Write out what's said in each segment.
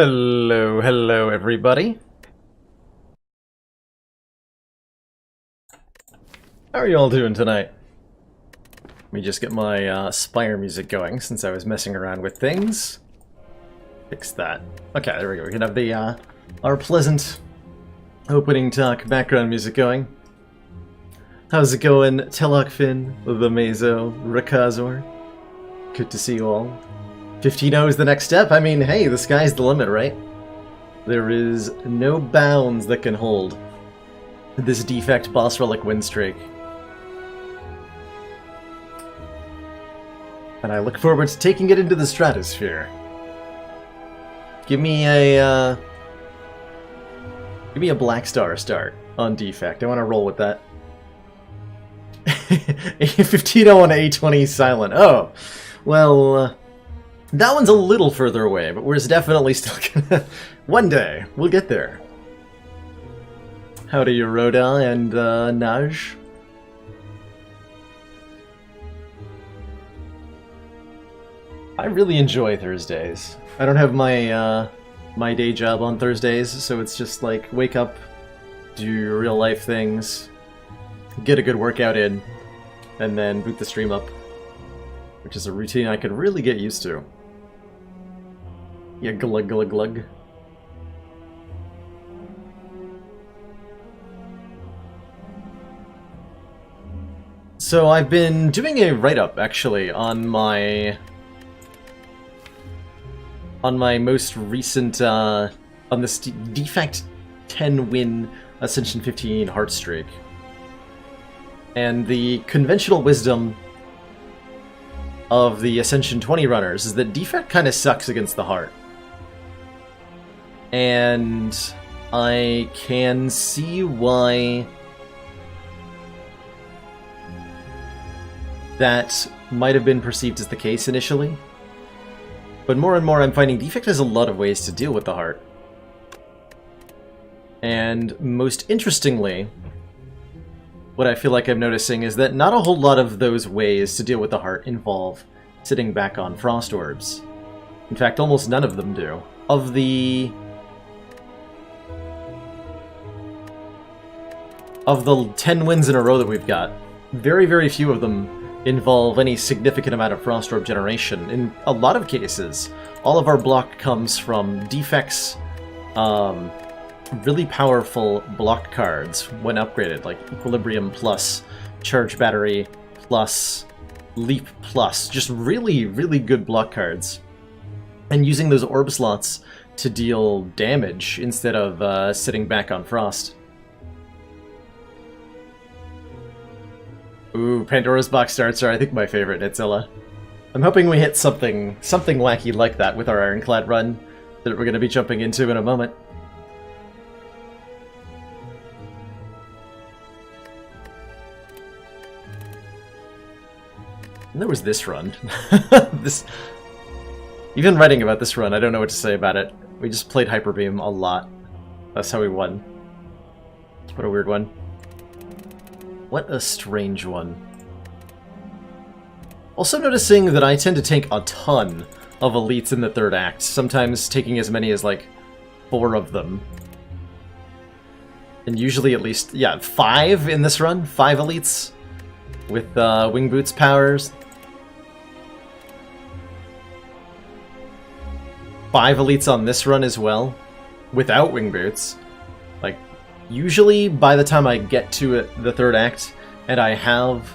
Hello, hello everybody. How are you all doing tonight? Let me just get my Spire music going since I was messing around with things. Fix that. Okay, there we go. We can have the our pleasant opening talk background music going. How's it going, Telokfin, the Mazo, Rakazor? Good to see you all. 15-0 is the next step. I mean, hey, the sky's the limit, right? There is no bounds that can hold this defect boss relic win streak. And I look forward to taking it into the stratosphere. Give me a Black Star start on defect. I want to roll with that. 15-0 on A20 silent. Oh, well, that one's a little further away, but we're definitely still gonna... One day, we'll get there. Howdy, Rhoda and Naj. I really enjoy Thursdays. I don't have my my day job on Thursdays, so it's just like wake up, do real life things, get a good workout in, and then boot the stream up, which is a routine I could really get used to. Yeah, glug glug glug. So I've been doing a write-up, actually, on my most recent, on this Defect 10-win Ascension 15 heart streak. And the conventional wisdom of the Ascension 20 runners is that Defect kind of sucks against the heart. And I can see why that might have been perceived as the case initially. But more and more I'm finding Defect has a lot of ways to deal with the heart. And most interestingly, what I feel like I'm noticing is that not a whole lot of those ways to deal with the heart involve sitting back on Frost Orbs. In fact, almost none of them do. Of the 10 wins in a row that we've got, very, very few of them involve any significant amount of Frost Orb generation. In a lot of cases, all of our block comes from Defect's really powerful block cards when upgraded, like Equilibrium Plus, Charge Battery Plus, Leap Plus. Just really, really good block cards. And using those orb slots to deal damage instead of sitting back on Frost. Ooh, Pandora's Box starts are, I think, my favorite, Nitzilla. I'm hoping we hit something wacky like that with our Ironclad run that we're going to be jumping into in a moment. And there was this run. Even writing about this run, I don't know what to say about it. We just played Hyper Beam a lot. That's how we won. What a weird one. What a strange one. Also noticing that I tend to take a ton of elites in the third act, sometimes taking as many as like 4 of them. And usually at least, yeah, 5 in this run, 5 elites with Wing Boots powers. 5 elites on this run as well, without Wing Boots. Like, usually, by the time I get to it, the third act, and I have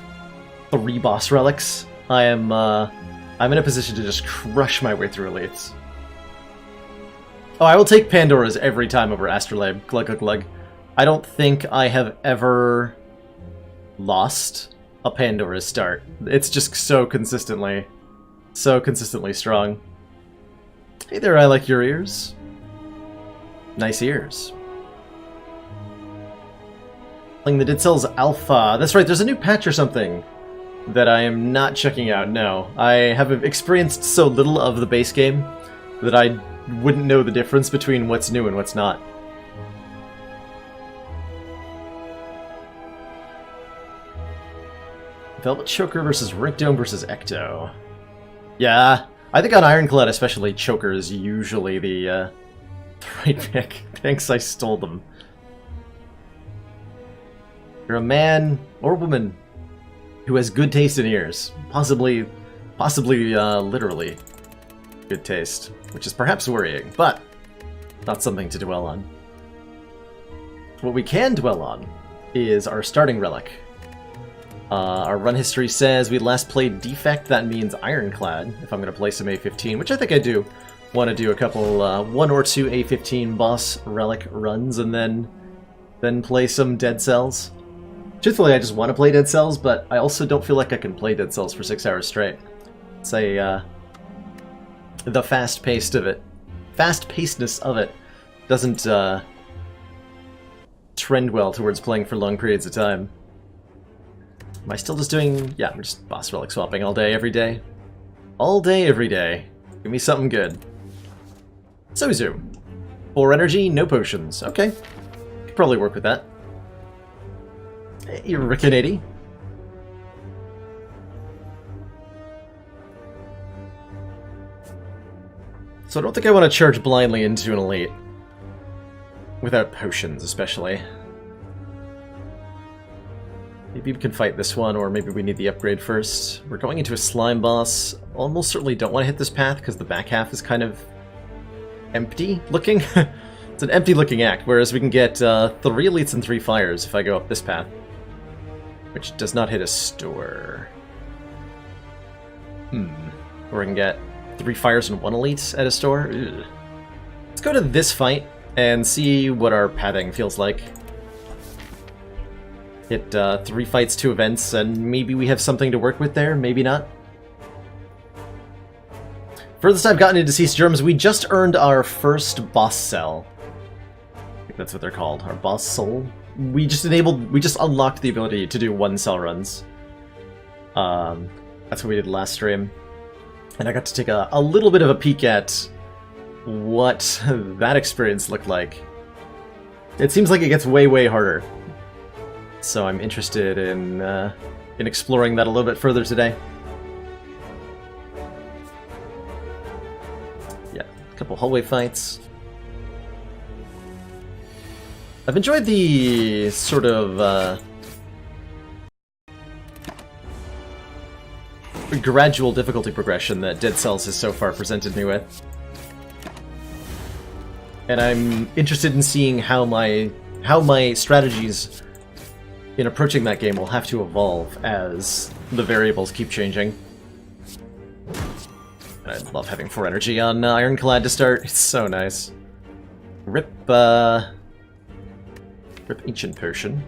3 boss relics, I'm in a position to just crush my way through elites. Oh, I will take Pandora's every time over Astrolabe. Glug glug glug. I don't think I have ever lost a Pandora's start. It's just so consistently strong. Hey there, I like your ears. Nice ears. Playing the Dead Cells Alpha. That's right, there's a new patch or something that I am not checking out, no. I have experienced so little of the base game that I wouldn't know the difference between what's new and what's not. Velvet Choker versus Rick Dome versus Ecto. Yeah, I think on Ironclad especially, Choker is usually the Right pick. Thanks, I stole them. You're a man or woman who has good taste in ears. Possibly, literally good taste, which is perhaps worrying, but not something to dwell on. What we can dwell on is our starting relic. Our run history says we last played Defect, that means Ironclad, if I'm going to play some A15, which I think I do. Want to do a couple, one or two A15 boss relic runs, and then play some Dead Cells. Truthfully, I just want to play Dead Cells, but I also don't feel like I can play Dead Cells for 6 hours straight. It's the fast-pacedness of it doesn't trend well towards playing for long periods of time. Am I still just doing... Yeah, I'm just boss relic swapping all day, every day. All day, every day. Give me something good. Sozu. 4 energy, no potions. Okay. Could probably work with that. You're Rick and 80. So I don't think I want to charge blindly into an elite. Without potions, especially. Maybe we can fight this one, or maybe we need the upgrade first. We're going into a slime boss. Almost certainly don't want to hit this path, because the back half is kind of empty looking. It's an empty looking act, whereas we can get 3 elites and 3 fires if I go up this path. Which does not hit a store. Or we can get 3 fires and 1 elite at a store. Ugh. Let's go to this fight and see what our pathing feels like. Hit 3 fights, 2 events, and maybe we have something to work with there, maybe not. Furthest I've gotten into Deceased Germs, we just earned our first boss cell. I think that's what they're called, our boss soul. We just unlocked the ability to do 1 cell runs. That's what we did last stream. And I got to take a little bit of a peek at what that experience looked like. It seems like it gets way, way harder. So I'm interested in exploring that a little bit further today. Yeah, a couple hallway fights. I've enjoyed the sort of gradual difficulty progression that Dead Cells has so far presented me with. And I'm interested in seeing how my strategies in approaching that game will have to evolve as the variables keep changing. And I love having 4 energy on Ironclad to start. It's so nice. Rip Ancient Potion.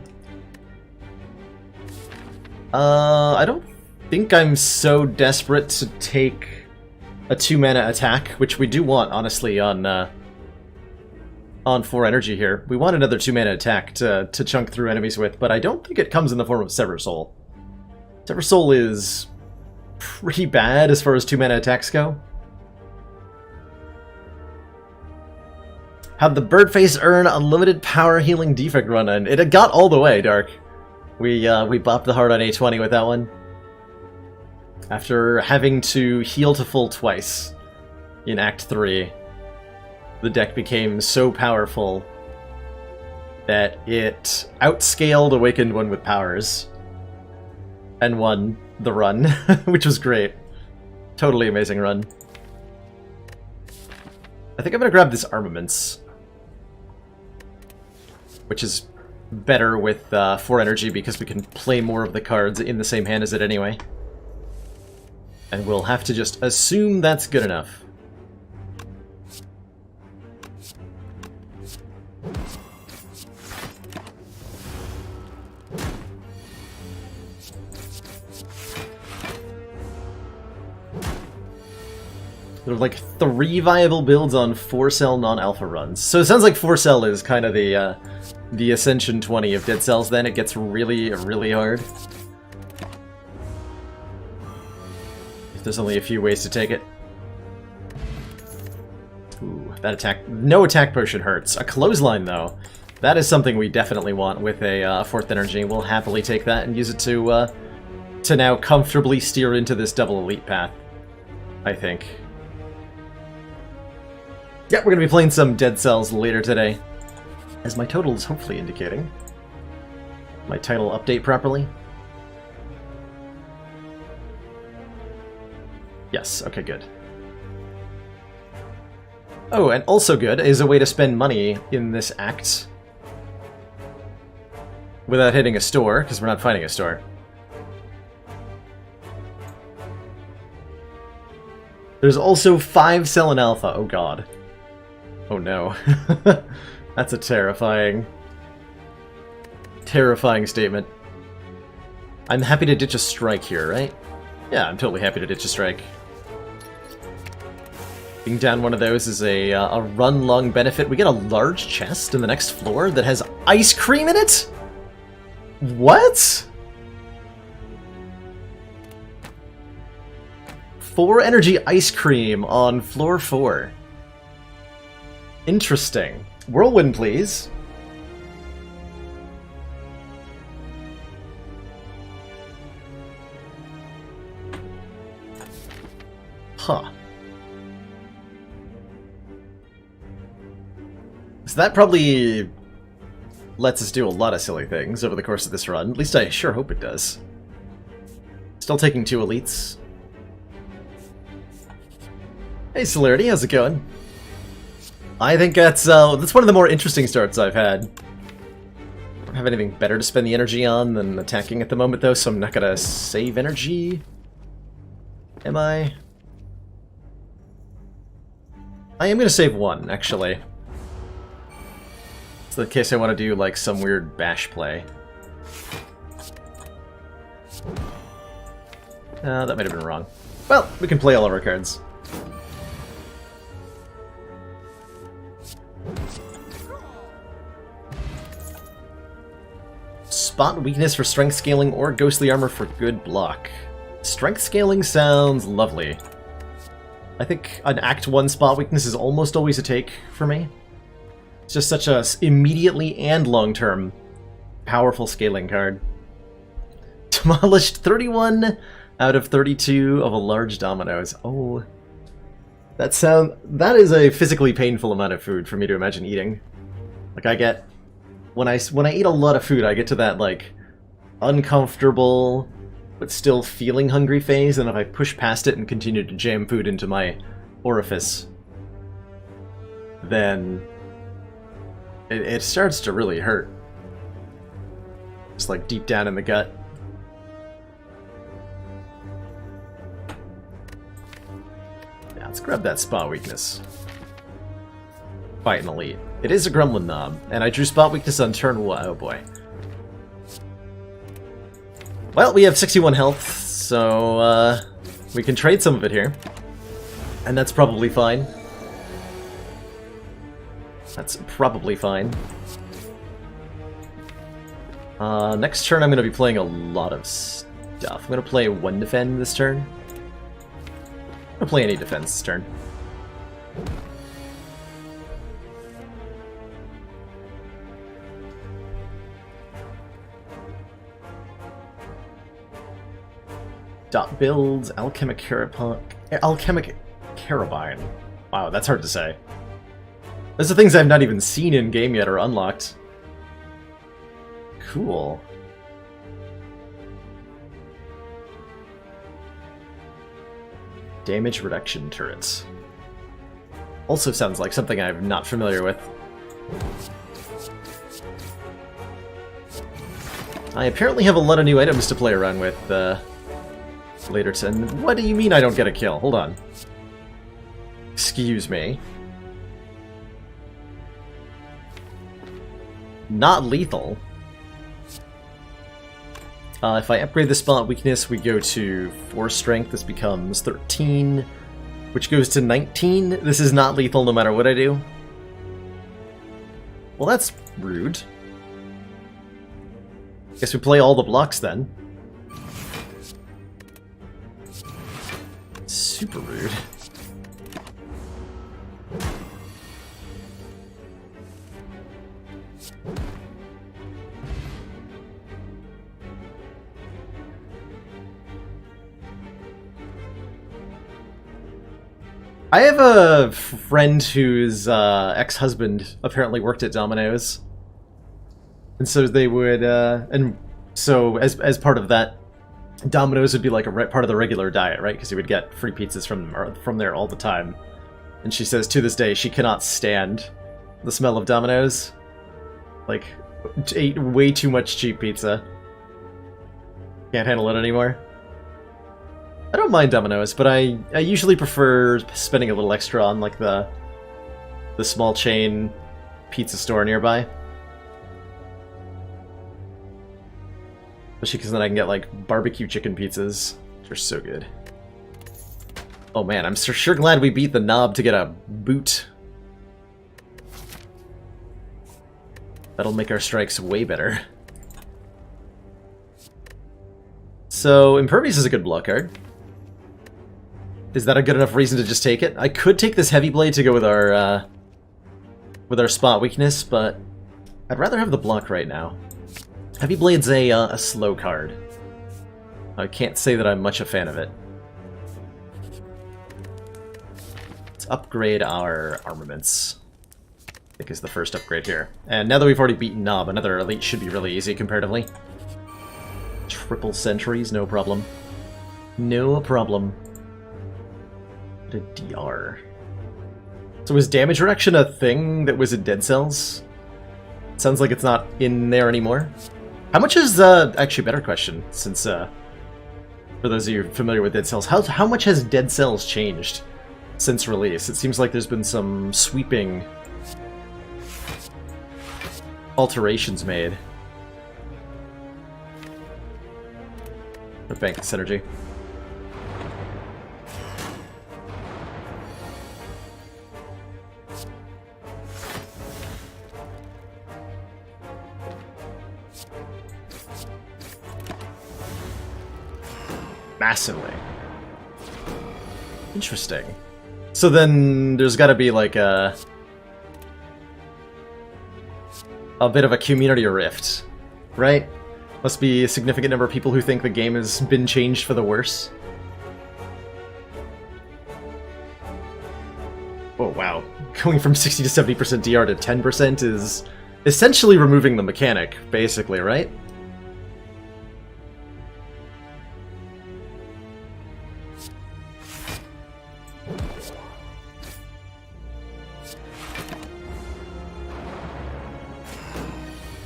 I don't think I'm so desperate to take a 2-mana attack, which we do want, honestly, on 4 energy here. We want another 2-mana attack to chunk through enemies with, but I don't think it comes in the form of Sever Soul. Sever Soul is pretty bad as far as 2-mana attacks go. Had the Birdface earn unlimited power healing defect run, and it had got all the way, Dark. We bopped the heart on A20 with that one. After having to heal to full twice in Act 3, the deck became so powerful that it outscaled Awakened One with powers and won the run, which was great. Totally amazing run. I think I'm gonna grab this Armaments, which is better with 4 energy because we can play more of the cards in the same hand as it anyway. And we'll have to just assume that's good enough. There are like 3 viable builds on 4-cell non-alpha runs. So it sounds like 4-cell is kind of the Ascension 20 of Dead Cells, then it gets really, really hard. If there's only a few ways to take it. Ooh, that attack... No attack potion hurts. A clothesline, though. That is something we definitely want with a 4th energy. We'll happily take that and use it to now comfortably steer into this double elite path, I think. Yeah, we're going to be playing some Dead Cells later today, as my total is hopefully indicating. My title update properly. Yes, okay, good. Oh, and also good is a way to spend money in this act without hitting a store, because we're not finding a store. There's also 5 Cell in Alpha. Oh god. Oh no. That's a terrifying statement. I'm happy to ditch a strike here, right? Yeah, I'm totally happy to ditch a strike. Being down one of those is a run-long benefit. We get a large chest in the next floor that has ice cream in it? What? 4 energy ice cream on floor 4. Interesting. Whirlwind, please. Huh. So that probably lets us do a lot of silly things over the course of this run. At least I sure hope it does. Still taking 2 elites. Hey Celerity, how's it going? I think that's one of the more interesting starts I've had. I don't have anything better to spend the energy on than attacking at the moment though, so I'm not gonna save energy. Am I? I am gonna save 1, actually. So in case I want to do like some weird bash play. That might have been wrong. Well, we can play all of our cards. Spot weakness for strength scaling or ghostly armor for good block. Strength scaling sounds lovely. I think an Act 1 spot weakness is almost always a take for me. It's just such a immediately and long-term powerful scaling card. Demolished 31 out of 32 of a large dominoes. Oh, that is a physically painful amount of food for me to imagine eating. Like I get when I eat a lot of food, I get to that like uncomfortable but still feeling hungry phase, and if I push past it and continue to jam food into my orifice, then it starts to really hurt. Just like deep down in the gut. Yeah, let's grab that spot weakness. Fight an elite. It is a gremlin knob, and I drew spot weakness on turn 1. Oh boy. Well, we have 61 health, so we can trade some of it here. And that's probably fine. That's probably fine. Next turn I'm going to be playing a lot of stuff. I'm going to play 1 defend this turn. I'm going to play any defense this turn. Dot builds, Alchemic Carabine. Wow, that's hard to say. Those are things I've not even seen in game yet or unlocked. Cool. Damage reduction turrets. Also sounds like something I'm not familiar with. I apparently have a lot of new items to play around with, later. And what do you mean I don't get a kill? Hold on. Excuse me. Not lethal. If I upgrade the spot weakness, we go to 4 strength. This becomes 13, which goes to 19. This is not lethal no matter what I do. Well, that's rude. Guess we play all the blocks then. Super rude. I have a friend whose ex-husband apparently worked at Domino's. And so they would, and so as part of that, Domino's would be like a part of the regular diet, right? Because you would get free pizzas from there all the time. And she says to this day she cannot stand the smell of Domino's. Like, ate way too much cheap pizza. Can't handle it anymore. I don't mind Domino's, but I usually prefer spending a little extra on like the small chain pizza store nearby. Especially because then I can get like barbecue chicken pizzas, which are so good. Oh man, I'm sure glad we beat the knob to get a boot. That'll make our strikes way better. So, Impervious is a good block card. Is that a good enough reason to just take it? I could take this Heavy Blade to go with our spot weakness, but I'd rather have the block right now. Heavy Blade's a slow card. I can't say that I'm much a fan of it. Let's upgrade our armaments. I think is the first upgrade here. And now that we've already beaten Knob, another elite should be really easy comparatively. Triple sentries, no problem. No problem. What a DR. So was damage reduction a thing that was in Dead Cells? It sounds like it's not in there anymore. How much is, actually better question, since, for those of you familiar with Dead Cells, how much has Dead Cells changed since release? It seems like there's been some sweeping alterations made. Bank synergy. Massively. Interesting. So then there's got to be like a bit of a community rift, right? Must be a significant number of people who think the game has been changed for the worse. Oh wow. Going from 60 to 70% DR to 10% is essentially removing the mechanic, basically, right?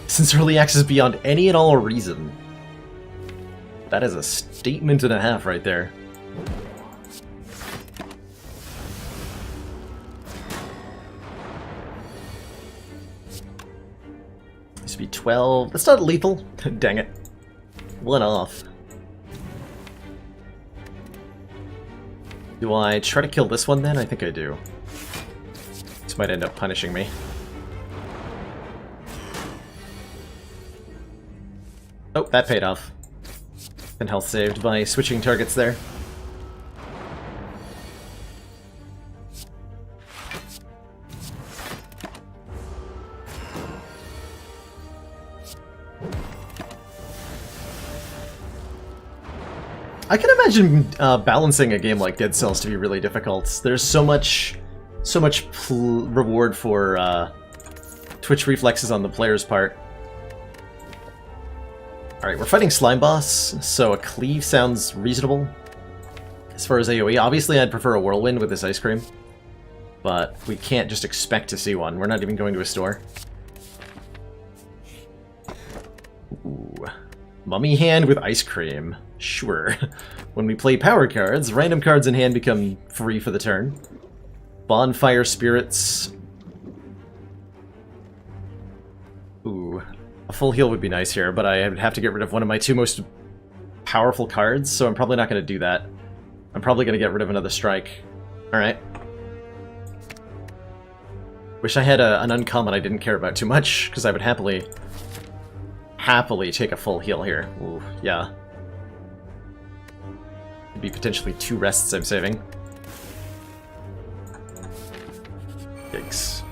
Since early access beyond any and all reason. That is a statement and a half right there. This would be 12. That's not lethal. Dang it. One off. Do I try to kill this one then? I think I do. This might end up punishing me. Oh, that paid off. And health saved by switching targets there. I can imagine balancing a game like Dead Cells to be really difficult. There's so much reward for twitch reflexes on the player's part. Alright, we're fighting Slime Boss, so a Cleave sounds reasonable. As far as AoE, obviously I'd prefer a Whirlwind with this Ice Cream. But we can't just expect to see one. We're not even going to a store. Ooh. Mummy Hand with Ice Cream. Sure. When we play power cards, random cards in hand become free for the turn. Bonfire Spirits. Ooh. A full heal would be nice here, but I would have to get rid of one of my two most powerful cards, so I'm probably not going to do that. I'm probably going to get rid of another strike. Alright. Wish I had an uncommon I didn't care about too much, because I would happily take a full heal here. Ooh, yeah. Could be potentially 2 rests I'm saving. Yikes.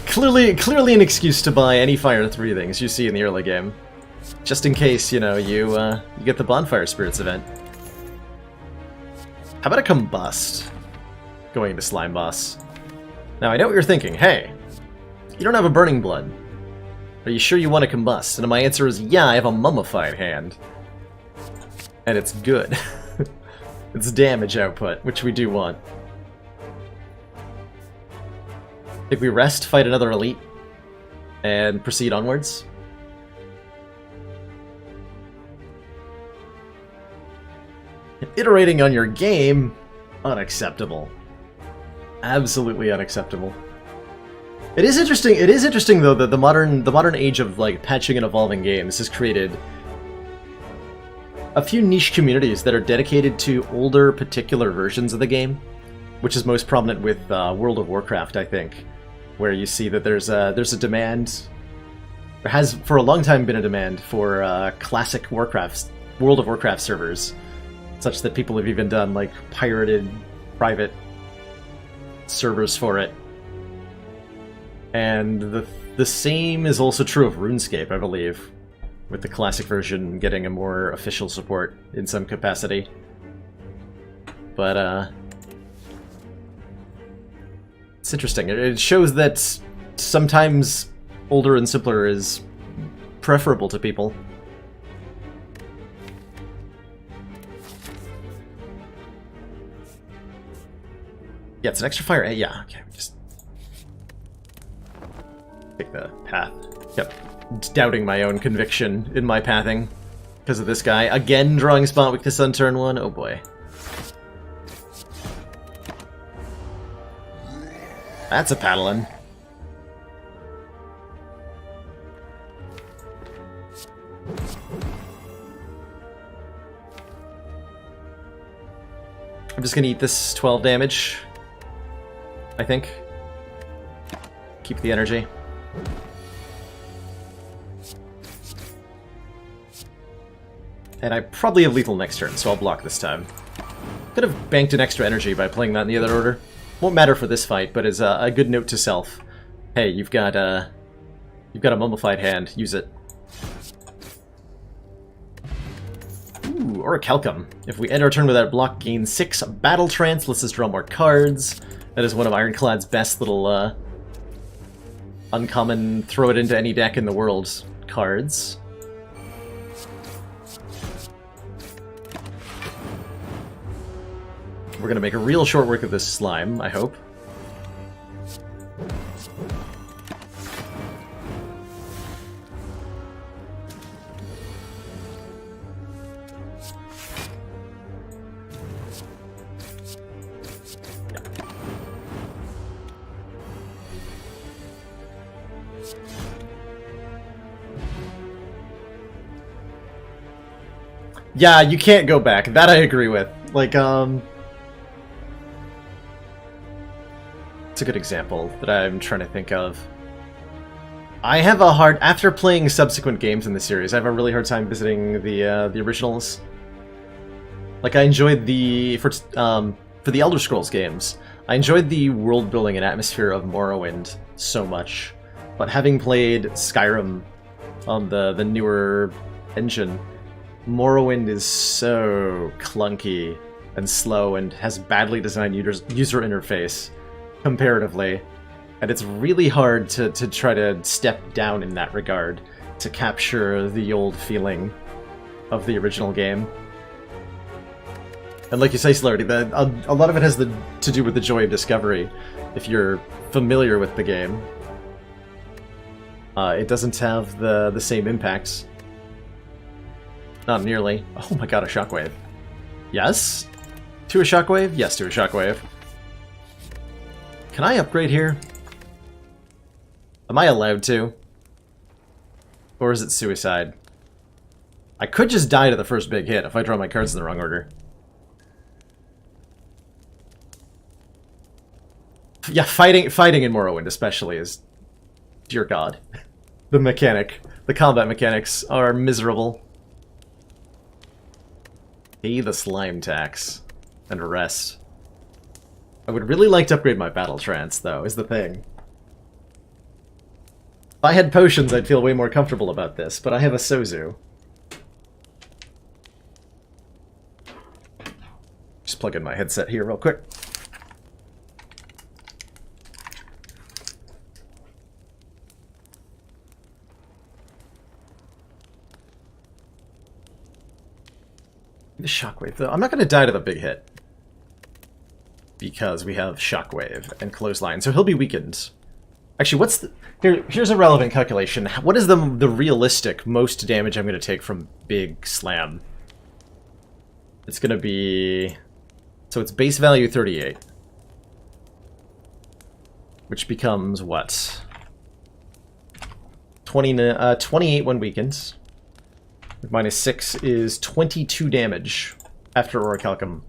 Clearly an excuse to buy any Fire 3 things you see in the early game. Just in case, you know, you get the Bonfire Spirits event. How about a Combust? Going into Slime Boss. Now, I know what you're thinking. Hey, you don't have a Burning Blood. Are you sure you want to Combust? And my answer is, yeah, I have a Mummified hand. And it's good. It's damage output, which we do want. If we rest, fight another elite, and proceed onwards. Iterating on your game? Unacceptable. Absolutely unacceptable. It is interesting though that the modern age of like patching and evolving games has created a few niche communities that are dedicated to older particular versions of the game, which is most prominent with World of Warcraft, I think, where you see that there's a demand. There has for a long time been a demand for classic World of Warcraft servers, such that people have even done like pirated private servers for it. And the same is also true of RuneScape, I believe, with the classic version getting a more official support in some capacity. But it's interesting. It shows that sometimes older and simpler is preferable to people. Yeah, it's an extra fire. Yeah, okay, we just take the path. Yep, doubting my own conviction in my pathing because of this guy. Again, drawing spot weakness on turn 1. Oh boy. That's a paddling. I'm just gonna eat this 12 damage, I think. Keep the energy. And I probably have lethal next turn, so I'll block this time. Could have banked an extra energy by playing that in the other order. Won't matter for this fight, but as a good note to self. Hey, you've got a mummified hand. Use it. Ooh, or a Calcum. If we end our turn without block, gain 6 Battle Trance. Lets us draw more cards. That is one of Ironclad's best little uncommon throw it into any deck in the world cards. We're gonna make a real short work of this slime, I hope. Yeah, you can't go back. That I agree with. Like, it's a good example that I'm trying to think of. I have a hard... After playing subsequent games in the series, I have a really hard time visiting the originals. Like, I enjoyed the... For the Elder Scrolls games, I enjoyed the world building and atmosphere of Morrowind so much. But having played Skyrim on the newer engine, Morrowind is so clunky and slow and has badly designed user interface comparatively, and it's really hard to try to step down in that regard to capture the old feeling of the original game. And like you say, Celerity, a lot of it has to do with the joy of discovery. If you're familiar with the game, it doesn't have the same impacts. Not nearly. Oh my god, a shockwave. Yes? To a shockwave? Yes, to a shockwave. Can I upgrade here? Am I allowed to? Or is it suicide? I could just die to the first big hit if I draw my cards in the wrong order. Yeah, fighting in Morrowind especially is... Dear God. The combat mechanics are miserable. Pay the slime tax. And rest. I would really like to upgrade my Battle Trance, though, is the thing. If I had potions, I'd feel way more comfortable about this, but I have a Sozu. Just plug in my headset here real quick. The Shockwave, though. I'm not going to die to the big hit. Because we have Shockwave and Clothesline, so he'll be weakened. Actually, what's the... Here's a relevant calculation. What is the realistic most damage I'm going to take from Big Slam? It's going to be... So it's base value 38. Which becomes what? 28 when weakened. Minus 6 is 22 damage after Orichalcum.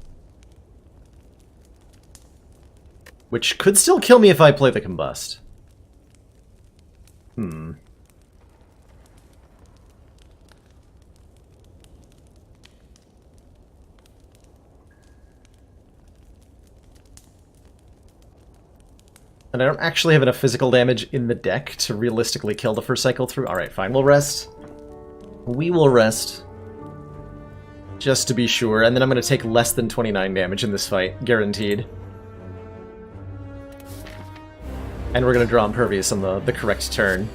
Which could still kill me if I play the Combust. And I don't actually have enough physical damage in the deck to realistically kill the first cycle through. Alright, fine, we'll rest. We will rest. Just to be sure, and then I'm going to take less than 29 damage in this fight, guaranteed. And we're going to draw Impervious on the correct turn.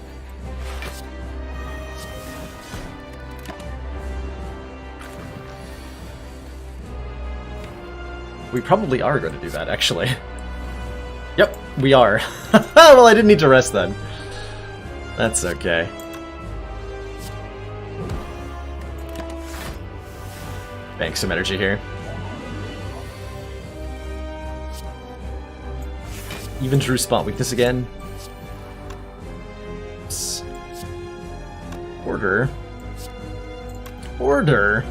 We probably are going to do that, actually. Yep, we are. Well, I didn't need to rest then. That's okay. Bank some energy here. Even Drew spot weakness again. Oops. Order. Order.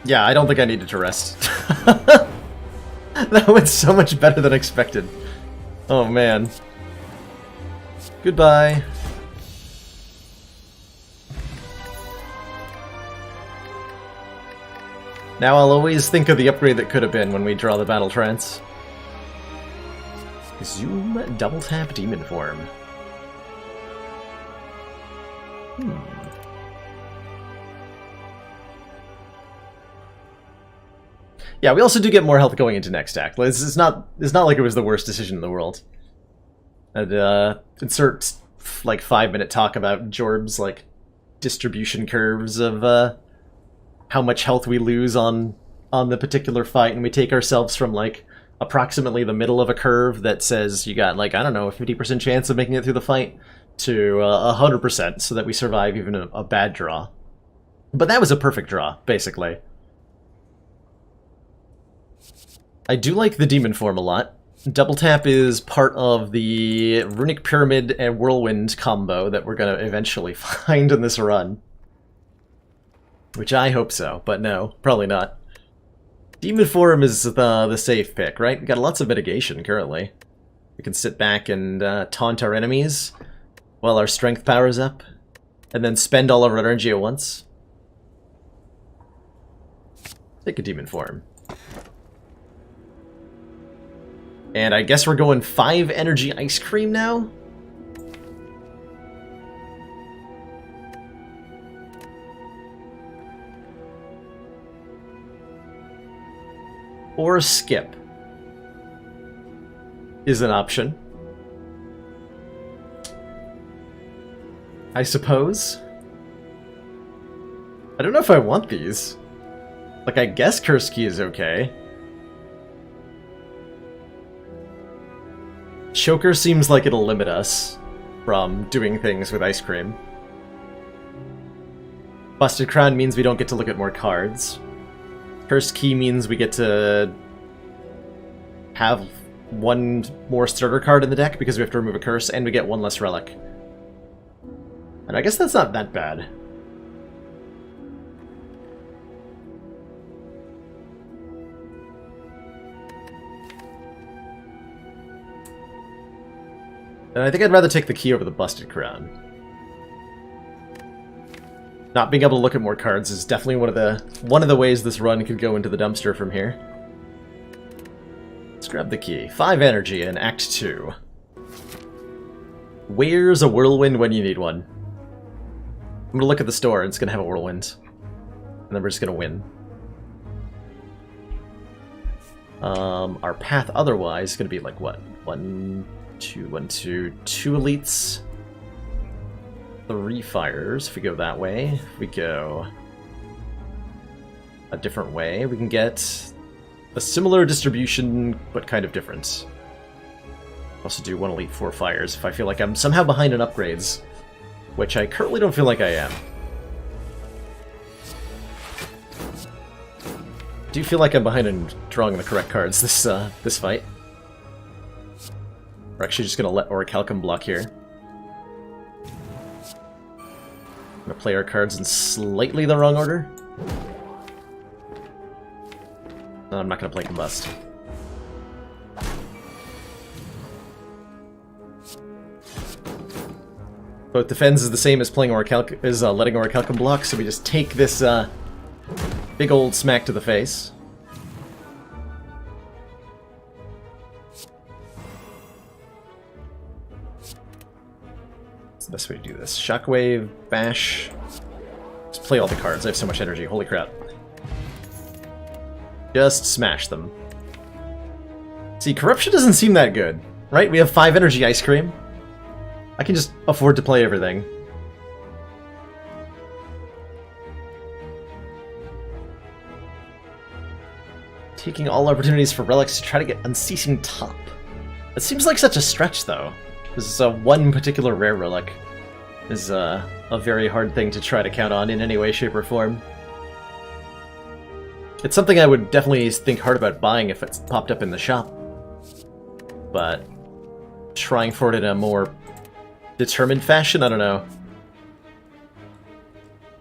Yeah, I don't think I needed to rest. That went so much better than expected. Oh man. Goodbye. Now I'll always think of the upgrade that could have been when we draw the Battle Trance. Zoom double tap demon form. Yeah, we also do get more health going into next act. It's not like it was the worst decision in the world. And insert like 5-minute talk about Jorb's like distribution curves of how much health we lose on the particular fight, and we take ourselves from like approximately the middle of a curve that says you got like, I don't know, a 50% chance of making it through the fight to 100% so that we survive even a bad draw. But that was a perfect draw, basically. I do like the demon form a lot. Double tap is part of the Runic Pyramid and Whirlwind combo that we're going to eventually find in this run. Which I hope so, but no, probably not. Demon form is the safe pick, right? We've got lots of mitigation currently. We can sit back and taunt our enemies while our strength powers up, and then spend all our energy at once. Take a demon form. And I guess we're going 5 energy ice cream now? Or skip is an option, I suppose. I don't know if I want these. Like, I guess Curse Key is okay. Choker seems like it'll limit us from doing things with ice cream. Busted Crown means we don't get to look at more cards. Cursed Key means we get to have one more starter card in the deck because we have to remove a curse, and we get one less relic. And I guess that's not that bad. And I think I'd rather take the key over the busted crown. Not being able to look at more cards is definitely one of the ways this run could go into the dumpster from here. Let's grab the key. 5 energy in Act 2. Where's a whirlwind when you need one? I'm gonna look at the store and it's gonna have a whirlwind. And then we're just gonna win. Our path otherwise is gonna be like what? 1, 2, 1, 2, 2 elites. 3 fires if we go that way. If we go a different way, we can get a similar distribution, but kind of different. Also do 1 elite, 4 fires if I feel like I'm somehow behind in upgrades, which I currently don't feel like I am. Do feel like I'm behind in drawing the correct cards this fight. We're actually just gonna let Orichalcum block here. I'm gonna play our cards in slightly the wrong order. No, I'm not gonna play Combust. Both defends is the same as playing letting Orichalcum block, so we just take this big old smack to the face. What's the best way to do this? Shockwave, bash. Just play all the cards. I have so much energy. Holy crap. Just smash them. See, corruption doesn't seem that good, right? We have 5 energy ice cream. I can just afford to play everything. Taking all opportunities for relics to try to get Unceasing Top. It seems like such a stretch, though. This is one particular rare relic. Is a very hard thing to try to count on in any way, shape, or form. It's something I would definitely think hard about buying if it's popped up in the shop. But trying for it in a more determined fashion, I don't know.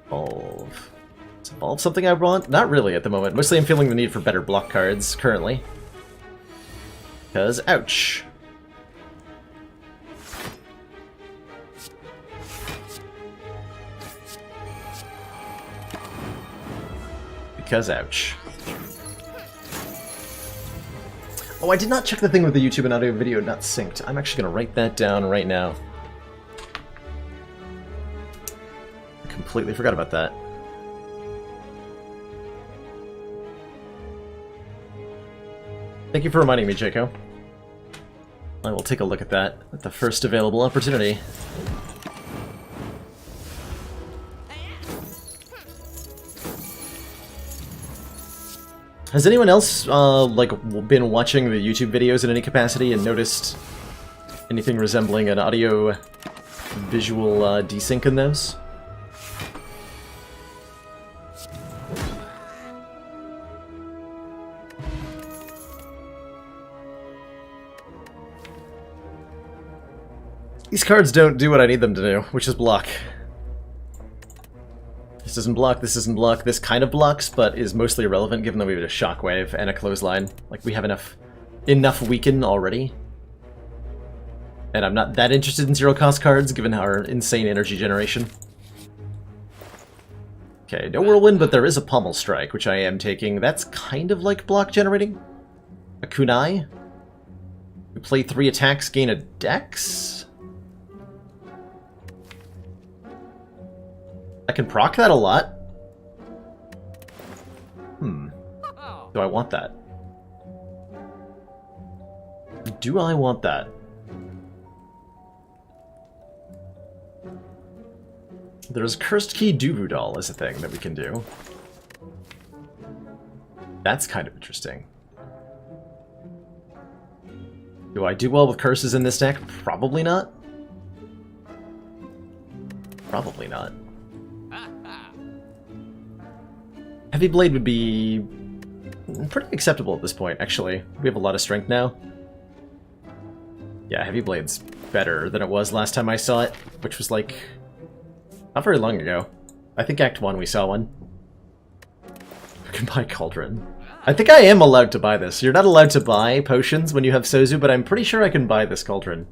Evolve. Is Evolve something I want? Not really at the moment. Mostly I'm feeling the need for better block cards currently. Because, ouch. Because, ouch. Oh, I did not check the thing with the YouTube and audio video not synced. I'm actually going to write that down right now. I completely forgot about that. Thank you for reminding me, Jaco. I will take a look at that at the first available opportunity. Has anyone else, like, been watching the YouTube videos in any capacity and noticed anything resembling an audio-visual desync in those? These cards don't do what I need them to do, which is block. This doesn't block, this doesn't block, this kind of blocks, but is mostly irrelevant given that we have a Shockwave and a Clothesline. Like, we have enough weaken already. And I'm not that interested in zero-cost cards, given our insane energy generation. Okay, no Whirlwind, but there is a Pommel Strike, which I am taking. That's kind of like block generating. A Kunai. We play 3 attacks, gain a Dex. I can proc that a lot. Do I want that? Do I want that? There's Cursed Key Doodle as a thing that we can do. That's kind of interesting. Do I do well with curses in this deck? Probably not. Probably not. Heavy Blade would be pretty acceptable at this point, actually. We have a lot of strength now. Yeah, Heavy Blade's better than it was last time I saw it, which was like not very long ago. I think Act 1 we saw one. You can buy Cauldron. I think I am allowed to buy this. You're not allowed to buy potions when you have Sozu, but I'm pretty sure I can buy this Cauldron.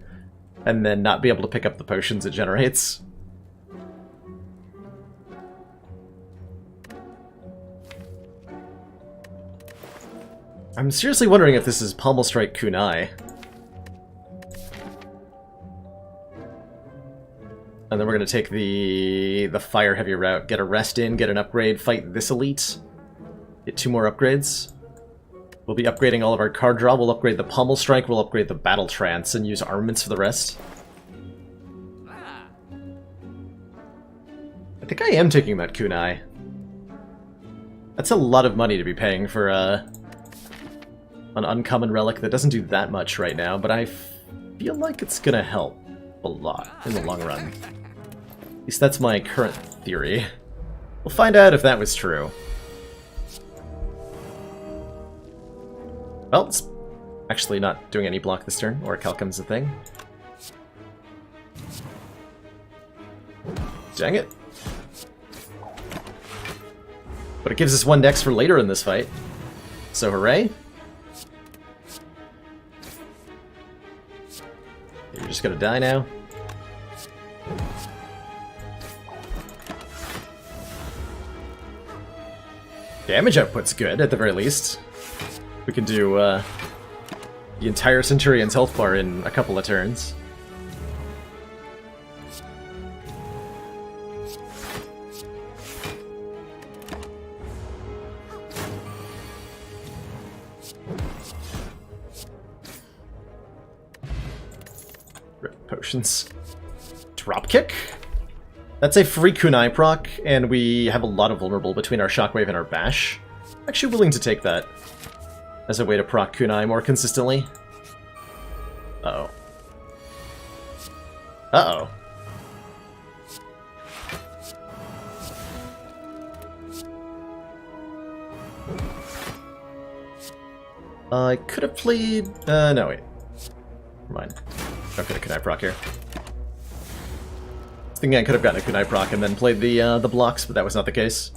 and then not be able to pick up the potions it generates. I'm seriously wondering if this is Pommel Strike Kunai. And then we're going to take the Fire Heavy route, get a rest in, get an upgrade, fight this elite, get 2 more upgrades. We'll be upgrading all of our card draw, we'll upgrade the Pommel Strike, we'll upgrade the Battle Trance, and use armaments for the rest. I think I am taking that Kunai. That's a lot of money to be paying for an uncommon relic that doesn't do that much right now, but I feel like it's gonna help a lot in the long run. At least that's my current theory. We'll find out if that was true. Well, it's actually not doing any block this turn, or Calcum's a thing. Dang it. But it gives us 1 dex for later in this fight. So hooray. You're just gonna die now. Damage output's good, at the very least. We can do the entire Centurion's health bar in a couple of turns. Rip potions. Dropkick? That's a free Kunai proc, and we have a lot of vulnerable between our Shockwave and our Bash. Actually willing to take that as a way to proc Kunai more consistently. Uh-oh. Uh-oh. I could have played... no, wait. Never mind. Don't get a Kunai proc here. I was thinking I could have gotten a Kunai proc and then played the blocks, but that was not the case.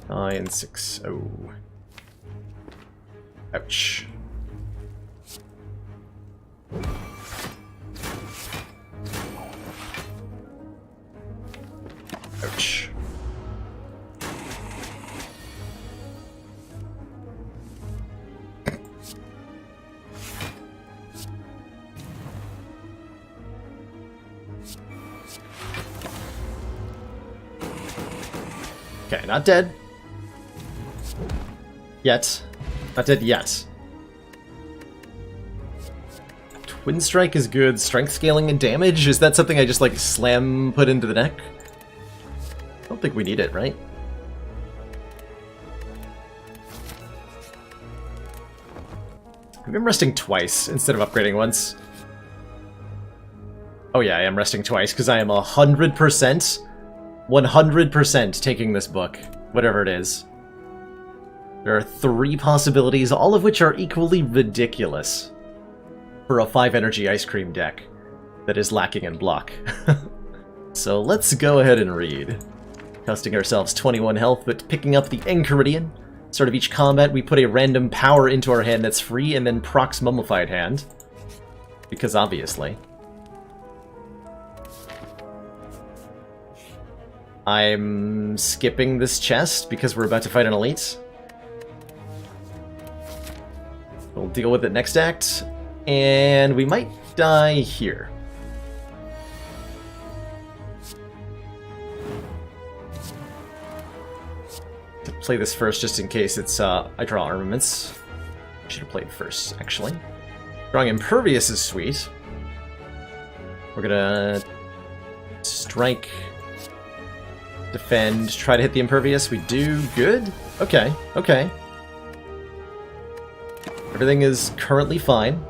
960. Ouch. Ouch. Okay, not dead. Yet. Not dead yet. Twin Strike is good. Strength scaling and damage? Is that something I just, like, slam put into the deck? I don't think we need it, right? I'm resting twice instead of upgrading once. Oh yeah, I am resting twice, because I am 100% taking this book, whatever it is. There are 3 possibilities, all of which are equally ridiculous for a 5 energy ice cream deck that is lacking in block. So let's go ahead and read. Costing ourselves 21 health, but picking up the Enchiridion. Start of each combat, we put a random power into our hand that's free, and then procs Mummified Hand. Because obviously. I'm skipping this chest because we're about to fight an elite. We'll deal with it next act, and we might die here. To play this first, just in case it's I draw armaments. Should have played first, actually. Drawing Impervious is sweet. We're gonna strike, defend, try to hit the Impervious. We do good. Okay, okay. Everything is currently fine.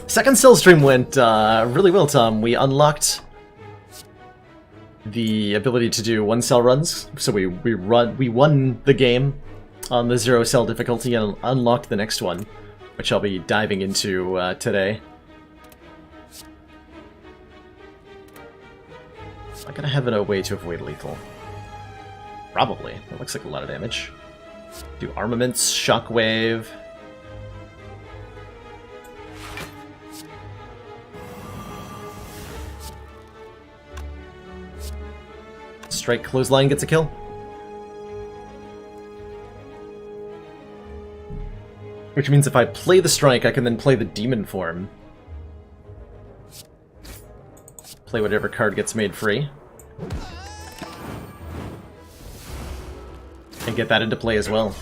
Second cell stream went really well, Tom. We unlocked the ability to do 1-cell runs, so we won the game on the 0-cell difficulty and unlocked the next one, which I'll be diving into today. I gotta have a way to avoid lethal. Probably. That looks like a lot of damage. Do armaments, shockwave. Strike clothesline gets a kill. Which means if I play the strike, I can then play the demon form. Play whatever card gets made free. And get that into play as well.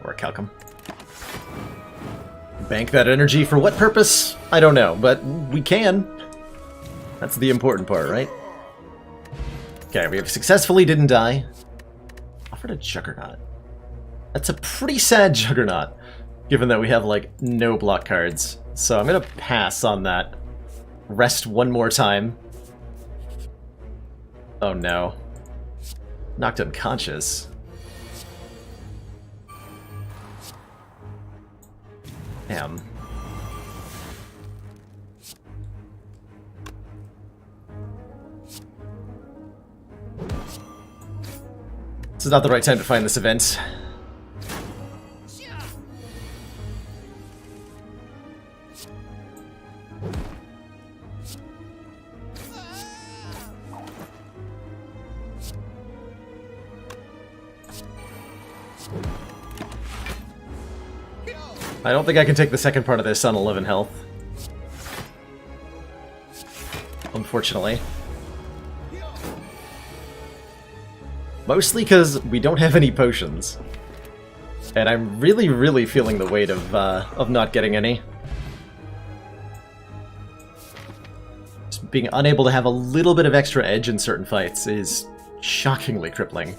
Or Calcum. Bank that energy for what purpose? I don't know, but we can. That's the important part, right? Okay, we have successfully didn't die. Offered a Juggernaut. That's a pretty sad Juggernaut, given that we have, like, no block cards. So I'm gonna pass on that. Rest one more time. Oh no. Knocked unconscious. Damn. This is not the right time to find this event. I don't think I can take the second part of this on 11 health. Unfortunately. Mostly because we don't have any potions. And I'm really, really feeling the weight of not getting any. Just being unable to have a little bit of extra edge in certain fights is shockingly crippling.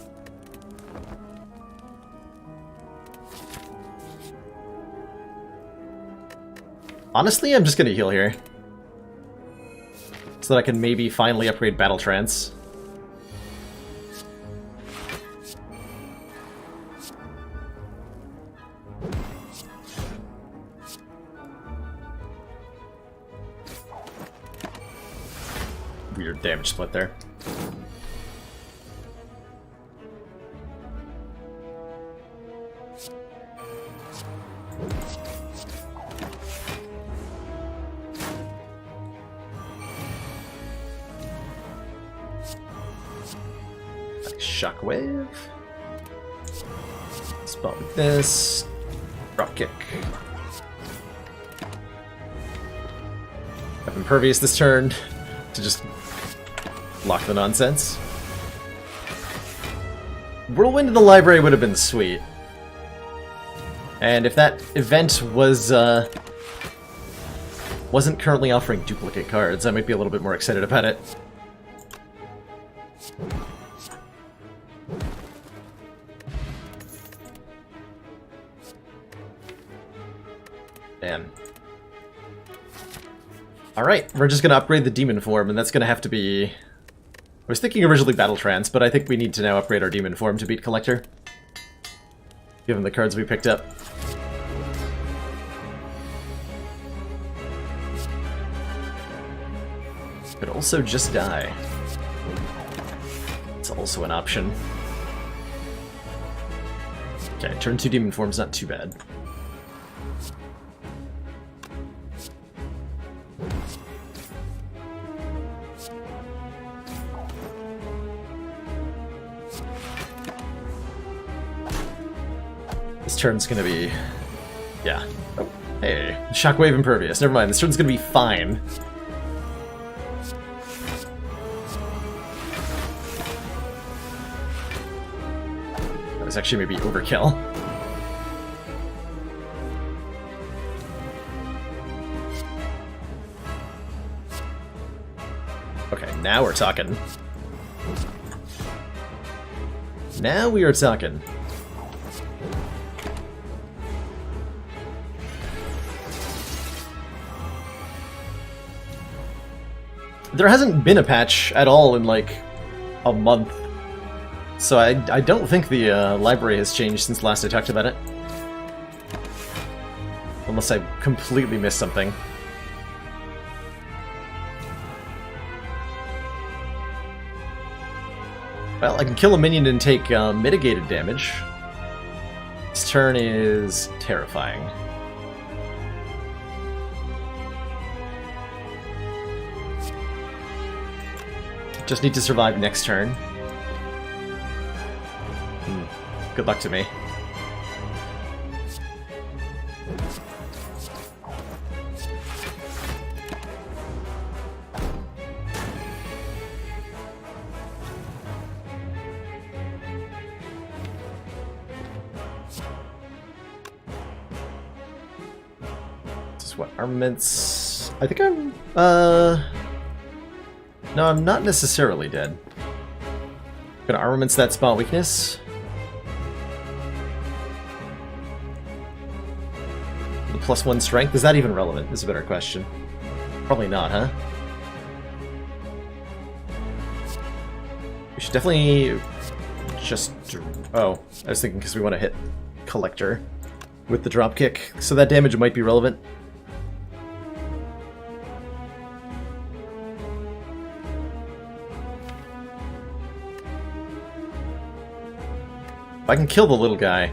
Honestly, I'm just gonna heal here. So that I can maybe finally upgrade Battle Trance. Weird damage split there. Shockwave. Spell with this. Drop kick. Have Impervious this turn to just block the nonsense. Whirlwind in the library would have been sweet. And if that event was wasn't currently offering duplicate cards, I might be a little bit more excited about it. Man. Alright, we're just gonna upgrade the demon form, and that's gonna have to be... I was thinking originally Battle Trance, but I think we need to now upgrade our demon form to beat Collector. Given the cards we picked up. Could also just die. It's also an option. Okay, turn 2 demon form's not too bad. This turn's gonna be... yeah. Oh, hey. Shockwave Impervious. Never mind, this turn's gonna be fine. That was actually maybe overkill. Okay, now we're talking. Now we are talking. There hasn't been a patch at all in, like, a month. So I don't think the library has changed since last I talked about it. unless I completely missed something. Well, I can kill a minion and take mitigated damage. This turn is terrifying. Just need to survive next turn. Good luck to me. This is what armaments... I think I'm... No, I'm not necessarily dead. Gonna armaments that spot weakness. The +1 strength, is that even relevant? Is a better question. Probably not, huh? We should definitely just... Oh, I was thinking because we want to hit Collector with the dropkick, so that damage might be relevant. I can kill the little guy.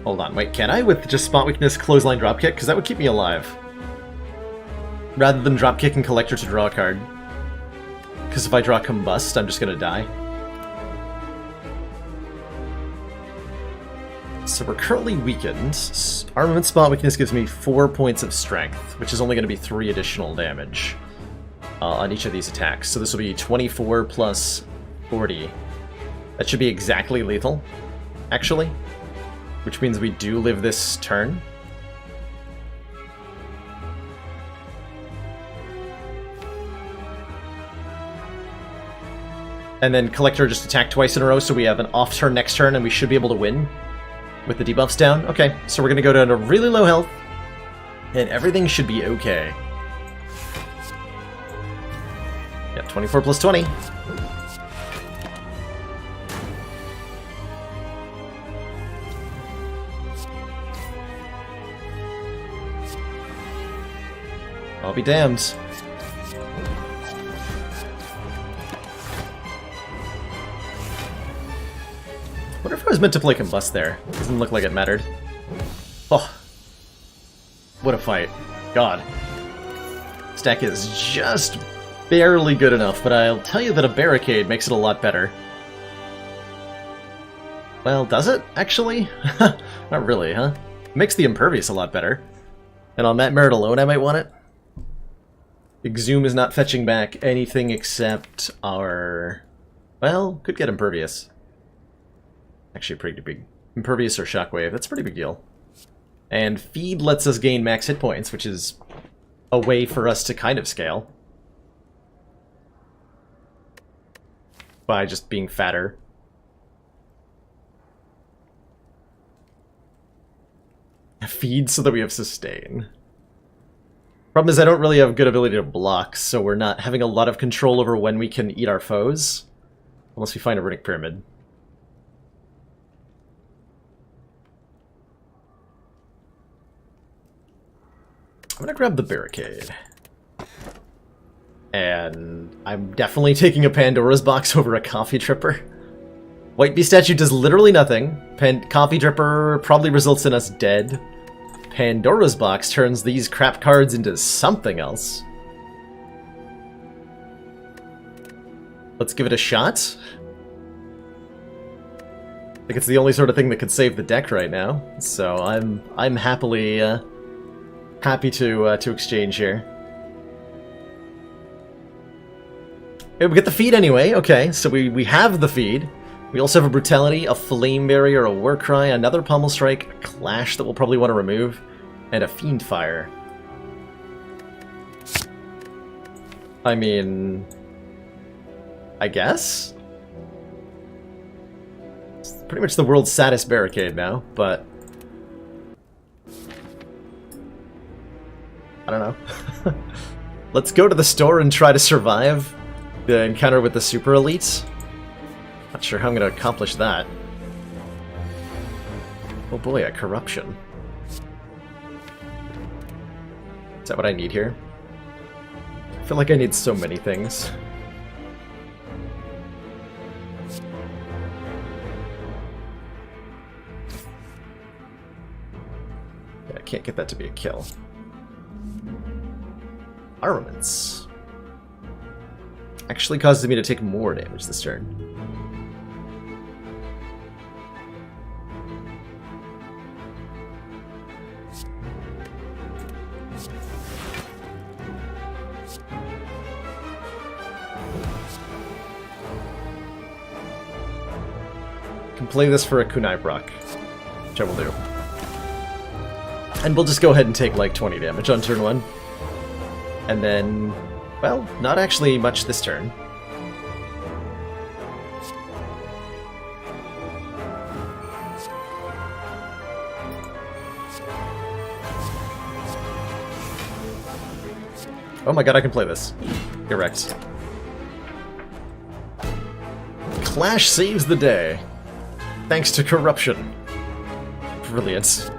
Hold on, wait, can I? With just spot weakness, clothesline dropkick? Because that would keep me alive. Rather than dropkicking Collector to draw a card. Because if I draw Combust, I'm just gonna die. So we're currently weakened. Armament spot weakness gives me 4 points of strength, which is only going to be 3 additional damage on each of these attacks. So this will be 24 plus 40. That should be exactly lethal, actually. Which means we do live this turn. And then Collector just attack twice in a row, so we have an off turn next turn, and we should be able to win with the debuffs down. Okay, so we're going to go down to really low health, and everything should be okay. Yeah, 24 plus 20. I'll be damned. Wonder if I was meant to play Combust there. Doesn't look like it mattered. Oh. What a fight. God. This deck is just barely good enough, but I'll tell you that a Barricade makes it a lot better. Well, does it, actually? Not really, huh? It makes the Impervious a lot better. And on that merit alone, I might want it. Exhume is not fetching back anything except our... Well, could get Impervious. Actually, pretty big. Impervious or Shockwave, that's a pretty big deal. And Feed lets us gain max hit points, which is a way for us to kind of scale. By just being fatter. Feed so that we have Sustain. Problem is I don't really have good ability to block, so we're not having a lot of control over when we can eat our foes. Unless we find a Runic Pyramid. I'm gonna grab the Barricade. And I'm definitely taking a Pandora's Box over a Coffee Dripper. White Bee Statue does literally nothing. Coffee Dripper probably results in us dead. Pandora's Box turns these crap cards into something else. Let's give it a shot. I think it's the only sort of thing that could save the deck right now. So I'm happily happy to exchange here. Hey, we get the feed anyway. Okay, so we have the feed. We also have a Brutality, a Flame Barrier, a Warcry, another Pommel Strike, a Clash that we'll probably want to remove, and a Fiend Fire. I mean... I guess? It's pretty much the world's saddest Barricade now, but... I don't know. Let's go to the store and try to survive the encounter with the Super Elites. Not sure how I'm going to accomplish that. Oh boy, a Corruption. that what I need here? I feel like I need so many things. Yeah, I can't get that to be a kill. Armaments. Actually causes me to take more damage this turn. Can play this for a Kunai proc, which I will do. And we'll just go ahead and take like 20 damage on turn 1. And then, well, not actually much this turn. Oh my god, I can play this. Correct. Clash saves the day. Thanks to corruption. Brilliant.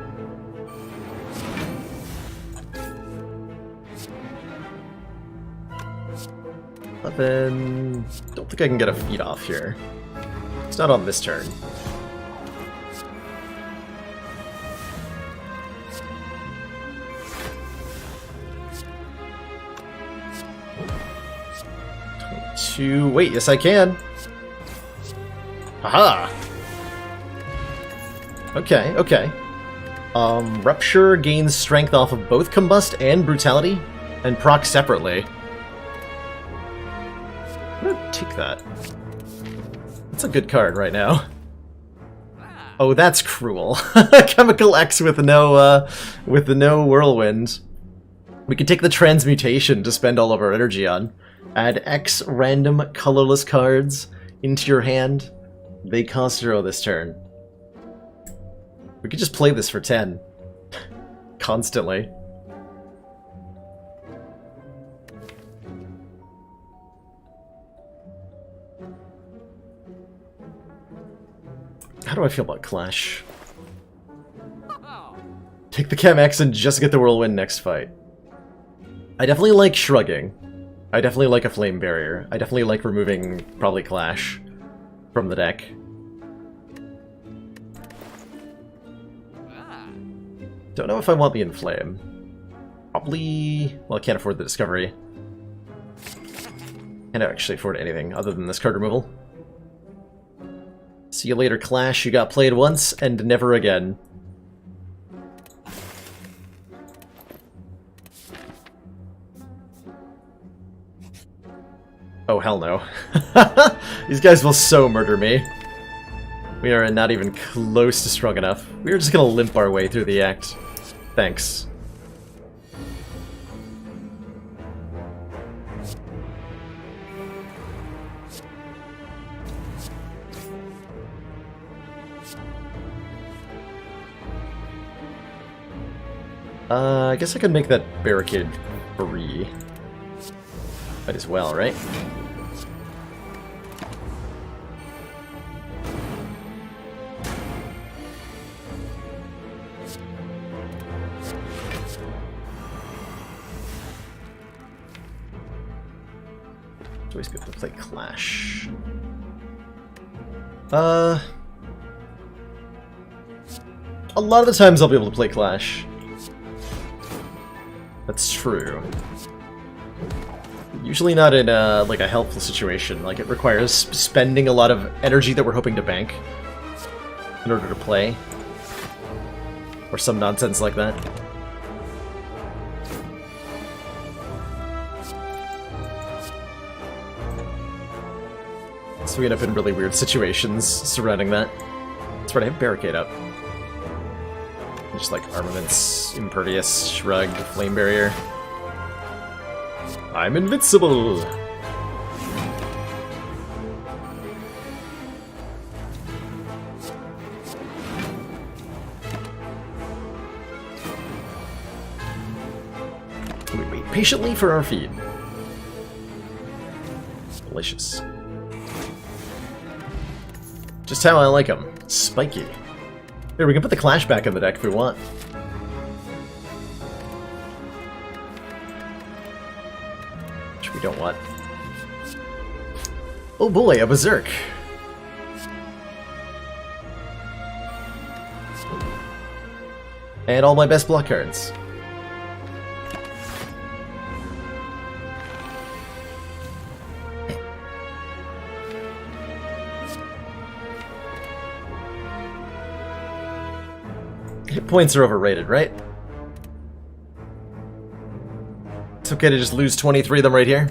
But then... don't think I can get a feed off here. It's not on this turn. Wait, yes I can. Haha. Okay, okay. Rupture gains strength off of both Combust and Brutality, and proc separately. I'm gonna take that. That's a good card right now. Oh, that's cruel. Chemical X with no Whirlwind. We could take the Transmutation to spend all of our energy on. Add X random colorless cards into your hand. They cost 0 this turn. We could just play this for 10. Constantly. How do I feel about Clash? Take the Chem X and just get the Whirlwind next fight. I definitely like Shrugging. I definitely like a Flame Barrier. I definitely like removing, probably, Clash from the deck. Don't know if I want the Inflame. Probably... well, I can't afford the Discovery. Can't actually afford anything other than this card removal. See you later, Clash. You got played once and never again. Oh, hell no. These guys will so murder me. We are not even close to strong enough. We are just gonna limp our way through the act. Thanks. I guess I could make that barricade free. Might as well, right? It's always good to play Clash. A lot of the times I'll be able to play Clash. That's true. Usually not in like a helpful situation. Like, it requires spending a lot of energy that we're hoping to bank in order to play. Or some nonsense like that. So we end up in really weird situations surrounding that. That's right, I have Barricade up. Just like Armaments, Impervious, Shrug, Flame Barrier. I'm invincible! We wait patiently for our feed. Delicious. Just how I like them. Spiky. Here, we can put the Clash back in the deck if we want. Oh boy, a Berserk. And all my best block cards. Hit points are overrated, right? It's okay to just lose 23 of them right here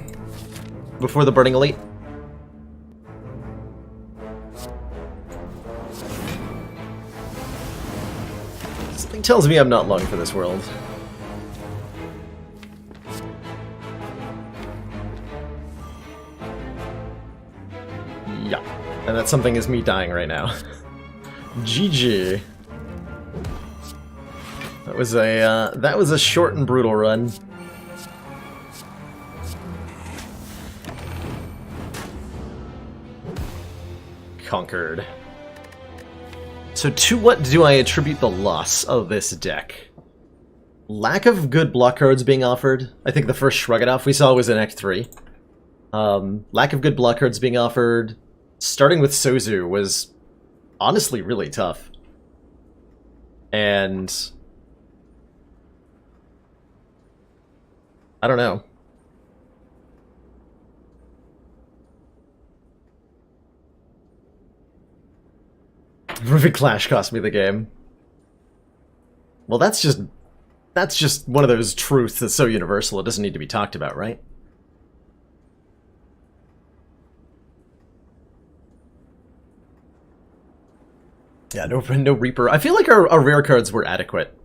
before the Burning Elite. Something tells me I'm not long for this world. Yeah, and that something is me dying right now. GG. That was a short and brutal run. Conquered. So to what do I attribute the loss of this deck? Lack of good block cards being offered. I think the first Shrug It Off we saw was in Act 3. Lack of good block cards being offered. Starting with Sozu was honestly really tough. And I don't know. Rivet Clash cost me the game. Well, that's just one of those truths that's so universal it doesn't need to be talked about, right? Yeah, no Reaper. I feel like our rare cards were adequate.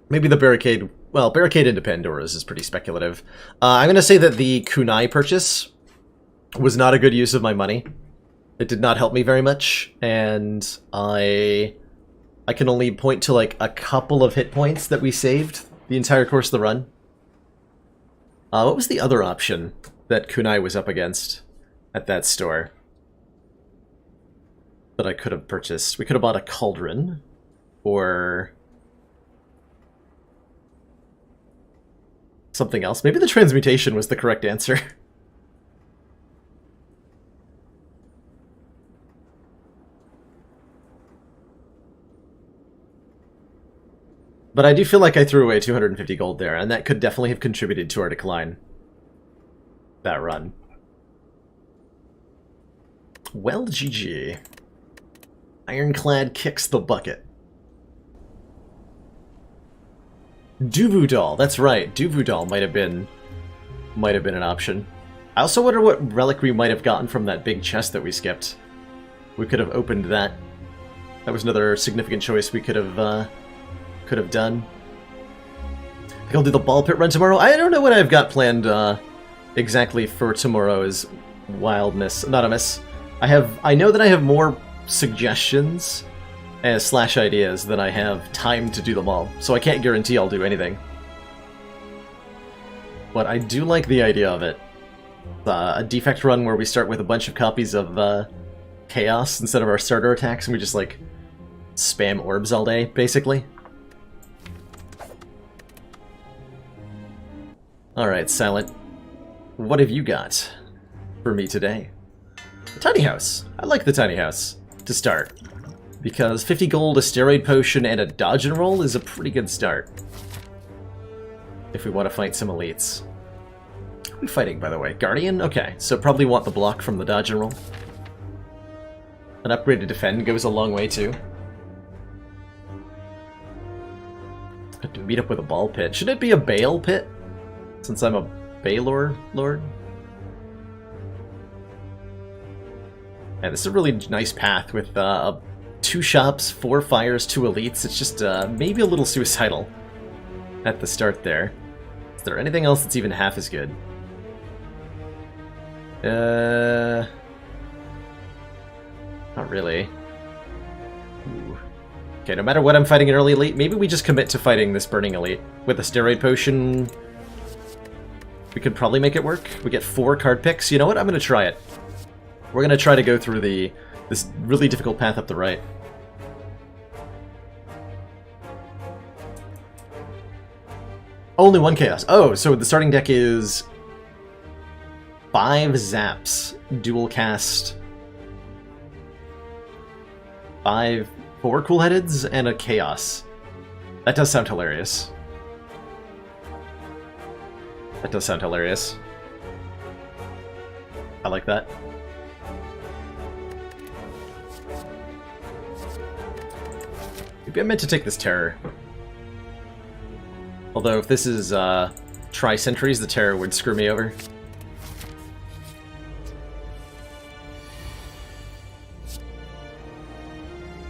Maybe the Barricade... Well, Barricade into Pandora's is pretty speculative. I'm going to say that the Kunai purchase was not a good use of my money. It did not help me very much, and I can only point to like a couple of hit points that we saved the entire course of the run. What was the other option that Kunai was up against at that store that I could have purchased? We could have bought a Cauldron, or something else. Maybe the Transmutation was the correct answer. But I do feel like I threw away 250 gold there, and that could definitely have contributed to our decline. That run. Well, GG. Ironclad kicks the bucket. Duvu Doll, that's right. Duvu Doll might have been an option. I also wonder what relic we might have gotten from that big chest that we skipped. We could have opened that. That was another significant choice we could have done. I think I'll do the ball pit run tomorrow. I don't know what I've got planned exactly for tomorrow's Wildness Anonymous. I know that I have more suggestions as / ideas than I have time to do them all, so I can't guarantee I'll do anything. But I do like the idea of it. A defect run where we start with a bunch of copies of Chaos instead of our starter attacks, and we just like spam orbs all day, basically. Alright, Silent. What have you got for me today? A tiny house. I like the tiny house to start, because 50 gold, a steroid potion, and a dodge and roll is a pretty good start. If we want to fight some elites. Who are we fighting, by the way? Guardian? Okay, so probably want the block from the dodge and roll. An upgrade to defend goes a long way, too. Have to meet up with a ball pit. Should it be a Bale pit? Since I'm a Baylor Lord? Yeah, this is a really nice path with 2 shops, 4 fires, 2 elites. It's just maybe a little suicidal at the start there. Is there anything else that's even half as good? Not really. Ooh. Okay, no matter what I'm fighting an early elite, maybe we just commit to fighting this burning elite. With a steroid potion, we could probably make it work. We get 4 card picks. You know what? I'm going to try it. We're going to try to go through this really difficult path up the right. Only 1 chaos. Oh, so the starting deck is 5 zaps, dual cast, 4 cool-headeds, and a chaos. That does sound hilarious. That does sound hilarious. I like that. Maybe I meant to take this Terror. Although if this is Tri-Sentries, the Terror would screw me over.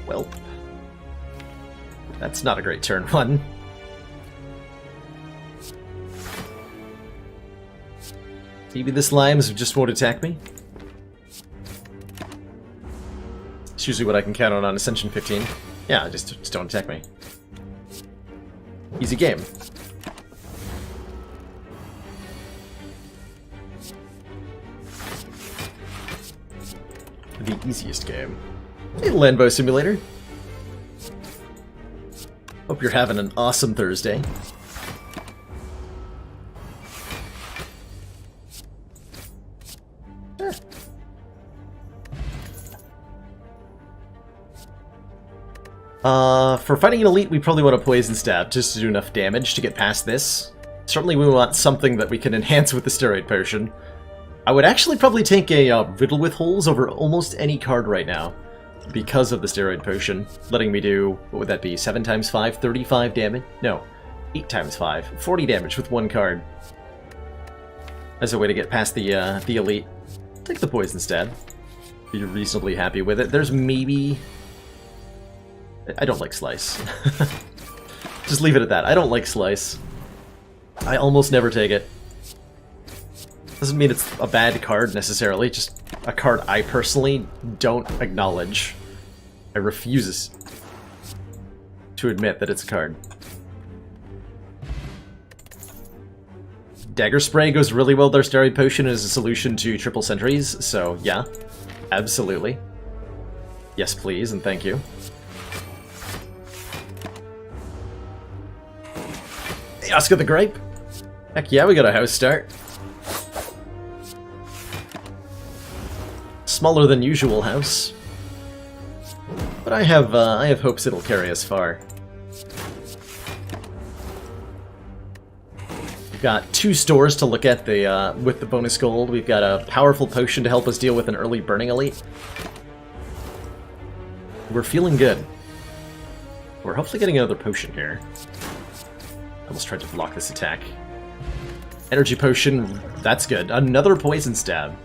Well, that's not a great turn one. Maybe the slimes just won't attack me. It's usually what I can count on Ascension 15. Yeah, just don't attack me. Easy game. The easiest game. Hey, Landbow Simulator. Hope you're having an awesome Thursday. For fighting an elite, we probably want a Poison Stab just to do enough damage to get past this. Certainly we want something that we can enhance with the Steroid Potion. I would actually probably take a Riddle with Holes over almost any card right now, because of the Steroid Potion, letting me do, what would that be, 7 times 5, 35 damage? No, 8 times 5, 40 damage with one card. As a way to get past the elite. Take the Poison Stab. Be reasonably happy with it. There's maybe... I don't like Slice. Just leave it at that. I don't like Slice. I almost never take it. Doesn't mean it's a bad card necessarily, just a card I personally don't acknowledge. I refuse to admit that it's a card. Dagger Spray goes really well with our Steroid Potion as a solution to triple sentries, so yeah, absolutely. Yes please, and thank you. Hey, Oscar the Grape! Heck yeah, we got a house start. Smaller than usual house. But I have hopes it'll carry us far. We've got 2 stores to look at with the bonus gold. We've got a powerful potion to help us deal with an early burning elite. We're feeling good. We're hopefully getting another potion here. I almost tried to block this attack. Energy potion, that's good. Another Poison Stab.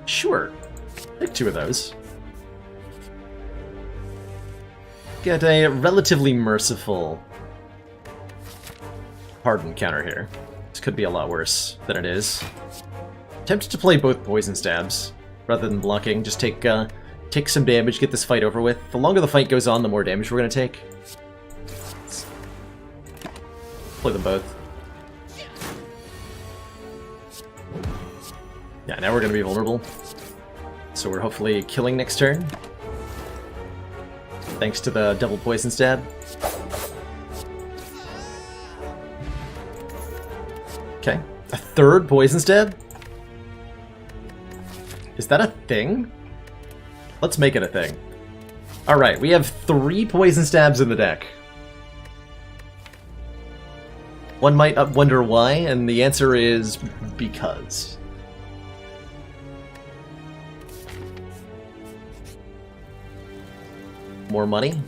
Sure. Take 2 of those. Get a relatively merciful Harden counter here. This could be a lot worse than it is. Tempted to play both Poison Stabs rather than blocking. Just take some damage, get this fight over with. The longer the fight goes on, the more damage we're going to take. Let's play them both. Yeah, now we're going to be vulnerable. So we're hopefully killing next turn. Thanks to the double Poison Stab. Okay, a 3rd Poison Stab? Is that a thing? Let's make it a thing. Alright, we have 3 Poison Stabs in the deck. One might wonder why, and the answer is because. More money?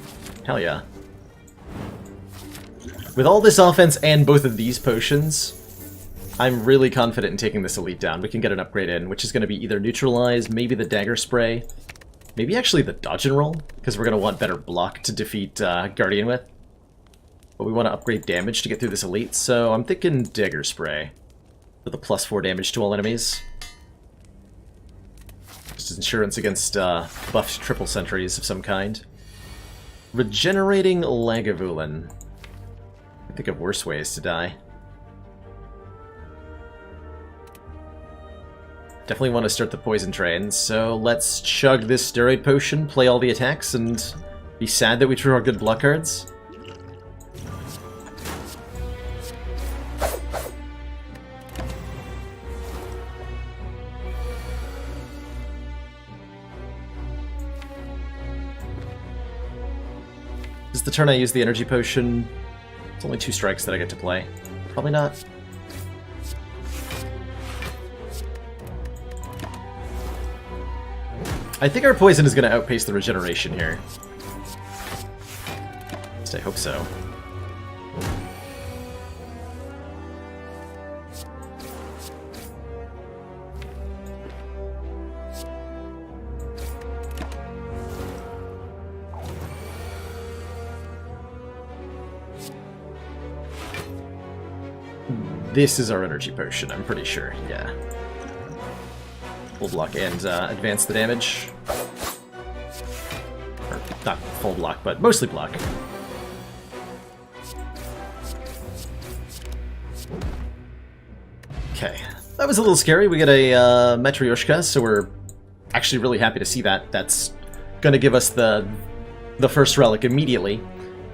Hell yeah. With all this offense and both of these potions, I'm really confident in taking this elite down. We can get an upgrade in, which is going to be either Neutralize, maybe the Dagger Spray, maybe actually the Dodge and Roll, because we're going to want better block to defeat Guardian with. But we want to upgrade damage to get through this elite, so I'm thinking Dagger Spray for the +4 damage to all enemies. Just insurance against buffed triple sentries of some kind. Regenerating Lagavulin. I think of worse ways to die. Definitely want to start the poison train, so let's chug this Steroid Potion, play all the attacks, and be sad that we drew our good block cards. Is the turn I use the energy potion? It's only 2 strikes that I get to play. Probably not. I think our poison is going to outpace the regeneration here. At least I hope so. This is our energy potion, I'm pretty sure, yeah. Full block and advance the damage. Or, not full block, but mostly block. Okay, that was a little scary. We get a Matryoshka, so we're actually really happy to see that. That's gonna give us the first relic immediately.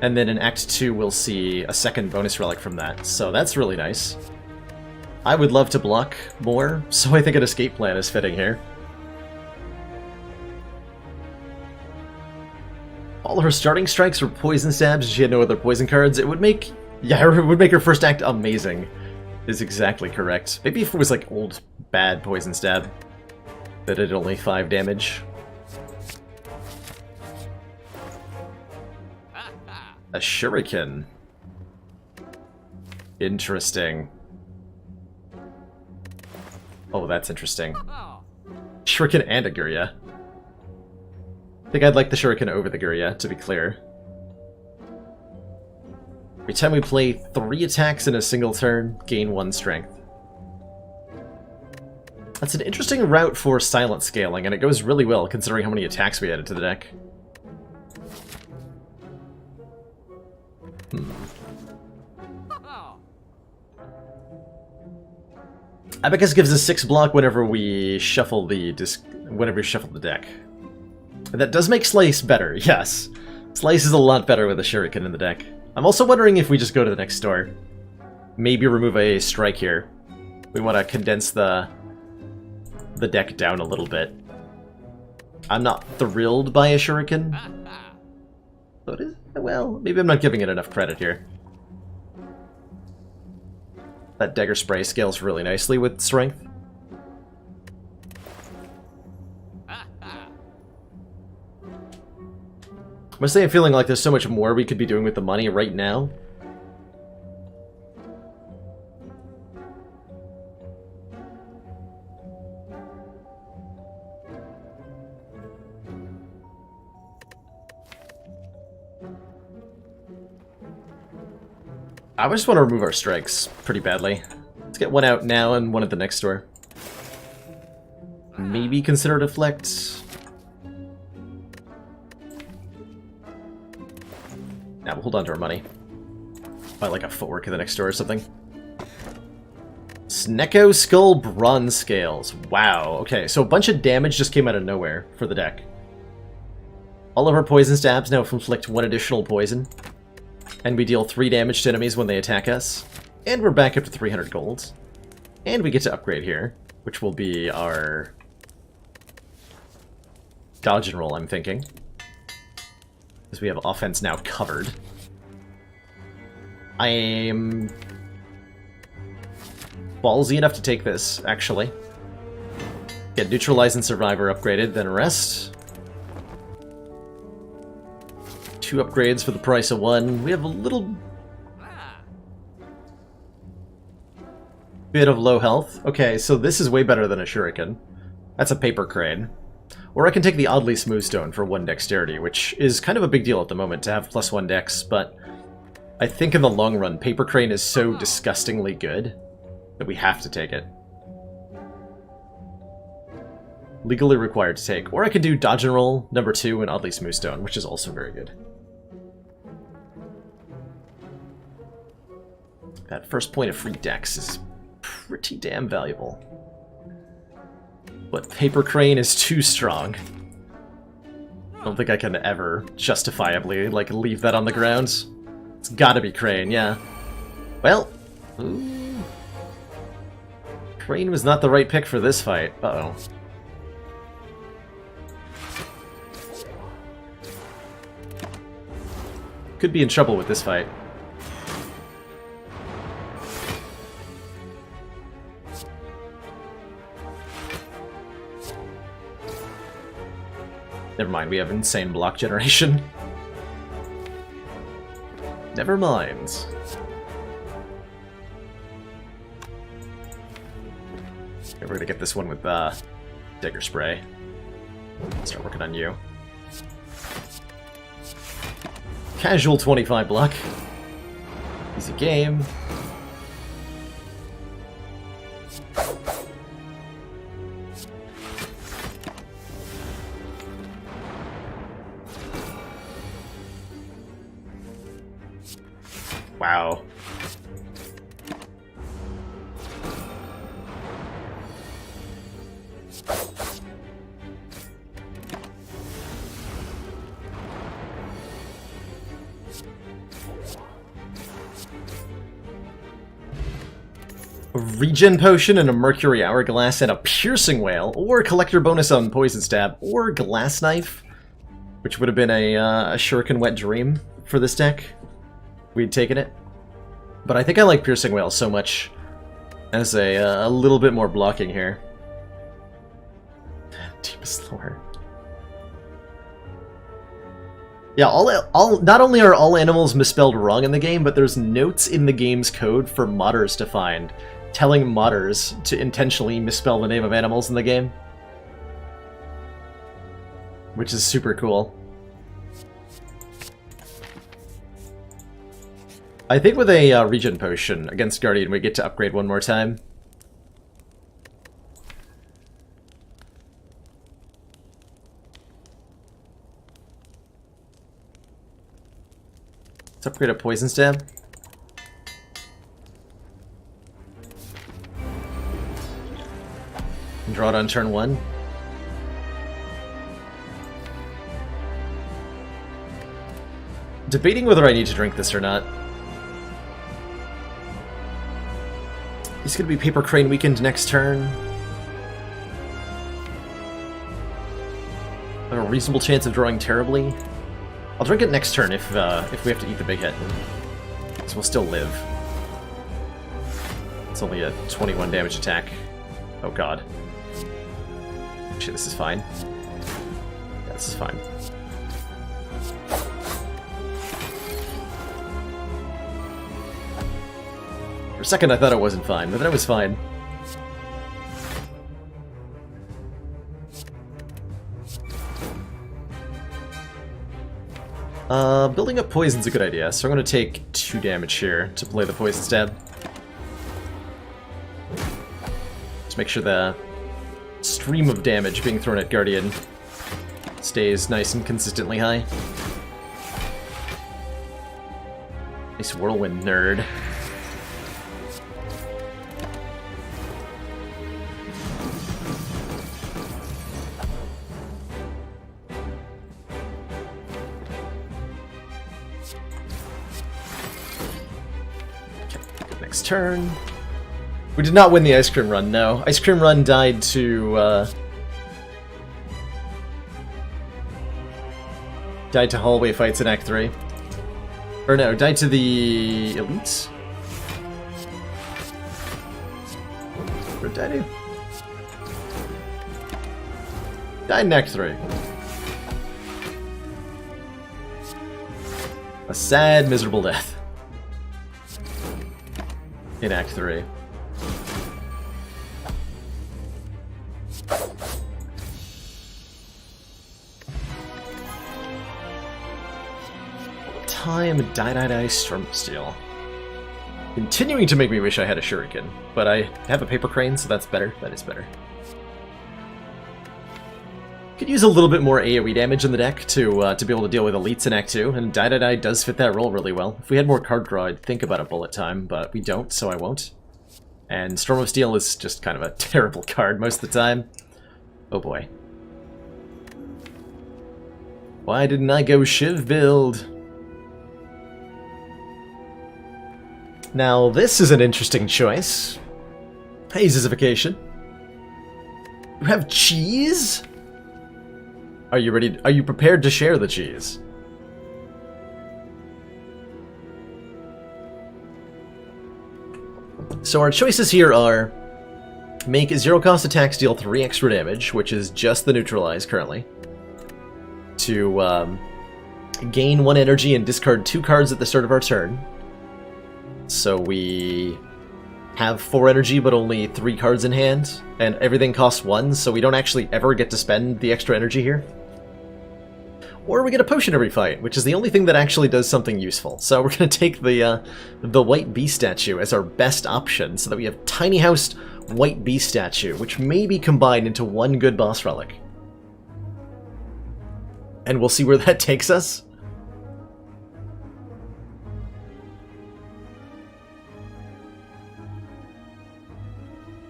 And then in Act 2, we'll see a second bonus relic from that, so that's really nice. I would love to block more, so I think an escape plan is fitting here. All her starting strikes were poison stabs, and she had no other poison cards. It would make... yeah, it would make her first act amazing, is exactly correct. Maybe if it was like old, bad poison stab that did only 5 damage. A shuriken. Interesting. Oh, that's interesting. Shuriken and a Gurya. I think I'd like the shuriken over the Gurya, to be clear. Every time we play 3 attacks in a single turn, gain 1 strength. That's an interesting route for silent scaling, and it goes really well considering how many attacks we added to the deck. Abacus gives us 6 block whenever we shuffle the deck. And that does make Slice better, yes. Slice is a lot better with a Shuriken in the deck. I'm also wondering if we just go to the next store. Maybe remove a strike here. We want to condense the deck down a little bit. I'm not thrilled by a Shuriken. But well, maybe I'm not giving it enough credit here. That Dagger Spray scales really nicely with strength. I must say I'm feeling like there's so much more we could be doing with the money right now. I just want to remove our strikes pretty badly. Let's get one out now and one at the next store. Maybe consider Deflect. Now we'll hold on to our money. Buy like a footwork at the next store or something. Snecko Skull Bronze Scales. Wow, okay, so a bunch of damage just came out of nowhere for the deck. All of our poison stabs now inflict 1 additional poison. And we deal 3 damage to enemies when they attack us. And we're back up to 300 gold. And we get to upgrade here, which will be our dodge and roll, I'm thinking. Because we have offense now covered. I'm ballsy enough to take this, actually. Get Neutralize and Survivor upgraded, then Rest. 2 upgrades for the price of 1. We have a little bit of low health. Okay, so this is way better than a Shuriken. That's a Paper Crane. Or I can take the Oddly Smooth Stone for 1 dexterity, which is kind of a big deal at the moment to have +1 dex, but I think in the long run, Paper Crane is so disgustingly good that we have to take it. Legally required to take. Or I could do Dodge and Roll, number 2, and Oddly Smooth Stone, which is also very good. That first point of free dex is pretty damn valuable. But Paper Crane is too strong. I don't think I can ever justifiably, like, leave that on the ground. It's gotta be Crane, yeah. Well, ooh. Crane was not the right pick for this fight. Uh-oh. Could be in trouble with this fight. Never mind, we have insane block generation. Never mind. Okay, we're gonna get this one with Dagger Spray. Start working on you. Casual 25 block. Easy game. Wow. A regen potion and a mercury hourglass and a piercing whale, or a collector bonus on poison stab, or glass knife, which would have been a shuriken wet dream for this deck. We'd taken it. But I think I like piercing whale so much as a little bit more blocking here. Deepest lore. Yeah, not only are all animals misspelled wrong in the game, but there's notes in the game's code for modders to find, telling modders to intentionally misspell the name of animals in the game. Which is super cool. I think with a regen potion against Guardian, we get to upgrade one more time. Let's upgrade a poison stab. And draw it on turn 1. Debating whether I need to drink this or not. He's gonna be Paper Crane weakened next turn. I have a reasonable chance of drawing terribly. I'll drink it next turn if we have to eat the big hit. So we'll still live. It's only a 21 damage attack. Oh god. Actually, this is fine. Yeah, this is fine. For a second I thought it wasn't fine, but then it was fine. Building up poison's a good idea, so I'm going to take 2 damage here to play the poison stab. Just make sure the stream of damage being thrown at Guardian stays nice and consistently high. Nice whirlwind, nerd. Turn. We did not win the ice cream run, no. Ice cream run died to hallway fights in Act 3. Or no, died to the elites? Or died to? Died in Act 3. A sad, miserable death. In Act 3. Time, die, Storm of Steel. Continuing to make me wish I had a Shuriken, but I have a Paper Crane, so that's better. That is better. Could use a little bit more AoE damage in the deck to be able to deal with elites in Act 2, and die does fit that role really well. If we had more card draw, I'd think about a bullet time, but we don't, so I won't. And Storm of Steel is just kind of a terrible card most of the time. Oh boy. Why didn't I go Shiv build? Now, this is an interesting choice. Hazification. You have cheese? Are you ready? Are you prepared to share the cheese? So our choices here are make 0-cost attacks deal 3 extra damage, which is just the neutralize currently. To gain 1 energy and discard 2 cards at the start of our turn. So we have 4 energy but only 3 cards in hand, and everything costs 1, so we don't actually ever get to spend the extra energy here. Or we get a potion every fight, which is the only thing that actually does something useful. So we're going to take the white bee statue as our best option, so that we have Tiny House white bee statue, which may be combined into 1 good boss relic. And we'll see where that takes us.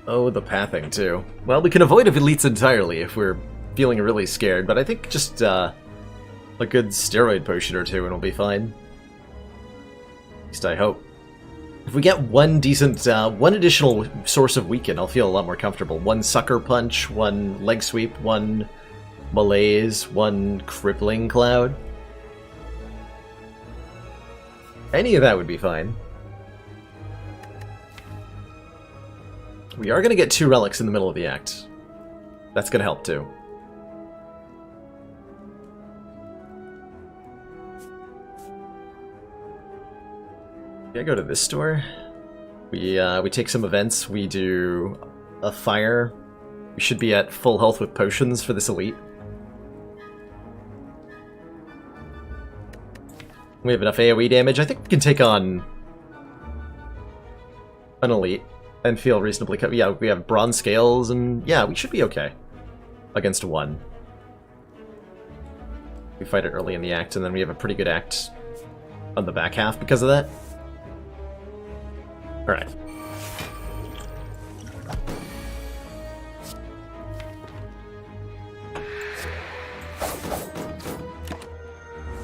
Oh, the pathing, too. Well, we can avoid elites entirely if we're feeling really scared, but I think just a good steroid potion or 2 and we'll be fine. At least I hope. If we get 1 decent, 1 additional source of weaken, I'll feel a lot more comfortable. 1 sucker punch, 1 leg sweep, 1 malaise, 1 crippling cloud. Any of that would be fine. We are going to get 2 relics in the middle of the act. That's going to help too. I go to this store. We take some events. We do a fire. We should be at full health with potions for this elite. We have enough AoE damage. I think we can take on an elite and feel reasonably... Yeah, we have bronze scales, and yeah, we should be okay against 1. We fight it early in the act, and then we have a pretty good act on the back half because of that. Alright.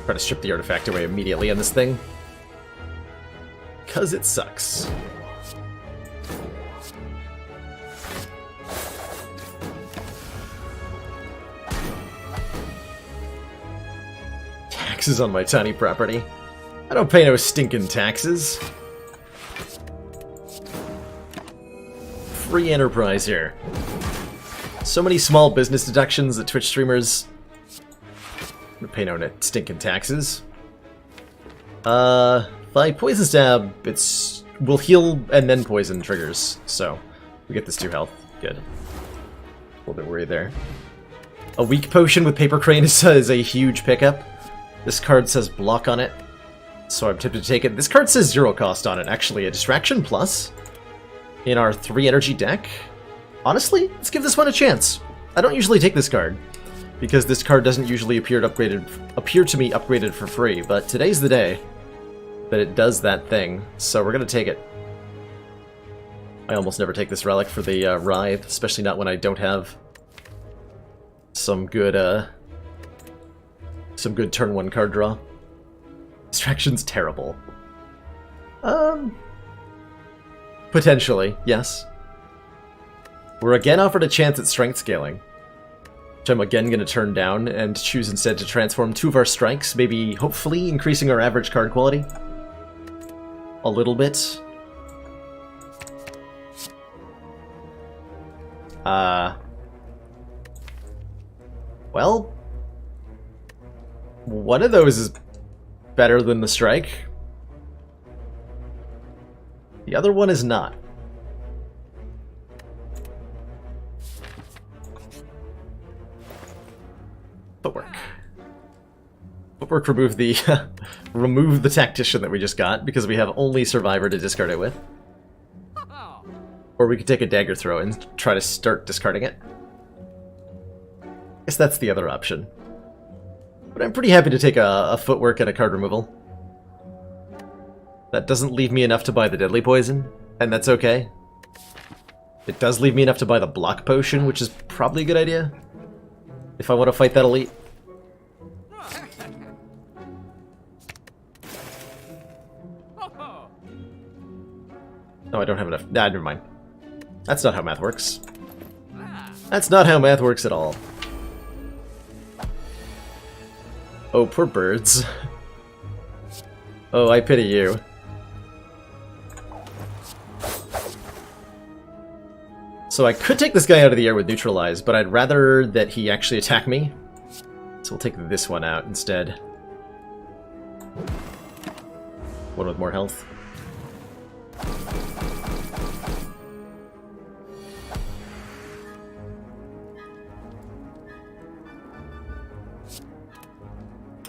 Try to strip the artifact away immediately on this thing. Because it sucks. Taxes on my tiny property. I don't pay no stinking taxes. Free enterprise here. So many small business deductions that Twitch streamers pay no stinking taxes. By poison stab, will heal and then poison triggers, so we get this 2 health. Good. A little bit worried there. A weak potion with Paper Crane is a huge pickup. This card says block on it, so I'm tempted to take it. This card says 0 cost on it, actually. A distraction plus in our 3 energy deck. Honestly, let's give this one a chance. I don't usually take this card, because this card doesn't usually appear to me upgraded for free, but today's the day that it does that thing, so we're gonna take it. I almost never take this relic for the Writhe, especially not when I don't have some good turn 1 card draw. Distraction's terrible. Potentially, yes. We're again offered a chance at strength scaling, which I'm again going to turn down and choose instead to transform 2 of our strikes, maybe, hopefully, increasing our average card quality a little bit. Well, one of those is better than the strike. The other one is not. Footwork. Footwork remove the remove the tactician that we just got because we have only survivor to discard it with. Or we could take a dagger throw and try to start discarding it. Guess that's the other option. But I'm pretty happy to take a footwork and a card removal. That doesn't leave me enough to buy the deadly poison, and that's okay. It does leave me enough to buy the block potion, which is probably a good idea if I want to fight that elite. No, I don't have enough. Nah, never mind. That's not how math works. That's not how math works at all. Oh, poor birds. Oh, I pity you. So I could take this guy out of the air with Neutralize, but I'd rather that he actually attack me. So we'll take this one out instead. One with more health.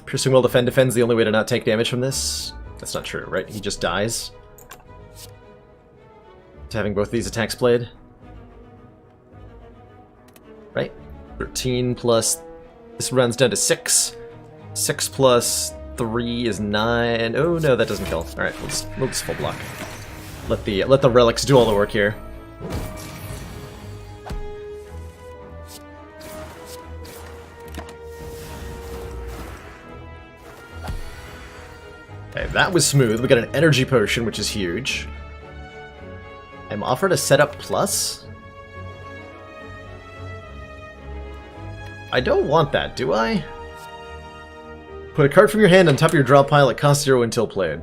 Piercing Will defends the only way to not take damage from this. That's not true, right? He just dies. To having both these attacks played. Right? 13 plus... This rounds down to 6. 6 plus 3 is 9. Oh no, that doesn't kill. Alright, we'll just full block. Let the relics do all the work here. Okay, that was smooth. We got an energy potion, which is huge. I'm offered a setup plus? I don't want that, do I? Put a card from your hand on top of your draw pile. It costs 0 until played.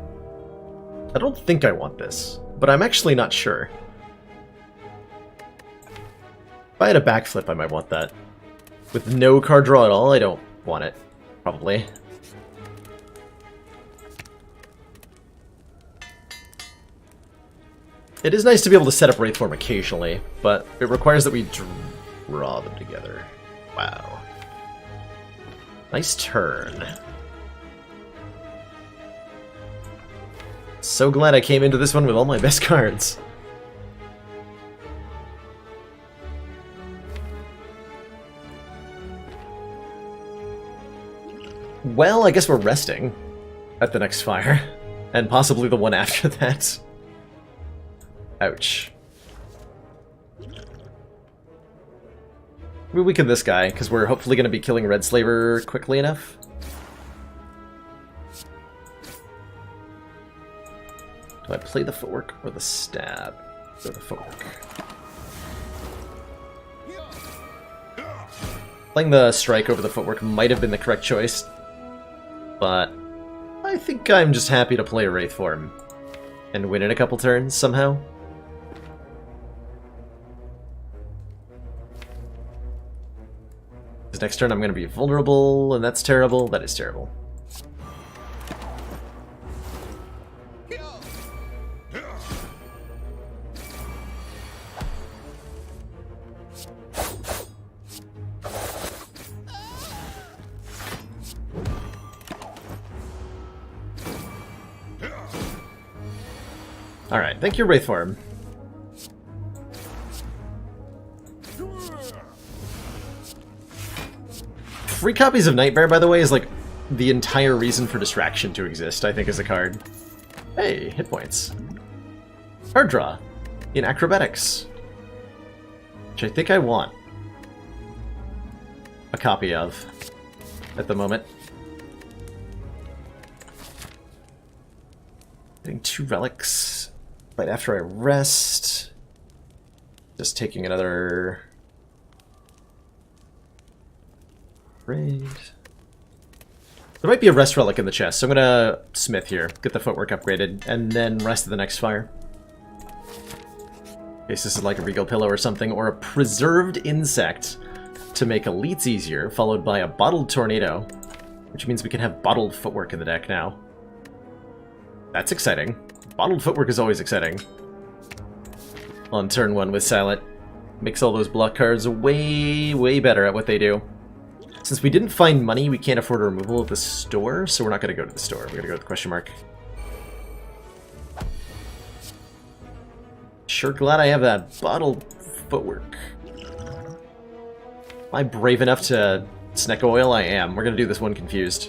I don't think I want this, but I'm actually not sure. If I had a backflip, I might want that. With no card draw at all, I don't want it. Probably. It is nice to be able to set up Wraith Form occasionally, but it requires that we draw them together. Wow. Nice turn. So glad I came into this one with all my best cards. Well, I guess we're resting at the next Spire, and possibly the one after that. Ouch. We'll weaken this guy, because we're hopefully going to be killing Red Slaver quickly enough. Do I play the footwork or the stab? Or the footwork. Playing the strike over the footwork might have been the correct choice, but I think I'm just happy to play a Wraith Form and win in a couple turns somehow. Because next turn I'm going to be vulnerable, and that's terrible. That is terrible. Alright, thank you, Wraith Form. Free copies of Nightmare, by the way, is like the entire reason for Distraction to exist, I think, as a card. Hey, hit points. Card draw in Acrobatics, which I think I want a copy of at the moment. Getting 2 relics right after I rest. Just taking another raid. There might be a rest relic in the chest, so I'm gonna smith here, get the footwork upgraded, and then rest of the next Spire. In case this is like a Regal Pillow or something, or a Preserved Insect to make elites easier, followed by a Bottled Tornado, which means we can have Bottled Footwork in the deck now. That's exciting. Bottled Footwork is always exciting. On turn 1 with Silent. Makes all those block cards way, way better at what they do. Since we didn't find money, we can't afford a removal of the store, so we're not going to go to the store. We're going to go to the question mark. Sure glad I have that Bottled Footwork. Am I brave enough to Sneck Oil? I am. We're going to do this one confused.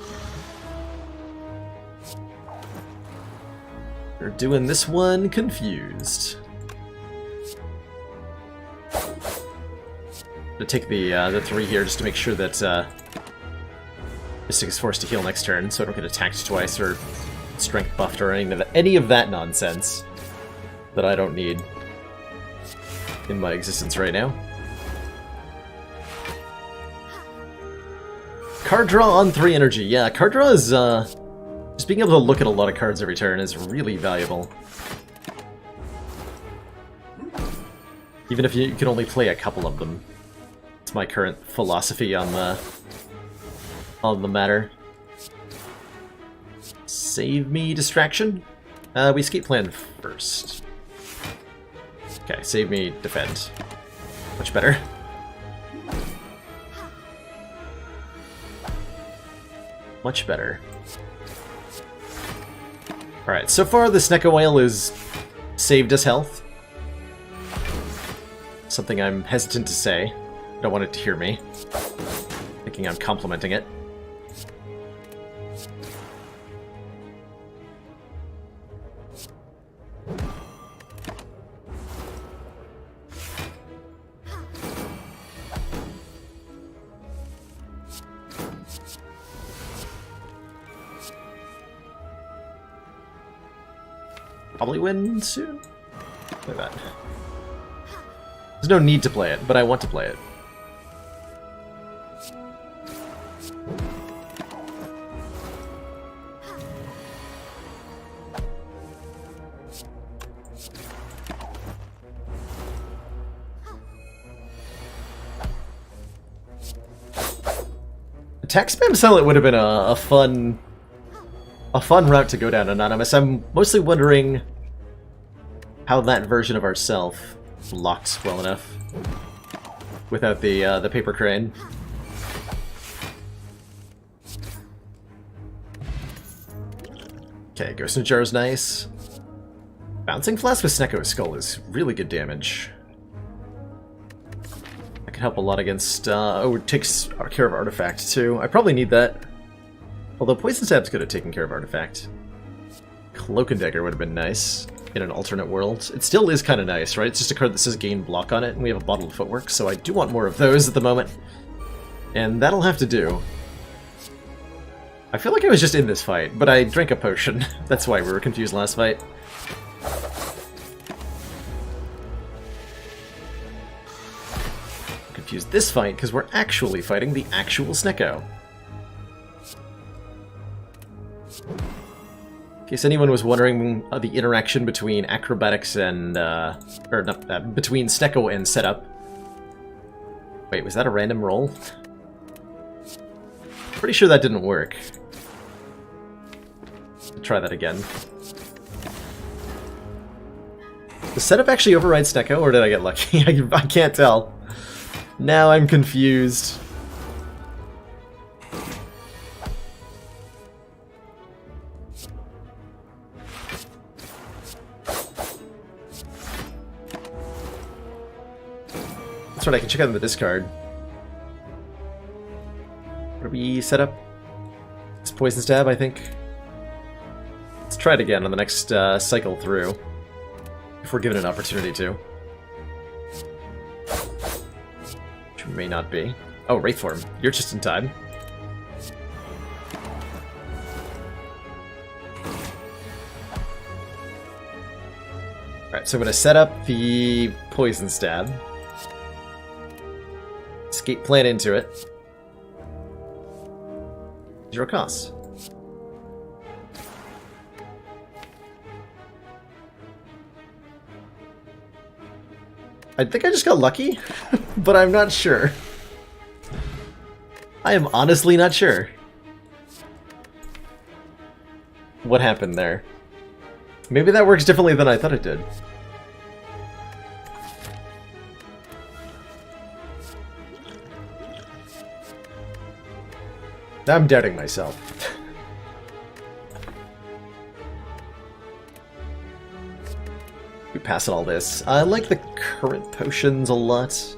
We're doing this one confused. To take the 3 here just to make sure that Mystic is forced to heal next turn, so I don't get attacked twice or strength buffed or any of that nonsense that I don't need in my existence right now. Card draw on 3 energy. Yeah, card draw is just being able to look at a lot of cards every turn is really valuable. even if you can only play a couple of them. It's my current philosophy on the matter. Save me distraction? We escape plan first. Okay, save me defend. Much better. Much better. Alright, so far the Snecko Whale is saved us health. Something I'm hesitant to say. Don't want it to hear me. Thinking I'm complimenting it. Probably win soon? Play that. There's no need to play it, but I want to play it. Attack spam silent would have been a fun route to go down, Anonymous. I'm mostly wondering how that version of ourself locks well enough without the paper crane. Okay, Ghost in a Jar is nice. Bouncing Flask with Snecko's Skull is really good damage. That can help a lot against... oh, it takes care of Artifact, too. I probably need that. Although Poison Stab's good at taking care of Artifact. Cloak and Dagger would have been nice in an alternate world. It still is kind of nice, right? It's just a card that says gain block on it, and we have a Bottled Footwork, so I do want more of those at the moment. And that'll have to do. I feel like I was just in this fight, but I drank a potion. That's why we were confused last fight. Confused this fight because we're actually fighting the actual Snecko. In case anyone was wondering the interaction between acrobatics and, or not, between Snecko and setup. Wait, was that a random roll? Pretty sure that didn't work. Try that again. Does setup actually override Snecko, or did I get lucky? I can't tell. Now I'm confused. That's right, I can check out the discard. What do we set up? It's Poison Stab, I think. Let's try it again on the next cycle through. If we're given an opportunity to. Which may not be. Oh, Wraithform. You're just in time. Alright, so I'm going to set up the Poison Stab. Escape plan into it. 0 cost. I think I just got lucky, but I'm not sure. I am honestly not sure what happened there. Maybe that works differently than I thought it did. I'm doubting myself. We pass all this. I like the current potions a lot.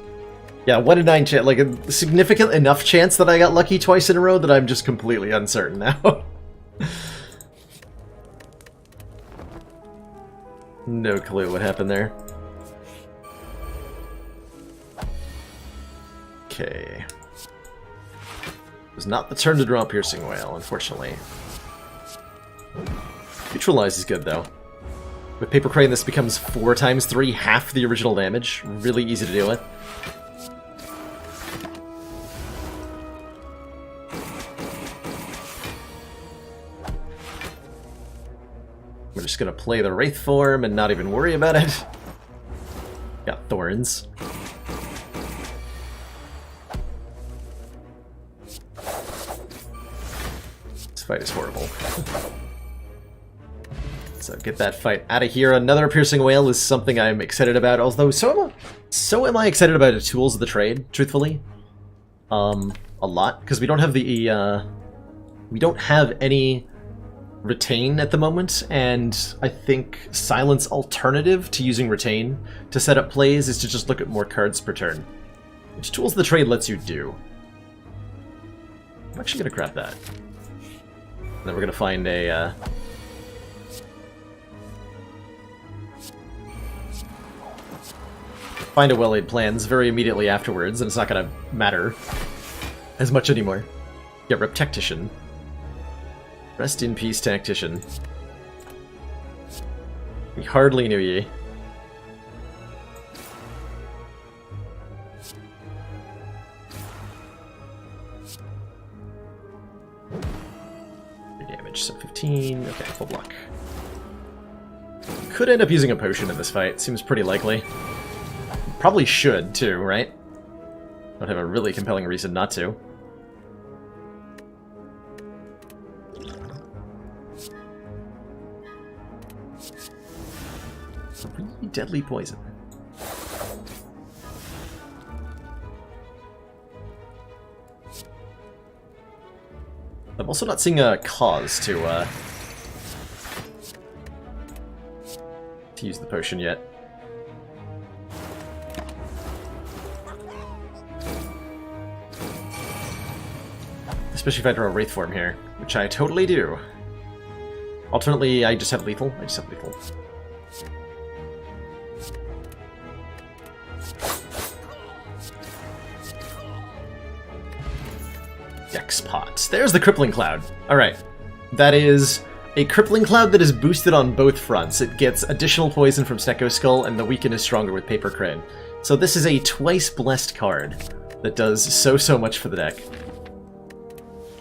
Yeah, 1 in 9 chance, like a significant enough chance that I got lucky twice in a row that I'm just completely uncertain now. No clue what happened there. Okay. It was not the turn to draw Piercing Wail, unfortunately. Neutralize is good, though. With Paper Crane, this becomes 4 times 3, half the original damage. Really easy to deal with. We're just gonna play the Wraith form and not even worry about it. Got Thorn horns. This fight is horrible. So get that fight out of here. Another piercing wail is something I'm excited about, although so am I excited about the tools of the trade, truthfully. A lot, because we don't have the we don't have any retain at the moment, and I think Silent's alternative to using retain to set up plays is to just look at more cards per turn, which tools of the trade lets you do. I'm actually gonna grab that. And then we're gonna find a well-laid plans very immediately afterwards, and it's not gonna matter as much anymore. Yeah, Rep Tactician. Rest in peace, Tactician. We hardly knew ye. Damage, so 15. Okay, full block. Could end up using a potion in this fight. Seems pretty likely. Probably should, too, right? Don't have a really compelling reason not to. 3 deadly poison. I'm also not seeing a cause to use the potion yet. Especially if I draw a Wraith form here, which I totally do. Alternately, I just have lethal. Dex Pot. There's the Crippling Cloud. Alright. That is a Crippling Cloud that is boosted on both fronts. It gets additional poison from Snecko Skull, and the weaken is stronger with Paper Crane. So this is a twice blessed card that does so much for the deck.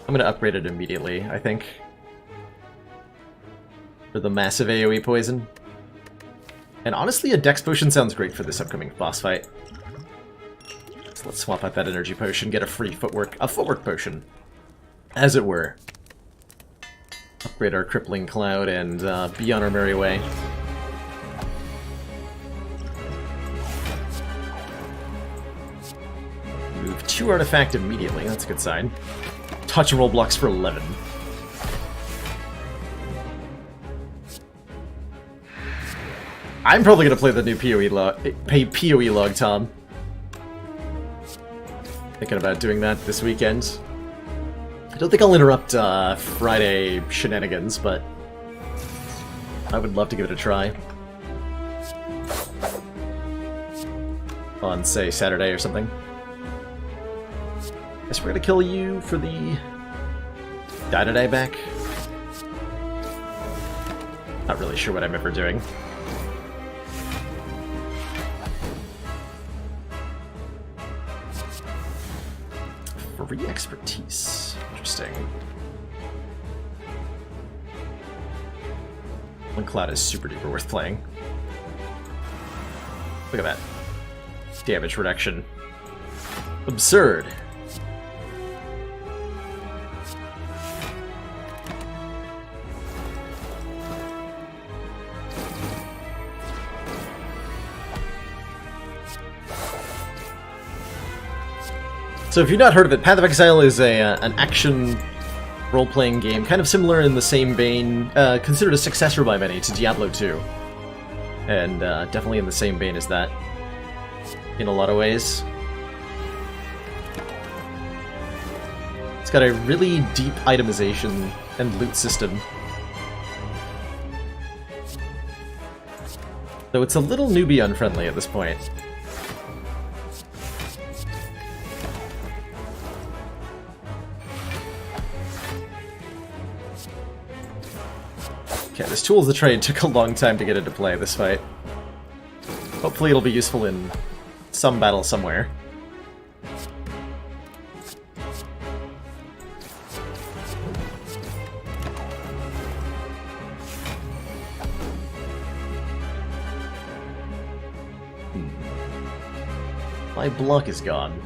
I'm gonna upgrade it immediately, I think. For the massive AoE poison. And honestly, a Dex Potion sounds great for this upcoming boss fight. So let's swap out that energy potion, get a free footwork potion, as it were. Upgrade our Crippling Cloud and be on our merry way. Move 2 artifact immediately, that's a good sign. Touch and roll blocks for 11. I'm probably gonna play the new PoE log, Tom. Thinking about doing that this weekend. I don't think I'll interrupt Friday shenanigans, but I would love to give it a try. On, say, Saturday or something. Guess we're gonna kill you for the die-to-die back. Not really sure what I'm ever doing. Free expertise. Interesting. One Cloud is super duper worth playing. Look at that. Damage reduction. Absurd. So if you've not heard of it, Path of Exile is an action role-playing game, kind of similar in the same vein, considered a successor by many to Diablo 2. And definitely in the same vein as that, in a lot of ways. It's got a really deep itemization and loot system. Though it's a little newbie unfriendly at this point. Okay, this Tools of the Trade took a long time to get into play this fight. Hopefully it'll be useful in some battle somewhere. My block is gone.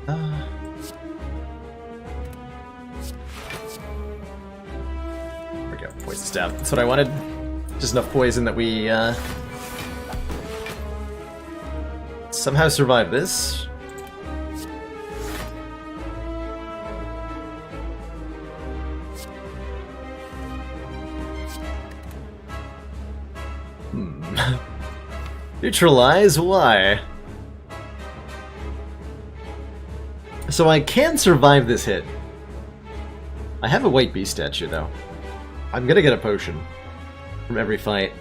There we go. Poison stab. That's what I wanted. Just enough poison that we somehow survive this. Neutralize? Why? So I can survive this hit. I have a white bee statue, though. I'm gonna get a potion from every fight.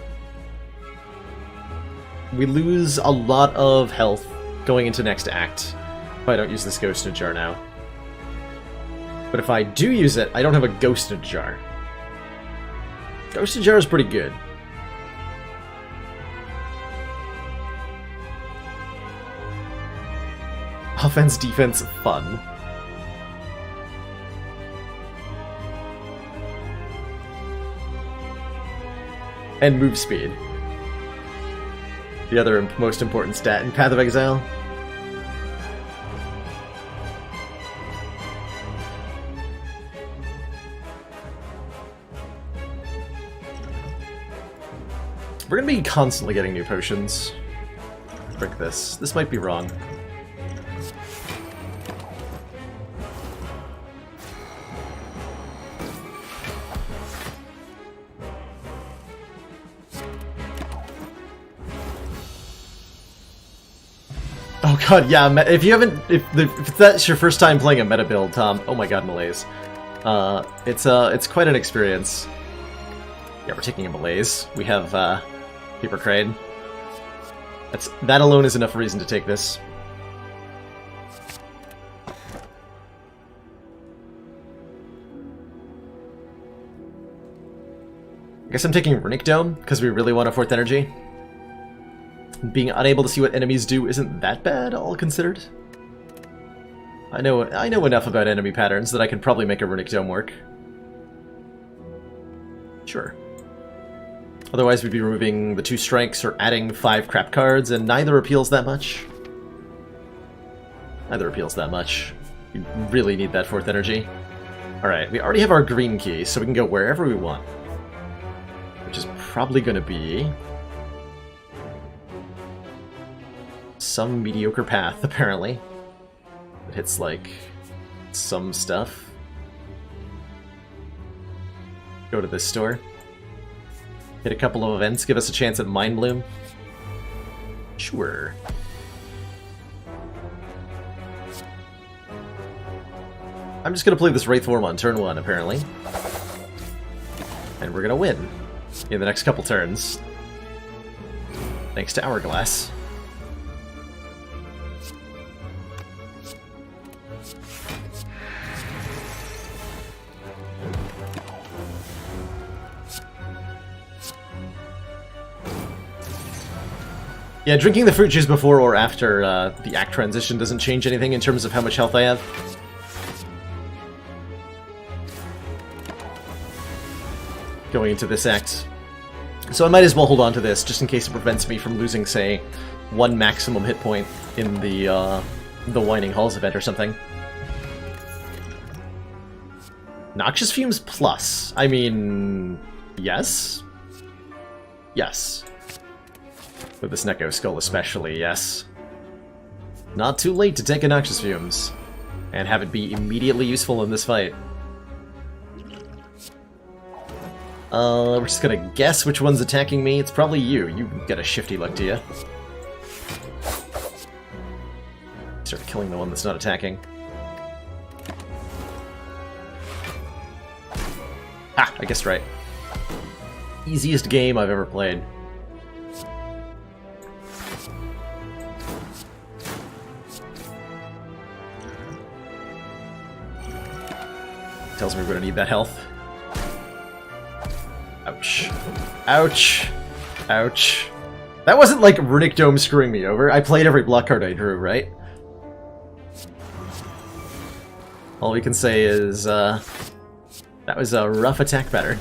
We lose a lot of health going into next act if I don't use this ghost in a jar now. But if I do use it, I don't have a ghost in a jar. Ghost in a jar is pretty good. Offense, defense, fun. And move speed. The other most important stat in Path of Exile. We're gonna be constantly getting new potions. Frick this. This might be wrong. Oh god, yeah, if you haven't, if that's your first time playing a meta build, Tom, oh my god, malaise. It's quite an experience. Yeah, we're taking a malaise. We have, Paper Crane. That alone is enough reason to take this. I guess I'm taking Runic Dome, because we really want a 4th energy. Being unable to see what enemies do isn't that bad, all considered. I know enough about enemy patterns that I can probably make a Runic Dome work. Sure. Otherwise we'd be removing the 2 strikes or adding 5 crap cards, and neither appeals that much. Neither appeals that much. We really need that 4th energy. Alright, we already have our green key, so we can go wherever we want. Which is probably going to be some mediocre path, apparently. It hits, like, some stuff. Go to this store. Hit a couple of events, give us a chance at Mind Bloom. Sure. I'm just gonna play this Wraith Form on turn 1, apparently. And we're gonna win in the next couple turns. Thanks to Hourglass. Yeah, drinking the fruit juice before or after the act transition doesn't change anything in terms of how much health I have. Going into this act. So I might as well hold on to this, just in case it prevents me from losing, say, 1 maximum hit point in the Winding Halls event or something. Noxious Fumes plus. I mean, yes? Yes. With this Neko Skull especially, yes. Not too late to take a Noxious Fumes, and have it be immediately useful in this fight. We're just gonna guess which one's attacking me. It's probably you. You get a shifty look to you. Start killing the one that's not attacking. Ah, I guessed right. Easiest game I've ever played. Tells me we're gonna need that health. Ouch. Ouch. Ouch. That wasn't like Runic Dome screwing me over. I played every block card I drew, right? All we can say is, that was a rough attack pattern.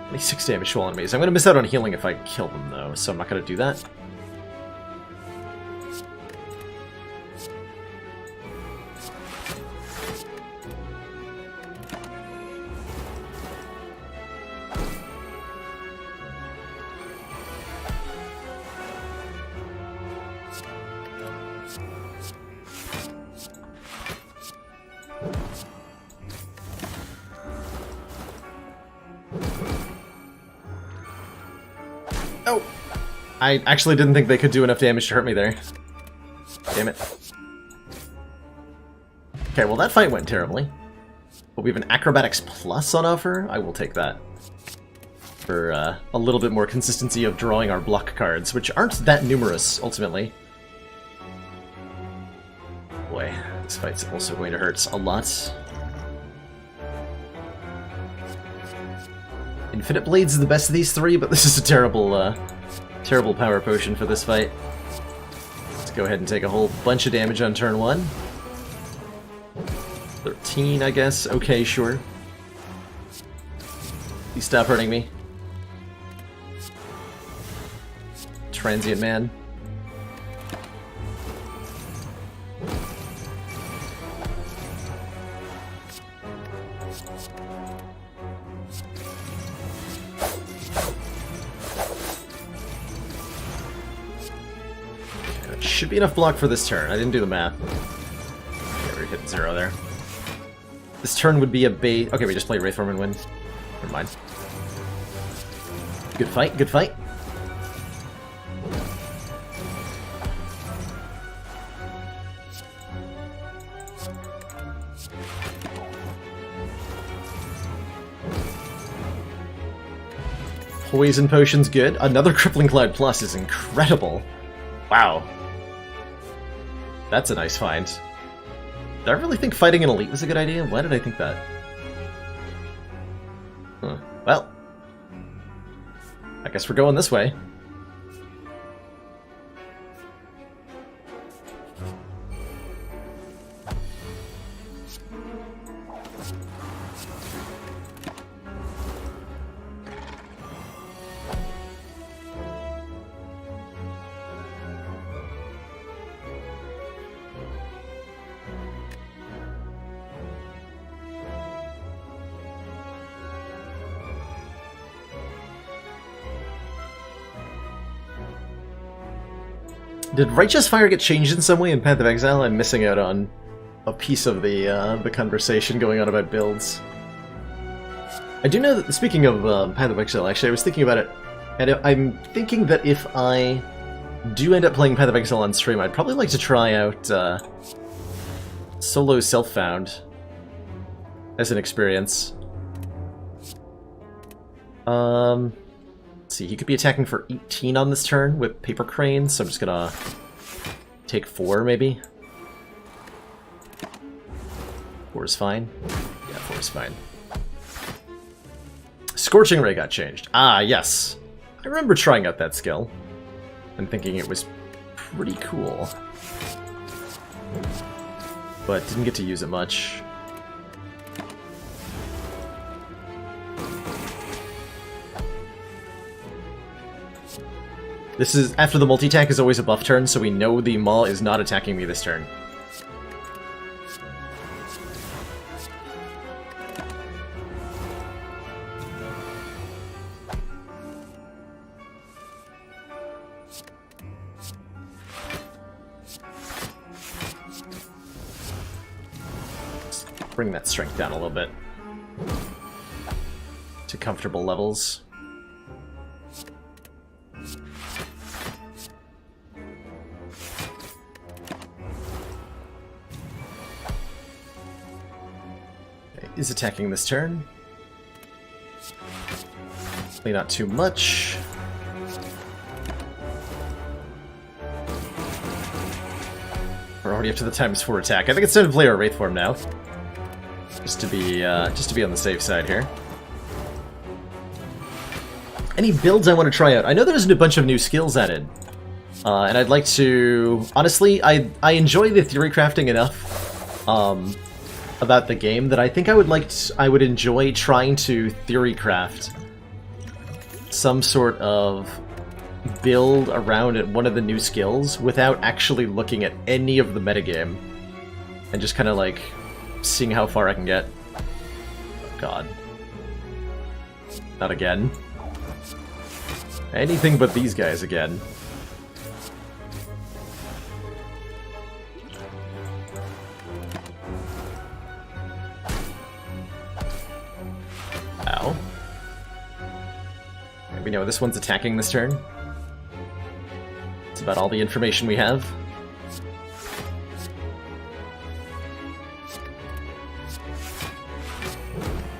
Only 6 damage to all enemies. I'm going to miss out on healing if I kill them, though, so I'm not going to do that. Oh! I actually didn't think they could do enough damage to hurt me there. Damn it. Okay, well that fight went terribly. But we have an Acrobatics Plus on offer. I will take that. For a little bit more consistency of drawing our block cards, which aren't that numerous, ultimately. Boy, this fight's also going to hurt a lot. Infinite Blades is the best of these three, but this is a terrible, terrible power potion for this fight. Let's go ahead and take a whole bunch of damage on turn 1. 13, I guess. Okay, sure. Please stop hurting me. Transient man. Should be enough block for this turn. I didn't do the math. Okay, we're hitting 0 there. This turn would be a bait. Okay, we just played Wraithform and win. Never mind. Good fight, good fight. Poison Potion's good. Another Crippling Cloud Plus is incredible. Wow. That's a nice find. Did I really think fighting an elite was a good idea? Why did I think that? Huh. Well, I guess we're going this way. Did Righteous Fire get changed in some way in Path of Exile? I'm missing out on a piece of the conversation going on about builds. I do know that, speaking of Path of Exile, actually, I was thinking about it, and I'm thinking that if I do end up playing Path of Exile on stream, I'd probably like to try out solo Self-Found as an experience. Let's see, he could be attacking for 18 on this turn with Paper Crane, so I'm just gonna take 4, maybe? 4 is fine. Yeah, 4 is fine. Scorching Ray got changed. Ah, yes. I remember trying out that skill and thinking it was pretty cool. But didn't get to use it much. This is, after the multi-attack is always a buff turn, so we know the Maul is not attacking me this turn. Let's bring that strength down a little bit to comfortable levels. Is attacking this turn. Hopefully not too much. We're already up to the ×4 attack. I think it's time to play our Wraith form now. Just to be on the safe side here. Any builds I want to try out? I know there's a bunch of new skills added. And I'd like to... Honestly, I enjoy the theory crafting enough about the game that I think I would enjoy trying to theory craft some sort of build around one of the new skills without actually looking at any of the metagame. And just kind of like seeing how far I can get. Oh, God. Not again. Anything but these guys again. Ow. We know this one's attacking this turn. It's about all the information we have.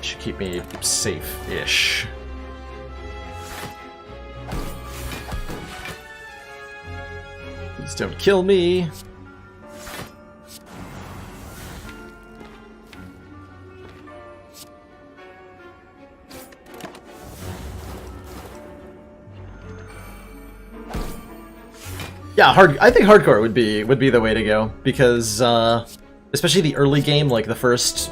Should keep me safe-ish. Please don't kill me. Yeah, I think hardcore would be the way to go, because especially the early game, like the first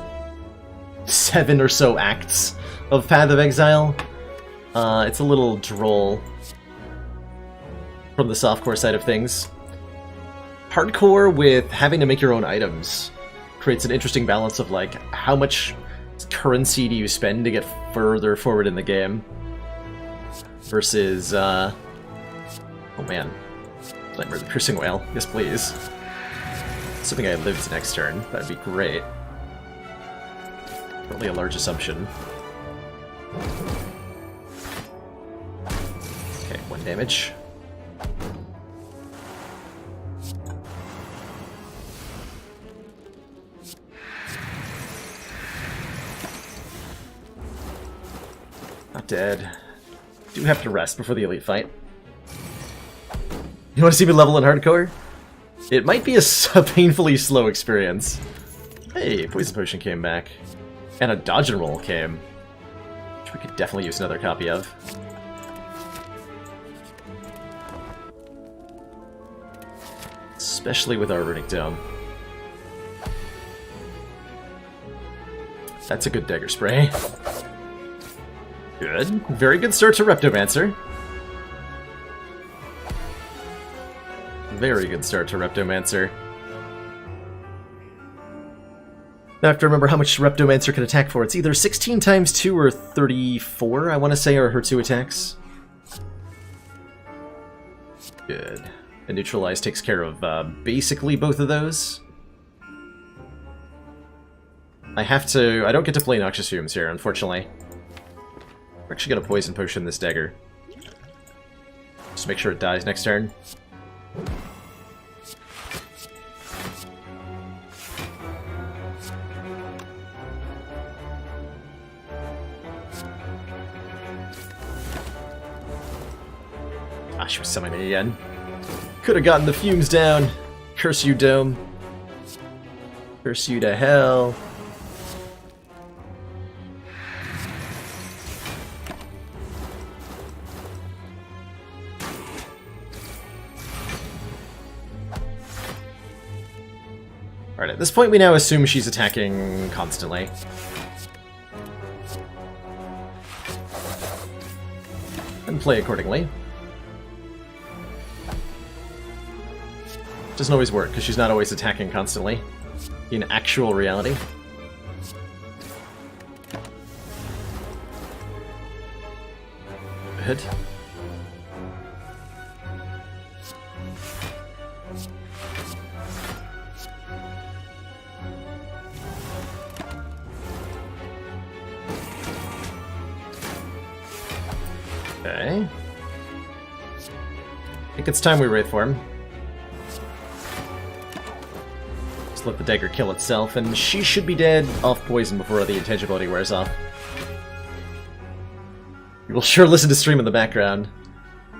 7 or so acts of Path of Exile, it's a little droll from the softcore side of things. Hardcore with having to make your own items creates an interesting balance of like how much currency do you spend to get further forward in the game versus oh man. Nightmare the Piercing Whale. Yes, please. Something I lived next turn. That'd be great. Probably a large assumption. Okay, 1 damage. Not dead. Do have to rest before the elite fight. You want to see me level in hardcore? It might be a painfully slow experience. Hey, Poison Potion came back. And a Dodge and Roll came. Which we could definitely use another copy of. Especially with our Runic Dome. That's a good dagger spray. Good. Very good start to Reptomancer. Very good start to Reptomancer. Now I have to remember how much Reptomancer can attack for. It's either 16 times 2 or 34, I want to say, are her 2 attacks. Good. And Neutralize takes care of basically both of those. I don't get to play Noxious Fumes here, unfortunately. We're actually gonna Poison Potion this dagger. Just make sure it dies next turn. Ah, she was summoning me again. Could have gotten the fumes down. Curse you, Dome. Curse you to hell. Alright, at this point we now assume she's attacking constantly. And play accordingly. Doesn't always work, because she's not always attacking constantly. In actual reality. Good. Okay. I think it's time we Wraith form. Just let the dagger kill itself, and she should be dead off poison before the intangibility wears off. You will sure listen to stream in the background.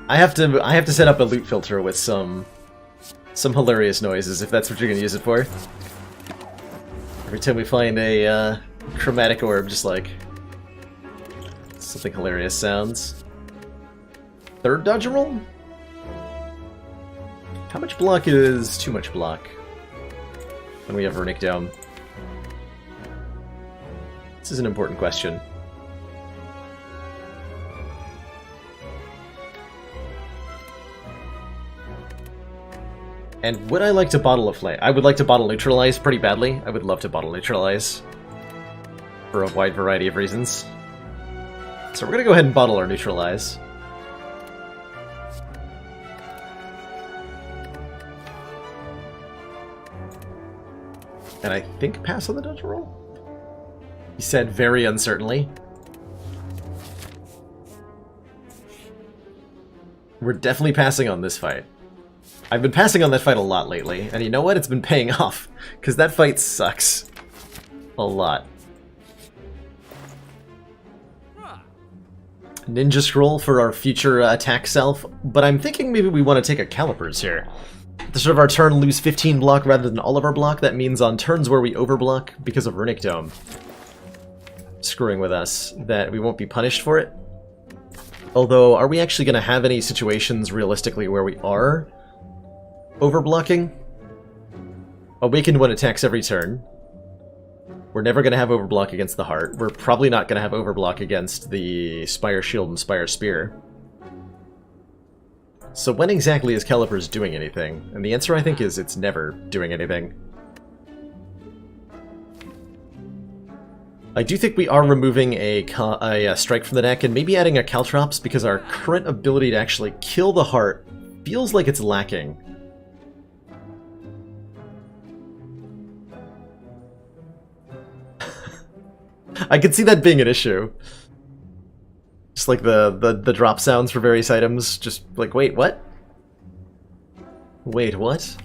I have to set up a loot filter with some hilarious noises if that's what you're gonna use it for. Every time we find a chromatic orb, just like something hilarious sounds. Third dodge roll? How much block is too much block when we have Runic Dome? This is an important question. And would I like to bottle a flame? I would like to bottle neutralize pretty badly. I would love to bottle neutralize for a wide variety of reasons. So we're gonna go ahead and bottle our neutralize. And I think pass on the dodge roll? He said very uncertainly. We're definitely passing on this fight. I've been passing on that fight a lot lately, and you know what? It's been paying off, because that fight sucks. A lot. Ninja Scroll for our future attack self, but I'm thinking maybe we want to take a Calipers here. At the start of our turn, lose 15 block rather than all of our block. That means on turns where we overblock because of Runic Dome screwing with us, that we won't be punished for it. Although, are we actually going to have any situations realistically where we are overblocking? Awakened one attacks every turn. We're never going to have overblock against the Heart. We're probably not going to have overblock against the Spire Shield and Spire Spear. So when exactly is Calipers doing anything? And the answer, I think, is it's never doing anything. I do think we are removing a strike from the deck and maybe adding a Caltrops because our current ability to actually kill the Heart feels like it's lacking. I could see that being an issue. Just like the drop sounds for various items, just like, wait, what? Wait, what?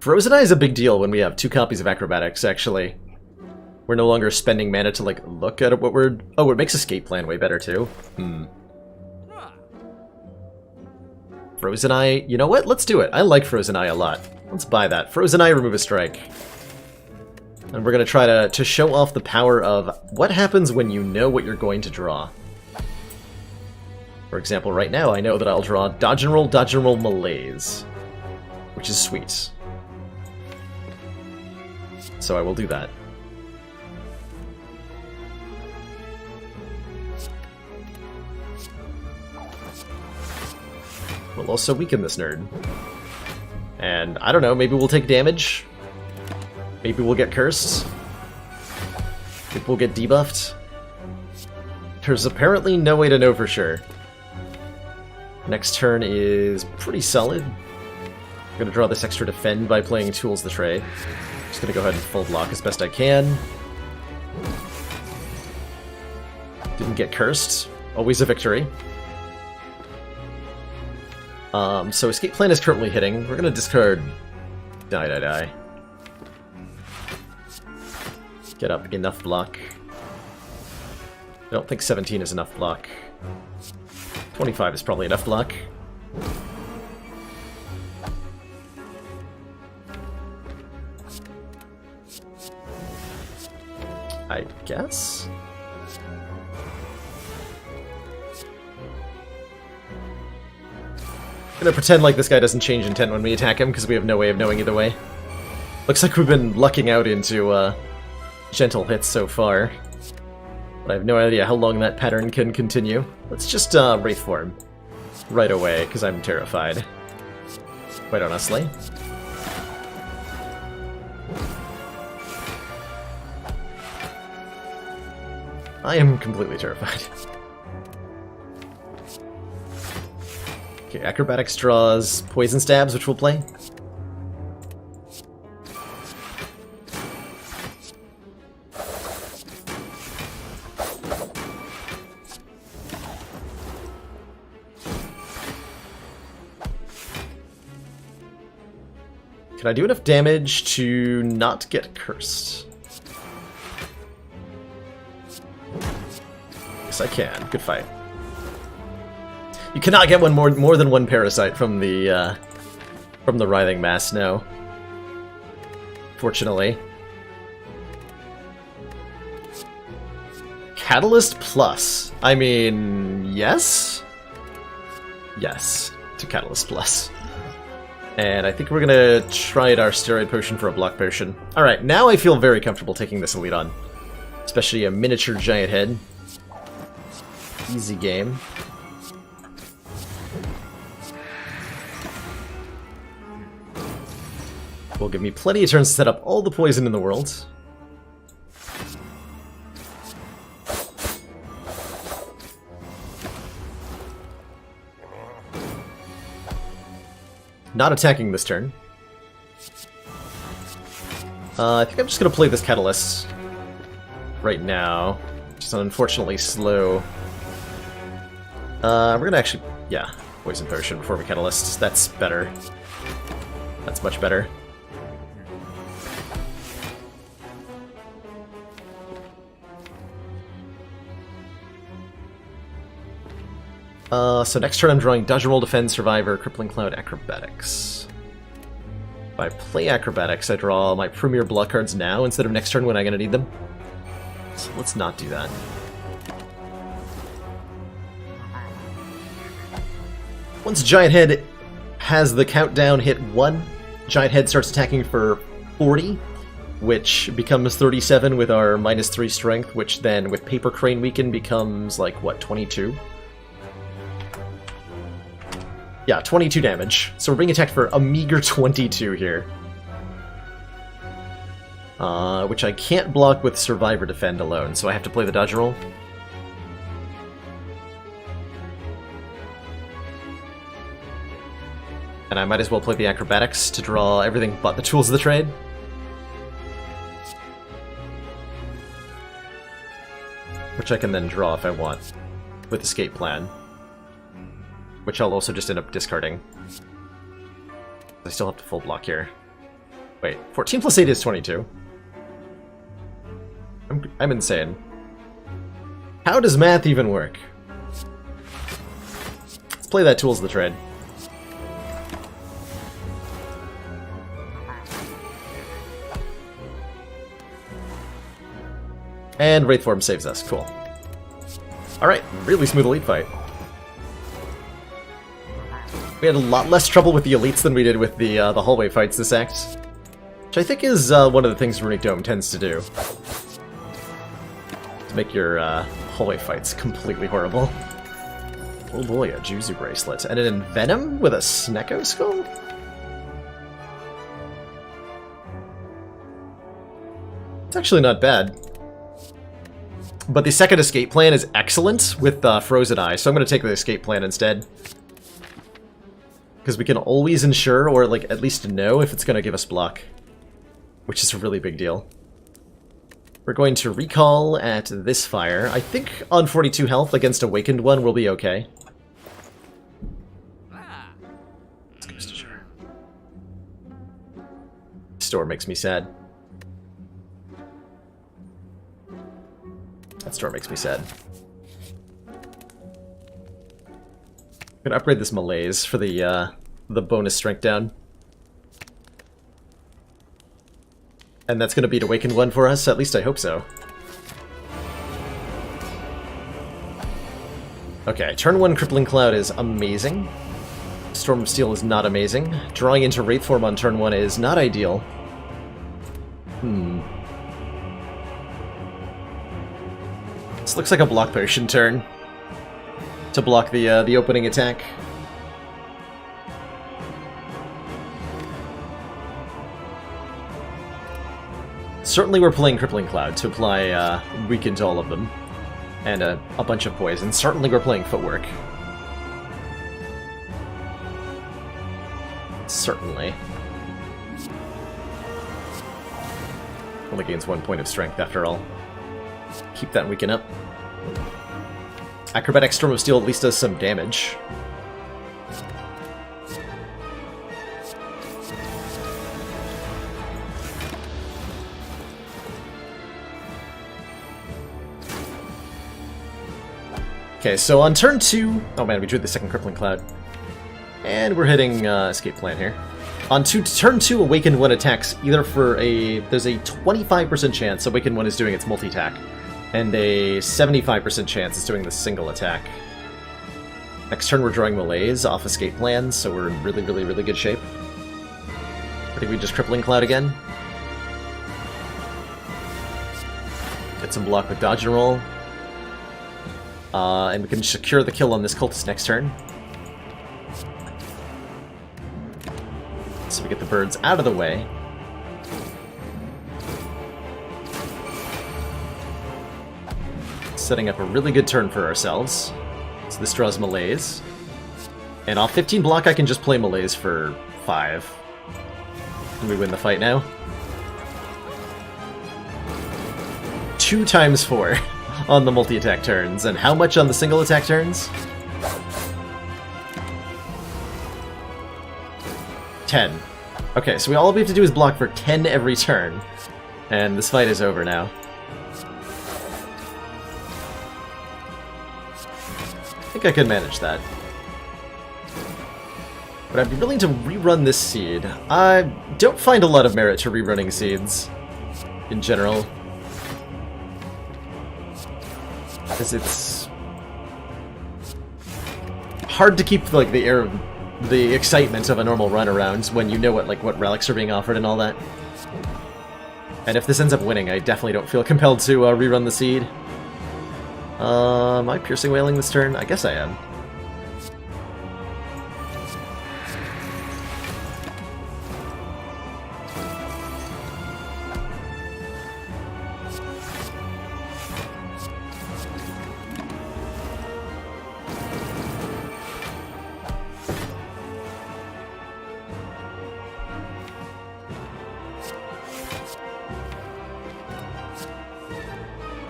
Frozen Eye is a big deal when we have 2 copies of Acrobatics, actually. We're no longer spending mana to, like, look at what we're... Oh, it makes Escape Plan way better, too. Frozen Eye... You know what? Let's do it. I like Frozen Eye a lot. Let's buy that. Frozen Eye, remove a strike. And we're going to try to show off the power of what happens when you know what you're going to draw. For example, right now, I know that I'll draw Dodge and Roll Malaise. Which is sweet. So I will do that. We'll also weaken this nerd. And, I don't know, maybe we'll take damage? Maybe we'll get cursed? Maybe we'll get debuffed? There's apparently no way to know for sure. Next turn is pretty solid. I'm gonna draw this extra defend by playing Tools the Trade. Just gonna go ahead and full block as best I can. Didn't get cursed. Always a victory. So Escape Plan is currently hitting. We're gonna discard Die. Get up enough block. I don't think 17 is enough block. 25 is probably enough block. I guess? I'm gonna pretend like this guy doesn't change intent when we attack him, because we have no way of knowing either way. Looks like we've been lucking out into, gentle hits so far. But I have no idea how long that pattern can continue. Let's just, Wraith Form. Right away, because I'm terrified. Quite honestly. I am completely terrified. Okay, Acrobatics draws Poison Stabs, which we'll play. Can I do enough damage to not get cursed? Yes, I can. Good fight. You cannot get more than one parasite from the writhing mass. No. Fortunately. Catalyst Plus. I mean, yes? Yes, to Catalyst Plus. And I think we're gonna trade our Steroid Potion for a Block Potion. Alright, now I feel very comfortable taking this elite on. Especially a miniature giant head. Easy game. Will give me plenty of turns to set up all the poison in the world. Not attacking this turn. I think I'm just going to play this Catalyst right now, which is unfortunately slow. We're going to actually... yeah, Poison Potion before we Catalyst. That's better. That's much better. So next turn I'm drawing Dodge Roll, Defend, Survivor, Crippling Cloud, Acrobatics. If I play Acrobatics, I draw my Premier Block cards now instead of next turn when I'm going to need them. So let's not do that. Once Giant Head has the countdown hit 1, Giant Head starts attacking for 40, which becomes 37 with our -3 strength, which then with Paper Crane Weaken becomes, like, what, 22? Yeah, 22 damage. So we're being attacked for a meager 22 here. Which I can't block with Survivor Defend alone, so I have to play the Dodge Roll. And I might as well play the Acrobatics to draw everything but the Tools of the Trade. Which I can then draw if I want, with Escape Plan. Which I'll also just end up discarding. I still have to full block here. Wait, 14 plus 8 is 22. I'm insane. How does math even work? Let's play that Tools of the Trade. And Wraith Form saves us. Cool. Alright, really smooth elite fight. We had a lot less trouble with the elites than we did with the hallway fights this act. Which I think is one of the things Runic Dome tends to do. To make your hallway fights completely horrible. Oh boy, a Juzu bracelet. And an Envenom with a Snecko skull? It's actually not bad. But the second escape plan is excellent with Frozen Eye, so I'm going to take the escape plan instead. Because we can always ensure, or like at least know, if it's going to give us block. Which is a really big deal. We're going to recall at this fire. I think on 42 health against Awakened one we'll be okay. Let's go to Store. Store makes me sad. That store makes me sad. I'm gonna upgrade this Malaise for the bonus strength down. And that's gonna be an Awakened one for us, at least I hope so. Okay, turn 1 Crippling Cloud is amazing. Storm of Steel is not amazing. Drawing into Wraith Form on turn 1 is not ideal. This looks like a block potion turn to block the opening attack. Certainly we're playing Crippling Cloud to apply Weaken to all of them. And a bunch of poison. Certainly we're playing Footwork. Certainly. Only gains 1 point of strength after all. Keep that Weaken up. Acrobatic Storm of Steel at least does some damage. Okay, so on turn 2... Oh man, we drew the second Crippling Cloud. And we're hitting Escape Plan here. On turn 2, Awakened One attacks either for a... There's a 25% chance Awakened One is doing its multi-attack, and a 75% chance it's doing the single attack. Next turn we're drawing Malaise off Escape Plan, so we're in really, really, really good shape. I think we just Crippling Cloud again. Get some block with Dodge and Roll. And we can secure the kill on this Cultist next turn. So we get the birds out of the way. Setting up a really good turn for ourselves. So this draws Malaise. And off 15 block I can just play Malaise for 5. And we win the fight now. 2 times 4 on the multi-attack turns. And how much on the single attack turns? 10. Okay, so all we have to do is block for 10 every turn. And this fight is over now. I think I could manage that. But I'd be willing to rerun this seed. I don't find a lot of merit to rerunning seeds, in general. Because it's hard to keep like the air of the excitement of a normal run around when you know what relics are being offered and all that. And if this ends up winning, I definitely don't feel compelled to rerun the seed. Am I Piercing Wailing this turn? I guess I am.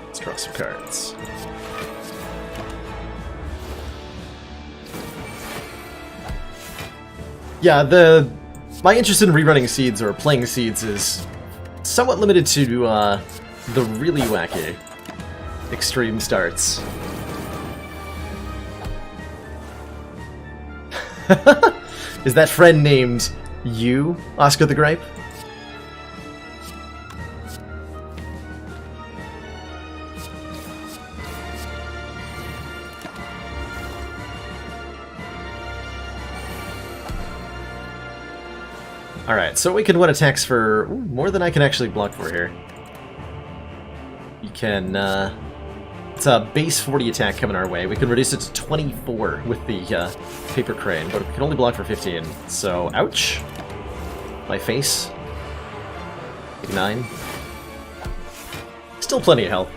Let's draw some cards. Yeah, my interest in rerunning seeds or playing seeds is somewhat limited to the really wacky extreme starts. Is that friend named you, Oscar the Gripe? Alright, so we can win attacks for more than I can actually block for here. You can, it's a base 40 attack coming our way. We can reduce it to 24 with the Paper Crane, but we can only block for 15. So, ouch. My face. Big 9. Still plenty of health.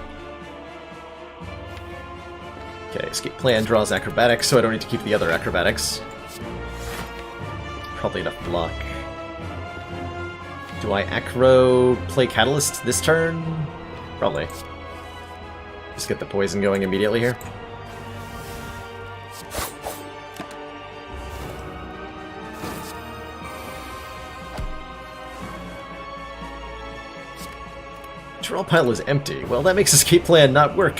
Okay, Escape Plan draws Acrobatics, so I don't need to keep the other Acrobatics. Probably enough block. Do I Acro play Catalyst this turn? Probably. Just get the poison going immediately here. Draw pile is empty. Well, that makes Escape Plan not work.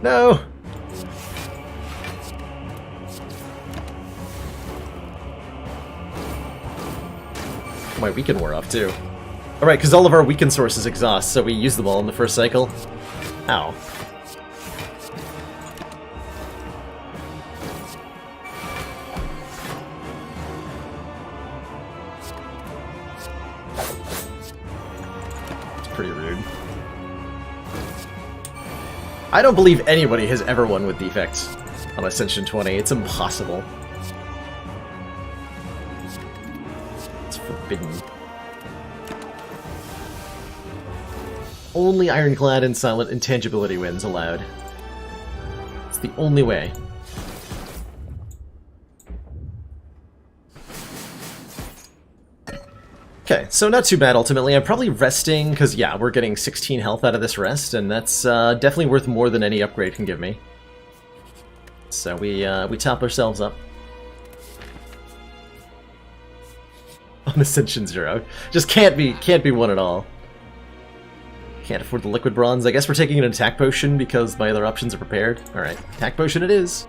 No! My weaken wore off too. Alright, because all of our weaken sources exhaust, so we use them all in the first cycle. Ow. It's pretty rude. I don't believe anybody has ever won with defects on Ascension 20. It's impossible. Forbidden. Only Ironclad and Silent Intangibility wins allowed. It's the only way. Okay, so not too bad ultimately. I'm probably resting, because yeah, we're getting 16 health out of this rest, and that's definitely worth more than any upgrade can give me. So we top ourselves up. On Ascension 0. Just can't be won at all. Can't afford the liquid bronze. I guess we're taking an attack potion because my other options are prepared. Alright, attack potion it is.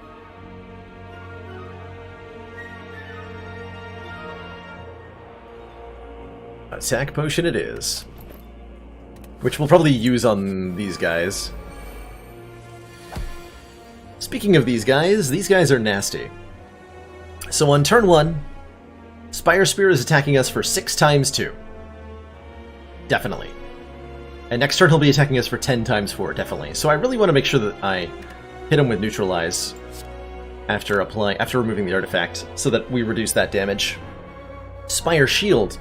Attack potion it is. Which we'll probably use on these guys. Speaking of these guys are nasty. So on turn 1, Spire Spear is attacking us for 6 times 2. Definitely. And next turn he'll be attacking us for 10 times 4, definitely. So I really want to make sure that I hit him with Neutralize after removing the artifact, so that we reduce that damage. Spire Shield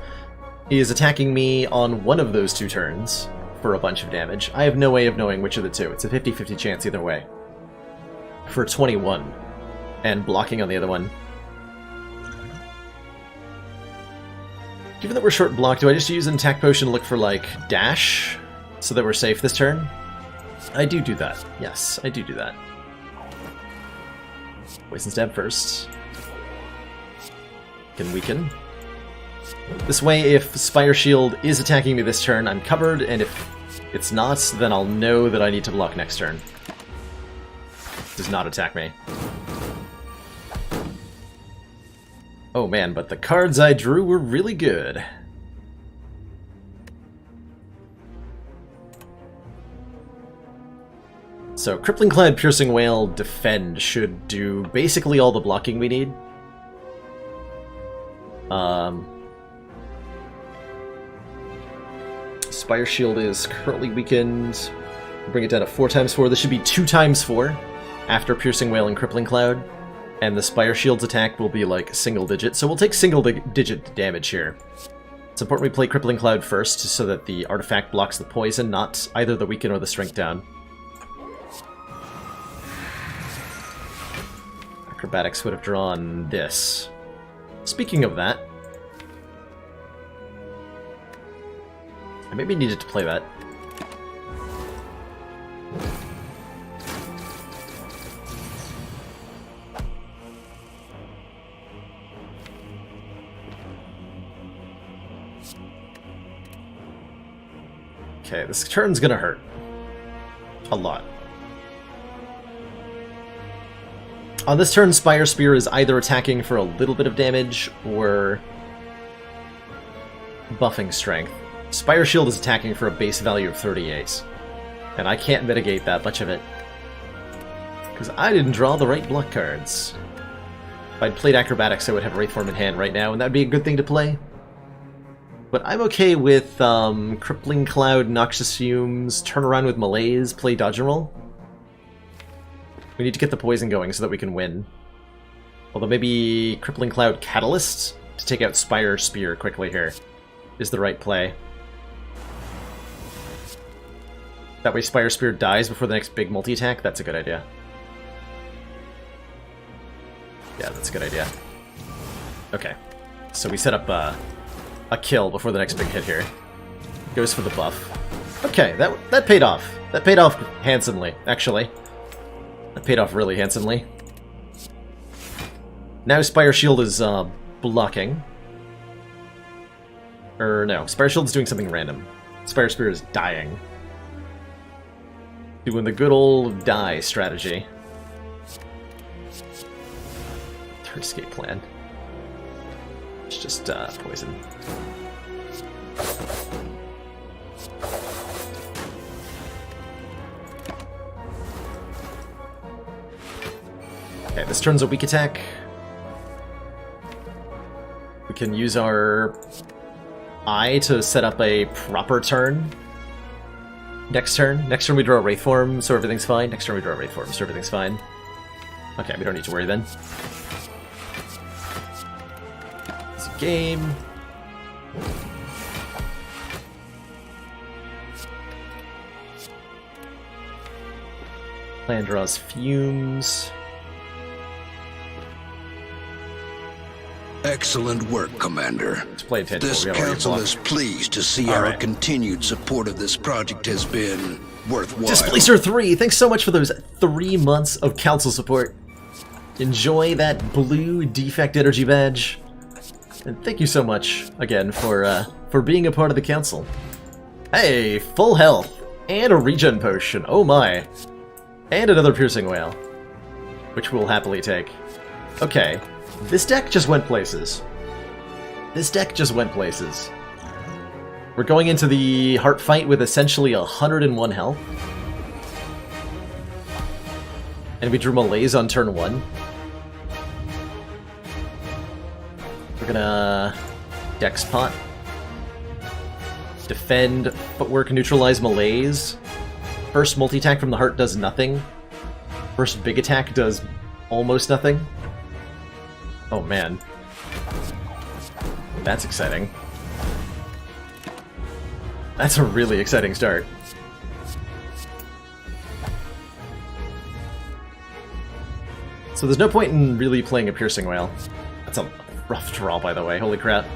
is attacking me on one of those 2 turns for a bunch of damage. I have no way of knowing which of the 2. It's a 50-50 chance either way. For 21. And blocking on the other one. Given that we're short blocked, do I just use an attack potion to look for, like, dash? So that we're safe this turn? I do that. Yes, I do that. Poison Stab first. Can weaken. This way, if Spire Shield is attacking me this turn, I'm covered, and if it's not, then I'll know that I need to block next turn. Does not attack me. Oh man, but the cards I drew were really good. So, Crippling Cloud, Piercing Wail, Defend should do basically all the blocking we need. Spire Shield is currently weakened. Bring it down to 4 times 4. This should be 2 times 4 after Piercing Wail and Crippling Cloud. And the Spire Shield's attack will be like single digit, so we'll take single digit damage here. It's important we play Crippling Cloud first, so that the artifact blocks the poison, not either the weaken or the strength down. Acrobatics would have drawn this. Speaking of that, I maybe needed to play that. Okay, this turn's gonna hurt. A lot. On this turn, Spire Spear is either attacking for a little bit of damage, or buffing strength. Spire Shield is attacking for a base value of 38. And I can't mitigate that much of it. Because I didn't draw the right block cards. If I'd played Acrobatics, I would have Wraithform in hand right now, and that'd be a good thing to play. But I'm okay with Crippling Cloud, Noxious Fumes, turn around with Malaise, play Dodge and Roll. We need to get the poison going so that we can win. Although maybe Crippling Cloud Catalyst to take out Spire Spear quickly here is the right play. That way Spire Spear dies before the next big multi-attack. That's a good idea. Yeah, that's a good idea. Okay. So we set up a kill before the next big hit here. Goes for the buff. Okay, that paid off. That paid off handsomely, actually. That paid off really handsomely. Now Spire Shield is blocking. No, Spire Shield is doing something random. Spire Spear is dying. Doing the good old die strategy. Third escape plan. It's just poison. Okay, this turn's a weak attack. We can use our eye to set up a proper turn. Next turn we draw a Wraithform, so everything's fine. Next turn we draw a Wraithform, so everything's fine. Okay, we don't need to worry then. It's a game. Plan draws Fumes. Excellent work, Commander. This council is pleased to see our continued support of this project has been worthwhile. Displacer 3, thanks so much for those 3 months of council support. Enjoy that blue defect energy badge. And thank you so much, again, for being a part of the council. Hey, full health. And a regen potion, oh my. And another piercing whale, which we'll happily take. Okay, this deck just went places. This deck just went places. We're going into the heart fight with essentially 101 health. And we drew Malaise on turn 1. We're gonna Dex Pot. Defend, footwork, neutralize Malaise. First multi-attack from the heart does nothing. First big attack does almost nothing. Oh man. That's exciting. That's a really exciting start. So there's no point in really playing a Piercing Whale. That's a rough draw, by the way. Holy crap.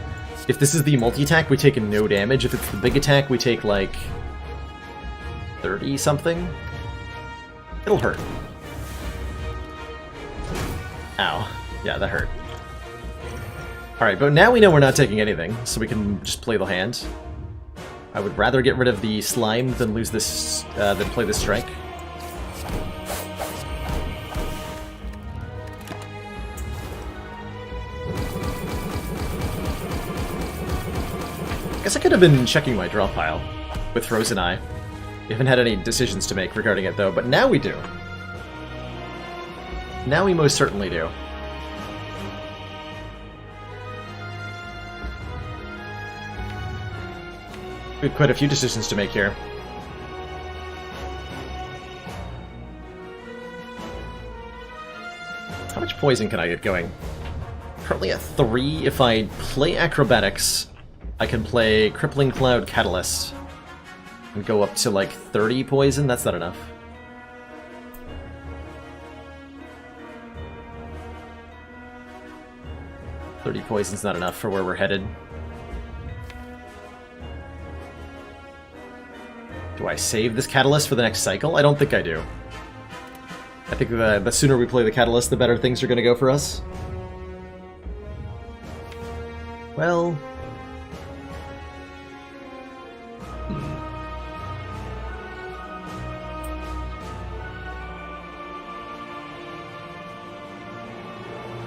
If this is the multi-attack, we take no damage. If it's the big attack, we take, like, 30-something? It'll hurt. Ow. Yeah, that hurt. Alright, but now we know we're not taking anything, so we can just play the hand. I would rather get rid of the slime than lose this, than play this strike. I guess I could have been checking my draw pile with Frozen Eye. We haven't had any decisions to make regarding it, though, but now we do. Now we most certainly do. We have quite a few decisions to make here. How much poison can I get going? Currently at 3. If I play Acrobatics, I can play Crippling Cloud Catalyst and go up to like 30 poison. That's not enough. $30 poison's not enough for where we're headed. Do I save this Catalyst for the next cycle? I don't think I do. I think the sooner we play the Catalyst, the better things are going to go for us. Well...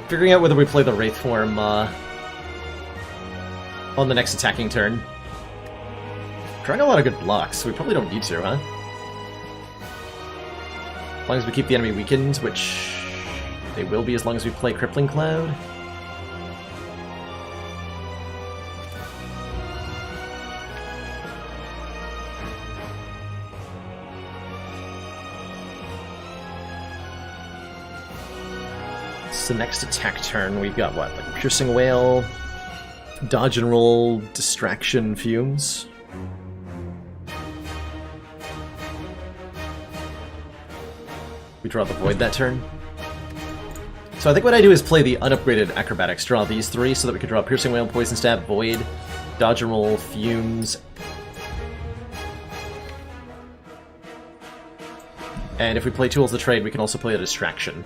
Figuring out whether we play the Wraith form on the next attacking turn. Drawing a lot of good blocks, so we probably don't need to, huh? As long as we keep the enemy weakened, which they will be as long as we play Crippling Cloud. So next attack turn, we've got what? Like Piercing Whale, Dodge and Roll, Distraction, Fumes. We draw the Void that turn. So I think what I do is play the unupgraded Acrobatics, draw these 3 so that we can draw Piercing Whale, Poison Stab, Void, Dodge and Roll, Fumes. And if we play Tools of the Trade, we can also play a Distraction.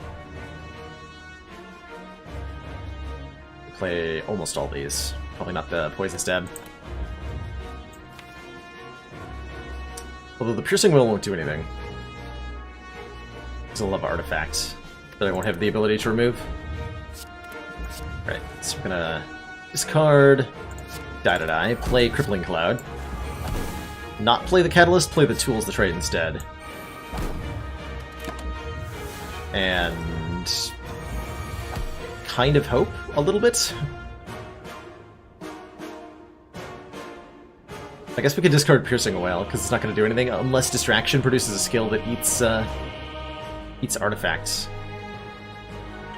Play almost all these. Probably not the Poison Stab. Although the Piercing Whale won't do anything. It's a love artifact that I won't have the ability to remove. Right, so we're gonna discard, die, play Crippling Cloud. Not play the Catalyst, play the Tools of the Trade instead. And kind of hope a little bit. I guess we could discard Piercing Whale, because it's not going to do anything, unless Distraction produces a skill that eats artifacts.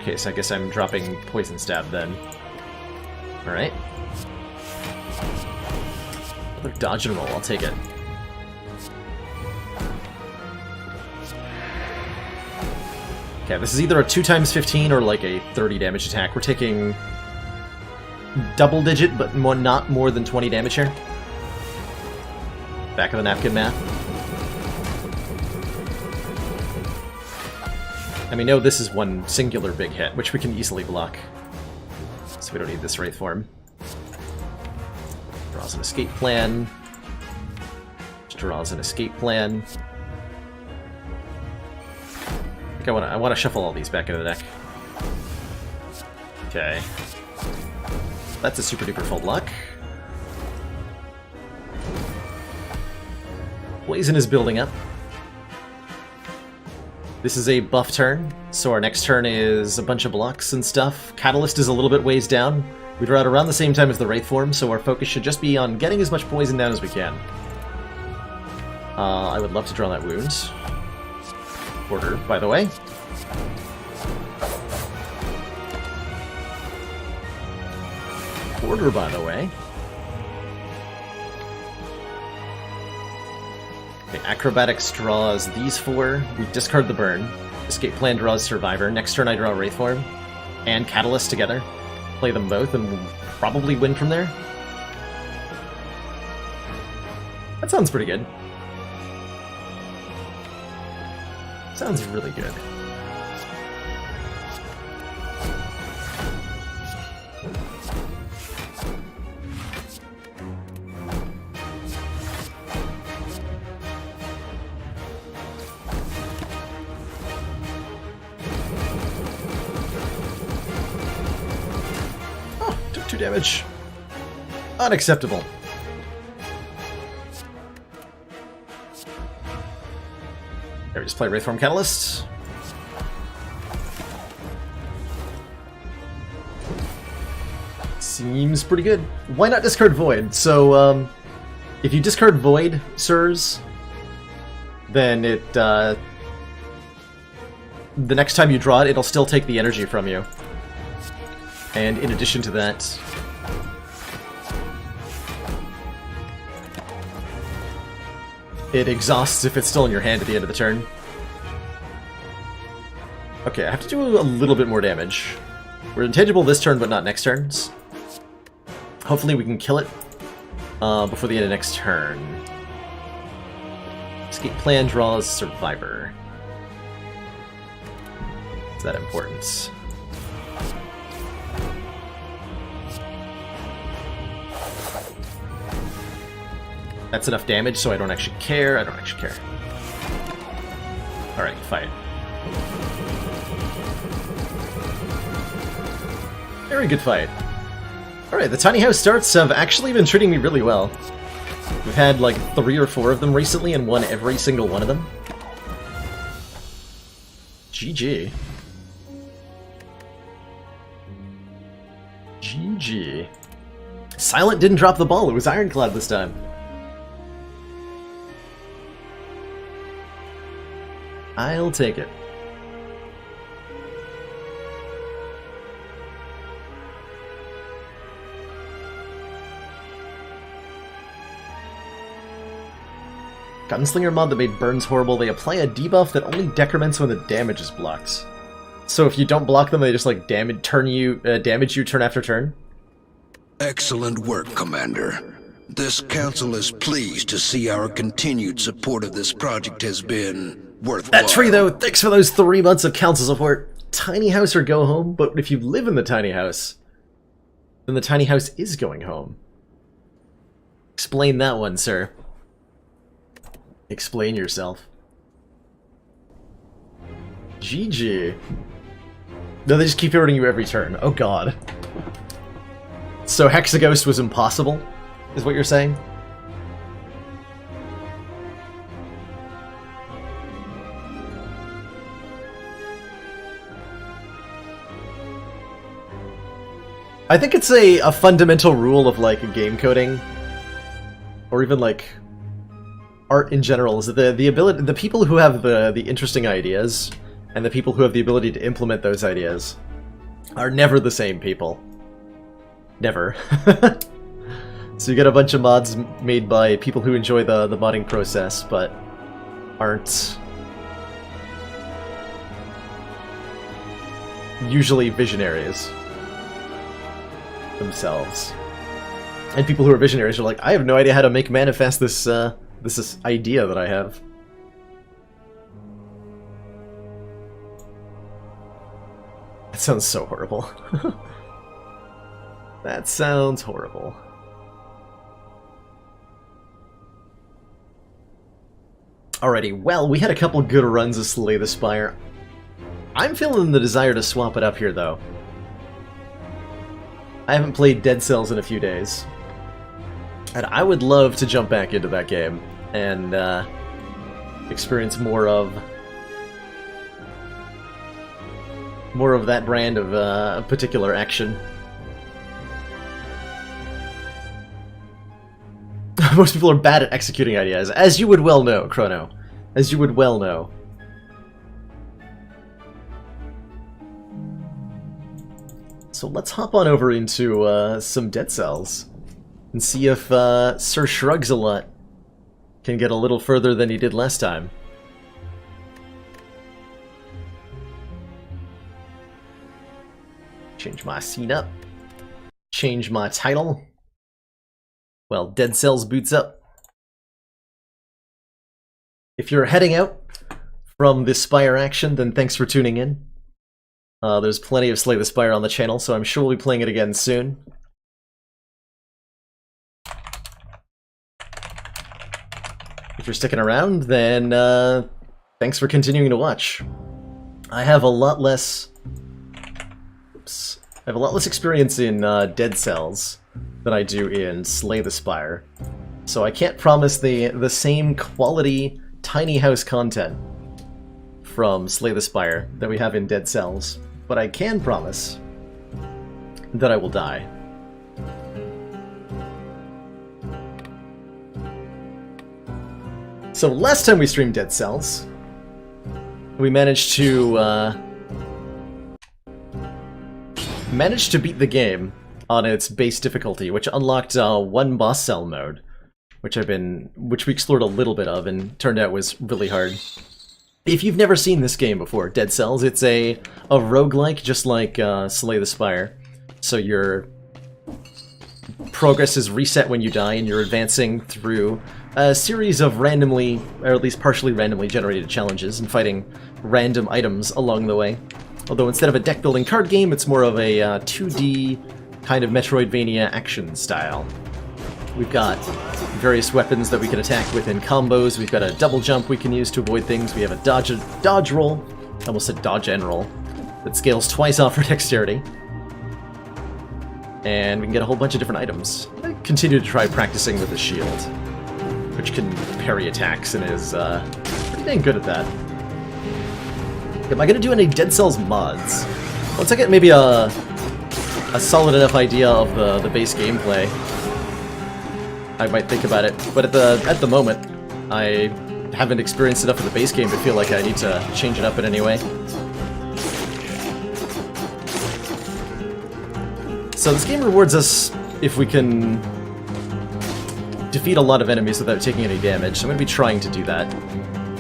Okay, so I guess I'm dropping Poison Stab then. Alright. Another Dodge and Roll, I'll take it. Okay, this is either a 2x15 or like a 30 damage attack. We're taking double digit, but not more than 20 damage here. Back of the napkin math. And we know this is one singular big hit, which we can easily block. So we don't need this Wraith form. Draws an escape plan. Which draws an escape plan. I think I want to shuffle all these back into the deck. Okay. That's a super duper full luck. Poison is building up. This is a buff turn, so our next turn is a bunch of blocks and stuff. Catalyst is a little bit ways down. We draw it around the same time as the Wraith form, so our focus should just be on getting as much poison down as we can. I would love to draw that wound. Order, by the way. Order, by the way. Okay, Acrobatics draws these four. We discard the burn. Escape Plan draws Survivor. Next turn I draw Wraith form and Catalyst together. Play them both and we'll probably win from there. That sounds pretty good. Sounds really good. Oh, took 2 damage. Unacceptable. There, we just play Wraithform Catalyst. Seems pretty good. Why not discard Void? So, if you discard Void, sirs, then it, the next time you draw it, it'll still take the energy from you. And in addition to that, it exhausts if it's still in your hand at the end of the turn. Okay, I have to do a little bit more damage. We're intangible this turn, but not next turns. Hopefully we can kill it before the end of next turn. Escape Plan draws Survivor. Is that important? That's enough damage, so I don't actually care. I don't actually care. Alright, fight. Very good fight. Alright, the tiny house starts have actually been treating me really well. We've had like 3 or 4 of them recently and won every single one of them. GG. GG. Silent didn't drop the ball, it was Ironclad this time. I'll take it. Gunslinger mod that made burns horrible. They apply a debuff that only decrements when the damage is blocked. So if you don't block them, they just like damage you turn after turn. Excellent work, Commander. This council is pleased to see our continued support of this project has been worthwhile. That tree, though, thanks for those 3 months of council support. Tiny house or go home, but if you live in the tiny house, then the tiny house is going home. Explain that one, sir. Explain yourself. GG. No, they just keep hurting you every turn. Oh god. So Hexaghost was impossible, is what you're saying? I think it's a fundamental rule of like game coding, or even like art in general, is that the people who have the interesting ideas and the people who have the ability to implement those ideas are never the same people. Never. So you get a bunch of mods made by people who enjoy the modding process, but aren't usually visionaries themselves. And people who are visionaries are like, I have no idea how to make manifest this this idea that I have. That sounds so horrible. That sounds horrible. Alrighty, well, we had a couple good runs of Slay the Spire. I'm feeling the desire to swap it up here, though. I haven't played Dead Cells in a few days. And I would love to jump back into that game and experience more of that brand of particular action. Most people are bad at executing ideas, as you would well know, Chrono. As you would well know. So let's hop on over into some Dead Cells and see if Sir Shrugs-a-Lot can get a little further than he did last time. Change my scene up. Change my title. Well, Dead Cells boots up. If you're heading out from this Spire action, then thanks for tuning in. There's plenty of Slay the Spire on the channel, so I'm sure we'll be playing it again soon. If you're sticking around, then thanks for continuing to watch. I have a lot less... Oops. I have a lot less experience in Dead Cells than I do in Slay the Spire, so I can't promise the same quality tiny house content from Slay the Spire that we have in Dead Cells, but I can promise that I will die. So last time we streamed Dead Cells, we managed to beat the game on its base difficulty, which unlocked one boss cell mode, which we explored a little bit of and turned out was really hard. If you've never seen this game before, Dead Cells, it's a roguelike, just like Slay the Spire. So your progress is reset when you die, and you're advancing through a series of randomly, or at least partially randomly generated challenges and fighting random items along the way. Although instead of a deck-building card game, it's more of a 2D kind of Metroidvania action style. We've got various weapons that we can attack with in combos. We've got a double jump we can use to avoid things. We have a dodge roll, I almost said dodge and roll, that scales twice off for dexterity. And we can get a whole bunch of different items. I continue to try practicing with the shield, which can parry attacks and is pretty dang good at that. Am I going to do any Dead Cells mods? Once I get maybe a solid enough idea of the base gameplay, I might think about it. But at the moment, I haven't experienced enough of the base game to feel like I need to change it up in any way. So this game rewards us if we can defeat a lot of enemies without taking any damage, so I'm going to be trying to do that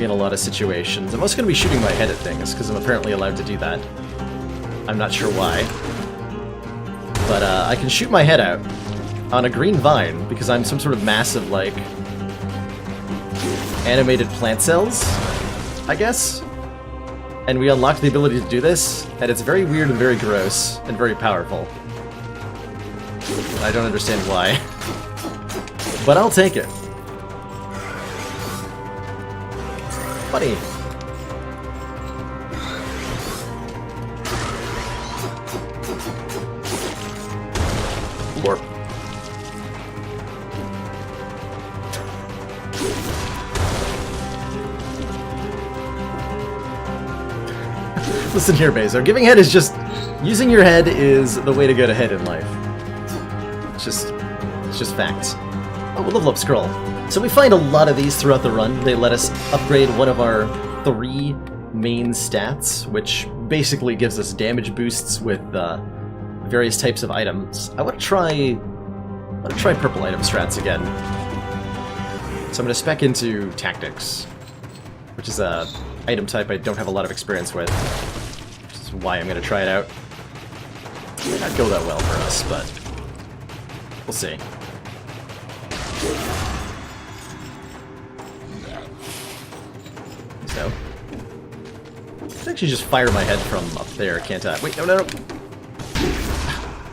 in a lot of situations. I'm also going to be shooting my head at things, because I'm apparently allowed to do that. I'm not sure why. But I can shoot my head out on a green vine, because I'm some sort of massive, like, animated plant cells, I guess? And we unlock the ability to do this, and it's very weird and very gross, and very powerful. I don't understand why. But I'll take it. Buddy. Lorp. Listen here, Bezo. Giving head is just... Using your head is the way to get ahead in life. It's just facts. Oh, we'll level up Scroll. So we find a lot of these throughout the run. They let us upgrade one of our 3 main stats, which basically gives us damage boosts with various types of items. I want to try purple item strats again. So I'm going to spec into Tactics, which is a item type I don't have a lot of experience with, which is why I'm going to try it out. It may not go that well for us, but we'll see. So, I can actually just fire my head from up there, can't I? Wait, no.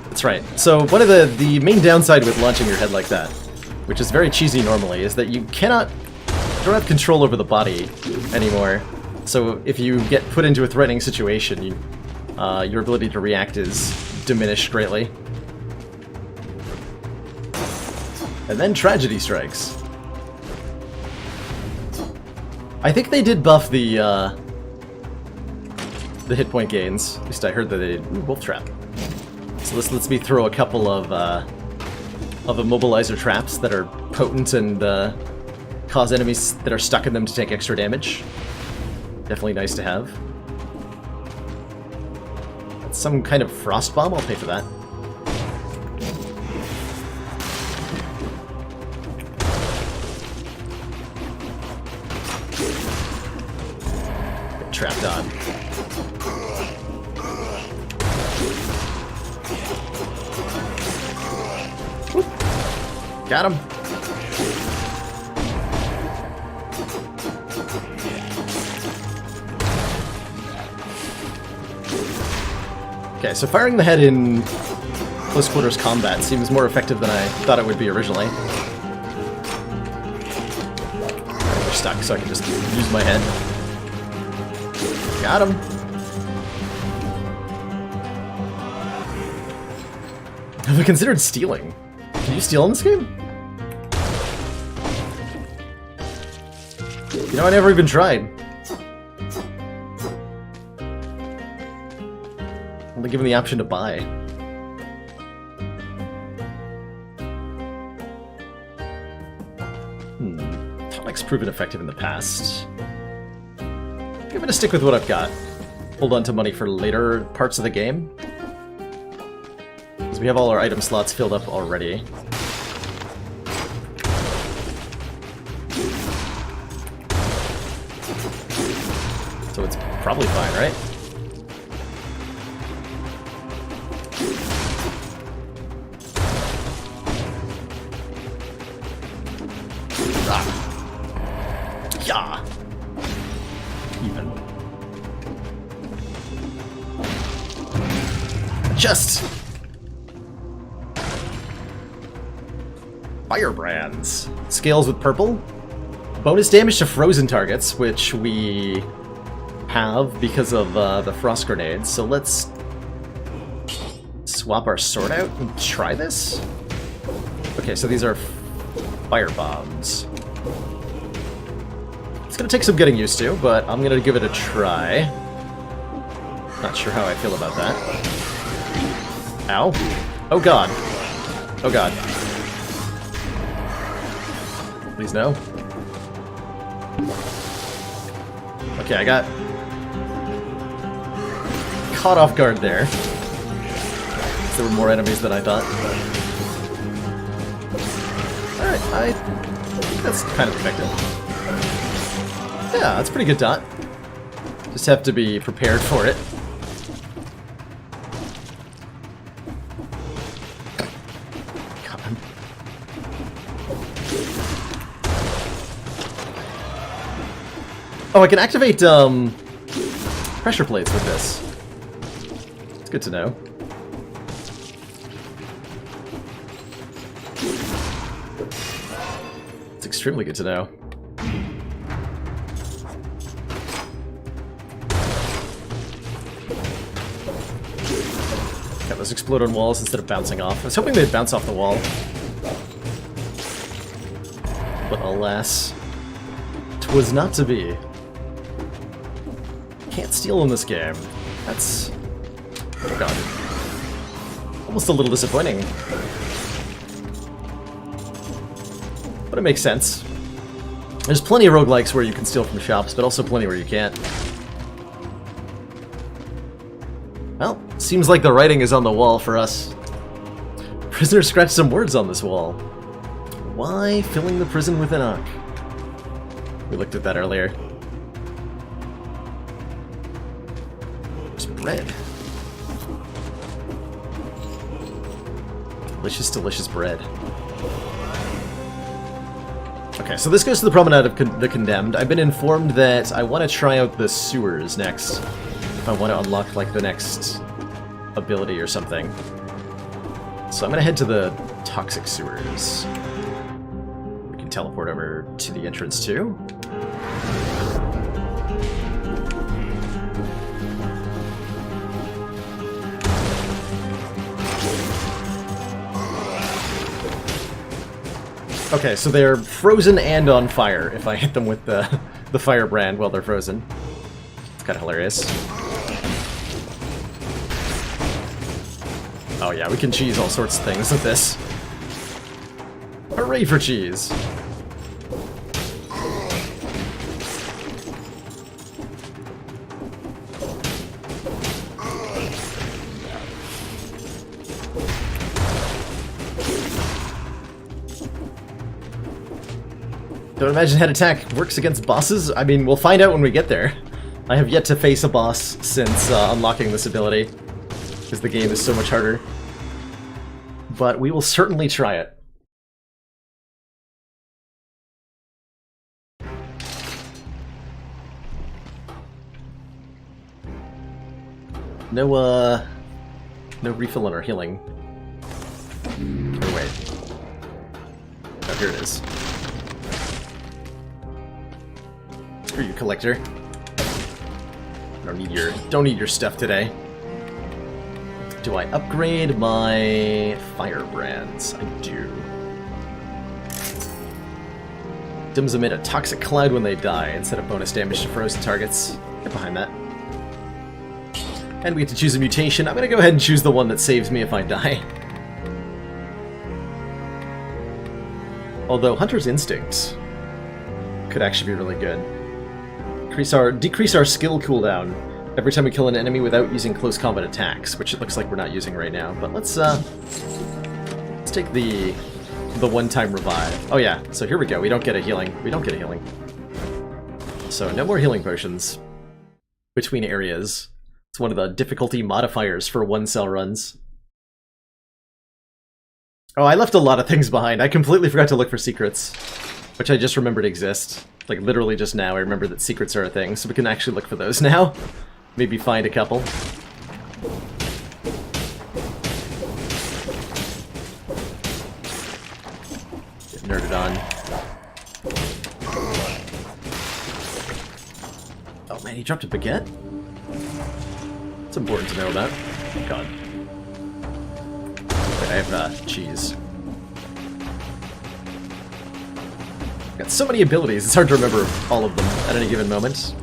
That's right. So one of the main downside with launching your head like that, which is very cheesy normally, is that you cannot don't have control over the body anymore. So if you get put into a threatening situation, your ability to react is diminished greatly. And then tragedy strikes. I think they did buff the hit point gains. At least I heard that they did. Ooh, wolf trap. So this lets me throw a couple of immobilizer traps that are potent and cause enemies that are stuck in them to take extra damage. Definitely nice to have. That's some kind of frost bomb. I'll pay for that. Get trapped on. Whoop. Got him. Okay, so firing the head in close quarters combat seems more effective than I thought it would be originally. We're stuck, so I can just use my head. Got him. Have I considered stealing? Can you steal in this game? You know, I never even tried. Only given the option to buy. Tonic's proven effective in the past. I'm gonna stick with what I've got. Hold on to money for later parts of the game. Because we have all our item slots filled up already. So it's probably fine, right? Yeah. Even. Just. Firebrands. Scales with purple. Bonus damage to frozen targets, which we have because of the frost grenades. So let's swap our sword out and try this. Okay, so these are fire bombs. It's gonna take some getting used to, but I'm gonna give it a try. Not sure how I feel about that. Ow. Oh god. Oh god. Please no. Okay, I got caught off guard there. There were more enemies than I thought. Alright, I think that's kind of effective. Yeah, that's a pretty good dot. Just have to be prepared for it. Got him. Oh, I can activate pressure plates with this. It's good to know. It's extremely good to know. Got those explode on walls instead of bouncing off. I was hoping they'd bounce off the wall. But alas, 'twas not to be. Can't steal in this game. That's... oh god. Almost a little disappointing. But it makes sense. There's plenty of roguelikes where you can steal from shops, but also plenty where you can't. Well, seems like the writing is on the wall for us. Prisoner scratched some words on this wall. Why filling the prison with an ark? We looked at that earlier. There's bread. Delicious, delicious bread. Okay, so this goes to the Promenade of the Condemned. I've been informed that I want to try out the sewers next. If I want to unlock, like, the next ability or something. So I'm going to head to the toxic sewers. We can teleport over to the entrance too. Okay, so they're frozen and on fire if I hit them with the firebrand while they're frozen. It's kind of hilarious. Oh yeah, we can cheese all sorts of things with this. Hooray for cheese! Don't imagine head attack works against bosses? I mean, we'll find out when we get there. I have yet to face a boss since unlocking this ability, because the game is so much harder. But we will certainly try it. No refill on our healing. Oh wait. Oh, here it is. Screw you, collector. Don't need your stuff today. Do I upgrade my firebrands? I do. Dims emit a toxic cloud when they die, instead of bonus damage to frozen targets. Get behind that. And we get to choose a mutation. I'm gonna go ahead and choose the one that saves me if I die. Although Hunter's Instinct could actually be really good. Decrease our skill cooldown every time we kill an enemy without using close combat attacks, which it looks like we're not using right now. But let's take the one-time revive. Oh yeah, so here we go. We don't get a healing. We don't get a healing. So no more healing potions between areas. It's one of the difficulty modifiers for one-cell runs. Oh, I left a lot of things behind. I completely forgot to look for secrets, which I just remembered exist. Like, literally just now I remember that secrets are a thing, so we can actually look for those now. Maybe find a couple. Get nerded on. Oh man, he dropped a baguette? It's important to know about. Oh god. Wait, I have cheese. Got so many abilities, it's hard to remember all of them at any given moment.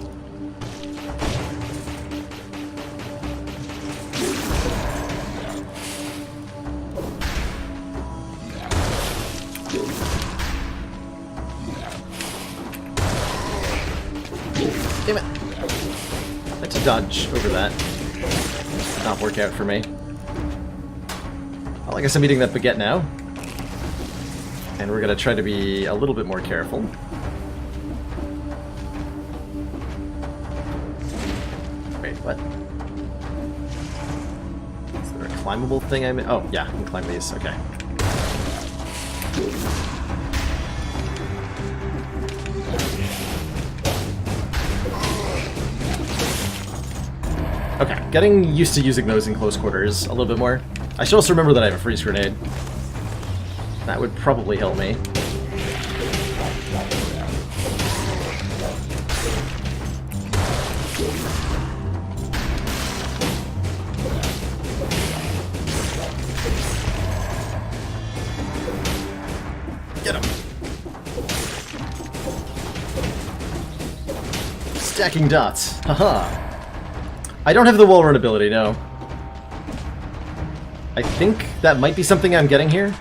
Damn it! I had to dodge over that. Did not work out for me. Well, I guess I'm eating that baguette now. And we're gonna try to be a little bit more careful. Wait, what? Is there a climbable thing I'm in? Oh, yeah, I can climb these, okay. Okay, getting used to using those in close quarters a little bit more. I should also remember that I have a freeze grenade. That would probably help me. Get him. Stacking dots. Haha. I don't have the wall run ability, no. I think that might be something I'm getting here.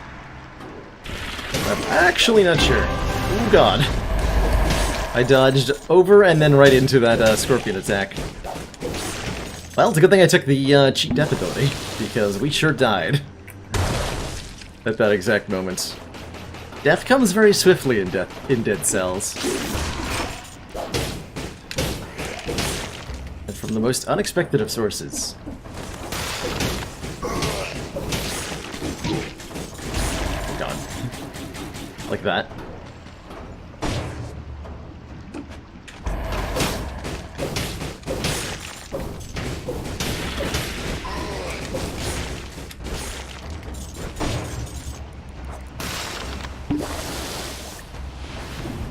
I'm actually not sure. Oh god. I dodged over and then right into that scorpion attack. Well, it's a good thing I took the cheat death ability, because we sure died at that exact moment. Death comes very swiftly in Dead Cells. And from the most unexpected of sources. Oh god. Like that.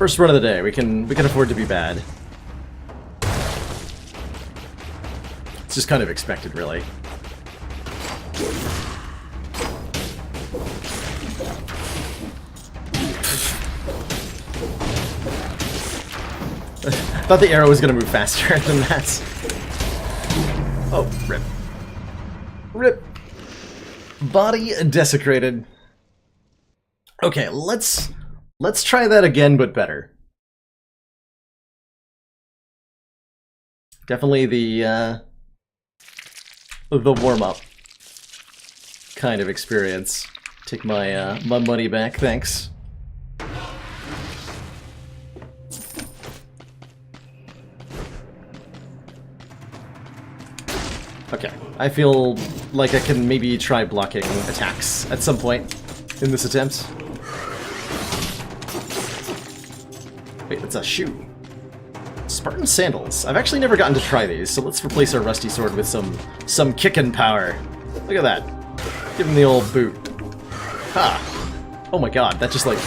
First run of the day. We can afford to be bad. It's just kind of expected, really. I thought the arrow was going to move faster than that. Oh, rip. Rip. Body desecrated. Okay, let's try that again, but better. Definitely the warm-up kind of experience. Take my my money back, thanks. Okay, I feel like I can maybe try blocking attacks at some point in this attempt. Wait, it's a shoe. Spartan sandals. I've actually never gotten to try these, so let's replace our rusty sword with some kickin' power. Look at that. Give him the old boot. Ha! Oh my god, that just like...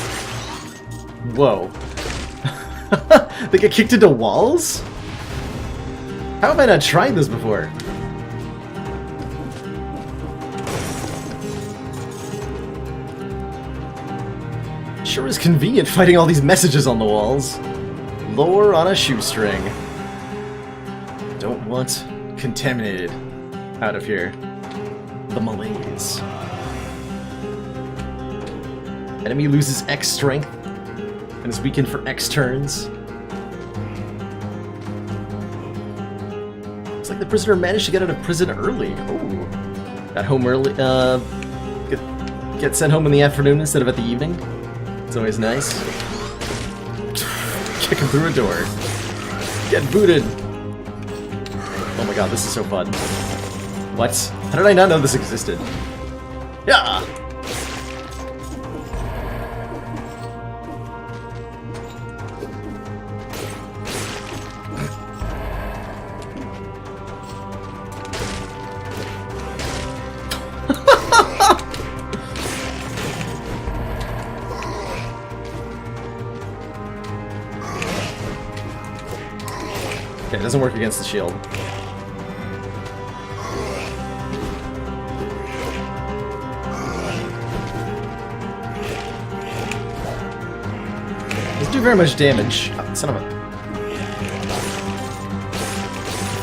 Whoa. They get kicked into walls? How have I not tried this before? Sure is convenient fighting all these messages on the walls. Lore on a shoestring. Don't want contaminated out of here. The malaise. Enemy loses X strength and is weakened for X turns. Looks like the prisoner managed to get out of prison early. Oh, got home early. Get sent home in the afternoon instead of at the evening. It's always nice. Kick him through a door. Get booted. Oh my god, this is so fun. What? How did I not know this existed? Yeah. Okay, it doesn't work against the shield. Doesn't do very much damage. Oh, son of a...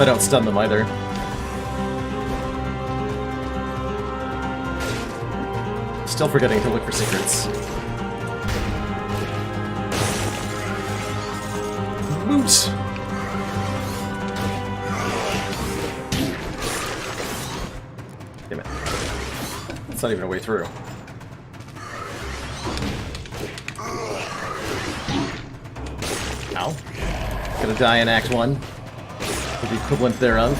I don't stun them either. Still forgetting to look for secrets. Moose! Damn it. It's not even a way through. Ow. Gonna die in Act 1. Or the equivalent thereof.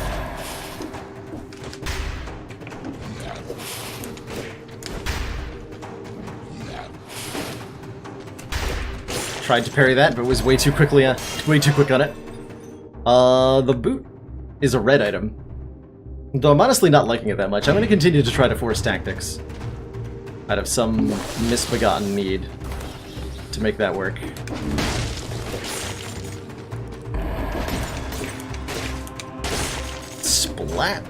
Tried to parry that, but was way too quick on it. The boot is a red item. Though I'm honestly not liking it that much, I'm going to continue to try to force tactics. Out of some misbegotten need to make that work. Splat!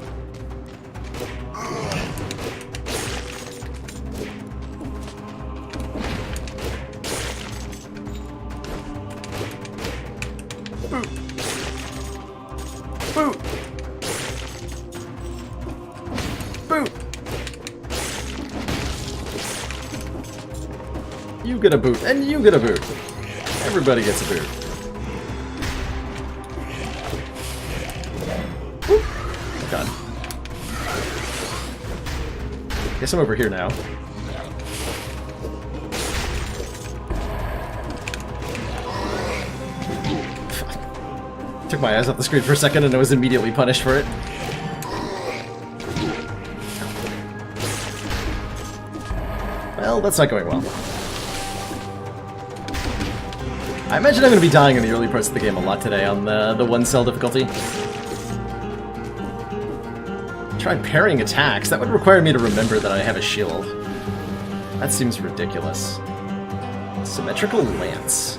Boot! Boot! Boot! You get a boot, and you get a boot. Everybody gets a boot. Whoop. Oh god. Guess I'm over here now. Took my eyes off the screen for a second and I was immediately punished for it. Well, that's not going well. I imagine I'm going to be dying in the early parts of the game a lot today on the one cell difficulty. Try parrying attacks. That would require me to remember that I have a shield. That seems ridiculous. Symmetrical lance.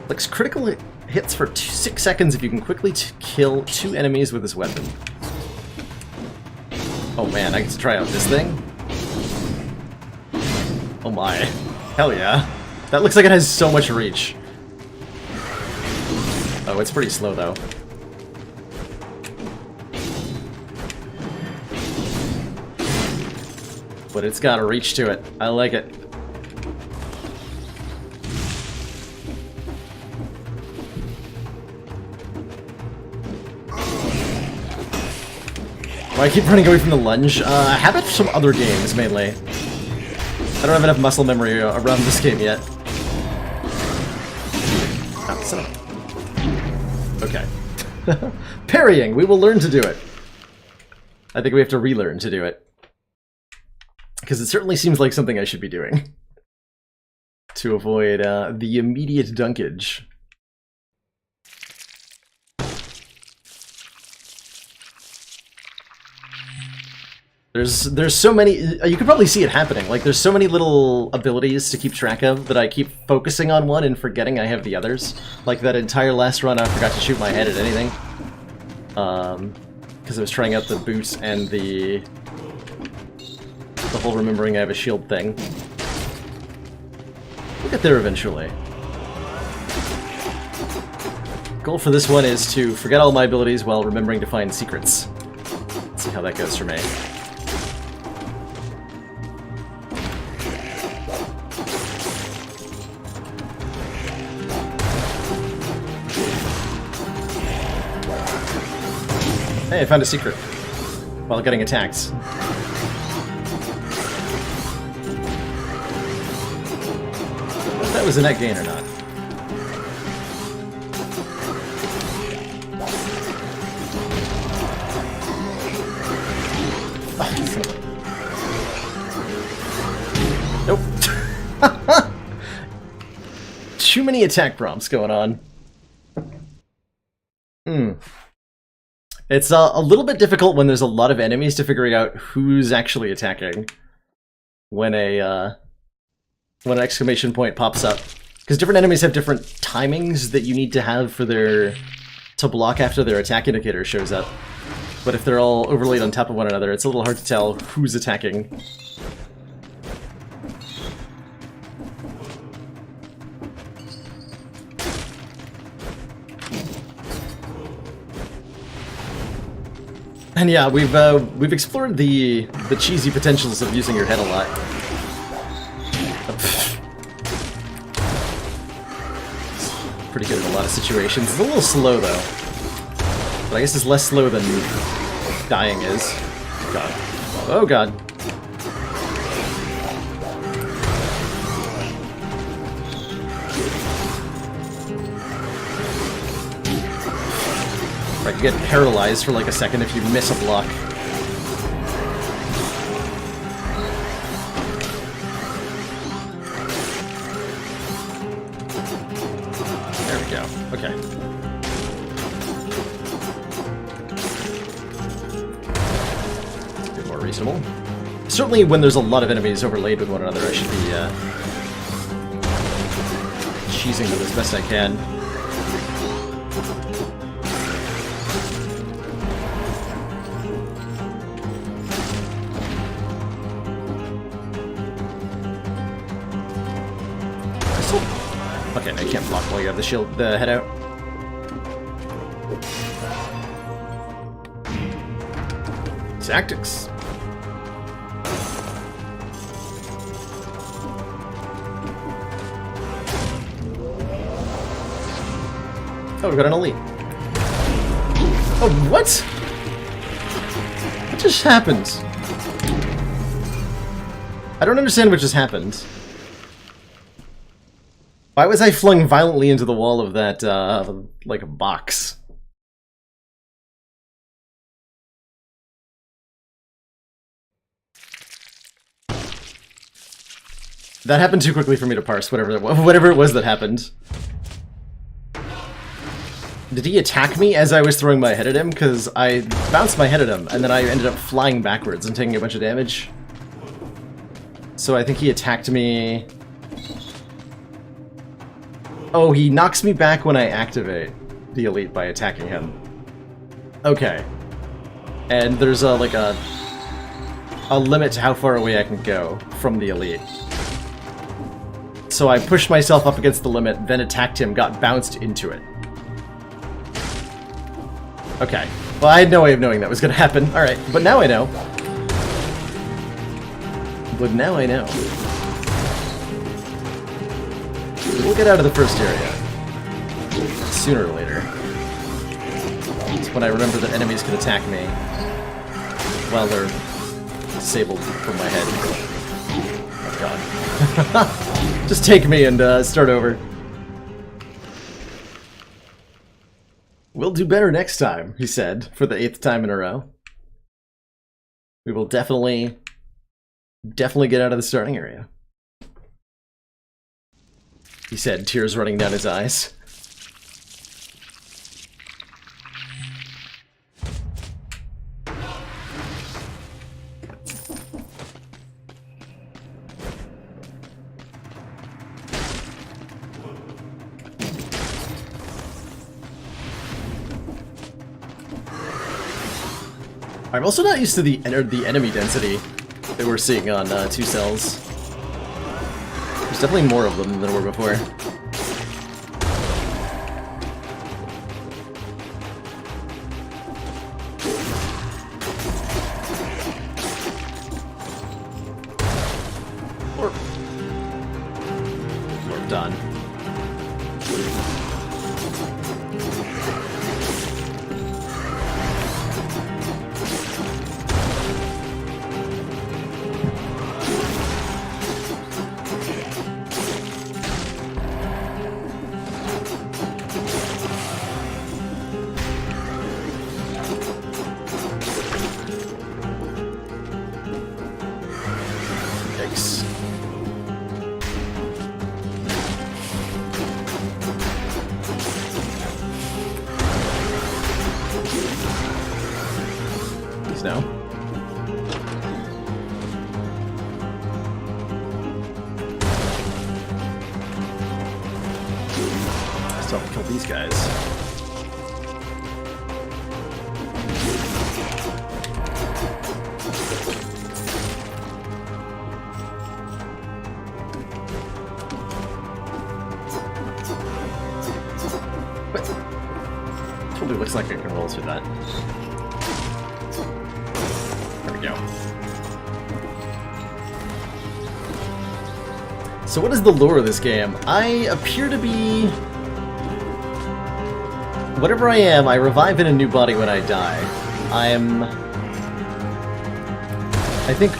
Inflicts critical hits for 6 seconds if you can quickly kill 2 enemies with this weapon. Oh man, I get to try out this thing? Oh my. Hell yeah. That looks like it has so much reach. Oh, it's pretty slow though. But it's got a reach to it. I like it. Why I keep running away from the lunge? I have it from other games, mainly. I don't have enough muscle memory around this game yet. Oh, son of... Okay. Parrying! We will learn to do it. I think we have to relearn to do it. Because it certainly seems like something I should be doing. To avoid the immediate dunkage. There's so many, you can probably see it happening, like there's so many little abilities to keep track of that I keep focusing on one and forgetting I have the others. Like that entire last run I forgot to shoot my head at anything. Because I was trying out the boots and the whole remembering I have a shield thing. We'll get there eventually. Goal for this one is to forget all my abilities while remembering to find secrets. Let's see how that goes for me. Hey, I found a secret while getting attacked. If that was a net gain or not. Nope. Too many attack prompts going on. It's a little bit difficult when there's a lot of enemies to figure out who's actually attacking when an exclamation point pops up. Because different enemies have different timings that you need to have for to block after their attack indicator shows up. But if they're all overlaid on top of one another, it's a little hard to tell who's attacking. And yeah, we've explored the cheesy potentials of using your head a lot. Pretty good in a lot of situations. It's a little slow though, but I guess it's less slow than dying is. God. Oh god. Right, you get paralyzed for like a second if you miss a block. There we go. Okay. A bit more reasonable. Certainly when there's a lot of enemies overlaid with one another, I should be cheesing them as best I can. Okay, I can't block while you have the shield, the head out. Tactics. Oh, we got an elite. Oh, what? What just happened? I don't understand what just happened. Why was I flung violently into the wall of that, like a box? That happened too quickly for me to parse, whatever it was that happened. Did he attack me as I was throwing my head at him? Because I bounced my head at him, and then I ended up flying backwards and taking a bunch of damage. So I think he attacked me... Oh, he knocks me back when I activate the elite by attacking him. Okay. And there's a limit to how far away I can go from the elite. So I pushed myself up against the limit, then attacked him, got bounced into it. Okay. Well, I had no way of knowing that was going to happen. Alright, but now I know. But now I know. We'll get out of the first area. Sooner or later. It's when I remember that enemies can attack me while they're disabled from my head. Oh god. Just take me and start over. We'll do better next time, he said, for the 8th time in a row. We will definitely get out of the starting area. He said, tears running down his eyes. I'm also not used to the enemy density that we're seeing on 2 cells. There's definitely more of them than there were before. We're done. Now. I still have to kill these guys. But totally looks like I can roll through that. So what is the lore of this game? I appear to be... Whatever I am, I revive in a new body when I die. I think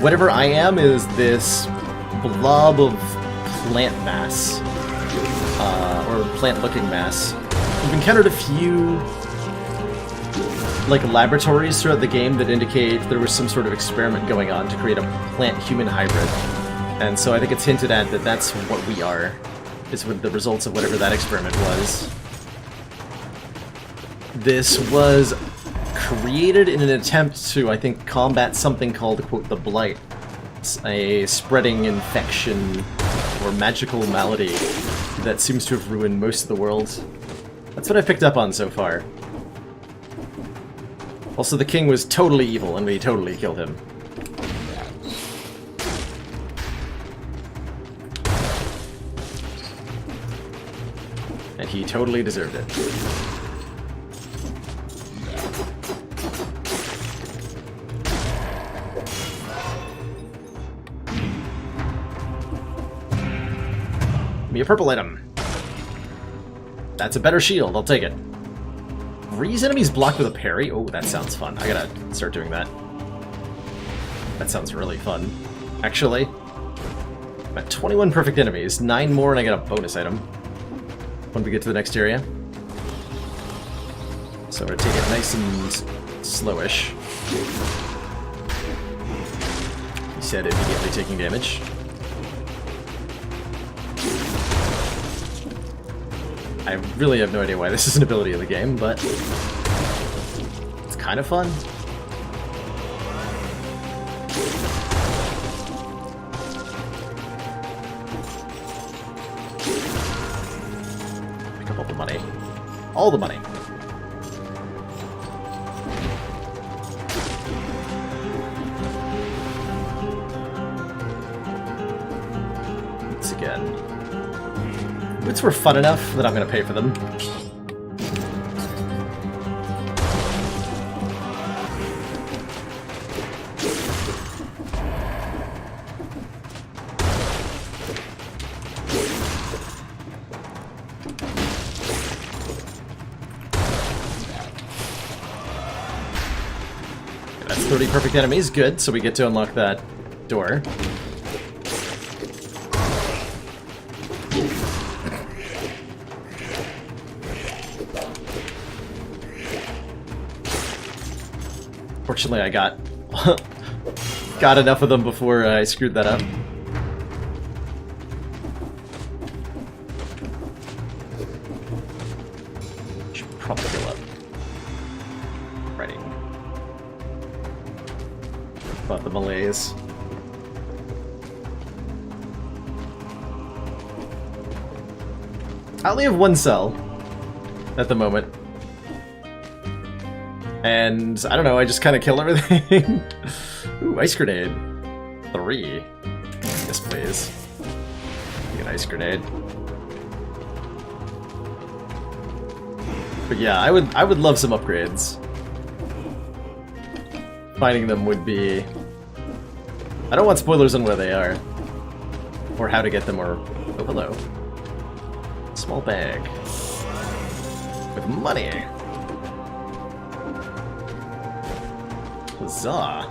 whatever I am is this blob of plant mass. Or plant-looking mass. We've encountered a few laboratories throughout the game that indicate there was some sort of experiment going on to create a plant-human hybrid. And so I think it's hinted at that that's what we are, is with the results of whatever that experiment was. This was created in an attempt to, I think, combat something called, quote, the Blight. It's a spreading infection or magical malady that seems to have ruined most of the world. That's what I've picked up on so far. Also, the king was totally evil, and we totally killed him. And he totally deserved it. Give me a purple item. That's a better shield, I'll take it. Freeze enemies blocked with a parry? Oh, that sounds fun. I gotta start doing that. That sounds really fun. Actually, I'm at 21 perfect enemies, 9 more and I get a bonus item when we get to the next area. So I'm gonna take it nice and slowish. He said immediately taking damage. I really have no idea why this is an ability in the game, but it's kind of fun. money. All the money. Once again. Boots were fun enough that I'm gonna pay for them. That's 30 perfect enemies, good, so we get to unlock that door. Fortunately, I got enough of them before I screwed that up. Should probably go up. Writing about the malaise. I only have one cell at the moment. And, I don't know, I just kind of kill everything. Ooh, ice grenade. 3. Yes, please. Get an ice grenade. But yeah, I would love some upgrades. Finding them would be... I don't want spoilers on where they are. Or how to get them, or... Oh, hello. Small bag. With money. Huzzah.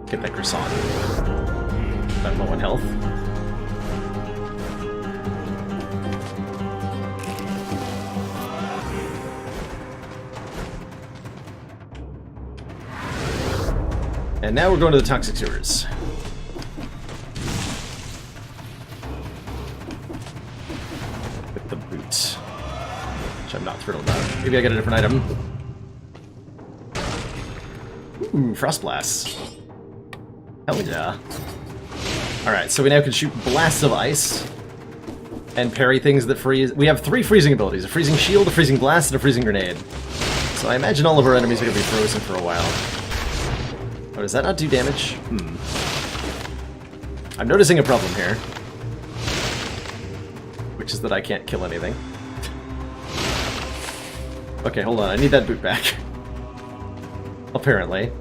Get that croissant. I'm low on health. And now we're going to the toxic sewers. With the boot. Which I'm not thrilled about. Maybe I get a different item. Ooh, Frost Blast. Hell yeah. Alright, so we now can shoot blasts of ice. And parry things that freeze. We have 3 freezing abilities. A freezing shield, a freezing blast, and a freezing grenade. So I imagine all of our enemies are going to be frozen for a while. Oh, does that not do damage? I'm noticing a problem here. Which is that I can't kill anything. Okay, hold on. I need that boot back. Apparently.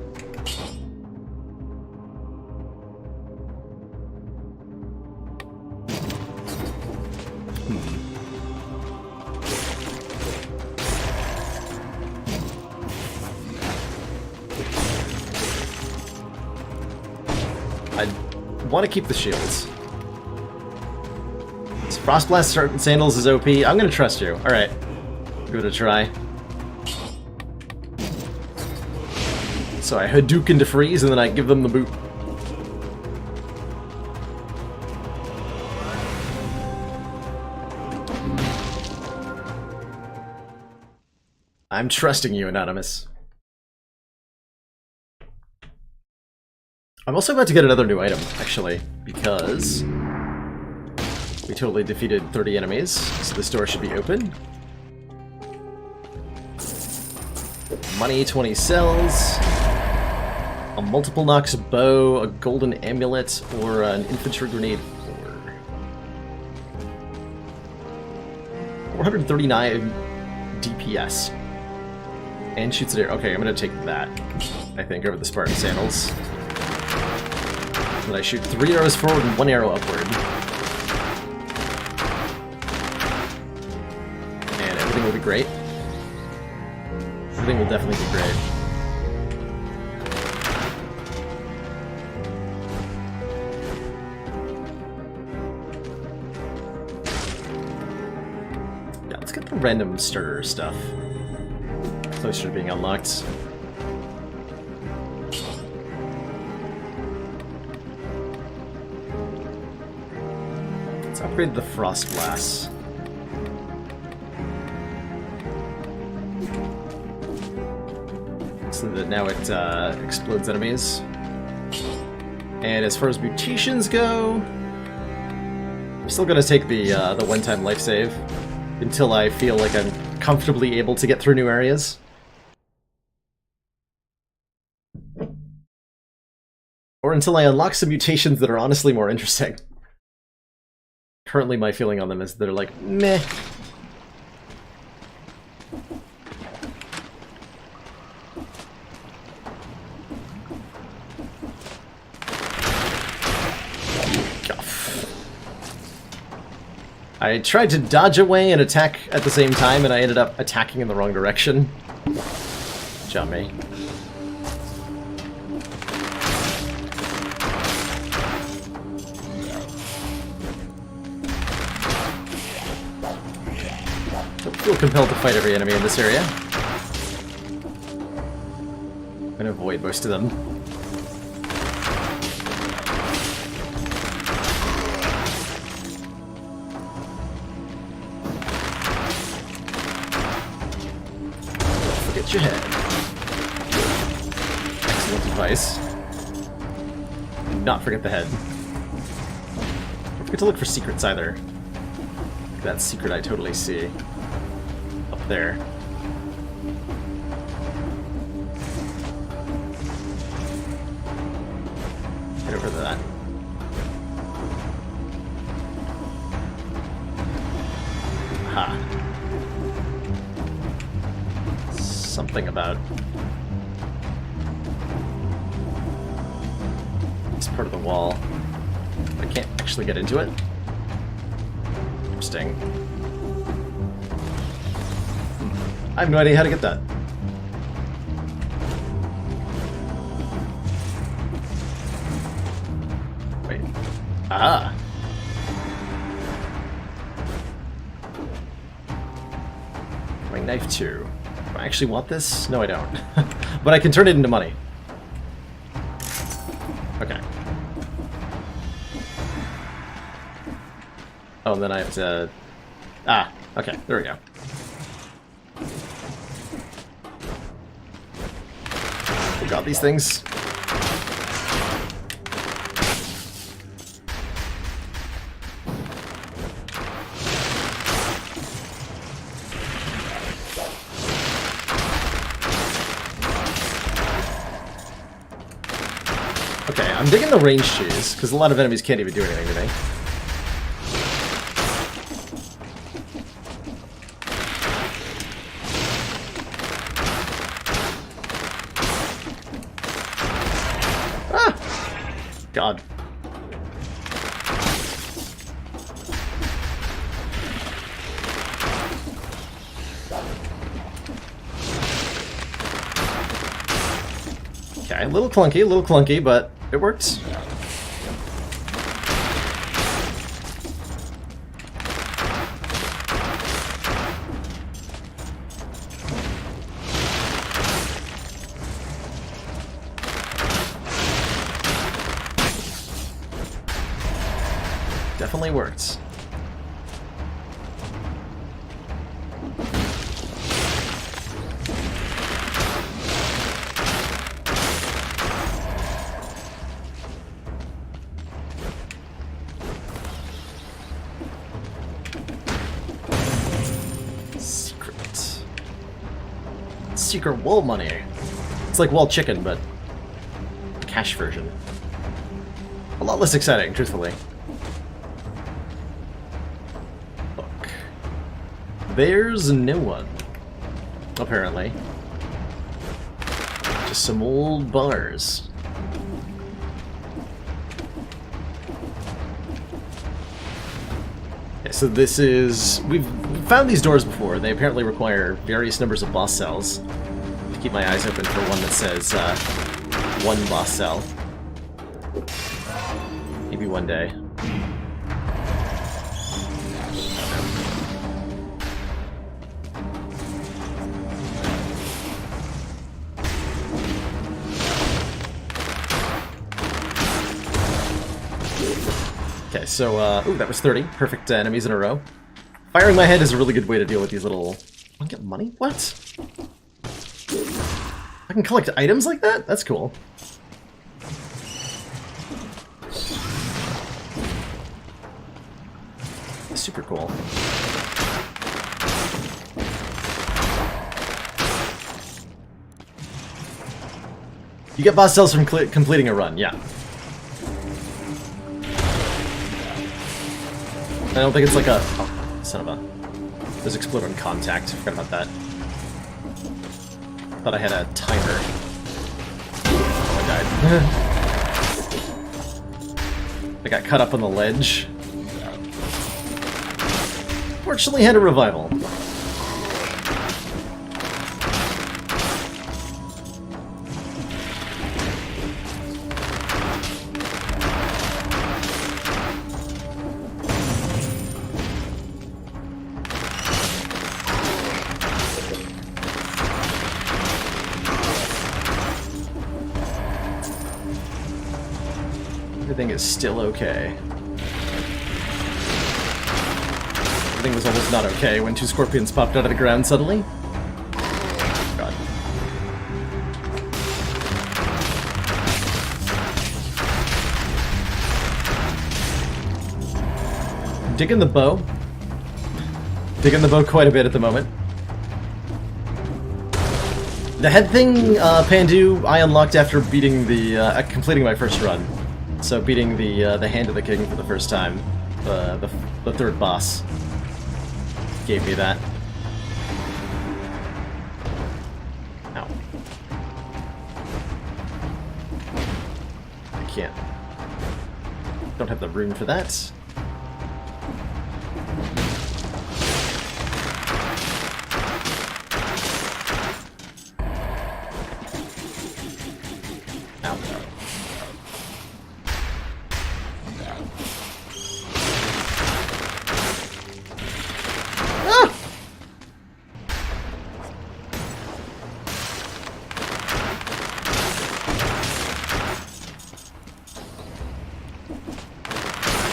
I want to keep the shields. This Frost Blast Sandals is OP. I'm going to trust you. Alright. Give it a try. So I Hadouken to freeze, and then I give them the boot. I'm trusting you, Anonymous. I'm also about to get another new item, actually, because we totally defeated 30 enemies, so this door should be open. Money, 20 cells, a multiple Nox bow, a golden amulet, or an infantry grenade 439 DPS. And shoots an arrow. Okay, I'm gonna take that, I think, over the Spartan sandals. Then I shoot 3 arrows forward and 1 arrow upward. And everything will be great. Everything will definitely be great. Yeah, let's get the random starter stuff. Closer to being unlocked. Let's upgrade the Frost Blast. so that now it explodes enemies. And as far as mutations go, I'm still gonna take the one-time life save until I feel like I'm comfortably able to get through new areas. Or until I unlock some mutations that are honestly more interesting. Currently my feeling on them is they're like, meh. I tried to dodge away and attack at the same time, and I ended up attacking in the wrong direction. Jump me. Don't feel compelled to fight every enemy in this area. I'm gonna avoid most of them. Your head. Excellent advice. Do not forget the head. Don't forget to look for secrets either. That secret I totally see. Up there. Head over to that. Aha. Something about this part of the wall. I can't actually get into it. Interesting. I have no idea how to get that. Wait. Aha! My knife too. Do I actually want this? No, I don't. But I can turn it into money. Okay. Oh, and then I have to... Ah, okay, there we go. We got these things. Okay, I'm digging the range cheese, because a lot of enemies can't even do anything to me. Ah! God. Okay, a little clunky, but it works. Definitely works. Secret wall money. It's like wall chicken, but cash version. A lot less exciting, truthfully. Look. There's no one. Apparently. Just some old bars. Okay, so this is... We've found these doors before. They apparently require various numbers of boss cells. Keep my eyes open for one that says one boss cell. Maybe one day. Okay, so, ooh, that was 30. Perfect enemies in a row. Firing my head is a really good way to deal with these little... I get money? What? I can collect items like that? That's cool. Super cool. You get boss cells from completing a run, yeah. I don't think it's like a... Oh, son of a... There's explode on contact. I forgot about that. Thought I had a timer. Oh, I died. I got cut up on the ledge. Fortunately, had a revival. Everything is still okay. Everything was almost not okay when two scorpions popped out of the ground suddenly. God. Digging the bow. Digging the bow quite a bit at the moment. The head thing, Pandu, I unlocked after beating the, completing my first run. So beating the Hand of the King for the first time, the third boss, gave me that. Ow. I can't. Don't have the room for that.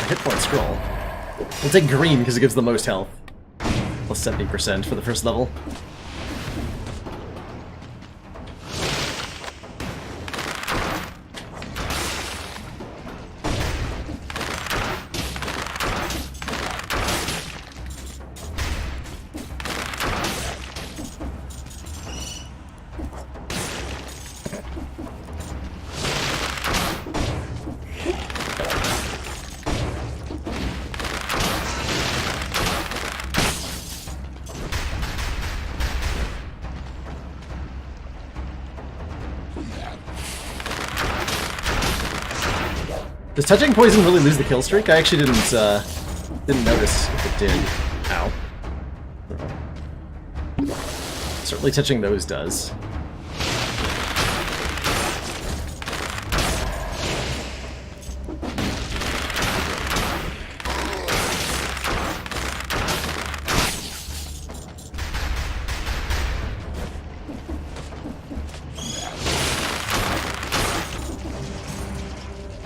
Hit point scroll. We'll take green because it gives the most health. Plus 70% for the first level. Does touching poison really lose the kill streak? I actually didn't notice if it did. Ow. Certainly touching those does.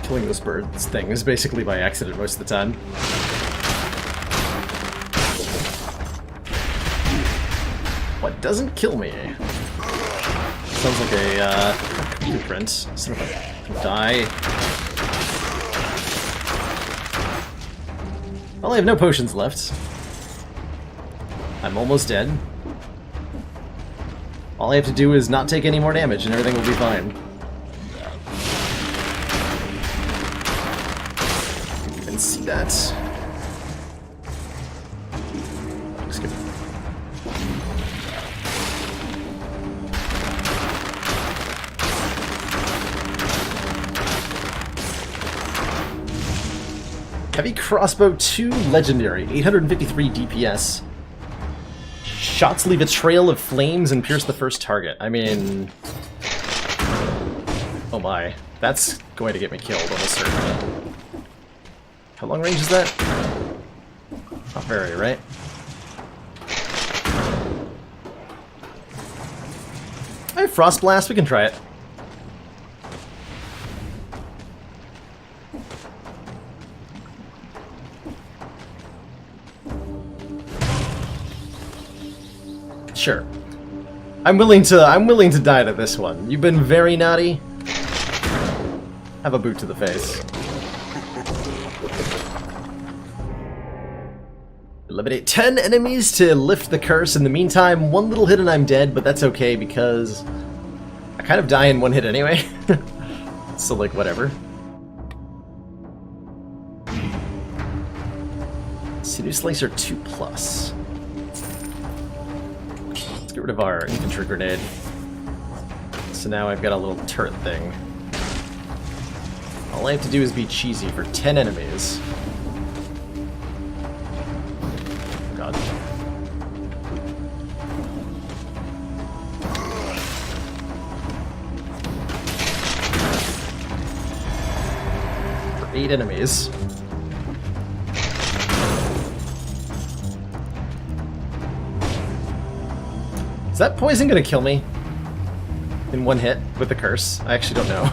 Killing those birds thing is basically by accident most of the time. What doesn't kill me? Sounds like a blueprint. Son of a die. Well, I have no potions left. I'm almost dead. All I have to do is not take any more damage and everything will be fine. See that. Skip it. Heavy crossbow 2 legendary, 853 DPS. Shots leave a trail of flames and pierce the first target. I mean, oh my, that's going to get me killed almost certainly. How long range is that? Not very, right? I have Frost Blast, we can try it. Sure. I'm willing to die to this one. You've been very naughty. Have a boot to the face. Eliminate 10 enemies to lift the curse. In the meantime, one little hit and I'm dead, but that's okay because I kind of die in one hit anyway. So, like, whatever. Sinew Slicer 2+. Let's get rid of our infantry grenade. So now I've got a little turret thing. All I have to do is be cheesy for 10 enemies. God. For 8 enemies. Is that poison gonna kill me? In one hit with the curse? I actually don't know.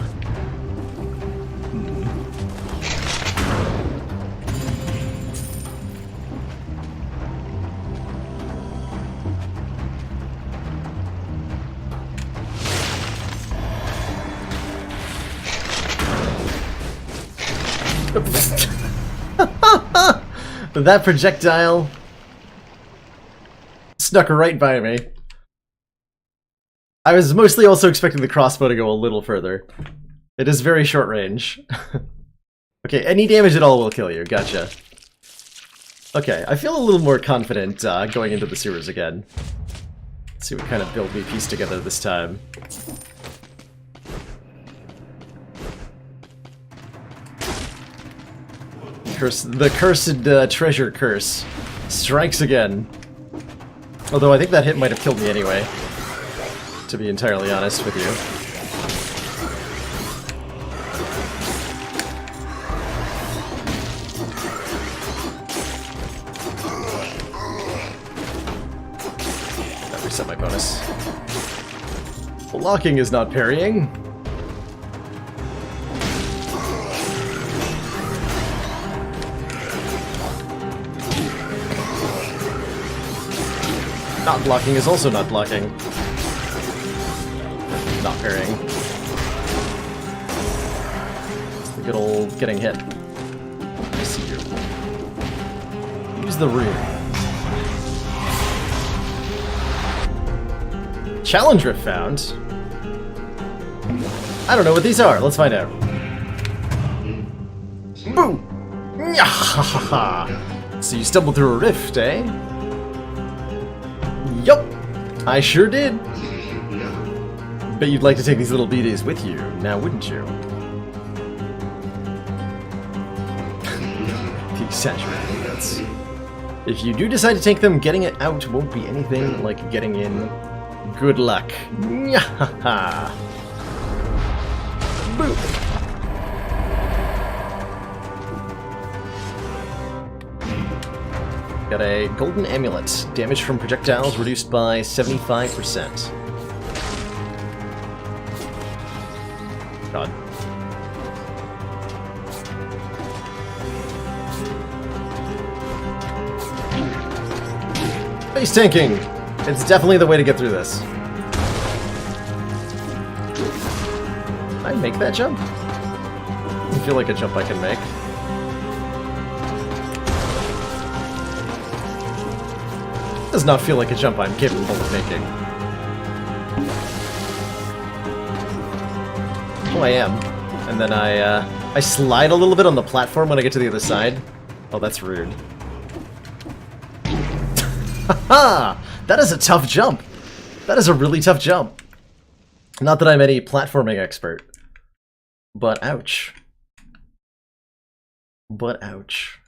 That projectile snuck right by me. I was mostly also expecting the crossbow to go a little further. It is very short range. Okay, any damage at all will kill you. Gotcha. Okay, I feel a little more confident going into the sewers again. Let's see what kind of build we piece together this time. The cursed treasure curse strikes again. Although I think that hit might have killed me anyway, to be entirely honest with you. That reset my bonus. Blocking is not parrying. Not blocking is also not blocking. Not parrying. It's the good old getting hit. I see you. Use the rune. Challenge rift found. I don't know what these are. Let's find out. Boom! So you stumbled through a rift, eh? Yup, I sure did. Bet you'd like to take these little BDs with you, now wouldn't you? The exaggerating nuts. If you do decide to take them, getting it out won't be anything like getting in. Good luck. Nyahaha. Boop. Got a golden amulet. Damage from projectiles reduced by 75%. God. Face tanking! It's definitely the way to get through this. Can I make that jump? I feel like a jump I can make. Does not feel like a jump I'm capable of making. Oh, I am. And then I slide a little bit on the platform when I get to the other side. Oh, that's rude. Haha! That is a tough jump! That is a really tough jump. Not that I'm any platforming expert. But ouch. But ouch.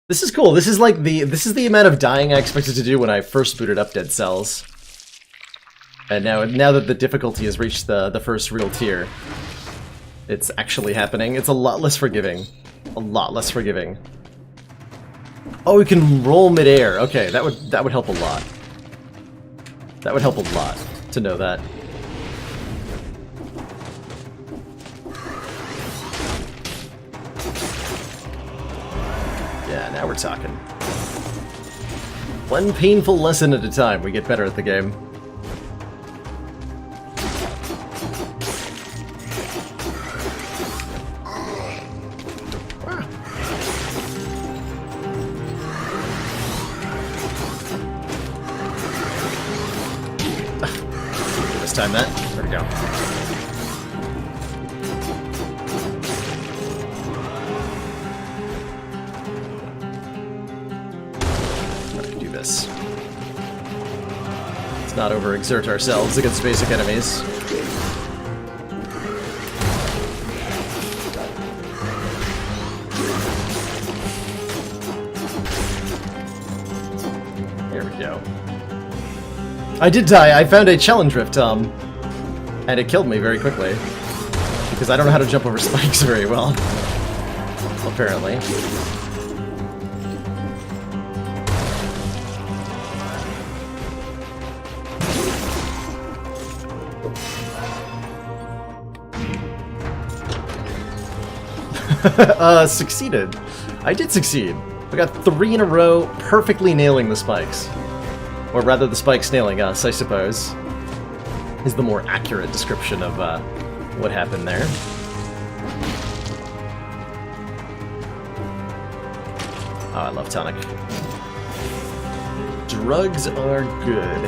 This is cool. This is like this is the amount of dying I expected to do when I first booted up Dead Cells. And now that the difficulty has reached the first real tier, it's actually happening. It's a lot less forgiving. A lot less forgiving. Oh, we can roll midair. Okay, that would help a lot. That would help a lot to know that. Yeah, now we're talking. One painful lesson at a time, we get better at the game. This time that. There we go. Let's not overexert ourselves against basic enemies. There we go. I did die. I found a challenge rift, and it killed me very quickly. Because I don't know how to jump over spikes very well. Apparently. Succeeded. I did succeed. I got 3 in a row, perfectly nailing the spikes. Or rather, the spikes nailing us, I suppose, is the more accurate description of what happened there. Oh, I love tonic. Drugs are good.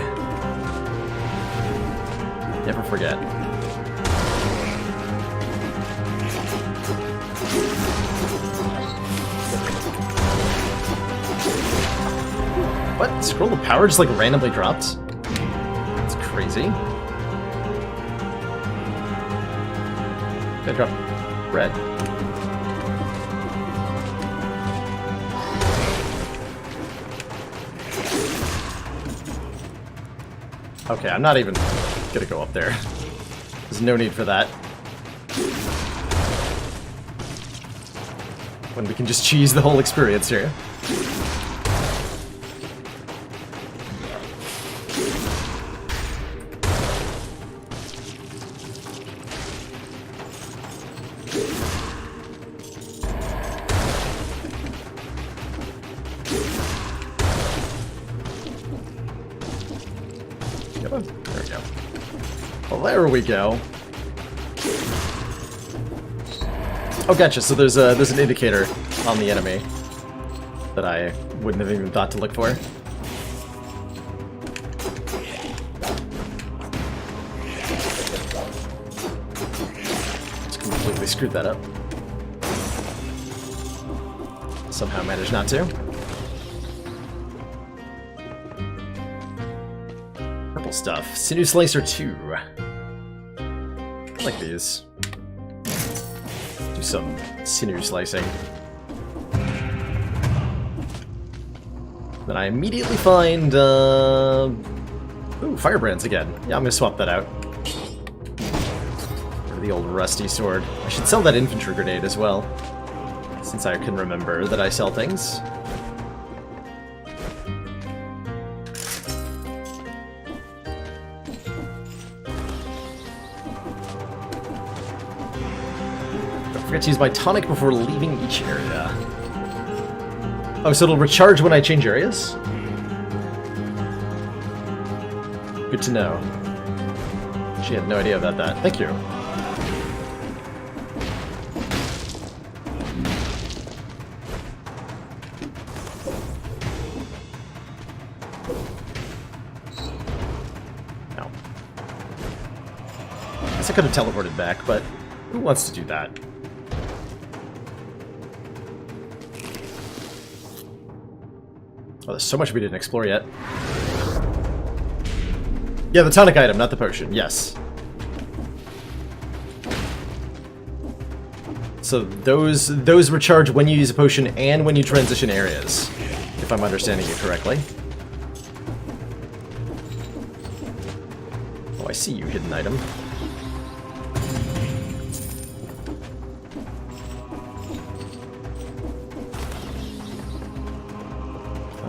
Never forget. What? Scroll of Power just like randomly dropped? That's crazy. I dropped red. Okay, I'm not even gonna go up there. There's no need for that. When we can just cheese the whole experience here. There we go. Well, there we go. Oh, gotcha. So there's an indicator on the enemy that I wouldn't have even thought to look for. Just completely screwed that up. Somehow managed not to. Purple stuff. Sinew Slicer 2. I like these. Do some sinew slicing. Then I immediately find, ooh, Firebrands again. Yeah, I'm gonna swap that out. For the old rusty sword. I should sell that infantry grenade as well, since I can remember that I sell things. Don't forget to use my tonic before leaving each area. Oh, so it'll recharge when I change areas? Good to know. She had no idea about that. Thank you. No. I guess I could have teleported back, but who wants to do that? Oh, there's so much we didn't explore yet. Yeah, the tonic item, not the potion. Yes. So those recharge when you use a potion and when you transition areas, if I'm understanding you correctly. Oh, I see you, hidden item.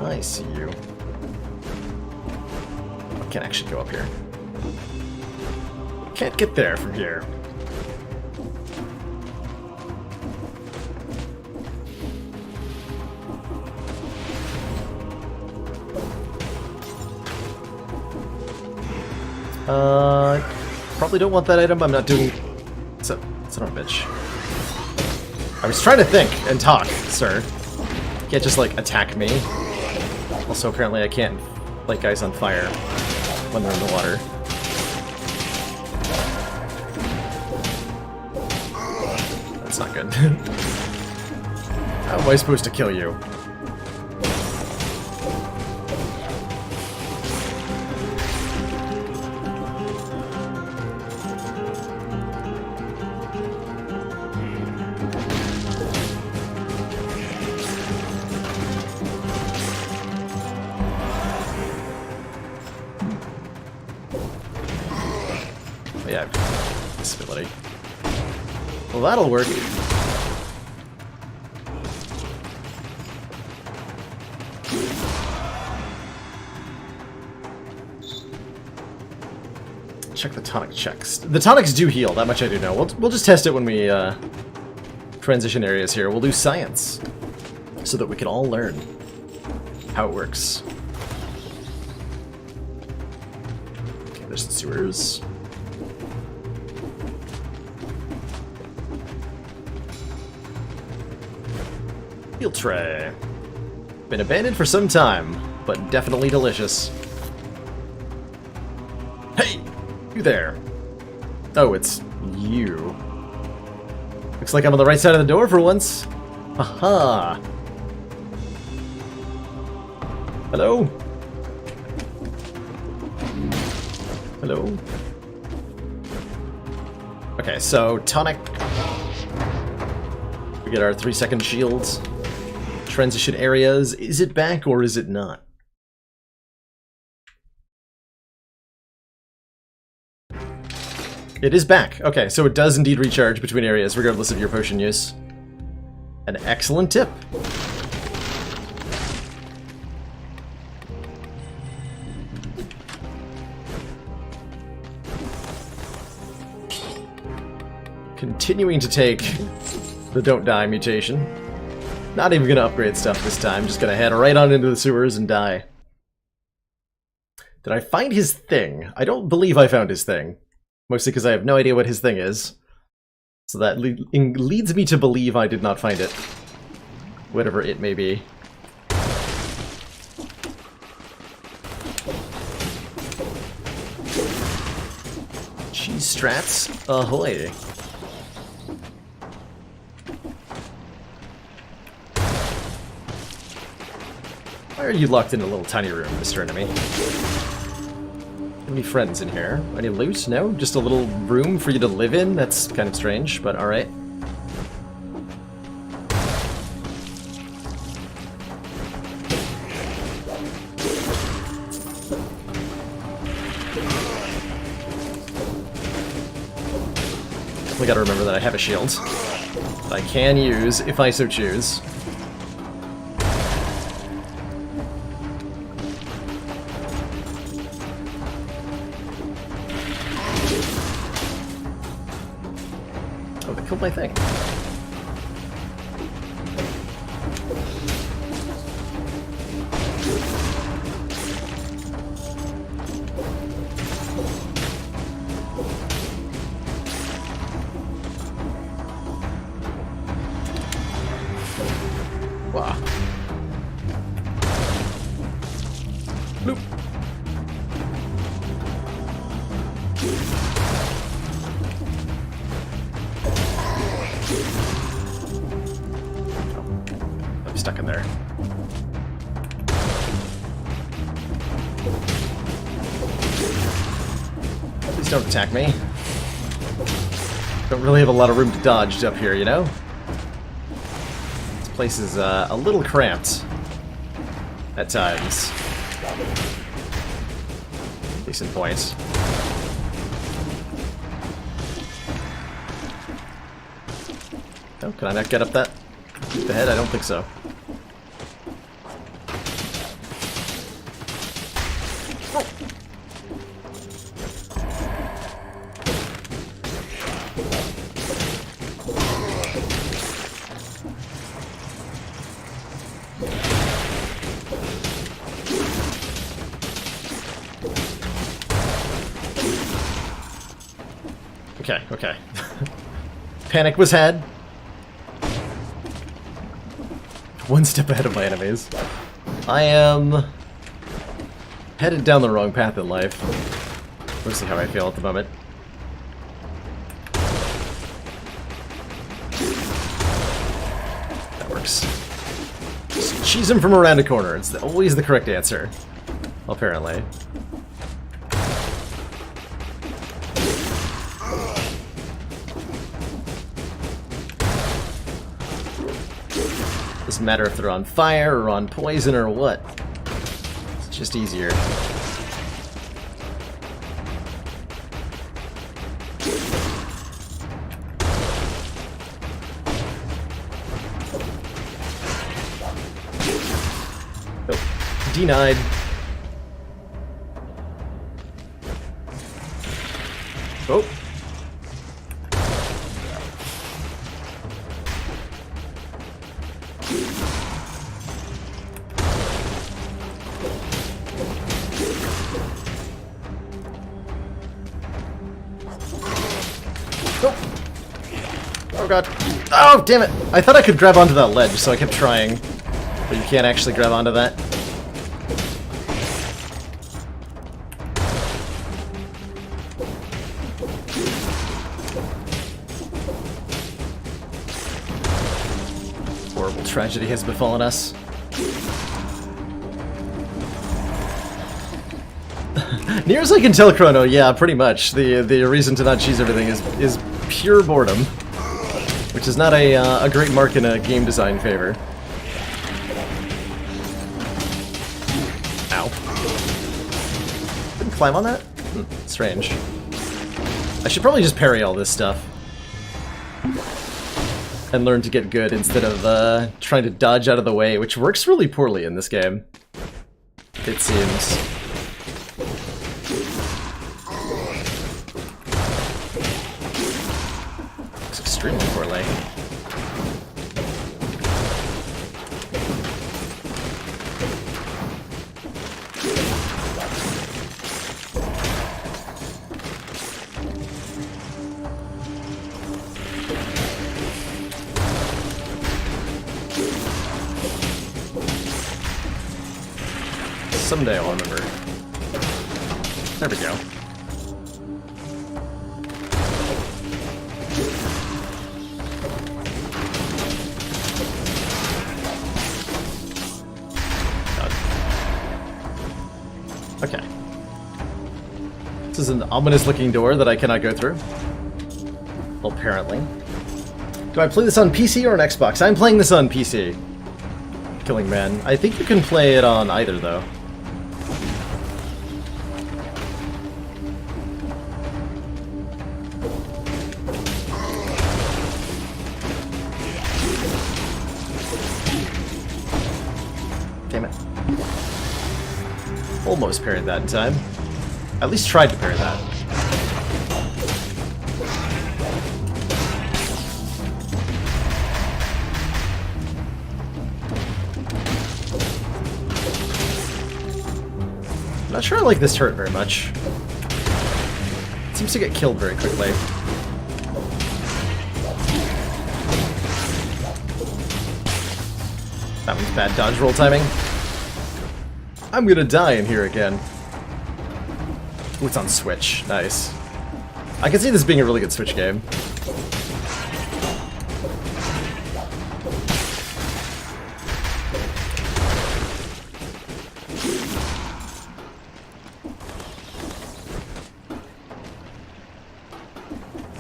I see you. I can't actually go up here. Can't get there from here. Probably don't want that item. I'm not doing... Son of a bitch. I was trying to think and talk, sir. You can't just, like, attack me. Also, apparently I can't light guys on fire when they're in the water. That's not good. How am I supposed to kill you? Yeah, disability. Well, that'll work. Check the tonic checks. The tonics do heal, that much I do know. We'll just test it when we transition areas here. We'll do science so that we can all learn how it works. Okay, there's the sewers. Field tray. Been abandoned for some time, but definitely delicious. Hey! You there. Oh, it's you. Looks like I'm on the right side of the door for once. Aha! Hello? Hello? Okay, so tonic. We get our 3-second shields. Transition areas. Is it back or is it not? It is back. Okay, so it does indeed recharge between areas regardless of your potion use. An excellent tip. Continuing to take the don't die mutation. Not even gonna upgrade stuff this time, just gonna head right on into the sewers and die. Did I find his thing? I don't believe I found his thing. Mostly because I have no idea what his thing is. So that leads me to believe I did not find it. Whatever it may be. Cheese strats, ahoy! Why are you locked in a little tiny room, Mr. Enemy? Any friends in here? Any loot? No? Just a little room for you to live in? That's kind of strange, but alright. We gotta remember that I have a shield that I can use if I so choose. Oh, they killed my thing. Wow. Bloop. I'm stuck in there. Please don't attack me. Don't really have a lot of room to dodge up here, you know? This place is a little cramped at times. Decent point. Oh, can I not get up the head? I don't think so. Okay, okay. Panic was had. One step ahead of my enemies. I am headed down the wrong path in life. We'll see how I feel at the moment. That works. Just cheese him from around a corner. It's always the correct answer, apparently. Doesn't matter if they're on fire or on poison or what. It's just easier. Oh, denied. Oh. Oh god. Oh, damn it! I thought I could grab onto that ledge, so I kept trying. But you can't actually grab onto that. Horrible tragedy has befallen us. Near as I can tell, Chrono, yeah, pretty much. The reason to not cheese everything is pure boredom. Which is not a great mark in a game design favor. Ow. Didn't climb on that? Strange. I should probably just parry all this stuff. And learn to get good instead of trying to dodge out of the way, which works really poorly in this game. It seems. Extremely poorly. Someday I'll remember. There we go. Okay. This is an ominous-looking door that I cannot go through. Well, apparently. Do I play this on PC or an Xbox? I'm playing this on PC. Killing Man. I think you can play it on either, though. Damn it. Almost parried that in time. At least tried to parry that. I'm not sure I like this turret very much. It seems to get killed very quickly. That one's bad dodge roll timing. I'm gonna die in here again. Ooh, it's on Switch. Nice. I can see this being a really good Switch game.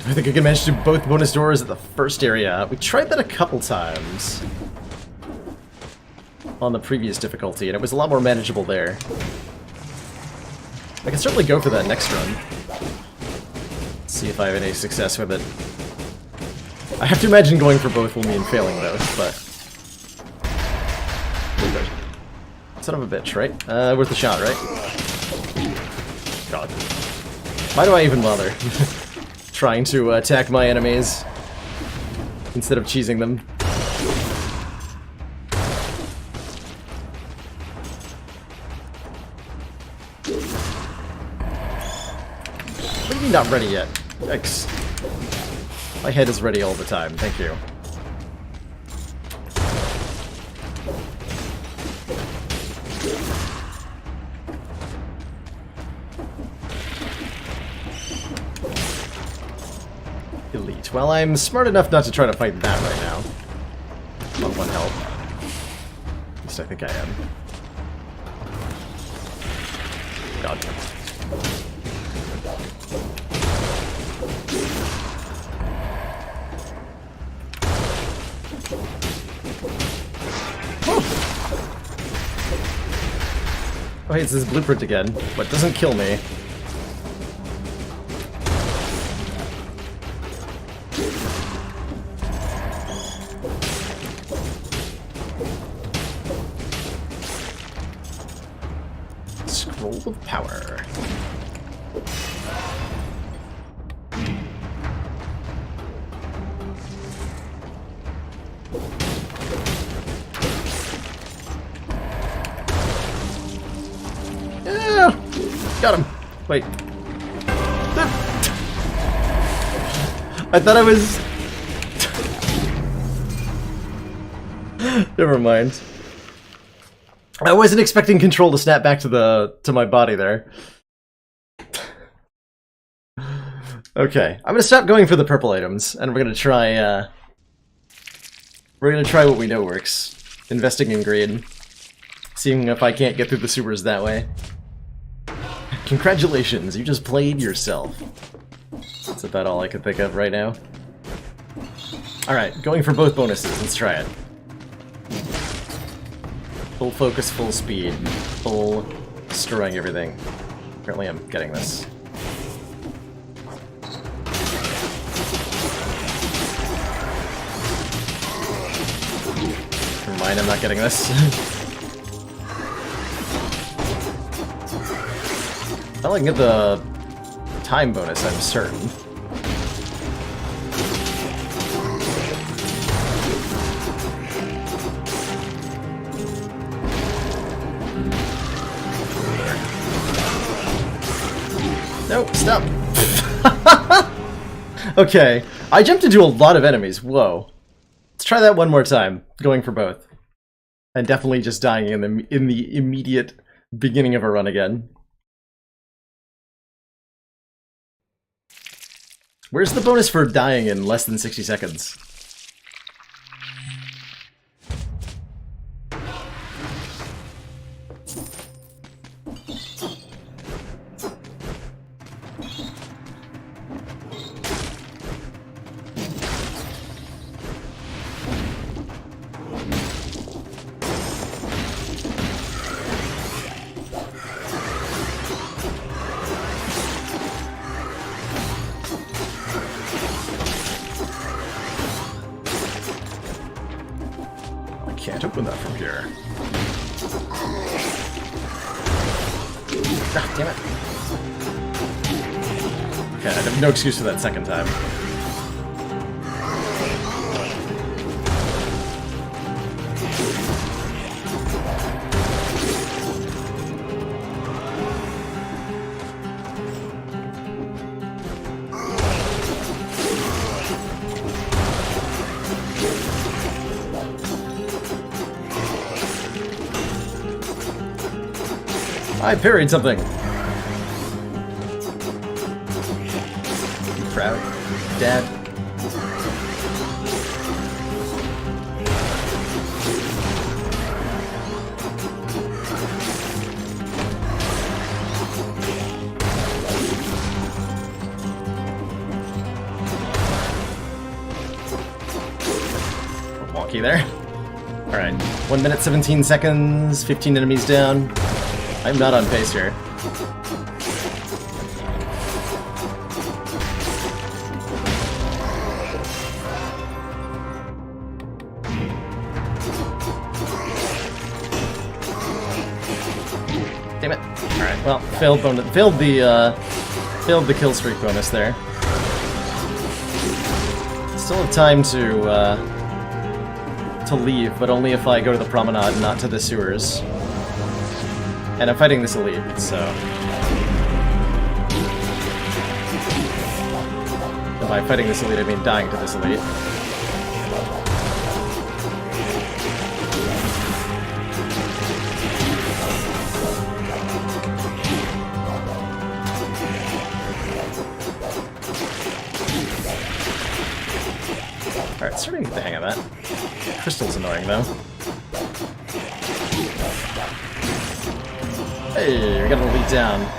I think I can manage to do both bonus doors at the first area. We tried that a couple times on the previous difficulty, and it was a lot more manageable there. I can certainly go for that next run. See if I have any success with it. I have to imagine going for both will mean failing both, but... Son of a bitch, right? Worth a shot, right? God. Why do I even bother? Trying to attack my enemies instead of cheesing them. What do you mean not ready yet? Yikes. My head is ready all the time, thank you. Elite. Well, I'm smart enough not to try to fight that right now. On 1 health. At least I think I am. God. Oh, hey, it's this blueprint again, but doesn't kill me. Scroll of power. Got him! Wait. I thought I was... Never mind. I wasn't expecting control to snap back to my body there. Okay, I'm gonna stop going for the purple items, and we're gonna try what we know works. Investing in green. Seeing if I can't get through the sewers that way. Congratulations, you just played yourself. That's about all I can think of right now. Alright, going for both bonuses, let's try it. Full focus, full speed, full destroying everything. Apparently I'm getting this. Never mind, I'm not getting this. If I can get the time bonus, I'm certain. Nope, stop! Okay, I jumped into a lot of enemies, whoa. Let's try that one more time, going for both. And definitely just dying in the immediate beginning of a run again. Where's the bonus for dying in less than 60 seconds? Can't open that from here. Ah, damn it. Okay, I have no excuse for that second time. I parried something. You proud, Dad? Wonky there. Alright, 1 minute 17 seconds, 15 enemies down. I'm not on pace here. Damn it. Alright, well, failed the kill streak bonus there. Still have time to leave, but only if I go to the promenade, not to the sewers. And I'm fighting this elite, so... by fighting this elite, I mean dying to this elite. Alright, starting to get the hang of that. Crystal's annoying, though. Hey, we got an elite down.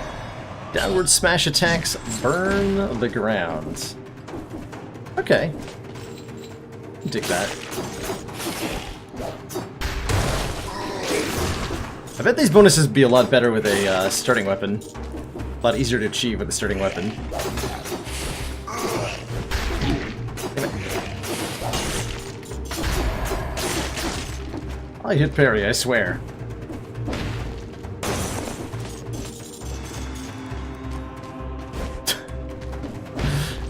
Downward smash attacks burn the ground. Okay. Dig that. I bet these bonuses would be a lot better with a starting weapon. A lot easier to achieve with a starting weapon. I hit parry, I swear.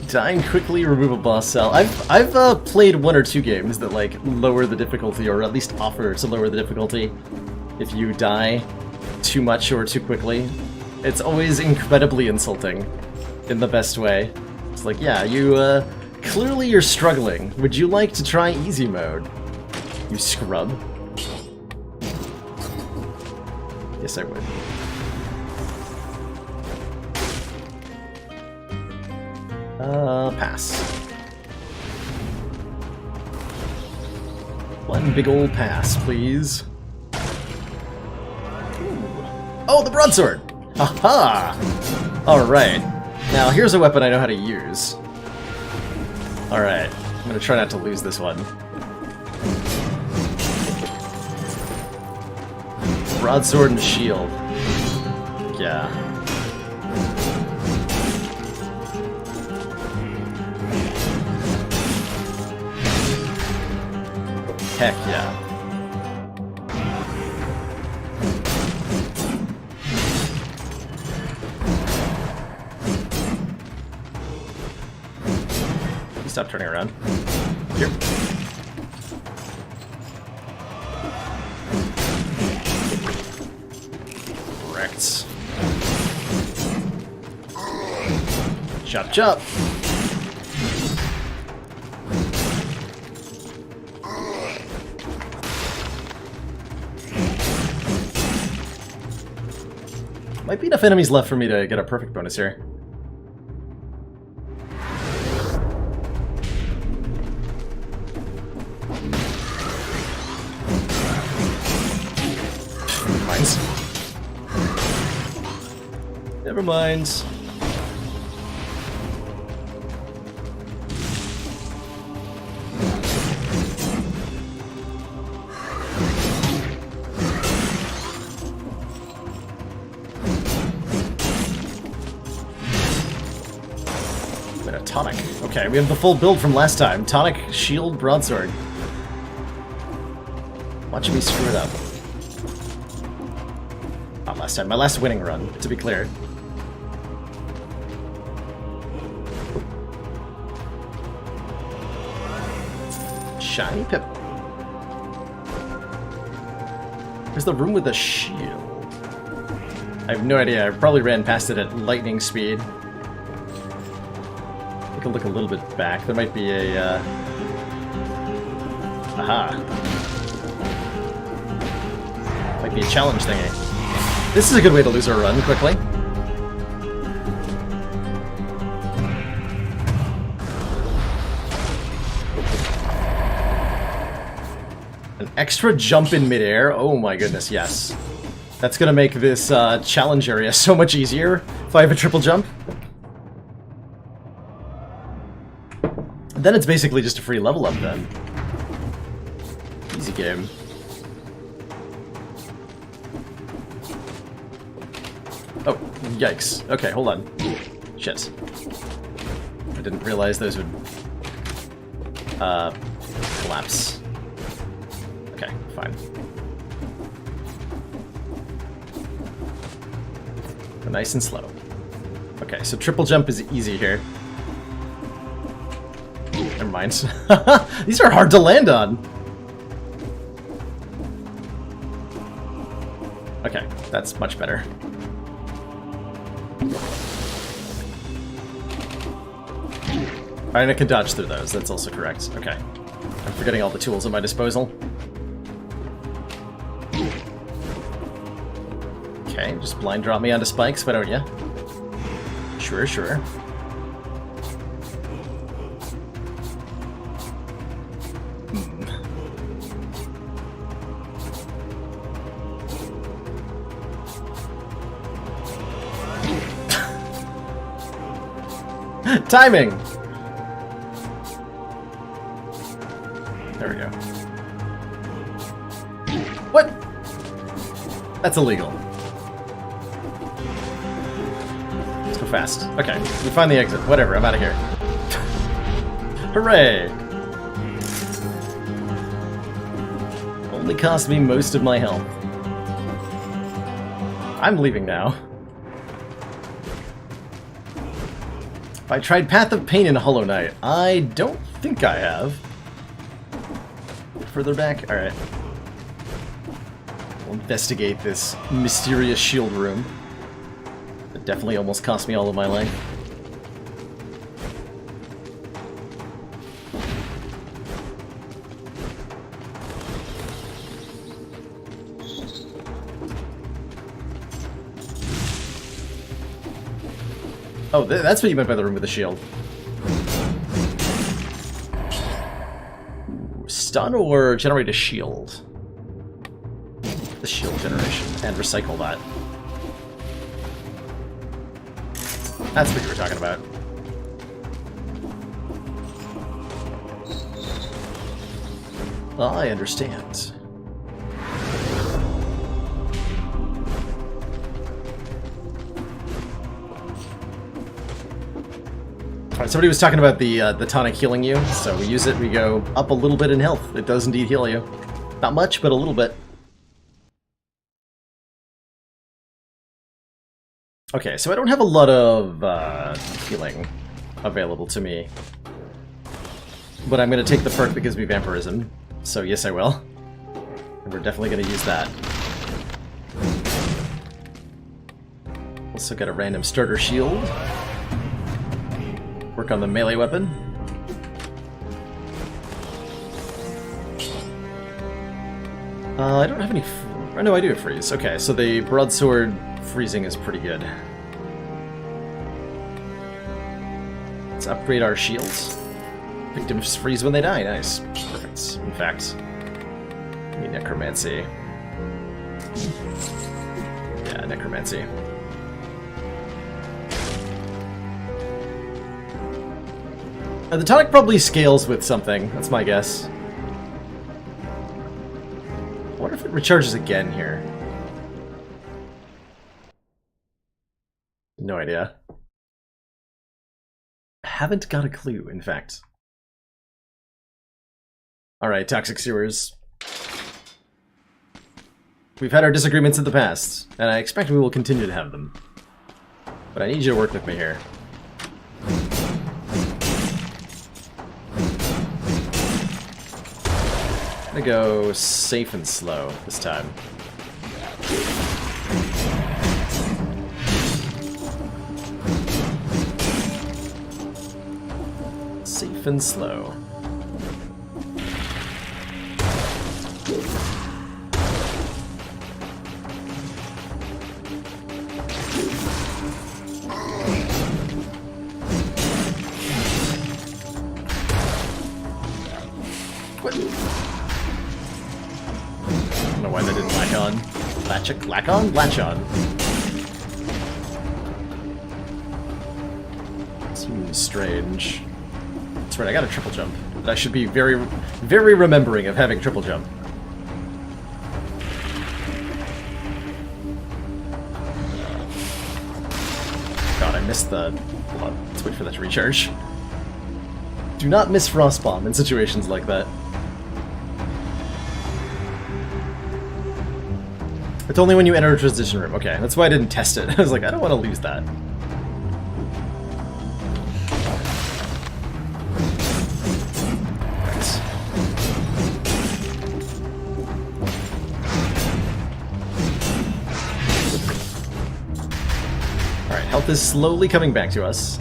Dying quickly, remove a boss cell. I've played 1 or 2 games that like lower the difficulty, or at least offer to lower the difficulty if you die too much or too quickly. It's always incredibly insulting in the best way. It's like, yeah, you clearly you're struggling. Would you like to try easy mode? You scrub. Yes, I would. Pass. One big old pass, please. Ooh. Oh, the broadsword! Aha! Alright. Now, here's a weapon I know how to use. Alright. I'm gonna try not to lose this one. Broadsword and shield. Yeah. Heck yeah. Stop turning around. Here. Wrecked. Chop chop. Might be enough enemies left for me to get a perfect bonus here. Never mind. Tonic. Okay, we have the full build from last time. Tonic, shield, broadsword. Watch me screw it up. Not last time. My last winning run, to be clear. Shiny pip. Where's the room with the shield? I have no idea. I probably ran past it at lightning speed. I can look a little bit back. There might be a, aha. Might be a challenge thingy. This is a good way to lose our run quickly. An extra jump in midair? Oh my goodness, yes. That's gonna make this challenge area so much easier if I have a triple jump. Then it's basically just a free level up then. Easy game. Oh, yikes. Okay, hold on. Shit. I didn't realize those would collapse. Okay, fine. But nice and slow. Okay, so triple jump is easy here. Never mind. These are hard to land on. Okay, that's much better. Alright, I can dodge through those. That's also correct. Okay. I'm forgetting all the tools at my disposal. Okay, just blind drop me onto spikes, why don't ya? Sure, sure. Timing! There we go. What? That's illegal. Let's go fast. Okay, we find the exit. Whatever, I'm out of here. Hooray! Only cost me most of my health. I'm leaving now. I tried Path of Pain in Hollow Knight. I don't think I have. Further back? Alright. We'll investigate this mysterious shield room. It definitely almost cost me all of my life. Oh, that's what you meant by the room with the shield. Ooh, stun or generate a shield? The shield generation. And recycle that. That's what you were talking about. I understand. Alright, somebody was talking about the tonic healing you, so we use it, we go up a little bit in health. It does indeed heal you. Not much, but a little bit. Okay, so I don't have a lot of healing available to me. But I'm going to take the perk that gives me vampirism. So yes, I will. And we're definitely going to use that. Also got a random starter shield. Work on the melee weapon. I don't have any... Oh, no, I do have freeze. Okay, so the broadsword freezing is pretty good. Let's upgrade our shields. Victims freeze when they die. Nice. Perfect. In fact, give me necromancy. Yeah, necromancy. The tonic probably scales with something. That's my guess. I wonder if it recharges again here. No idea. Haven't got a clue, in fact. Alright, Toxic Sewers. We've had our disagreements in the past, and I expect we will continue to have them. But I need you to work with me here. I'm gonna go safe and slow this time. Safe and slow. What? I don't know why that didn't latch on. Latch on? Latch on. Seems strange. That's right, I got a triple jump. I should be very, very remembering of having triple jump. God, I missed the... Hold on, let's wait for that to recharge. Do not miss Frostbomb in situations like that. It's only when you enter a transition room. Okay, that's why I didn't test it. I was like, I don't want to lose that. Alright, health is slowly coming back to us.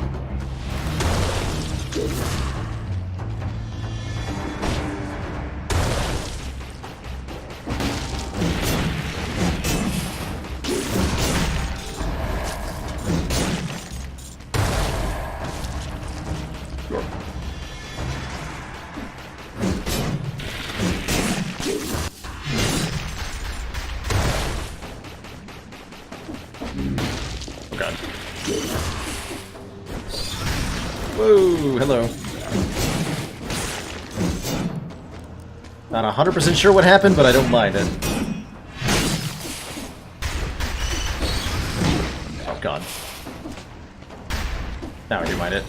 god. Whoa, hello. Not 100% sure what happened, but I don't mind it. Oh god. Now I do mind it.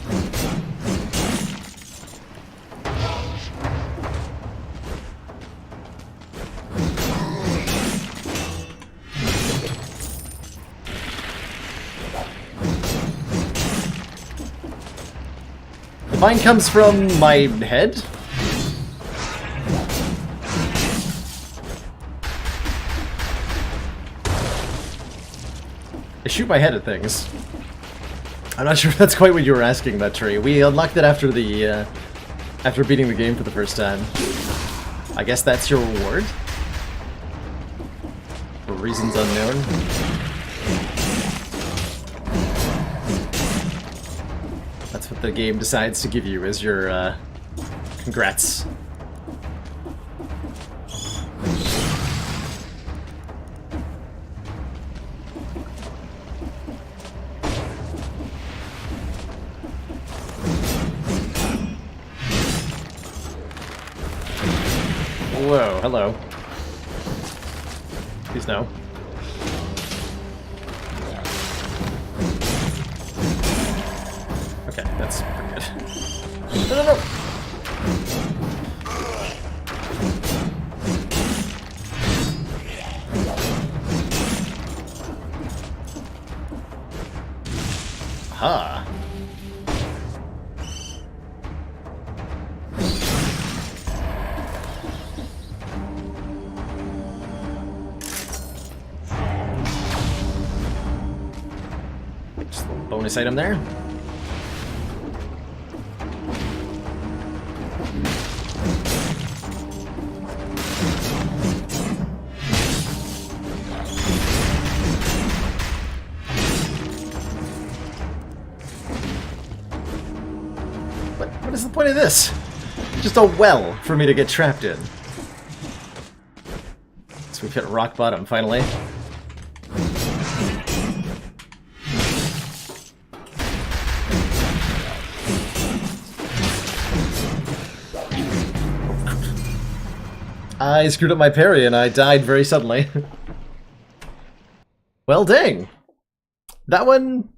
The vine comes from my head? I shoot my head at things. I'm not sure if that's quite what you were asking, that tree. We unlocked it after the, after beating the game for the first time. I guess that's your reward? For reasons unknown. That's what the game decides to give you, is your, congrats. Whoa, hello. Please no. Okay, that's pretty good. No, no, no! Aha! Just a little bonus item there. What is the point of this? Just a well for me to get trapped in. So we've hit rock bottom finally. I screwed up my parry and I died very suddenly. Well, dang. That one,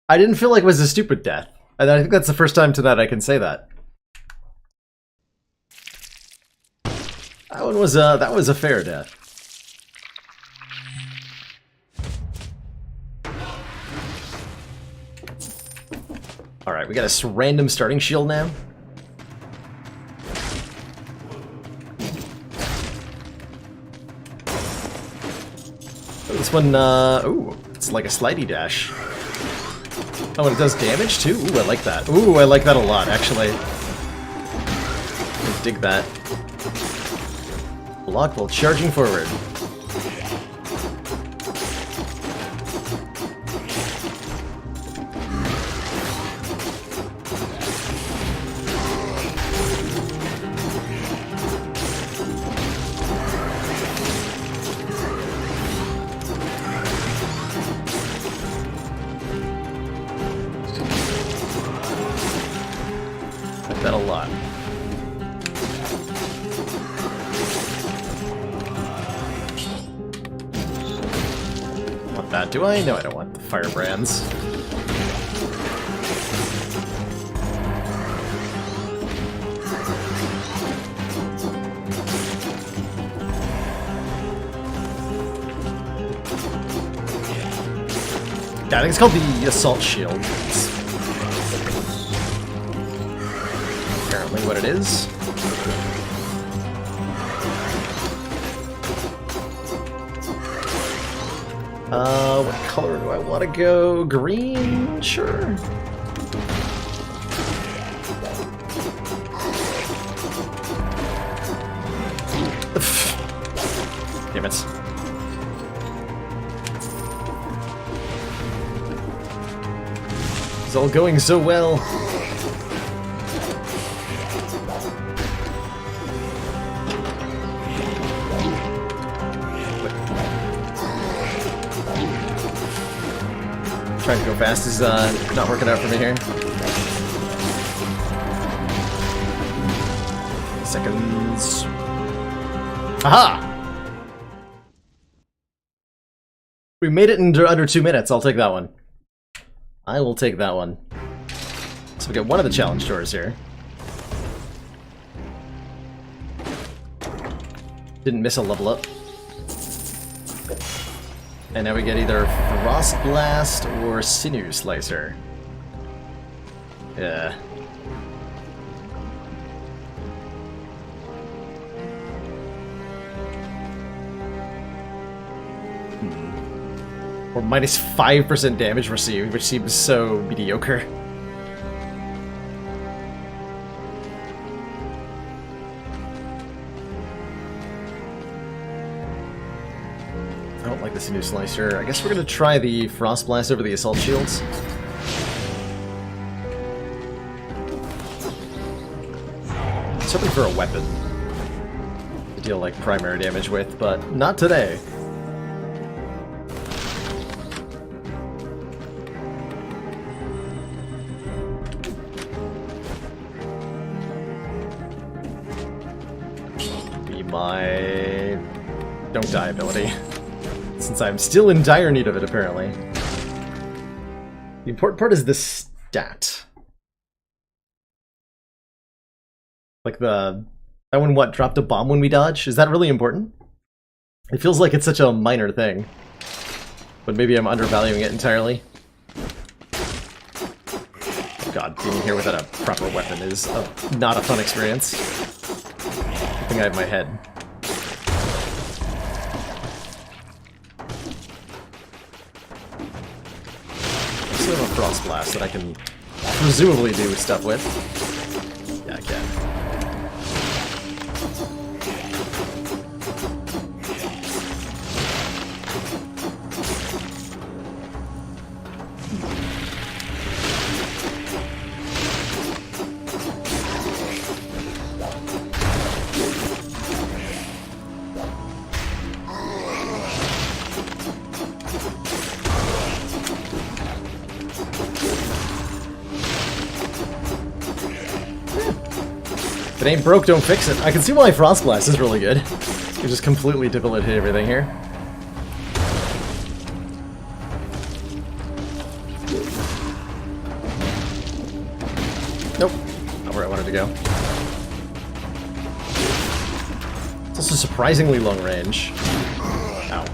I didn't feel like it was a stupid death. And I think that's the first time tonight I can say that. That was a fair death. Alright, we got a random starting shield now. This one, ooh, it's like a slidey dash. Oh, and it does damage too? Ooh, I like that. Ooh, I like that a lot, actually. I dig that. Block while charging forward. That a lot. Want that, do I? No, I don't want the firebrands. Yeah, I think it's called the assault shield. What it is. What color do I want to go? Green? Sure. Damn it. It's all going so well. Trying to go fast is not working out for me here. Seconds. Aha! We made it in under 2 minutes. I'll take that one. I will take that one. So we get one of the challenge doors here. Didn't miss a level up. And now we get either Frost Blast or Sinew Slicer. Yeah. Or minus 5% damage received, which seems so mediocre. I don't like this new slicer. I guess we're gonna try the Frost Blast over the Assault Shields. Something for a weapon to deal like primary damage with, but not today. My don't die ability, since I'm still in dire need of it, apparently. The important part is the stat. Like that one, what, dropped a bomb when we dodge? Is that really important? It feels like it's such a minor thing. But maybe I'm undervaluing it entirely. God, being here without a proper weapon is not a fun experience. I think I have my head. I still have a Frost Blast that I can presumably do stuff with. Yeah, I can. If it ain't broke, don't fix it. I can see why Frost Blast is really good. You can just completely debilitate everything here. Nope. Not where I wanted to go. It's also surprisingly long range. Ow.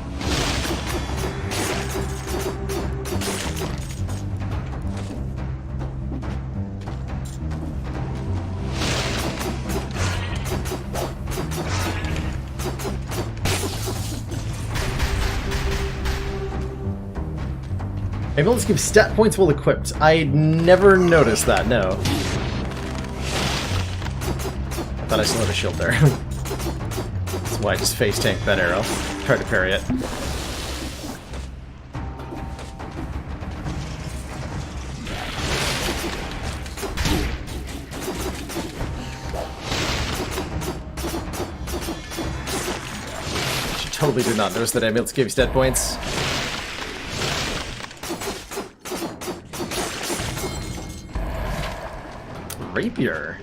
Ambulance gives stat points while equipped. I never noticed that, no. I thought I still had a shield there. That's why I just face tanked that arrow. Tried to parry it. She totally did not notice that ambulance gave stat points. Rapier.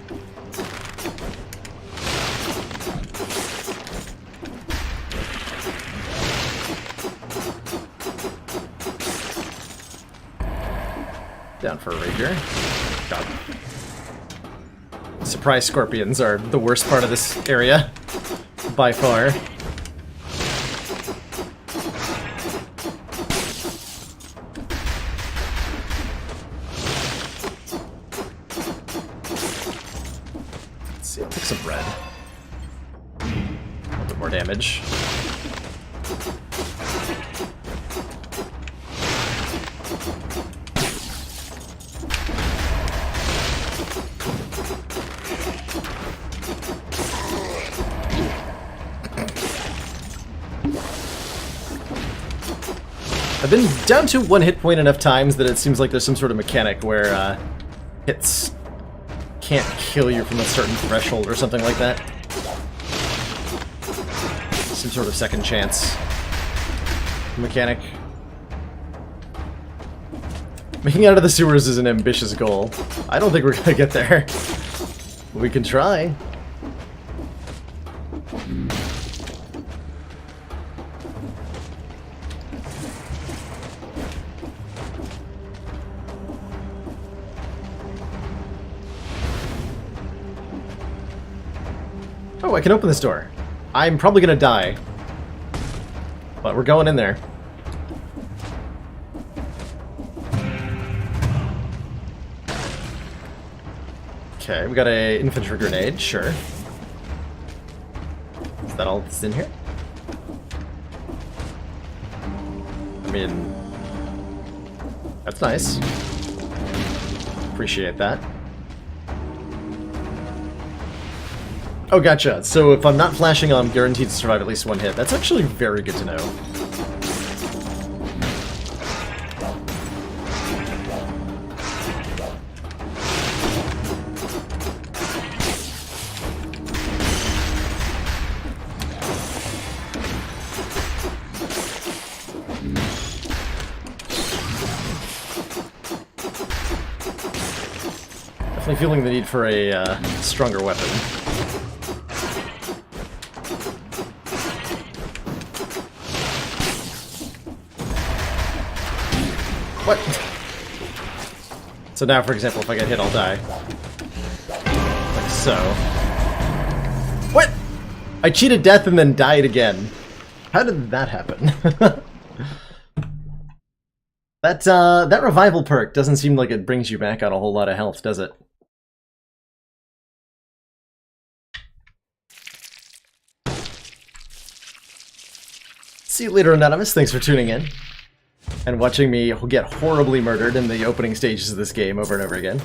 Down for a rapier. God. Surprise scorpions are the worst part of this area, by far. Some bread. A little bit more damage. I've been down to 1 hit point enough times that it seems like there's some sort of mechanic where hits can't kill you from a certain threshold or something like that. Some sort of second chance mechanic. Making out of the sewers is an ambitious goal. I don't think we're gonna get there. We can try. Oh, I can open this door. I'm probably gonna die. But we're going in there. Okay, we got a infantry grenade, sure. Is that all that's in here? I mean, that's nice. Appreciate that. Oh, gotcha. So if I'm not flashing, I'm guaranteed to survive at least one hit. That's actually very good to know. Definitely feeling the need for a stronger weapon. What? So now, for example, if I get hit, I'll die. Like so. What? I cheated death and then died again. How did that happen? That revival perk doesn't seem like it brings you back on a whole lot of health, does it? See you later, Anonymous. Thanks for tuning in. And watching me get horribly murdered in the opening stages of this game over and over again.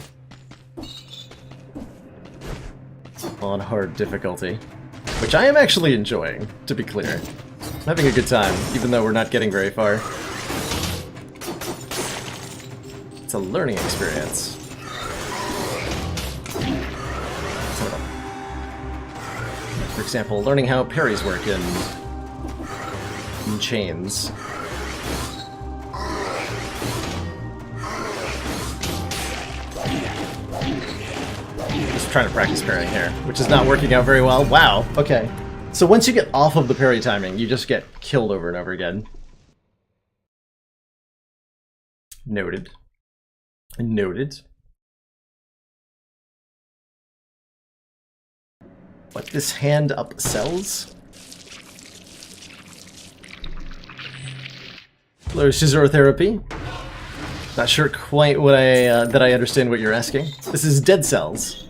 On hard difficulty. Which I am actually enjoying, to be clear. I'm having a good time, even though we're not getting very far. It's a learning experience. For example, learning how parries work in chains. Just trying to practice parrying here, which is not working out very well. Wow, okay. So once you get off of the parry timing, you just get killed over and over again. Noted. Noted. What this hand up sells? Hello, Scissor-therapy. Not sure quite what that I understand what you're asking. This is Dead Cells,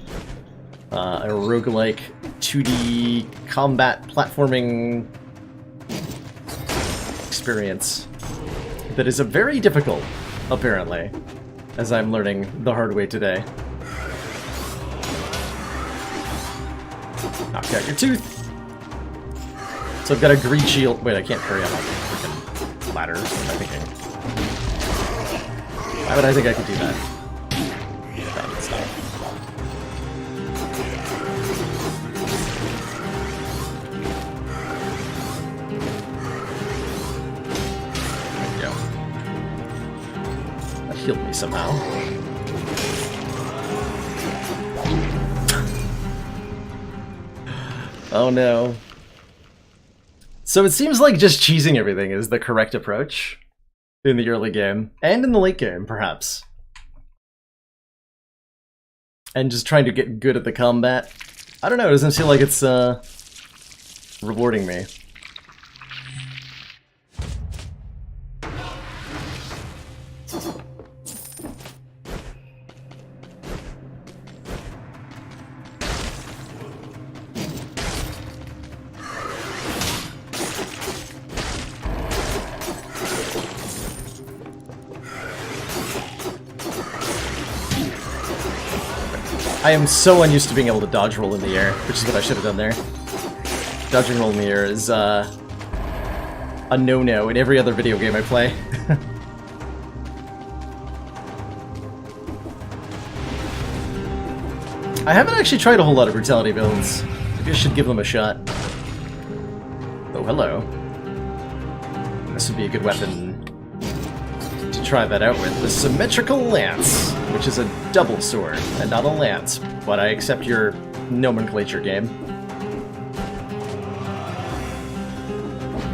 a roguelike 2D combat platforming experience that is very difficult, apparently, as I'm learning the hard way today. Knock out your tooth. So I've got a greed shield. Wait, I can't carry on a freaking ladder. What am I thinking? Why would I think I could do that? Bad stuff. There we go. That healed me somehow. Oh no. So it seems like just cheesing everything is the correct approach. In the early game, and in the late game, perhaps. And just trying to get good at the combat. I don't know, it doesn't feel like it's, rewarding me. I am so unused to being able to dodge roll in the air, which is what I should have done there. Dodging roll in the air is, a no-no in every other video game I play. I haven't actually tried a whole lot of brutality builds. Maybe I should give them a shot. Oh, hello. This would be a good weapon to try that out with the Symmetrical Lance, which is a double sword, and not a lance, but I accept your nomenclature, game.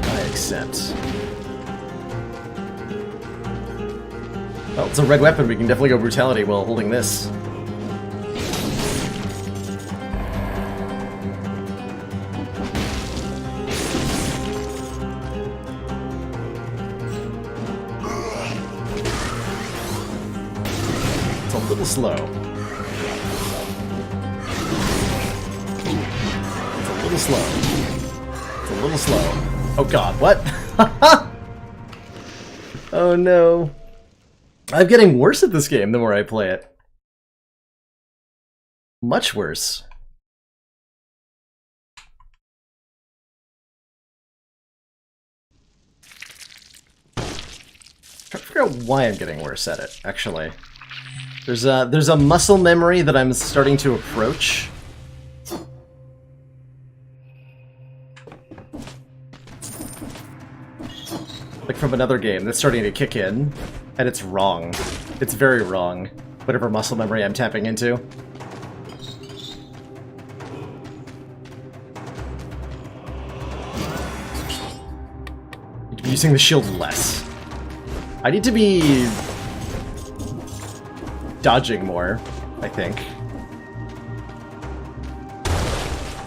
I accept. Well, it's a red weapon, we can definitely go brutality while holding this. It's a little slow. It's a little slow. It's a little slow. Oh god, what? Oh no. I'm getting worse at this game the more I play it. Much worse. Try to figure out why I'm getting worse at it, actually. There's a muscle memory that I'm starting to approach. Like from another game that's starting to kick in, and it's wrong. It's very wrong. Whatever muscle memory I'm tapping into. Need to be using the shield less. I need to be dodging more, I think.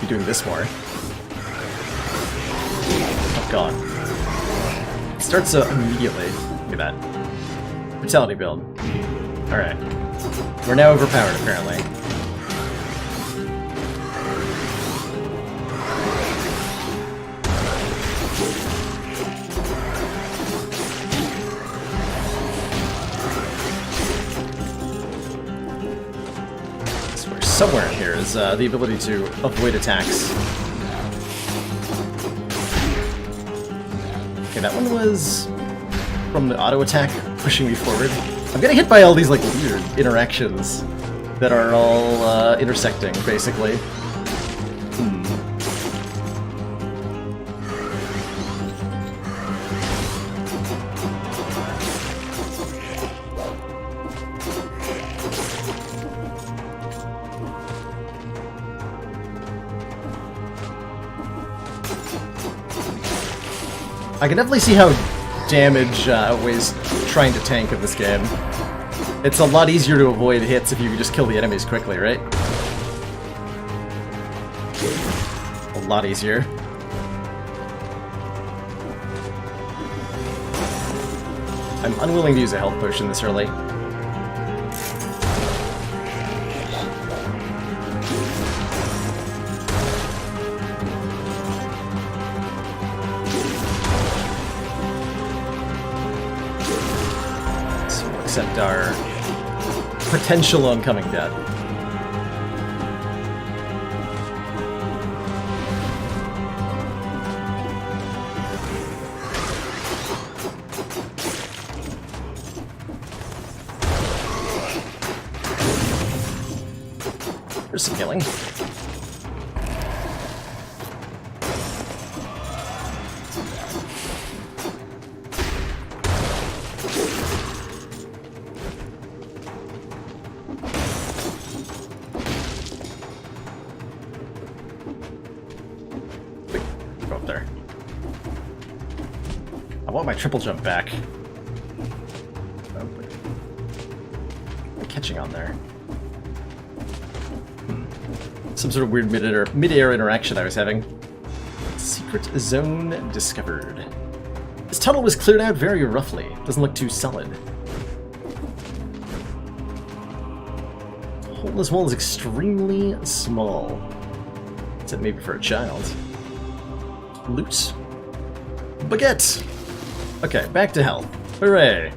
Be doing this more. Oh god. It starts immediately. Look at that. Brutality build. Alright. We're now overpowered, apparently. Somewhere in here is the ability to avoid attacks. Okay, that one was from the auto attack pushing me forward. I'm getting hit by all these like weird interactions that are all intersecting, basically. I can definitely see how damage outweighs trying to tank in this game. It's a lot easier to avoid hits if you can just kill the enemies quickly, right? A lot easier. I'm unwilling to use a health potion this early. Accept our potential oncoming death. There's some healing. I want my triple jump back. Oh, I'm catching on there. Some sort of weird mid-air interaction I was having. Secret zone discovered. This tunnel was cleared out very roughly. Doesn't look too solid. The hole in this wall is extremely small. Except maybe for a child. Loot. Baguette! Okay, back to health. Hooray!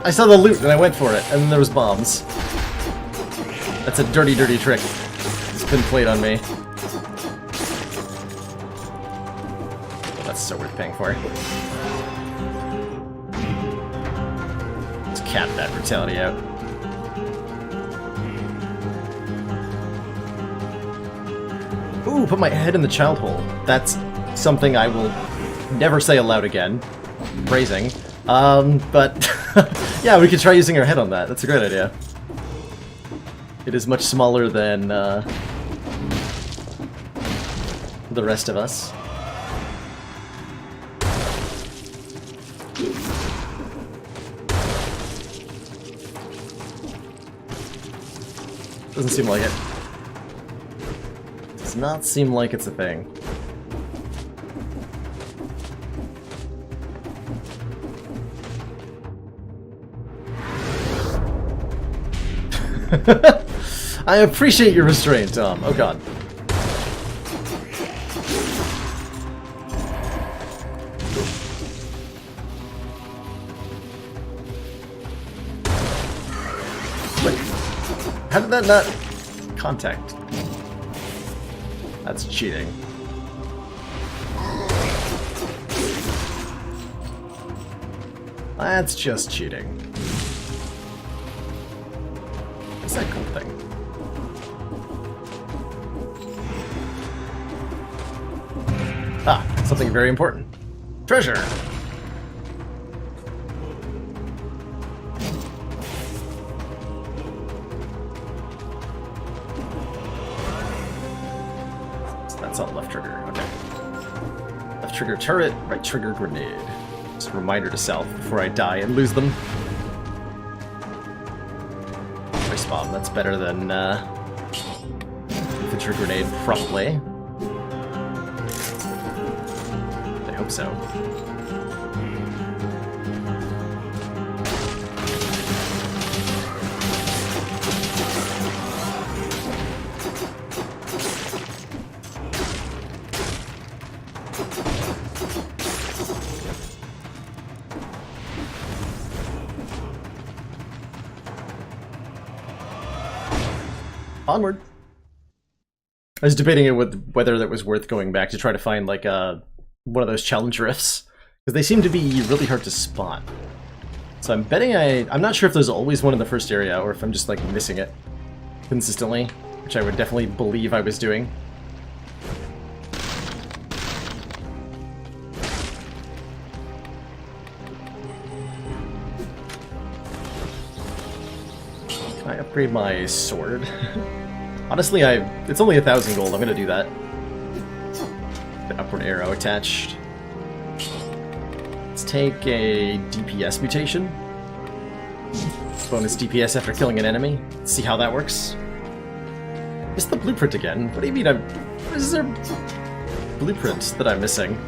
I saw the loot and I went for it, and then there was bombs. That's a dirty, dirty trick. that's been played on me. Oh, that's so worth paying for. Let's cap that brutality out. Ooh, put my head in the child hole. That's something I will never say aloud again. Phrasing. But yeah, we could try using our head on that. That's a great idea. It is much smaller than the rest of us. Doesn't seem like it. Does not seem like it's a thing. I appreciate your restraint, Tom. Oh god. Wait. How did that not contact? That's cheating. That's just cheating. What's that cool thing? Ah, something very important. Treasure! So that's all left trigger, okay. Left trigger turret, right trigger grenade. Just a reminder to self before I die and lose them. Voice bomb, that's better than infantry grenade, probably. I hope so. Onward. I was debating it with whether that was worth going back to try to find like one of those challenge rifts, because they seem to be really hard to spot. So I'm betting I'm not sure if there's always one in the first area or if I'm just like missing it consistently, which I would definitely believe I was doing. Can I upgrade my sword? Honestly, it's only 1,000 gold. I'm gonna do that. The upward arrow attached. Let's take a DPS mutation. Bonus DPS after killing an enemy. Let's see how that works. It's the blueprint again. What do you mean is there blueprint that I'm missing?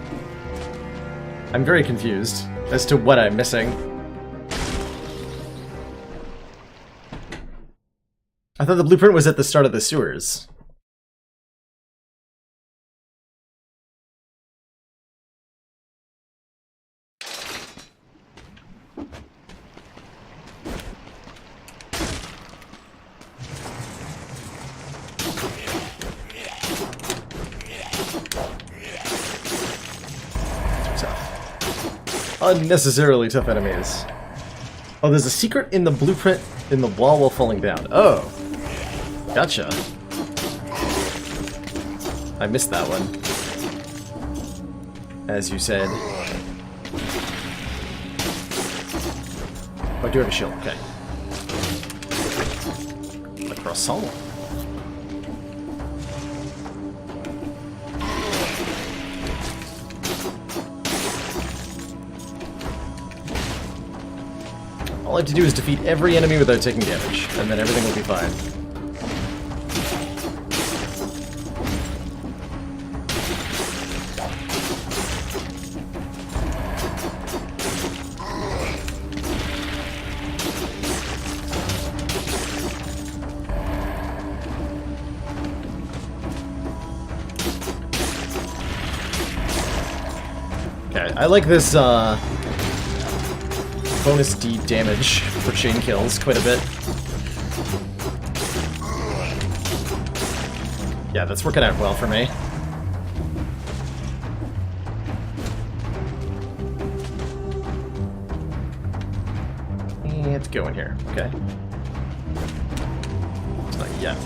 I'm very confused as to what I'm missing. I thought the blueprint was at the start of the sewers. Tough. Unnecessarily tough enemies. Oh, there's a secret in the blueprint in the wall while falling down. Oh. Gotcha. I missed that one. As you said. Oh, I do have a shield, okay. A croissant. All I have to do is defeat every enemy without taking damage, and then everything will be fine. Okay, I like this, bonus D damage for chain kills quite a bit. Yeah, that's working out well for me. Let's go in here. Okay. It's not yet.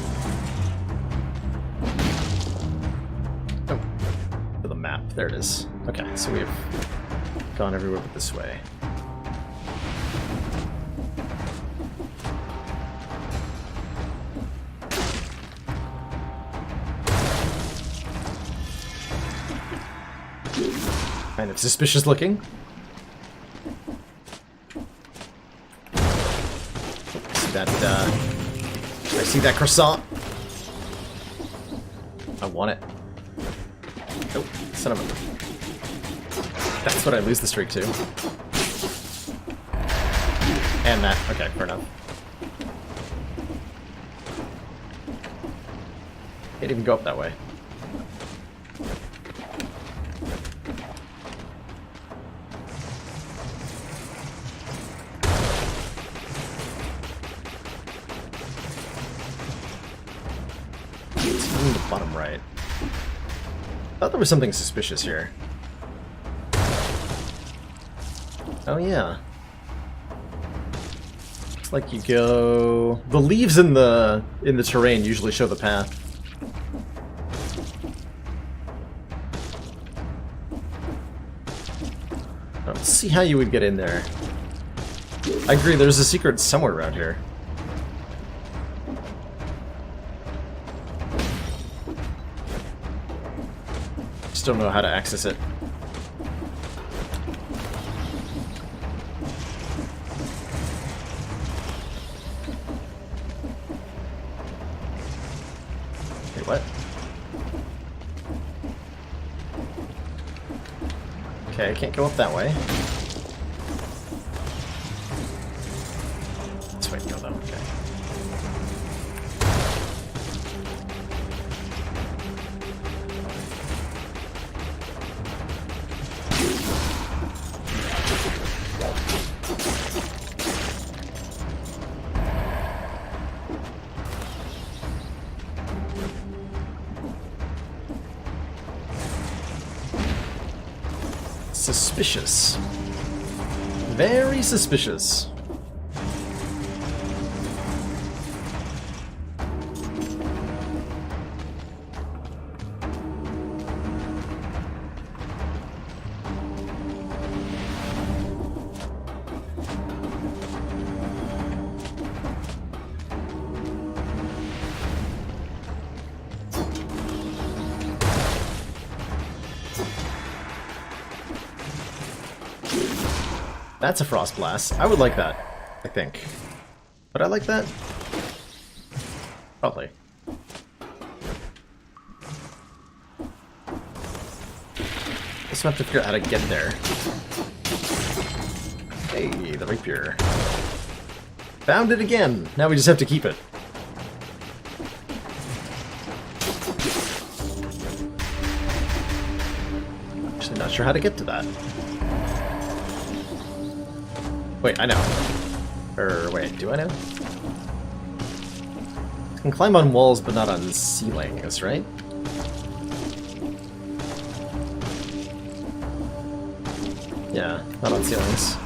Oh, to the map. There it is. Okay, so we've gone everywhere but this way. Kind of suspicious looking. See that, I see that croissant. I want it. Oh, son of a... That's what I lose the streak to. And that. Okay, fair enough. Can't even go up that way. Bottom right. Thought there was something suspicious here. Oh yeah. Looks like you go. The leaves in the terrain usually show the path. Let's see how you would get in there. I agree. There's a secret somewhere around here. Just don't know how to access it. Wait, what? Okay, I can't go up that way. This way to go though, okay. Suspicious. Very suspicious. That's a frost blast. I would like that, I think. Would I like that? Probably. Just have to figure out how to get there. Hey, the rapier. Found it again! Now we just have to keep it. Actually not sure how to get to that. Wait, I know. Wait, do I know? I can climb on walls, but not on ceilings, right? Yeah, not on ceilings.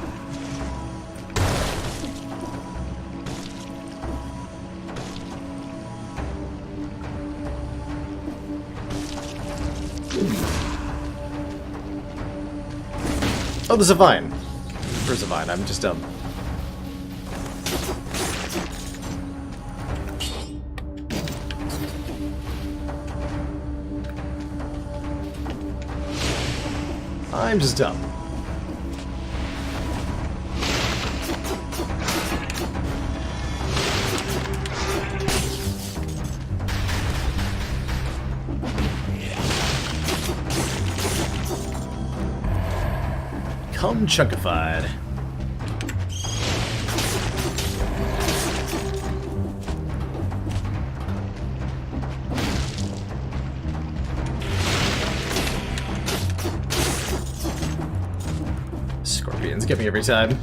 Oh, there's a vine. Where's a vine? I'm just dumb. I'm just dumb. Come chunkified. Scorpions get me every time.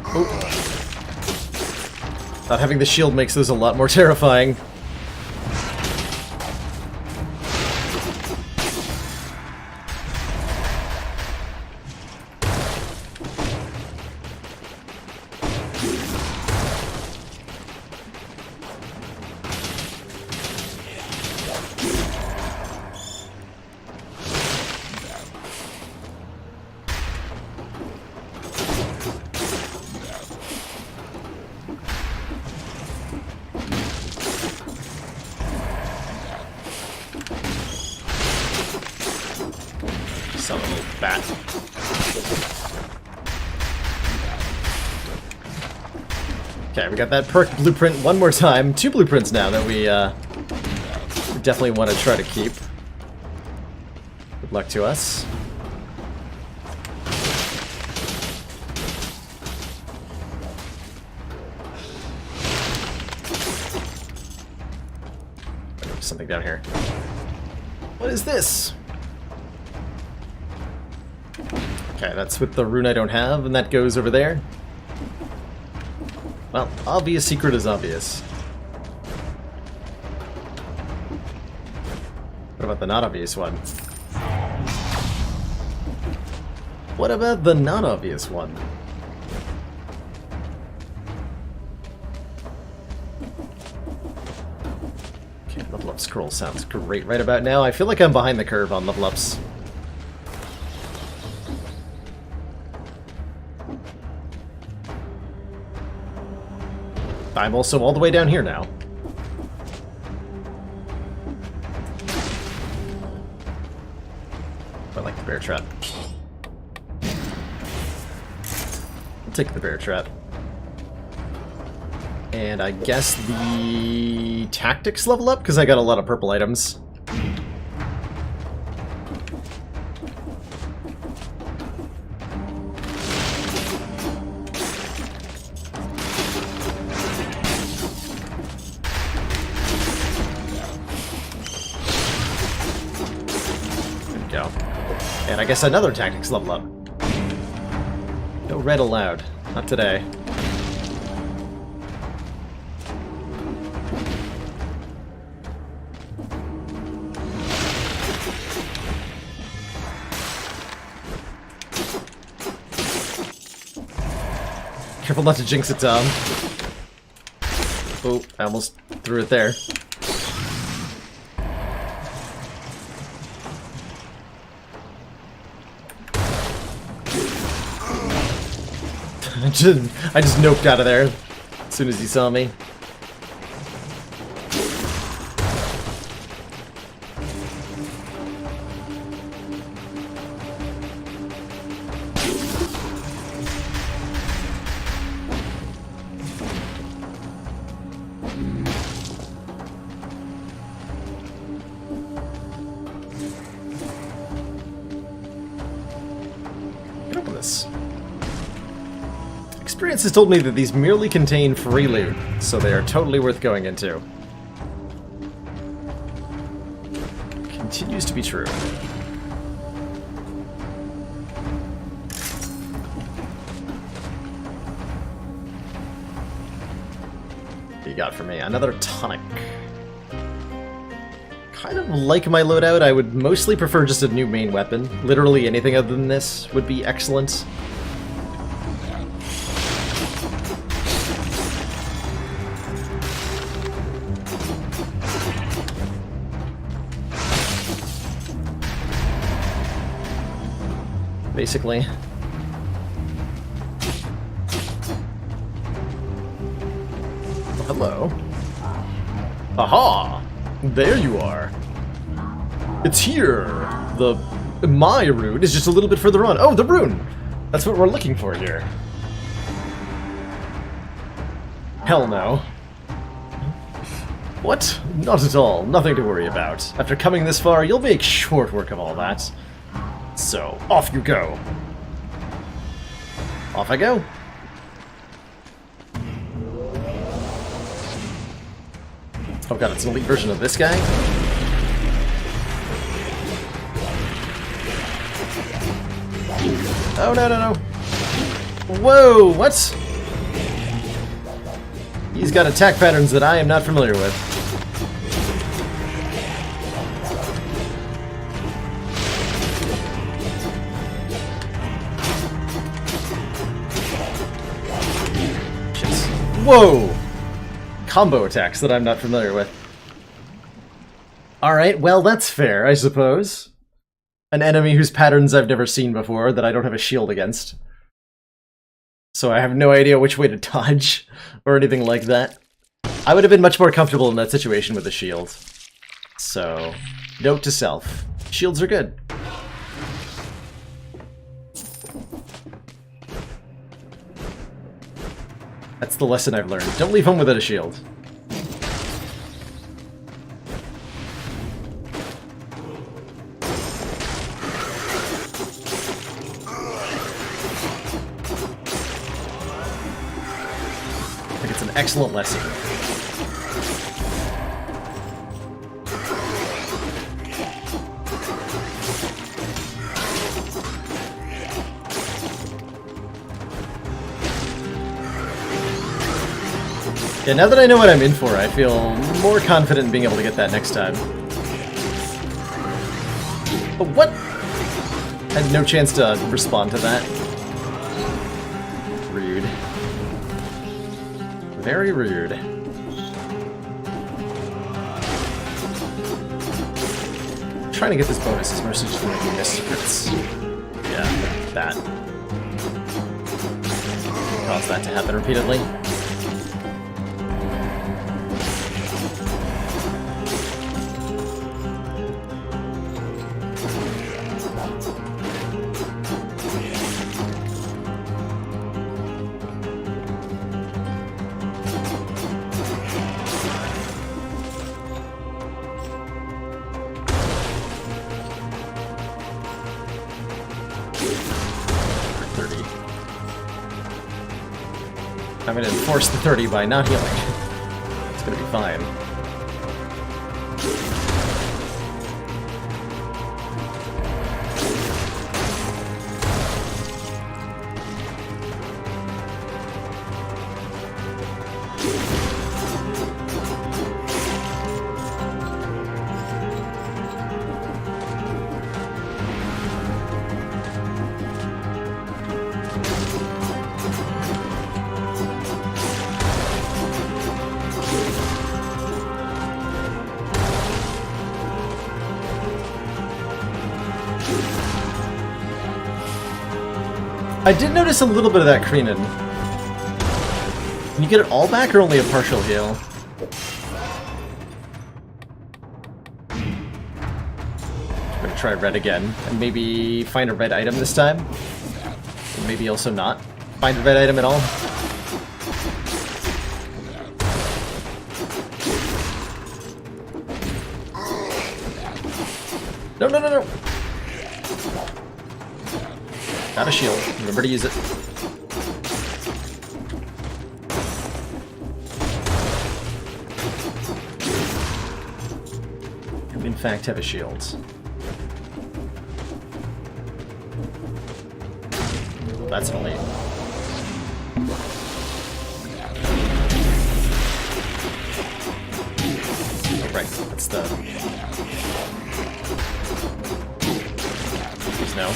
Oh. Not having the shield makes those a lot more terrifying. Some little bat. Okay, we got that perk blueprint one more time. 2 blueprints now that we definitely want to try to keep. Good luck to us. There's something down here. What is this? Okay, that's with the rune I don't have, and that goes over there. Well, obvious secret is obvious. What about the not obvious one? What about the not obvious one? Okay, level up scroll sounds great right about now. I feel like I'm behind the curve on level ups. I'm also all the way down here now. I like the bear trap. I'll take the bear trap. And I guess the tactics level up, because I got a lot of purple items. And I guess another tactics level up. No red allowed. Not today. Careful not to jinx it, Tom. Oh, I almost threw it there. I just noped out of there as soon as he saw me. Can open this. Experience has told me that these merely contain free loot, so they are totally worth going into. Continues to be true. What do you got for me? Another tonic. Kind of like my loadout. I would mostly prefer just a new main weapon. Literally anything other than this would be excellent. Basically. Oh, hello. Aha! There you are. It's here. My rune is just a little bit further on. Oh, the rune! That's what we're looking for here. Hell no. What? Not at all. Nothing to worry about. After coming this far, you'll make short work of all that. So, off you go. Off I go. Oh god, it's an elite version of this guy? Oh, no, no, no. Whoa, what? He's got attack patterns that I am not familiar with. Whoa! Combo attacks that I'm not familiar with. Alright, well that's fair, I suppose. An enemy whose patterns I've never seen before that I don't have a shield against. So I have no idea which way to dodge, or anything like that. I would have been much more comfortable in that situation with a shield. So, note to self. Shields are good. That's the lesson I've learned. Don't leave home without a shield. I think it's an excellent lesson. Yeah, now that I know what I'm in for, I feel more confident in being able to get that next time. But what? I had no chance to respond to that. Rude. Very rude. I'm trying to get this bonus is mostly just making miss secrets. Yeah, that. Cause that to happen repeatedly. I'm going to enforce the 30 by not healing. It's going to be fine. I did notice a little bit of that Kreenan. Can you get it all back or only a partial heal? I'm gonna try red again, and maybe find a red item this time. Or maybe also not find a red item at all. No, no, no, no! Got a shield. Remember to use it. You in fact have a shield. That's an elite. Oh, right, that's the... Please no.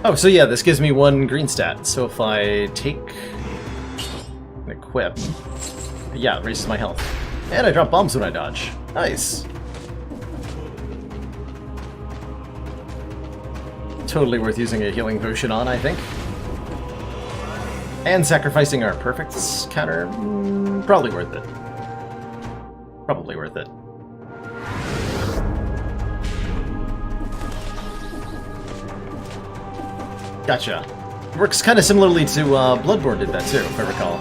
Oh, so yeah, this gives me one green stat. So if I take and equip, yeah, it raises my health. And I drop bombs when I dodge. Nice. Totally worth using a healing potion on, I think. And sacrificing our perfects counter, probably worth it. Probably worth it. Gotcha. Works kind of similarly to Bloodborne did that too, if I recall.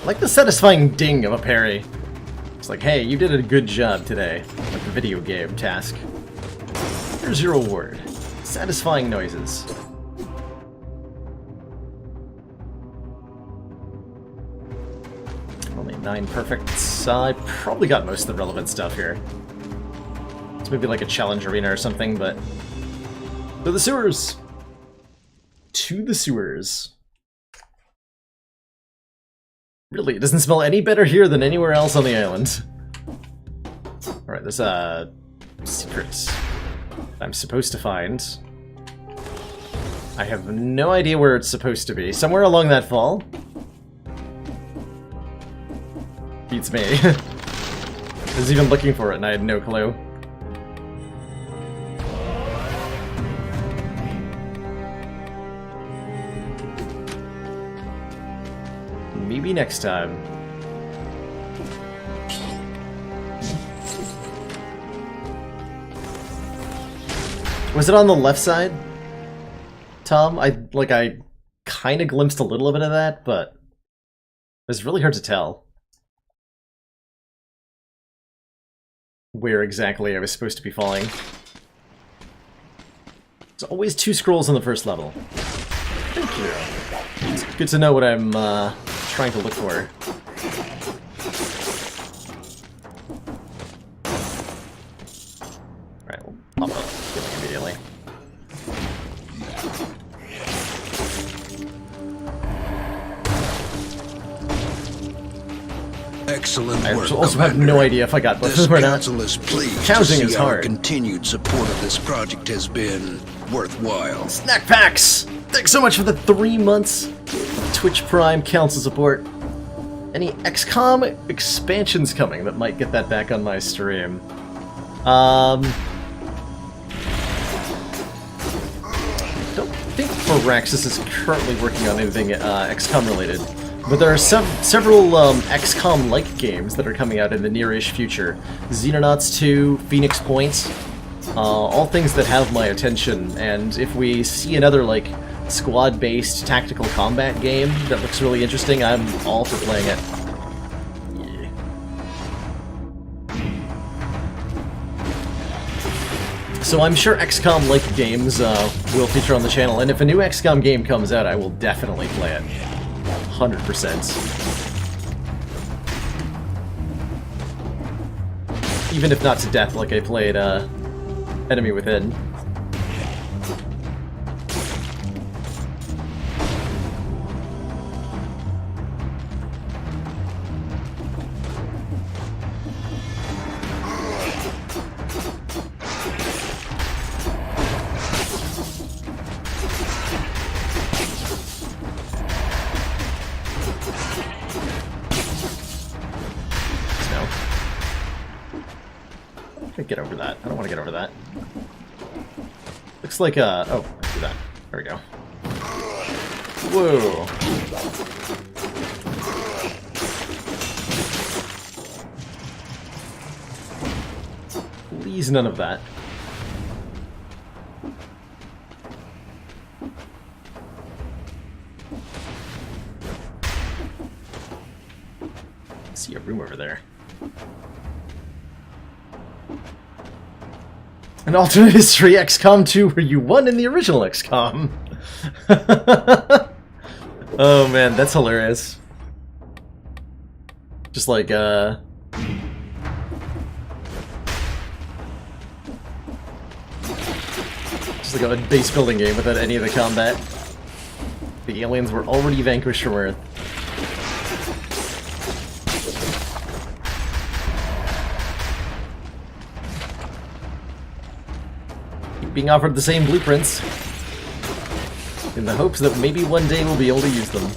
like the satisfying ding of a parry. It's like, hey, you did a good job today. Like a video game task. Here's your reward. Satisfying noises. Only 9 perfects. I probably got most of the relevant stuff here. It's maybe like a challenge arena or something, but... To the sewers! To the sewers. Really, it doesn't smell any better here than anywhere else on the island. Alright, there's a secret I'm supposed to find. I have no idea where it's supposed to be. Somewhere along that fall. Beats me. I was even looking for it and I had no clue. Maybe next time. Was it on the left side, Tom? I kind of glimpsed a little bit of that, but it's really hard to tell where exactly I was supposed to be falling. There's always 2 scrolls on the first level. Thank you. It's good to know what I'm trying to look for. Alright, we'll pop up immediately. Excellent work, I also have Commander. no idea if I got both This or not. council is pleased to Housing see is our hard. continued support of this project has been worthwhile. Snack packs! Thanks so much for the 3 months of Twitch Prime Council support. Any XCOM expansions coming that might get that back on my stream? I don't think Firaxis is currently working on anything XCOM related, but there are several XCOM-like games that are coming out in the near-ish future. Xenonauts 2, Phoenix Point, all things that have my attention, and if we see another, like, squad-based tactical combat game that looks really interesting, I'm all for playing it. Yeah. So I'm sure XCOM-like games will feature on the channel, and if a new XCOM game comes out, I will definitely play it. 100%. Even if not to death, like I played Enemy Within. Get over that. I don't want to get over that. Looks like oh, do that. There we go. Whoa. Please, none of that. I see a room over there. An alternate history XCOM 2 where you won in the original XCOM. Oh man, that's hilarious. Just like, just like a base building game without any of the combat. The aliens were already vanquished from Earth. Being offered the same blueprints in the hopes that maybe one day we'll be able to use them.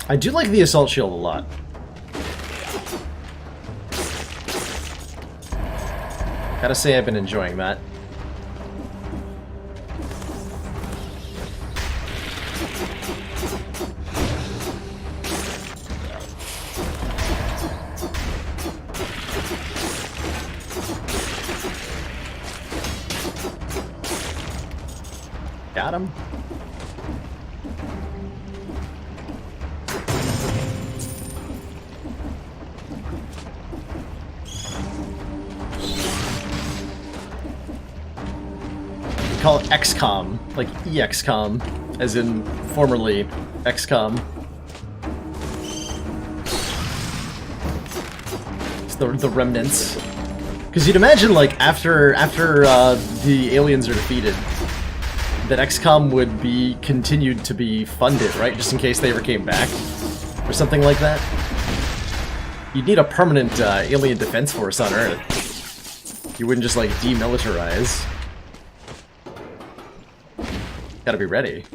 I do like the assault shield a lot. Gotta say I've been enjoying that. Got him. Call it XCOM, like EXCOM, as in formerly XCOM. It's the remnants. Because you'd imagine, like, after the aliens are defeated, that XCOM would be continued to be funded, right? Just in case they ever came back, or something like that. You'd need a permanent alien defense force on Earth. You wouldn't just, like, demilitarize. Gotta be ready.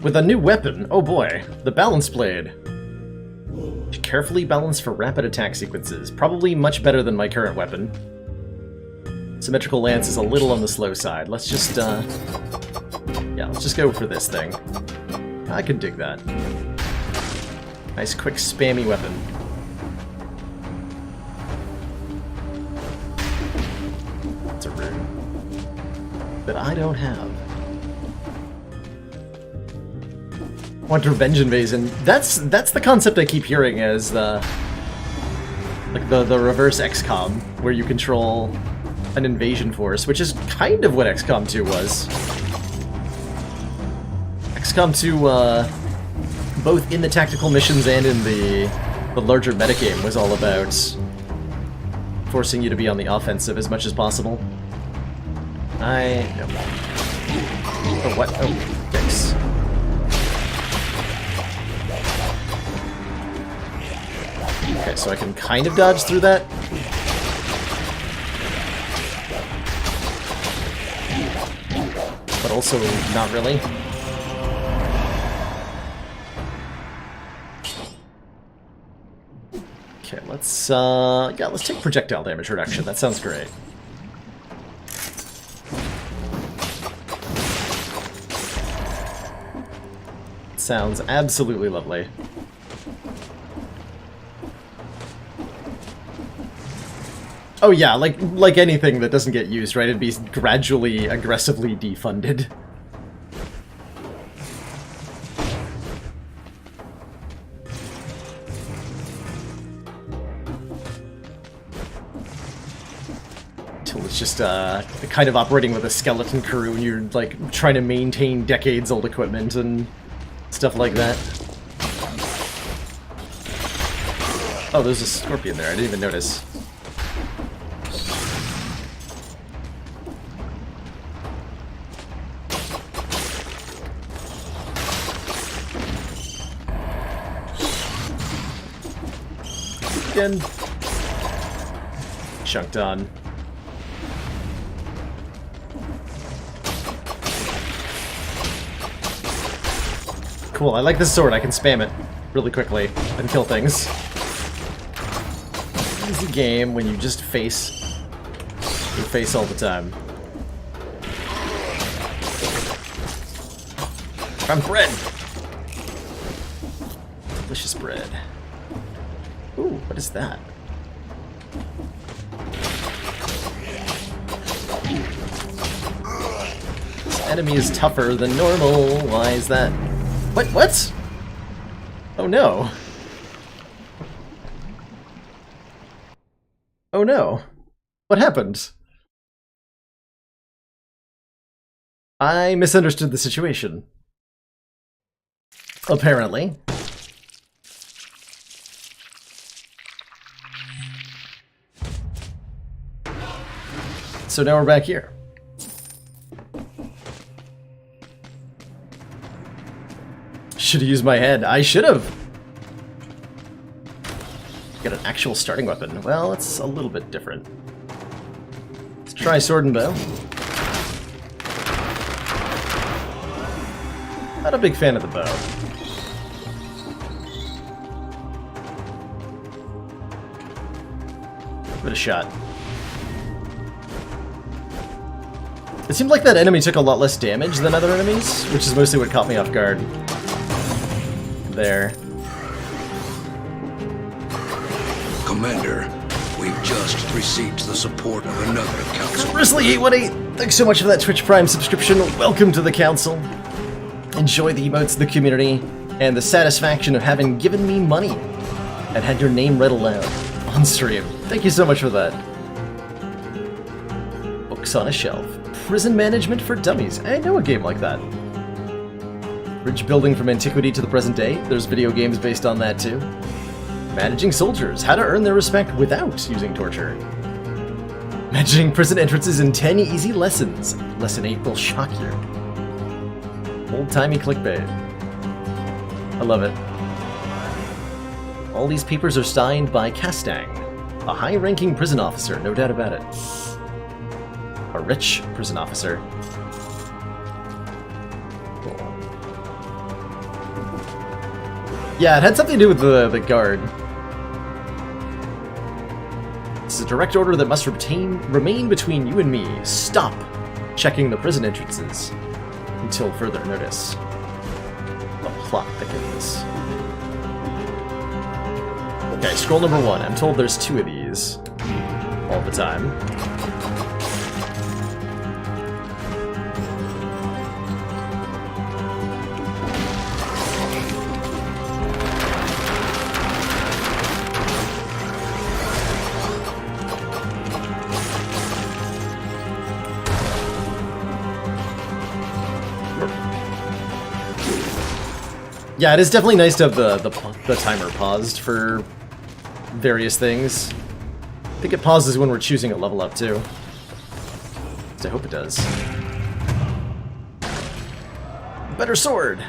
With a new weapon, oh boy, the Balance Blade. Carefully balanced for rapid attack sequences, probably much better than my current weapon. Symmetrical Lance is a little on the slow side. Let's just, yeah, let's just go for this thing. I could dig that. Nice, quick, spammy weapon. It's a rune that I don't have. Want Revenge Invasion. That's the concept I keep hearing as the reverse XCOM, where you control an invasion force, which is kind of what XCOM 2 was. XCOM 2, both in the tactical missions and in the larger metagame, was all about forcing you to be on the offensive as much as possible. Oh, what? Oh, thanks. Okay, so I can kind of dodge through that. But also not really. Okay, let's take projectile damage reduction. That sounds great. Sounds absolutely lovely. Oh yeah, like anything that doesn't get used, right? It'd be gradually, aggressively defunded. Until it's just kind of operating with a skeleton crew and you're like trying to maintain decades-old equipment and stuff like that. Oh, there's a scorpion there, I didn't even notice. Again. Chunked on. Cool, I like this sword. I can spam it really quickly and kill things. Easy game when you just face your face all the time. I'm bread! Delicious bread. Ooh, what is that? This enemy is tougher than normal. Why is that? What? Oh no. Oh no. What happened? I misunderstood the situation. Apparently. So now we're back here. Should have used my head. I should have. get an actual starting weapon. Well, it's a little bit different. Let's try sword and bow. Not a big fan of the bow. Give it a shot. It seemed like that enemy took a lot less damage than other enemies, which is mostly what caught me off guard. There. Commander, we've just received the support of another council. Grizzly818, thanks so much for that Twitch Prime subscription. Welcome to the council. Enjoy the emotes of the community and the satisfaction of having given me money and had your name read aloud on stream. Thank you so much for that. Books on a shelf. Prison management for dummies. I know a game like that. Bridge building from antiquity to the present day. There's video games based on that too. Managing soldiers. How to earn their respect without using torture. Managing prison entrances in 10 easy lessons. Lesson 8 will shock you. Old-timey clickbait. I love it. All these papers are signed by Castang, a high-ranking prison officer, no doubt about it. A rich prison officer. Cool. Yeah, it had something to do with the guard. This is a direct order that must remain between you and me. Stop checking the prison entrances until further notice. The plot thickens. Okay, scroll number 1. I'm told there's 2 of these all the time. Yeah, it is definitely nice to have the timer paused for various things. I think it pauses when we're choosing a level up too. So I hope it does. Better sword!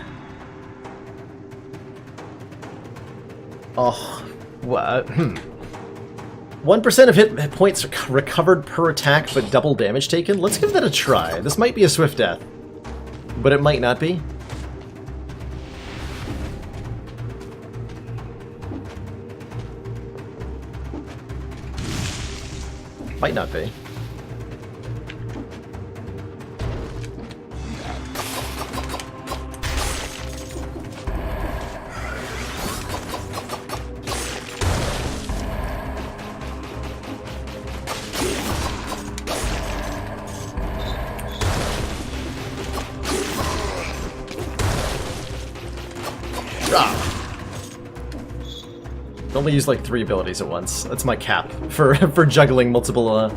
Oh, what? 1% of hit points recovered per attack, but double damage taken? Let's give that a try. This might be a swift death, but it might not be. Might not be. Only use like 3 abilities at once. That's my cap for juggling multiple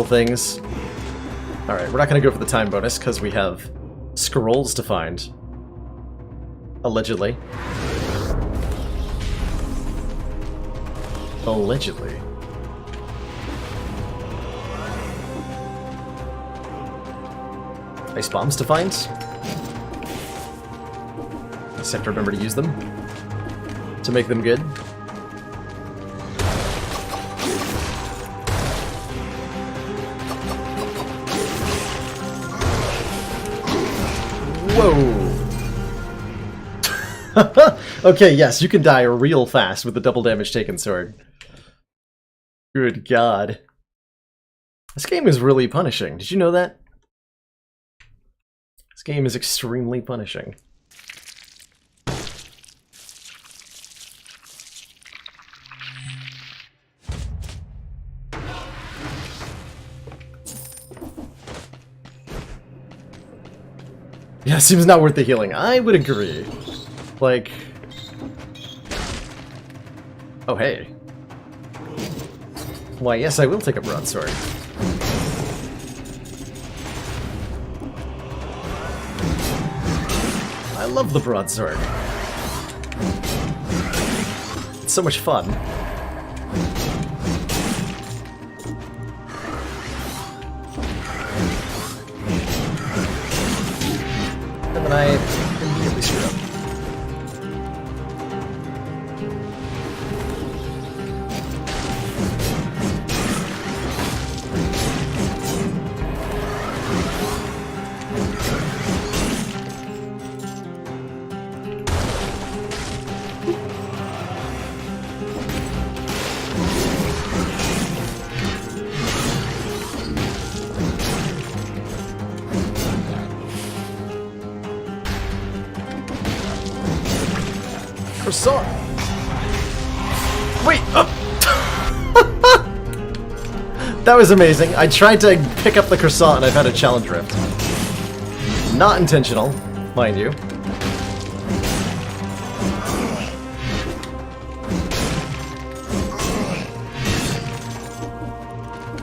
things. All right, we're not gonna go for the time bonus because we have scrolls to find. Allegedly. Allegedly. Ice bombs to find. Just have to remember to use them to make them good. Whoa! Okay, yes, you can die real fast with the double damage taken sword. Good God. This game is really punishing. Did you know that? This game is extremely punishing. Yeah, seems not worth the healing. I would agree. Like... Oh, hey. Why, yes, I will take a broadsword. I love the broadsword. It's so much fun. And then I immediately screw up. croissant! Wait! Oh. That was amazing. I tried to pick up the croissant and I've had a challenge rift. Not intentional, mind you.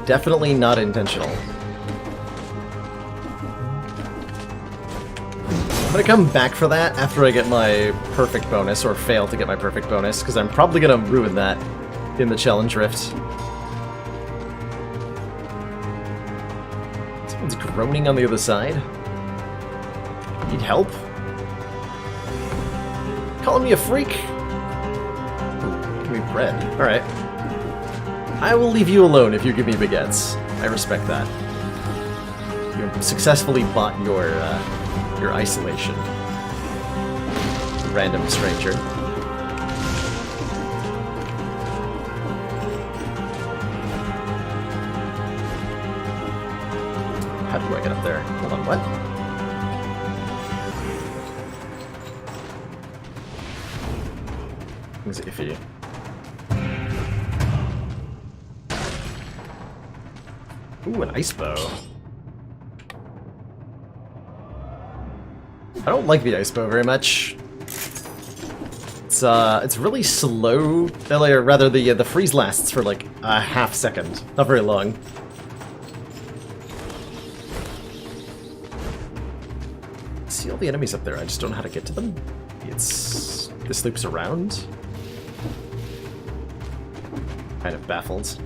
Definitely not intentional. I'm gonna come back for that after I get my perfect bonus, or fail to get my perfect bonus, because I'm probably gonna ruin that in the challenge rift. Someone's groaning on the other side. Need help? Calling me a freak? Ooh, give me bread. Alright. I will leave you alone if you give me baguettes. I respect that. You've successfully bought your isolation. Random stranger. How do I get up there? Hold on, what? Things iffy. Ooh, an ice bow. I don't like the ice bow very much. It's really slow. Or rather, the freeze lasts for like a half second, not very long. See all the enemies up there. I just don't know how to get to them. This loops around. Kind of baffled.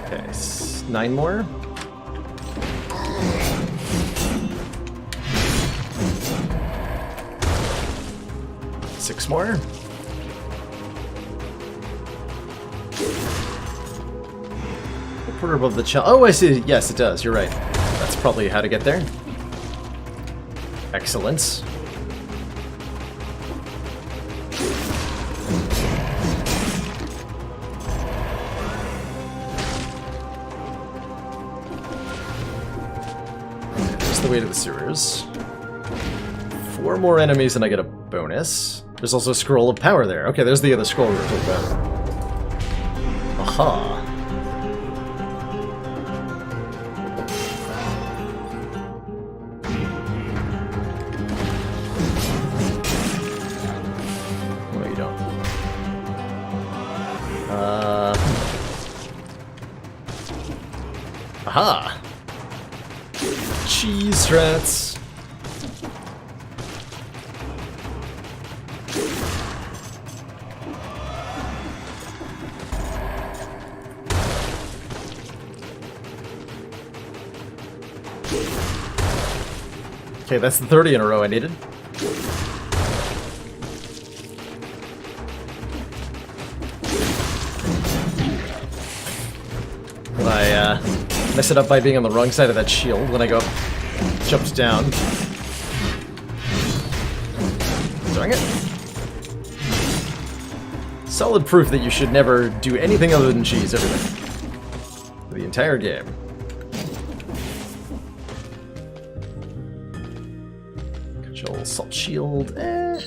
Okay, 9 more. Six more. Quarter above the challenge. Oh, I see. Yes, it does. You're right. That's probably how to get there. Excellent. There's the way to the sewers. 4 more enemies and I get a bonus. There's also a scroll of power there. Okay, there's the other scroll we were talking about. Aha. No, you don't. Aha. Cheese strats. Okay, that's the 30 in a row I needed. When I mess it up by being on the wrong side of that shield when I go up, jumped down. Darn it. Solid proof that you should never do anything other than cheese everything. For the entire game. Assault shield, I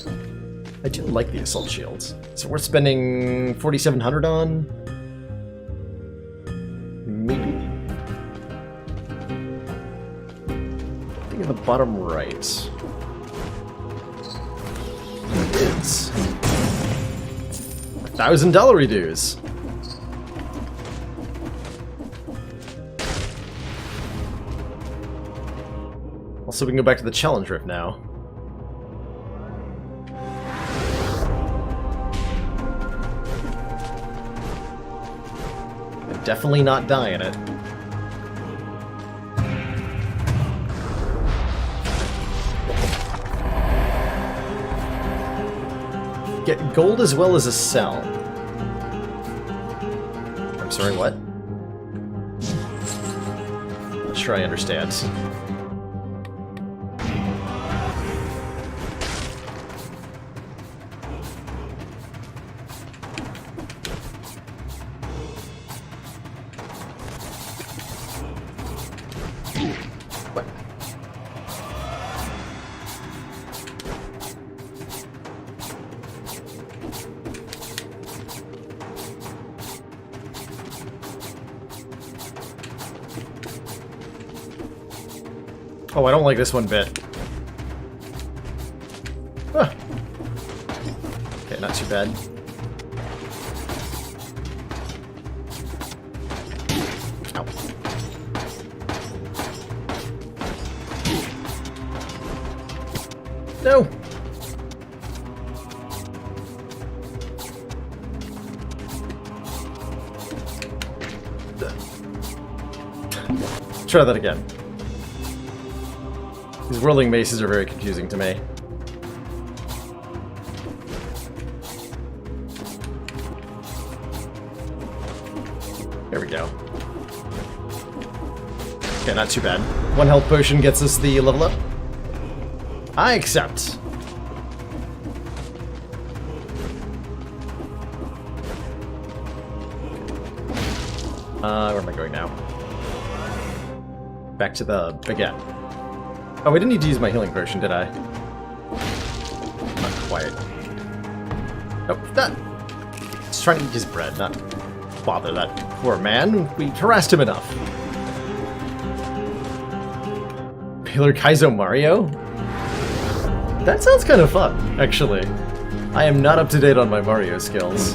do like the assault shields. So we're spending 4,700 on? Maybe? I think in the bottom right. There it is. $1,000 dues. Also, we can go back to the challenge rift now. Definitely not die in it. Get gold as well as a cell. I'm sorry, what? Not sure I understand. Oh, I don't like this one bit. Ah. Okay, not too bad. Ow. No! Try that again. These whirling maces are very confusing to me. There we go. Okay, not too bad. One health potion gets us the level up. I accept. Where am I going now? Back to the baguette. Oh, I didn't need to use my healing potion, did I? Not quite. Nope, that... Just trying to eat his bread, not bother that poor man. We harassed him enough. Pillar Kaizo Mario? That sounds kind of fun, actually. I am not up to date on my Mario skills.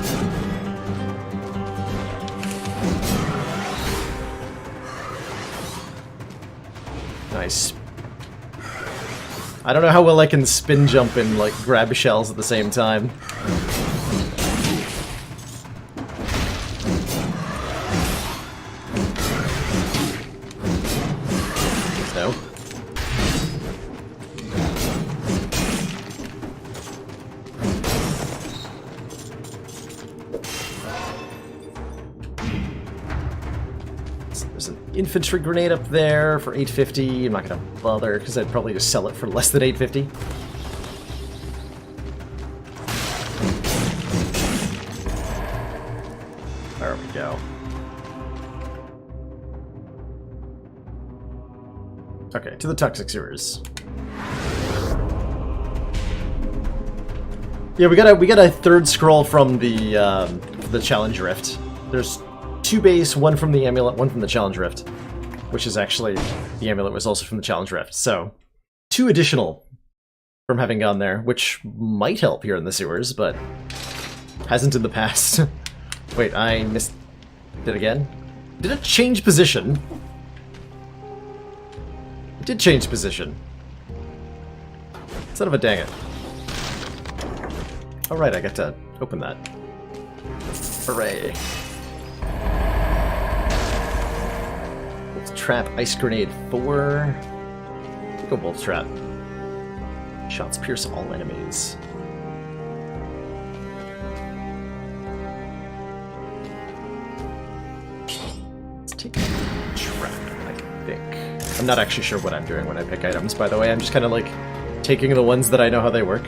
Nice. I don't know how well I can spin jump and, like, grab shells at the same time. No. There's an infantry grenade up there for 850. I'm not gonna bother because I'd probably just sell it for less than 850. There we go. Okay, to the toxic sewers. Yeah, we got a third scroll from the challenge rift. There's 2 base, 1 from the amulet, 1 from the challenge rift, which is actually the amulet was also from the challenge rift. So 2 additional from having gone there, which might help here in the sewers, but hasn't in the past. Wait, I missed it again. Did it change position? It did change position. Son of a dang it. Alright, I get to open that. Hooray. Wolf Trap, Ice Grenade 4. Go Wolf Trap. Shots pierce all enemies. Let's take Trap, I think. I'm not actually sure what I'm doing when I pick items, by the way. I'm just kind of like taking the ones that I know how they work.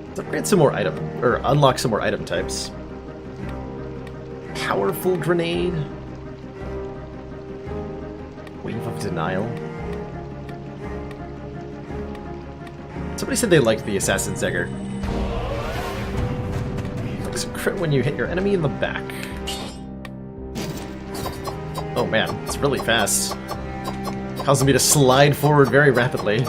Let's upgrade some more item, or unlock some more item types. Powerful Grenade. Wave of Denial. Somebody said they liked the Assassin's Dagger. Looks crit when you hit your enemy in the back. Oh man, it's really fast. Causing me to slide forward very rapidly.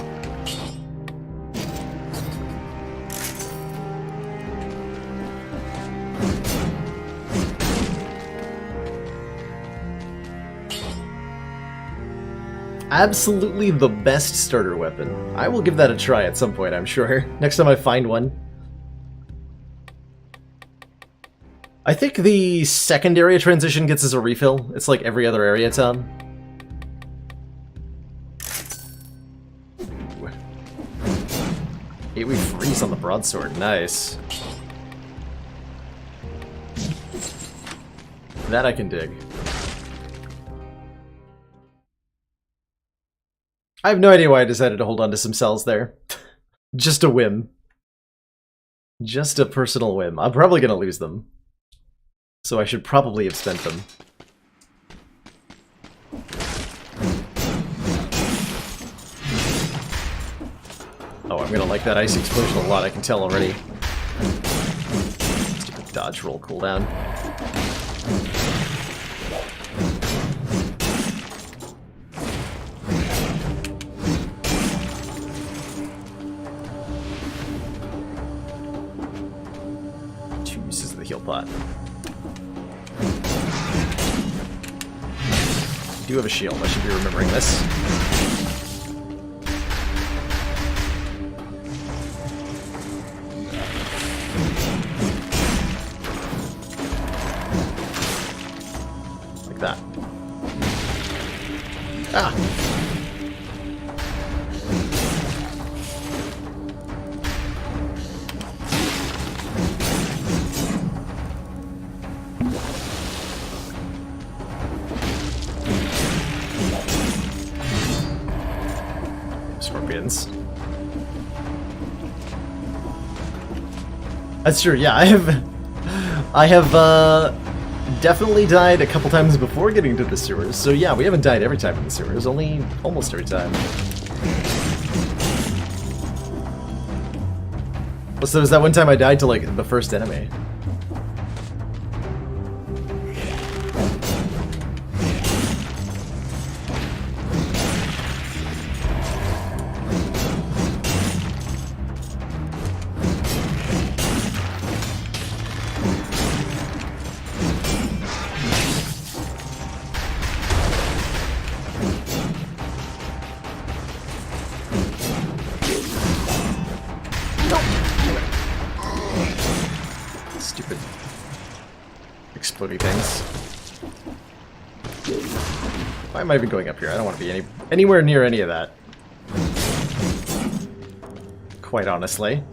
Absolutely the best starter weapon. I will give that a try at some point, I'm sure. Next time I find one. I think the second area transition gets us a refill. It's like every other area, Tom. We freeze on the broadsword, nice. That I can dig. I have no idea why I decided to hold on to some cells there. Just a whim. Just a personal whim. I'm probably gonna lose them. So I should probably have spent them. Oh, I'm gonna like that ice explosion a lot, I can tell already. dodge roll cooldown. Two uses of the heal pot. I do have a shield. I should be remembering this. That. Ah! Scorpions. That's true, yeah, I have definitely died a couple times before getting to the sewers, so yeah, we haven't died every time in the sewers, only almost every time. So there was that one time I died to, like, the first enemy. Stupid exploding things. Why am I even going up here? I don't want to be anywhere near any of that. Quite honestly.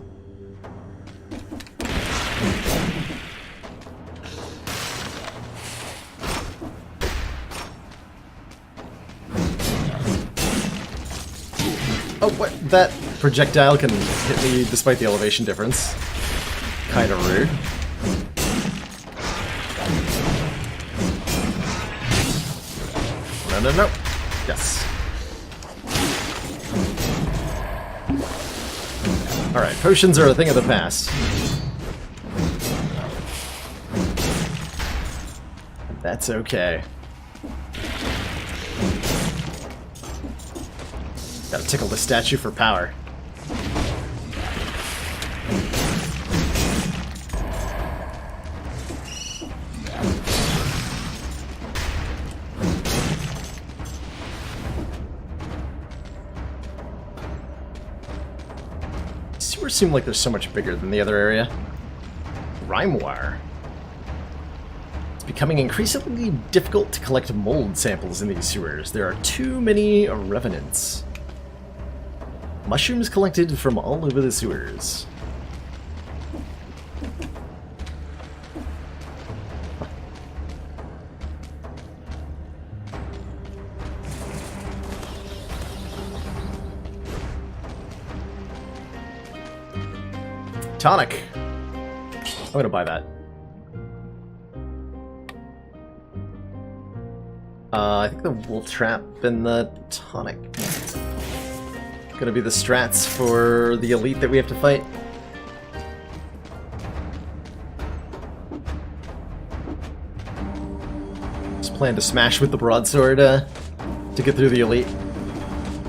Oh, what? That projectile can hit me despite the elevation difference. Kind of rude. No, no, no. Yes. Alright, potions are a thing of the past. That's okay. Gotta tickle the statue for power. Sewers seem like they're so much bigger than the other area. Rimewire. It's becoming increasingly difficult to collect mold samples in these sewers. There are too many revenants. Mushrooms collected from all over the sewers. Tonic. I'm gonna buy that. I think the wolf trap and the tonic. Gonna be the strats for the elite that we have to fight. Just plan to smash with the broadsword to get through the elite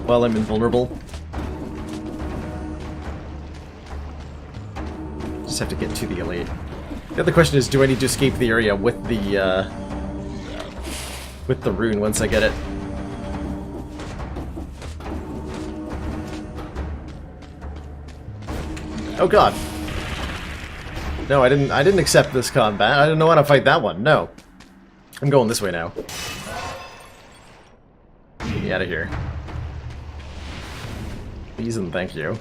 while I'm invulnerable. Just have to get to the elite. The other question is, do I need to escape the area with the rune once I get it? Oh god. No, I didn't accept this combat. I didn't know how to fight that one. No. I'm going this way now. Get me out of here. Please and thank you.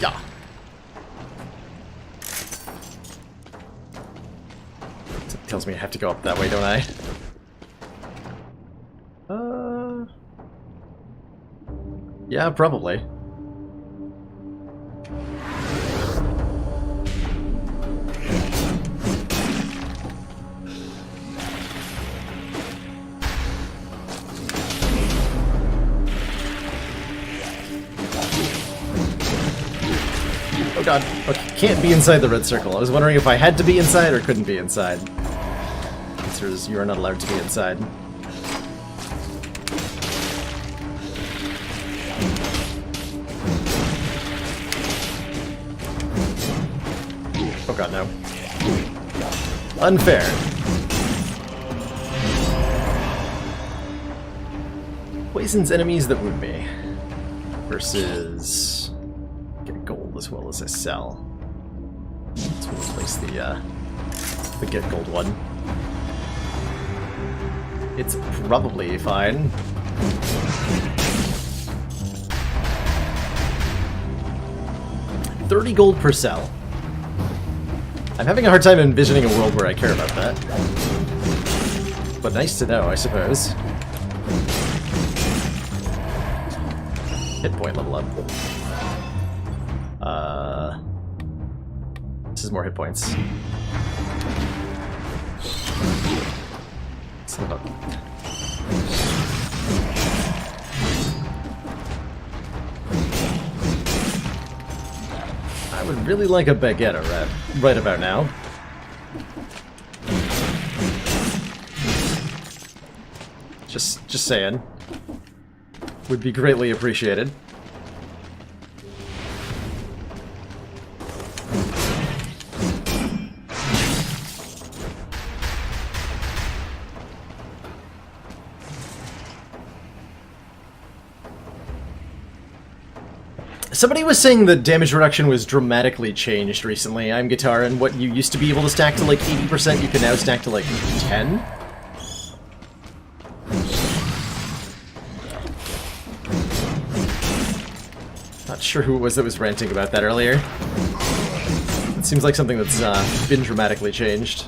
Yeah. That tells me I have to go up that way, don't I? Yeah, probably. Oh god. Okay, can't be inside the red circle. I was wondering if I had to be inside or couldn't be inside. The answer is you are not allowed to be inside. Oh god, no. Unfair. Poisons enemies that wound me. Versus... get gold as well as I sell. Let's replace the get gold one. It's probably fine. $30 gold per cell. I'm having a hard time envisioning a world where I care about that. But nice to know, I suppose. Hit point level up. This is more hit points. Son of a... I would really like a baguette right about now. Just saying. Would be greatly appreciated. Somebody was saying that damage reduction was dramatically changed recently. I'm Guitar, and what you used to be able to stack to like 80%, you can now stack to like 10? Not sure who it was that was ranting about that earlier. It seems like something that's been dramatically changed.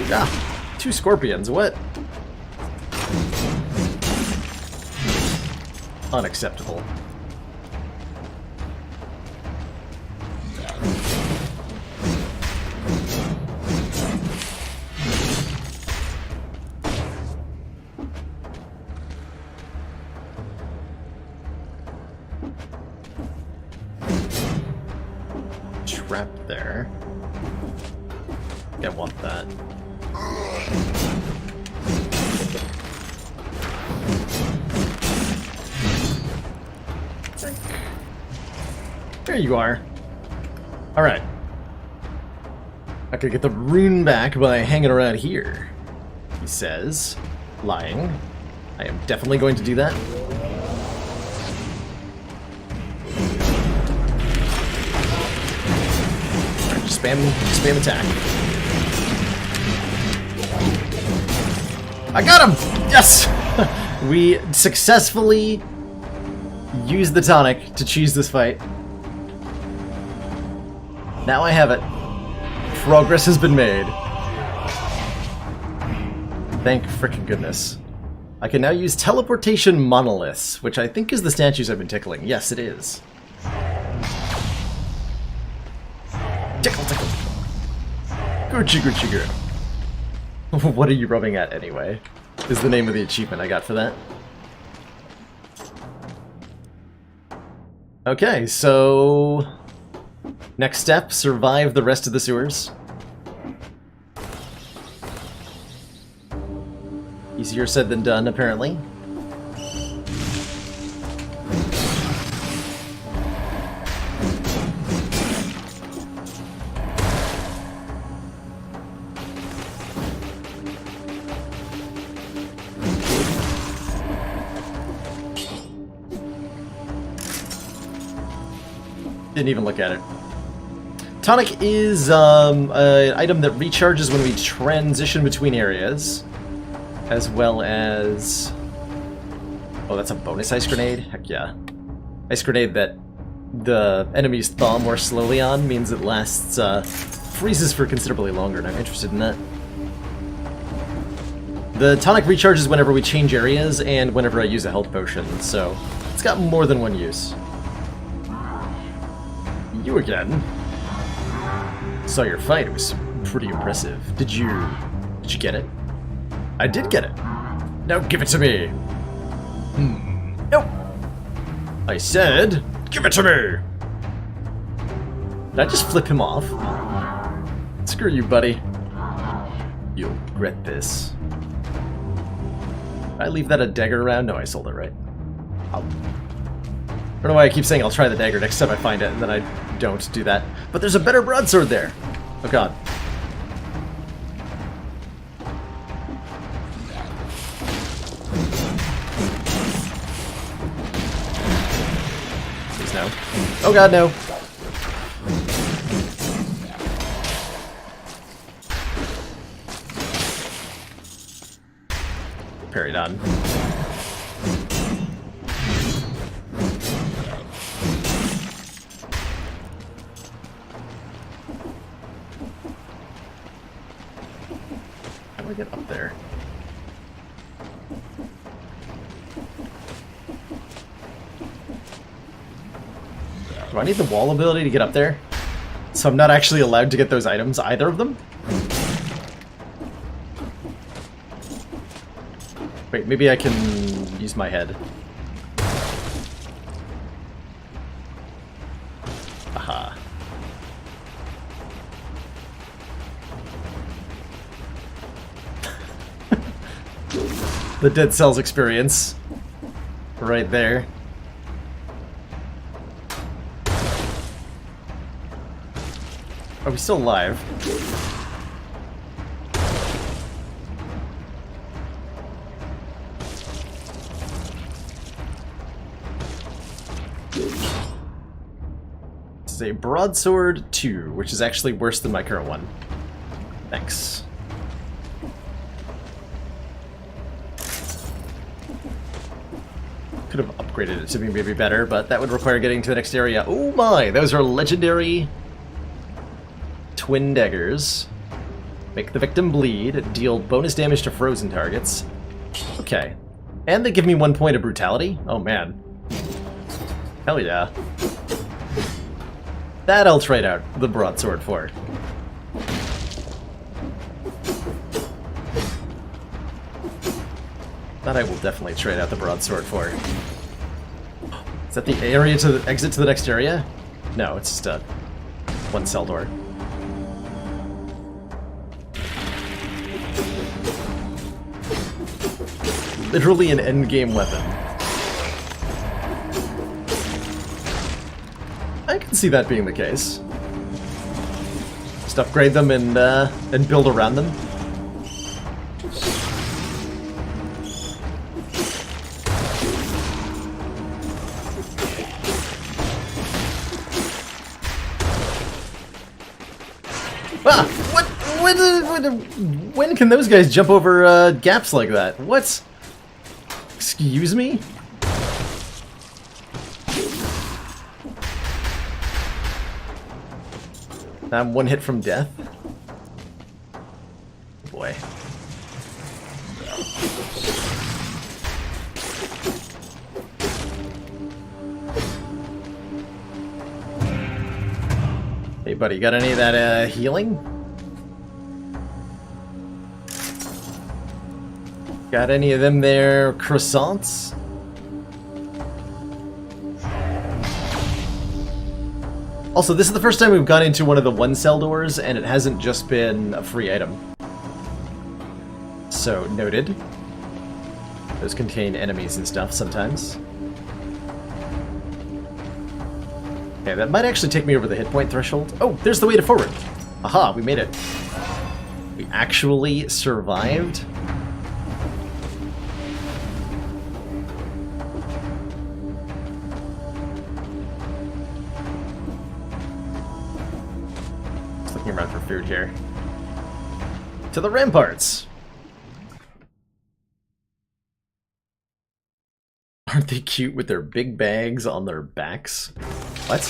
Ah, 2 scorpions, what? Unacceptable. Trap there. I want that. There you are. Alright. I could get the rune back by hanging around here, he says. Lying. I am definitely going to do that. Alright, just spam attack. I got him! Yes! We successfully used the tonic to cheese this fight. Now I have it. Progress has been made. Thank frickin' goodness. I can now use teleportation monoliths, which I think is the statues I've been tickling. Yes, it is. Tickle, tickle. Gucci, Gucci, girl. What are you rubbing at anyway? Is the name of the achievement I got for that. Okay, so... next step, survive the rest of the sewers. Easier said than done, apparently. Didn't even look at it. Tonic is an item that recharges when we transition between areas, as well as... oh, that's a bonus ice grenade? Heck yeah. Ice grenade that the enemies thaw more slowly on means it lasts, freezes for considerably longer, and I'm interested in that. The tonic recharges whenever we change areas and whenever I use a health potion, so it's got more than one use. You again. Saw your fight, it was pretty impressive. Did you get it? I did get it. Now give it to me. Nope. I said, give it to me. Did I just flip him off? Screw you, buddy. You'll regret this. Did I leave that a dagger around? No, I sold it, right? I don't know why I keep saying I'll try the dagger next time I find it, and then I don't do that. But there's a better broadsword there. Oh god. Please no. Oh god, no. Parried on. How do I get up there? Do I need the wall ability to get up there? So I'm not actually allowed to get those items, either of them? Wait, maybe I can use my head. Aha. The Dead Cells experience. Right there. Are we still alive? This is a broadsword 2, which is actually worse than my current one. Thanks. Could have upgraded it to be maybe better, but that would require getting to the next area. Oh my! Those are legendary twin daggers. Make the victim bleed, deal bonus damage to frozen targets. Okay. And they give me 1 point of brutality? Oh man. Hell yeah. That I'll trade out the broadsword for. That I will definitely trade out the broadsword for. Is that the area to the exit to the next area? No, it's just a one cell door. Literally an endgame weapon. I can see that being the case. Just upgrade them and build around them. Ah! When can those guys jump over gaps like that? What? Excuse me? I'm one hit from death? Boy. Hey buddy, got any of that healing? Got any of them there croissants? Also, this is the first time we've gone into one of the one cell doors, and it hasn't just been a free item. So, noted. Those contain enemies and stuff sometimes. Okay, that might actually take me over the hit point threshold. Oh, there's the way to forward. Aha, we made it. We actually survived. Around for food here. To the ramparts! Aren't they cute with their big bags on their backs? What?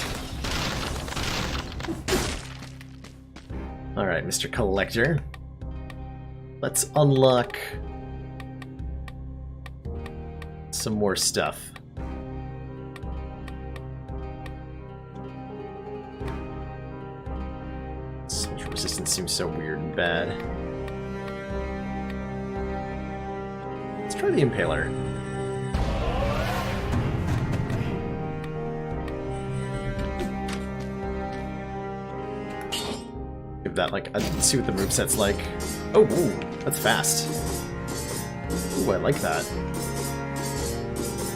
Alright, Mr. Collector. Let's unlock some more stuff. Soldier resistance seems so weird and bad. Let's try the Impaler. Give that like see what the moveset's like. Oh, ooh, that's fast. Ooh, I like that.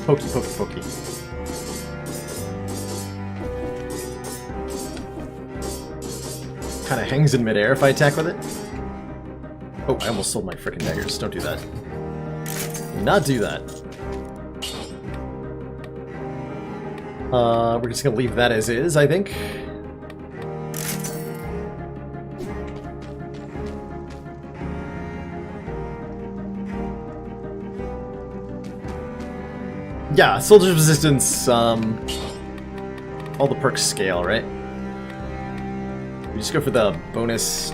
Pokey, pokey, pokey. Kind of hangs in midair if I attack with it. Oh, I almost sold my frickin' daggers. Don't do that. Do not do that. We're just gonna leave that as is, I think. Yeah, soldier's resistance, all the perks scale, right? We just go for the bonus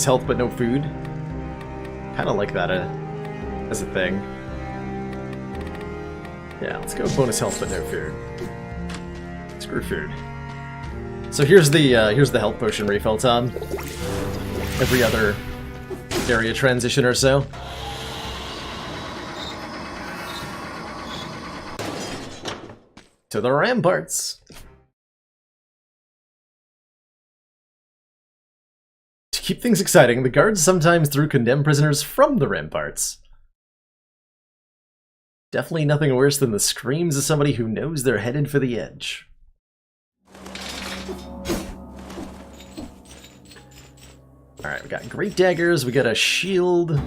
health but no food. Kind of like that as a thing. Yeah, let's go bonus health but no food. Screw food. So here's the health potion refill, Tom. Every other area transition or so. To the ramparts! To keep things exciting, the guards sometimes threw condemned prisoners from the ramparts. Definitely nothing worse than the screams of somebody who knows they're headed for the edge. Alright, we got great daggers, we got a shield.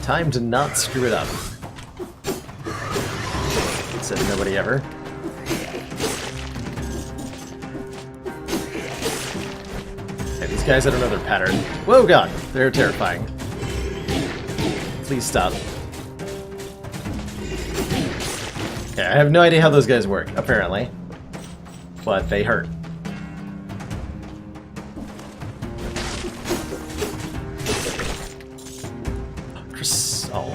Time to not screw it up. Said nobody ever. Okay, these guys, I don't know their pattern. Whoa, god, they're terrifying. Please stop. Okay, I have no idea how those guys work, apparently. But they hurt. Oh.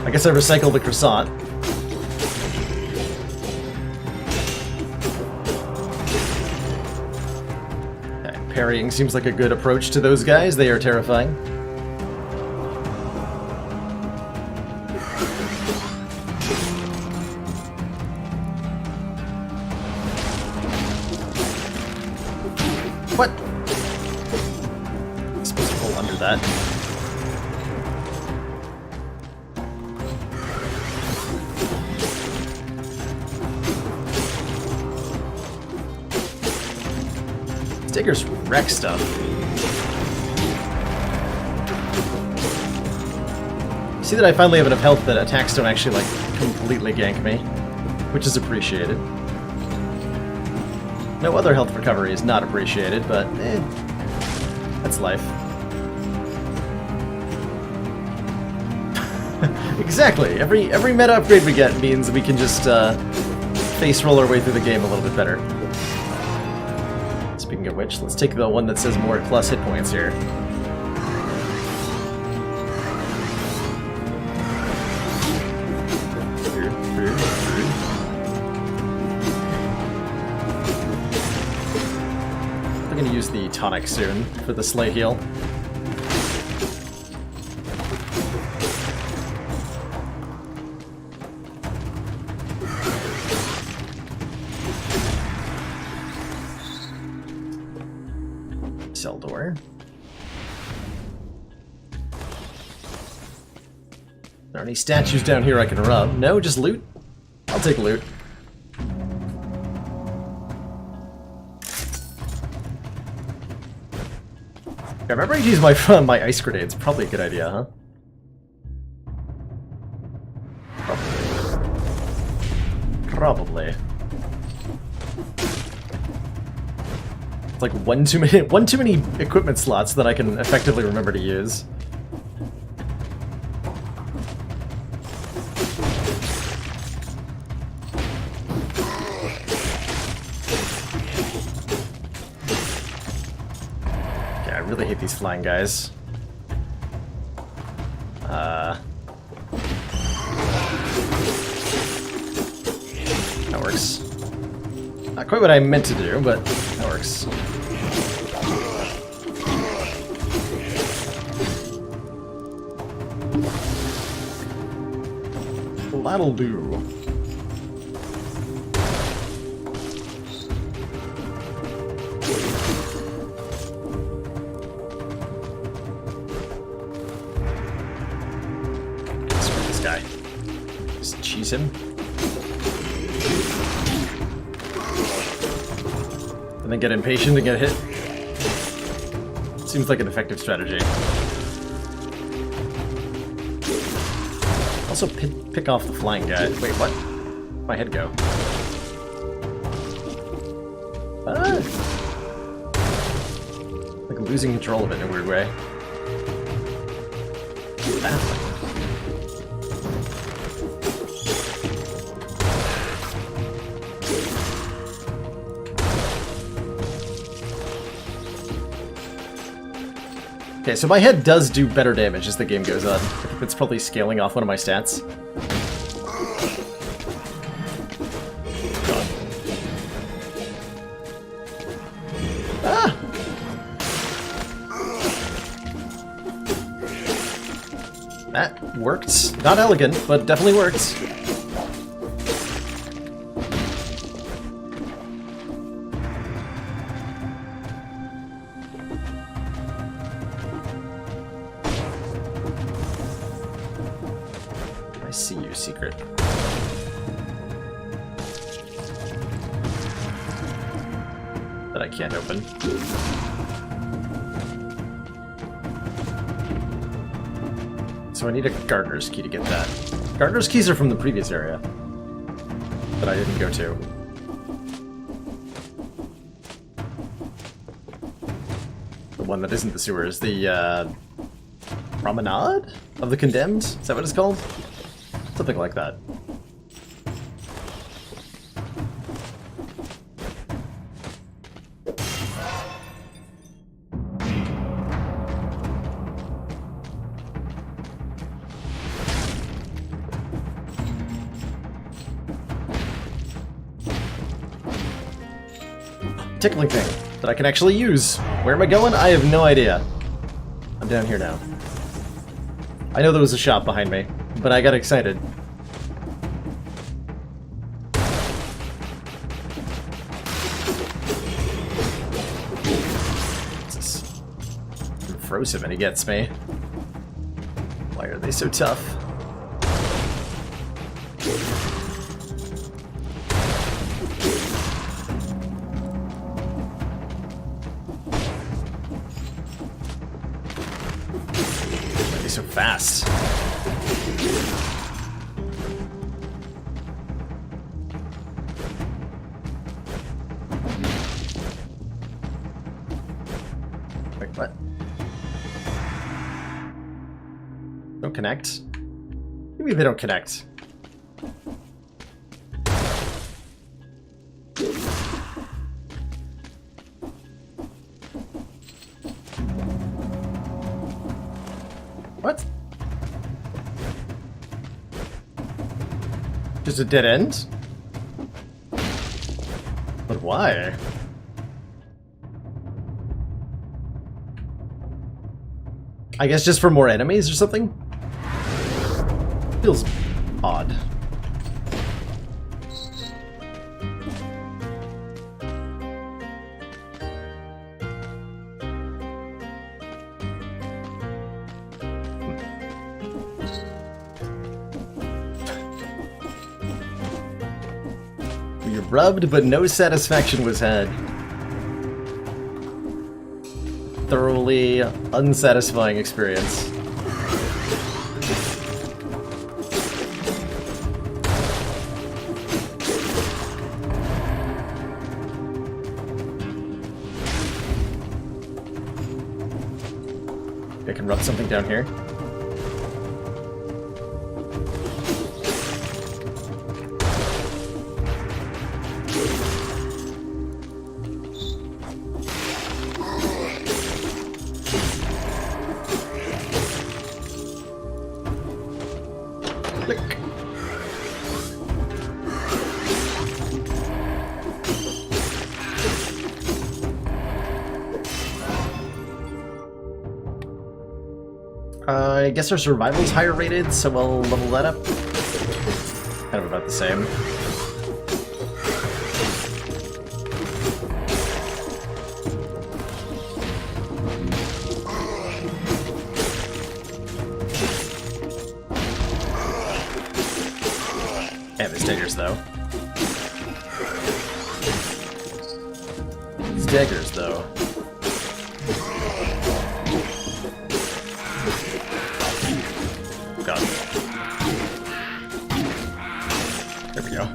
I guess I recycled the croissant. Parrying seems like a good approach to those guys. They are terrifying. What? I'm supposed to pull under that. Stickers wreck stuff. See that I finally have enough health that attacks don't actually, like, completely gank me, which is appreciated. No other health recovery is not appreciated, but that's life. Exactly. Every meta upgrade we get means we can just face roll our way through the game a little bit better. Speaking of which, let's take the one that says more plus hit points here. I'm gonna use the tonic soon for the sleigh heal. Cell door. Are there any statues down here I can rub? No, just loot? I'll take loot. Yeah, remember to use my ice grenades. Probably a good idea, huh? Probably. It's like one too many equipment slots that I can effectively remember to use. Okay, I really hate these flying guys. That works. Not quite what I meant to do, but that works. That'll do. Screw this guy. Just cheese him. And then get impatient and get hit. Seems like an effective strategy. Also pick off the flying guy. Wait, what? Where'd my head go? Ah! Like I'm losing control of it in a weird way. Ah. Okay, so my head does do better damage as the game goes on. I think it's probably scaling off one of my stats. God. Ah! That worked. Not elegant, but definitely worked. I see you, secret. That I can't open. So I need a gardener's key to get that. Gardener's keys are from the previous area that I didn't go to. The one that isn't the sewers, the Promenade of the Condemned? Is that what it's called? Something like that. Tickling thing that I can actually use. Where am I going? I have no idea. I'm down here now. I know there was a shop behind me, but I got excited. Jesus. I'm frozen and he gets me. Why are they so tough? Why are they so fast? Wait, what? Don't connect? Maybe they don't connect. What? Just a dead end? But why? I guess just for more enemies or something? Feels odd. We rubbed, but no satisfaction was had. Thoroughly unsatisfying experience. I can rub something down here. Click. I guess our survival's higher rated, so we'll level that up. Kind of about the same. And his daggers, though. His daggers, though. God. There we go.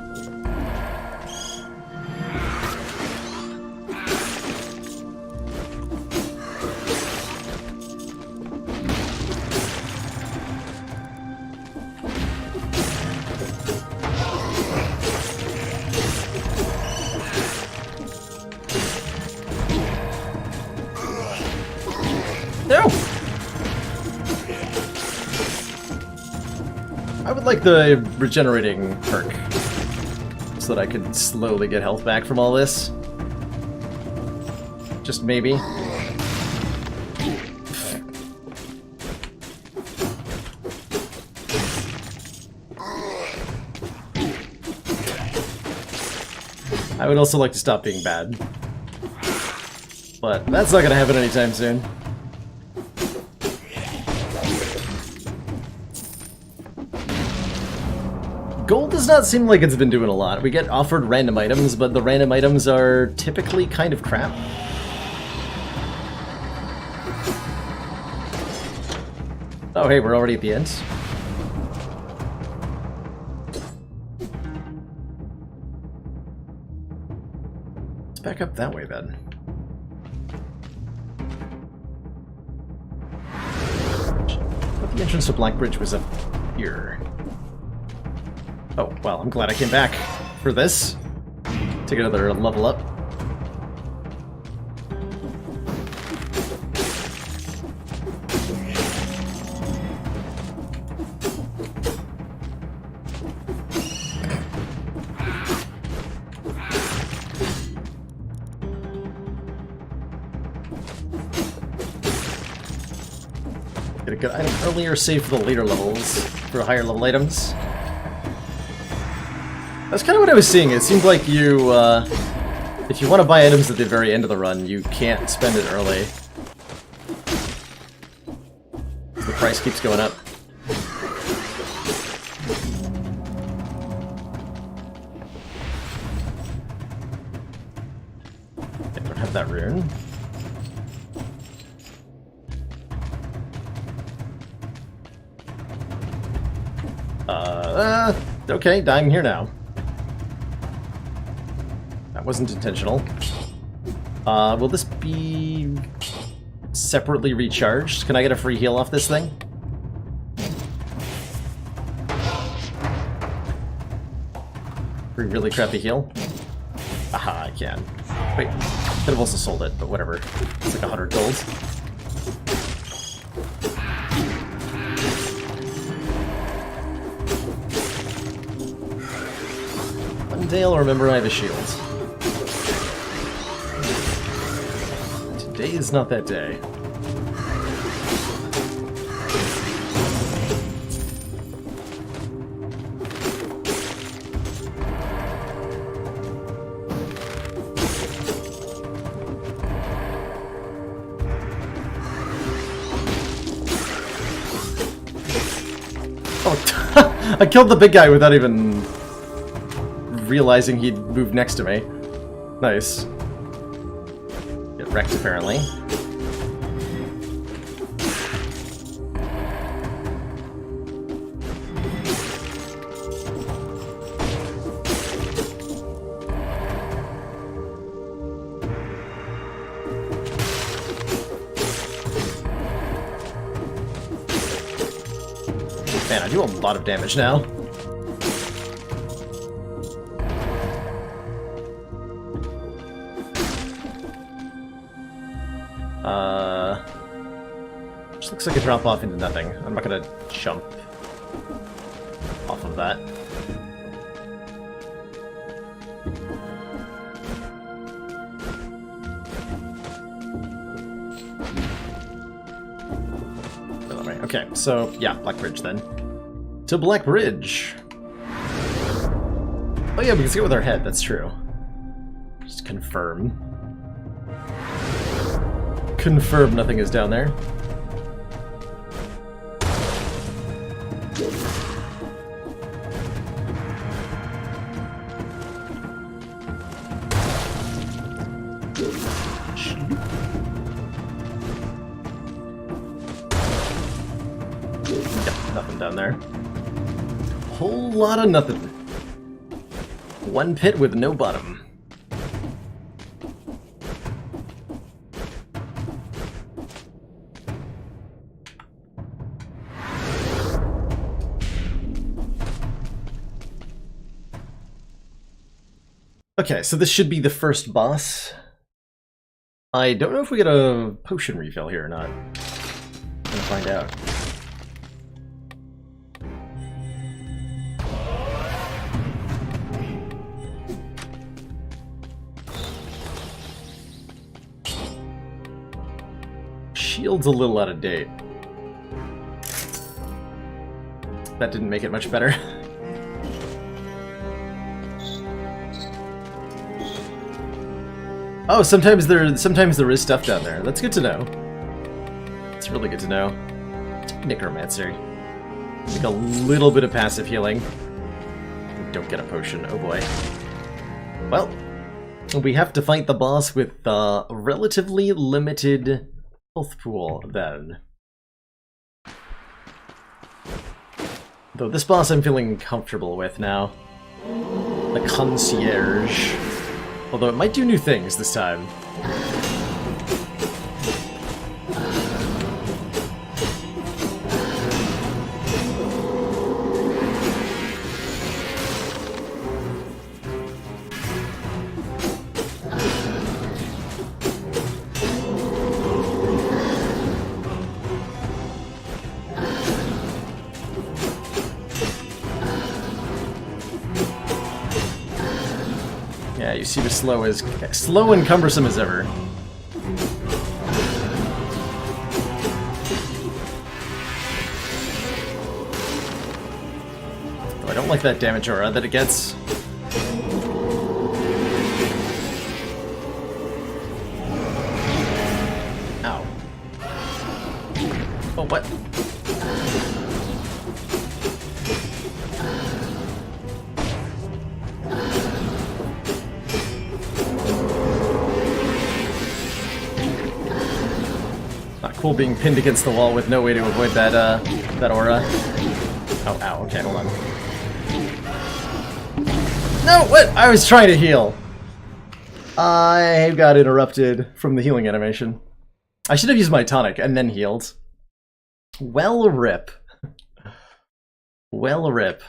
No! I would like the regenerating perk, so that I could slowly get health back from all this. Just maybe. I would also like to stop being bad. But that's not gonna happen anytime soon. Gold does not seem like it's been doing a lot. We get offered random items, but the random items are typically kind of crap. Oh hey, we're already at the end. Let's back up that way then. But the entrance to Blackbridge was up here. Oh, well, I'm glad I came back for this. Take another level up. Get a good item earlier, save for the later levels, for higher level items. That's kind of what I was seeing. It seemed like you, if you want to buy items at the very end of the run, you can't spend it early. The price keeps going up. I don't have that rune. Okay, dying here now. Wasn't intentional. Will this be separately recharged? Can I get a free heal off this thing? Free really crappy heal? Aha, I can. Wait, could have also sold it, but whatever. It's like 100 gold. One day I'll remember I have a shield. Today is not that day. Oh, I killed the big guy without even realizing he'd moved next to me. Nice. Get wrecked, apparently. Man, I do a lot of damage now. Just looks like a drop off into nothing. I'm not gonna jump off of that. Okay, so, yeah, Black Bridge then. To Black Bridge. Oh yeah, we can see it with our head, that's true. Just confirm. Confirm nothing is down there. Yep, nothing down there. Whole lot of nothing. One pit with no bottom. Okay, so this should be the first boss. I don't know if we get a potion refill here or not. I'm gonna find out. Shield's a little out of date. That didn't make it much better. Oh, sometimes there is stuff down there. That's good to know. It's really good to know. Necromancer. Like a little bit of passive healing. Don't get a potion, oh boy. Well, we have to fight the boss with a relatively limited health pool, then. Though this boss I'm feeling comfortable with now. The Concierge. Although it might do new things this time. Yeah, you seem as slow and cumbersome as ever. Though I don't like that damage aura that it gets. Ow. Oh, what? Cool being pinned against the wall with no way to avoid that that aura. Oh, ow, okay, hold on. No, what? I was trying to heal. I got interrupted from the healing animation. I should have used my tonic and then healed. Well, rip. Well, rip.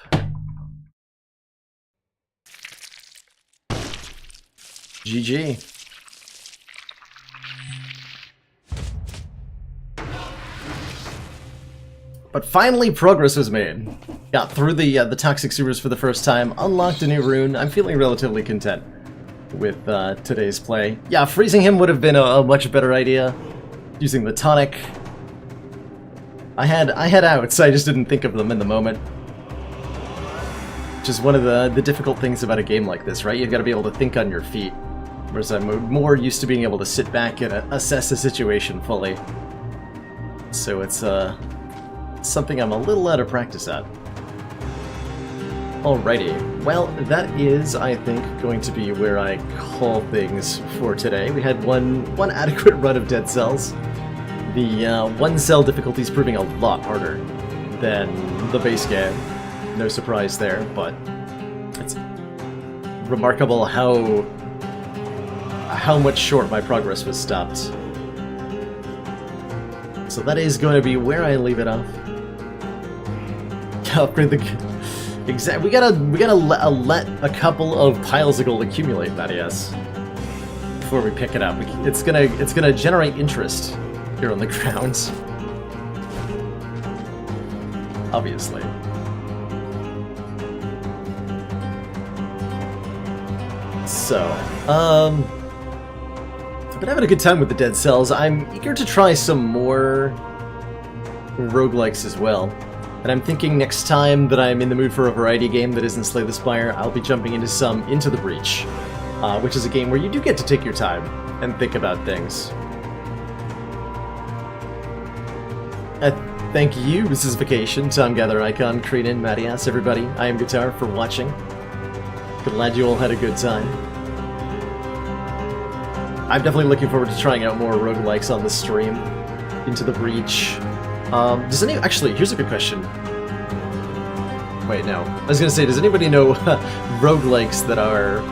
GG. But finally, progress was made. Got through the toxic sewers for the first time, unlocked a new rune. I'm feeling relatively content with today's play. Yeah, freezing him would have been a much better idea. Using the tonic. I had outs, I just didn't think of them in the moment. Which is one of the difficult things about a game like this, right? You've got to be able to think on your feet. Whereas I'm more used to being able to sit back and assess the situation fully. So it's something I'm a little out of practice at. Alrighty, well, that is, I think, going to be where I call things for today. We had one adequate run of Dead Cells. The one cell difficulty is proving a lot harder than the base game. No surprise there, but it's remarkable how much short my progress was stopped. So that is going to be where I leave it off. Upgrade the we gotta let a couple of piles of gold accumulate, Thaddeus, before we pick it up. It's gonna generate interest here on the ground, obviously. So, I've been having a good time with the Dead Cells. I'm eager to try some more roguelikes as well. And I'm thinking next time that I'm in the mood for a variety game that isn't Slay the Spire, I'll be jumping into some Into the Breach, which is a game where you do get to take your time and think about things. Thank you, this is Vacation, Tom Gather Icon, Kreenin, Mattias, everybody. I am Guitar for watching. Glad you all had a good time. I'm definitely looking forward to trying out more roguelikes on the stream. Into the Breach. Actually, here's a good question. Wait, no. I was gonna say, does anybody know roguelikes that are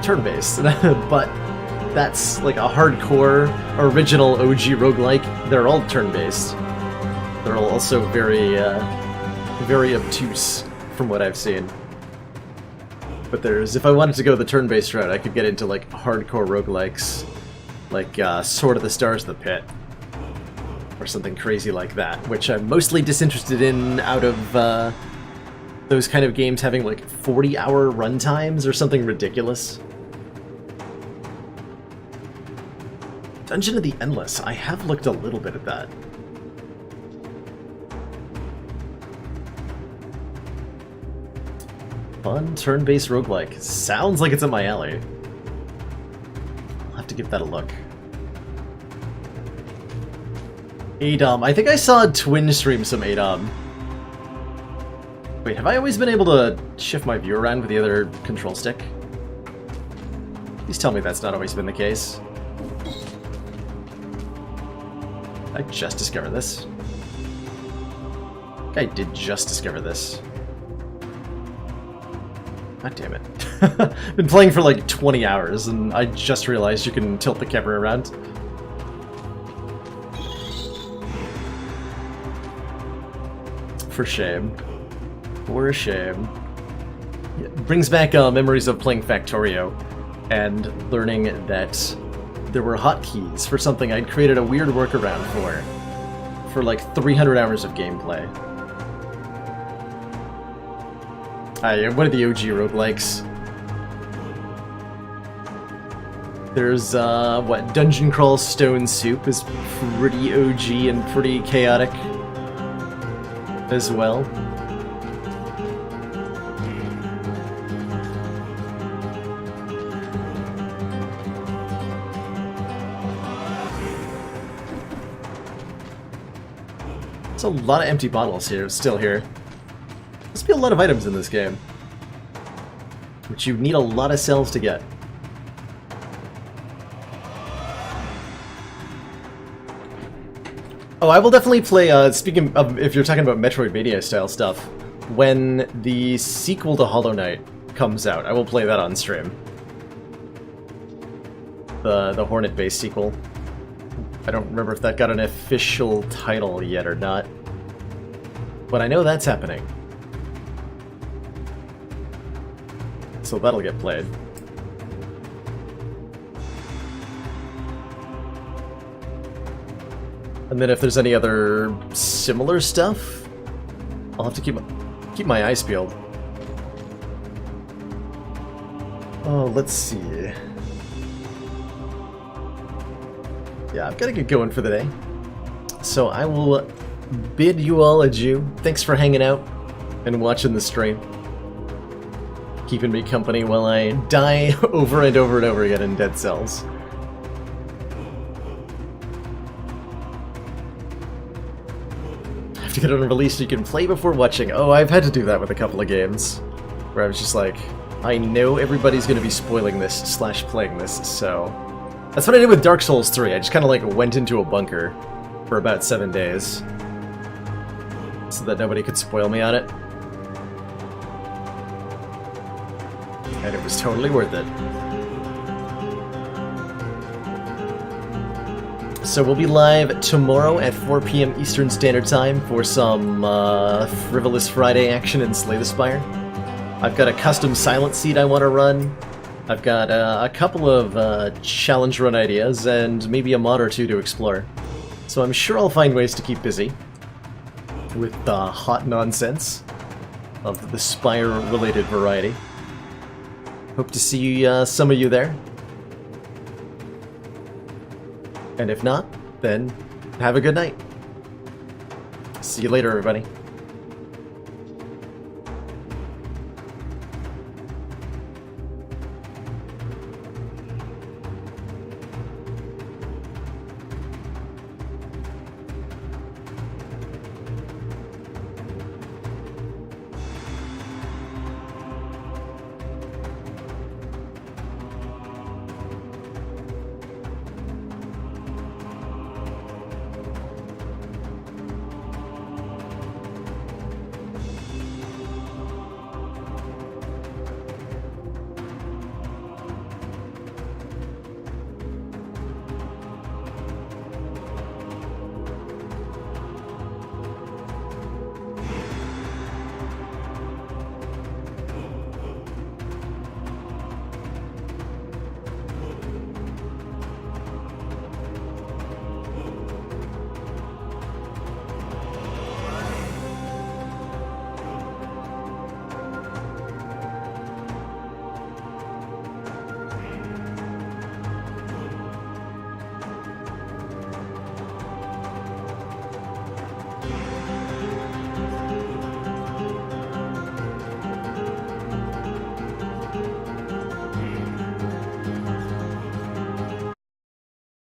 turn-based? But that's like a hardcore, original OG roguelike. They're all turn-based. They're all also very, very obtuse from what I've seen. But if I wanted to go the turn-based route, I could get into like hardcore roguelikes, like Sword of the Stars of the Pit, or something crazy like that, which I'm mostly disinterested in out of those kind of games having like 40-hour runtimes or something ridiculous. Dungeon of the Endless, I have looked a little bit at that. Fun turn-based roguelike. Sounds like it's up my alley. I'll have to give that a look. ADOM. I think I saw Twin stream some ADOM. Wait, have I always been able to shift my view around with the other control stick? Please tell me that's not always been the case. I just discovered this. I did just discover this. God damn it. Been playing for like 20 hours and I just realized you can tilt the camera around. For shame. For shame. It brings back memories of playing Factorio and learning that there were hotkeys for something I'd created a weird workaround for like 300 hours of gameplay. One of the OG roguelikes. There's, Dungeon Crawl Stone Soup is pretty OG and pretty chaotic as well. There's a lot of empty bottles still here. Must be a lot of items in this game, which you need a lot of cells to get. Oh, I will definitely play, speaking of, if you're talking about Metroidvania style stuff, when the sequel to Hollow Knight comes out, I will play that on stream. The Hornet-based sequel. I don't remember if that got an official title yet or not, but I know that's happening. So that'll get played. And then if there's any other similar stuff, I'll have to keep my eyes peeled. Oh, let's see. Yeah, I've got to get going for the day. So I will bid you all adieu. Thanks for hanging out and watching the stream. Keeping me company while I die over and over and over again in Dead Cells. I have to get it on release so you can play before watching. Oh, I've had to do that with a couple of games, where I was just like, I know everybody's going to be spoiling this / playing this, so... That's what I did with Dark Souls 3. I just kind of like went into a bunker for about 7 days, so that nobody could spoil me on it. And it was totally worth it. So we'll be live tomorrow at 4 p.m. Eastern Standard Time for some Frivolous Friday action in Slay the Spire. I've got a custom silent seed I want to run. I've got a couple of challenge run ideas and maybe a mod or two to explore. So I'm sure I'll find ways to keep busy with the hot nonsense of the Spire-related variety. Hope to see some of you there. And if not, then Have a good night. See you later, everybody.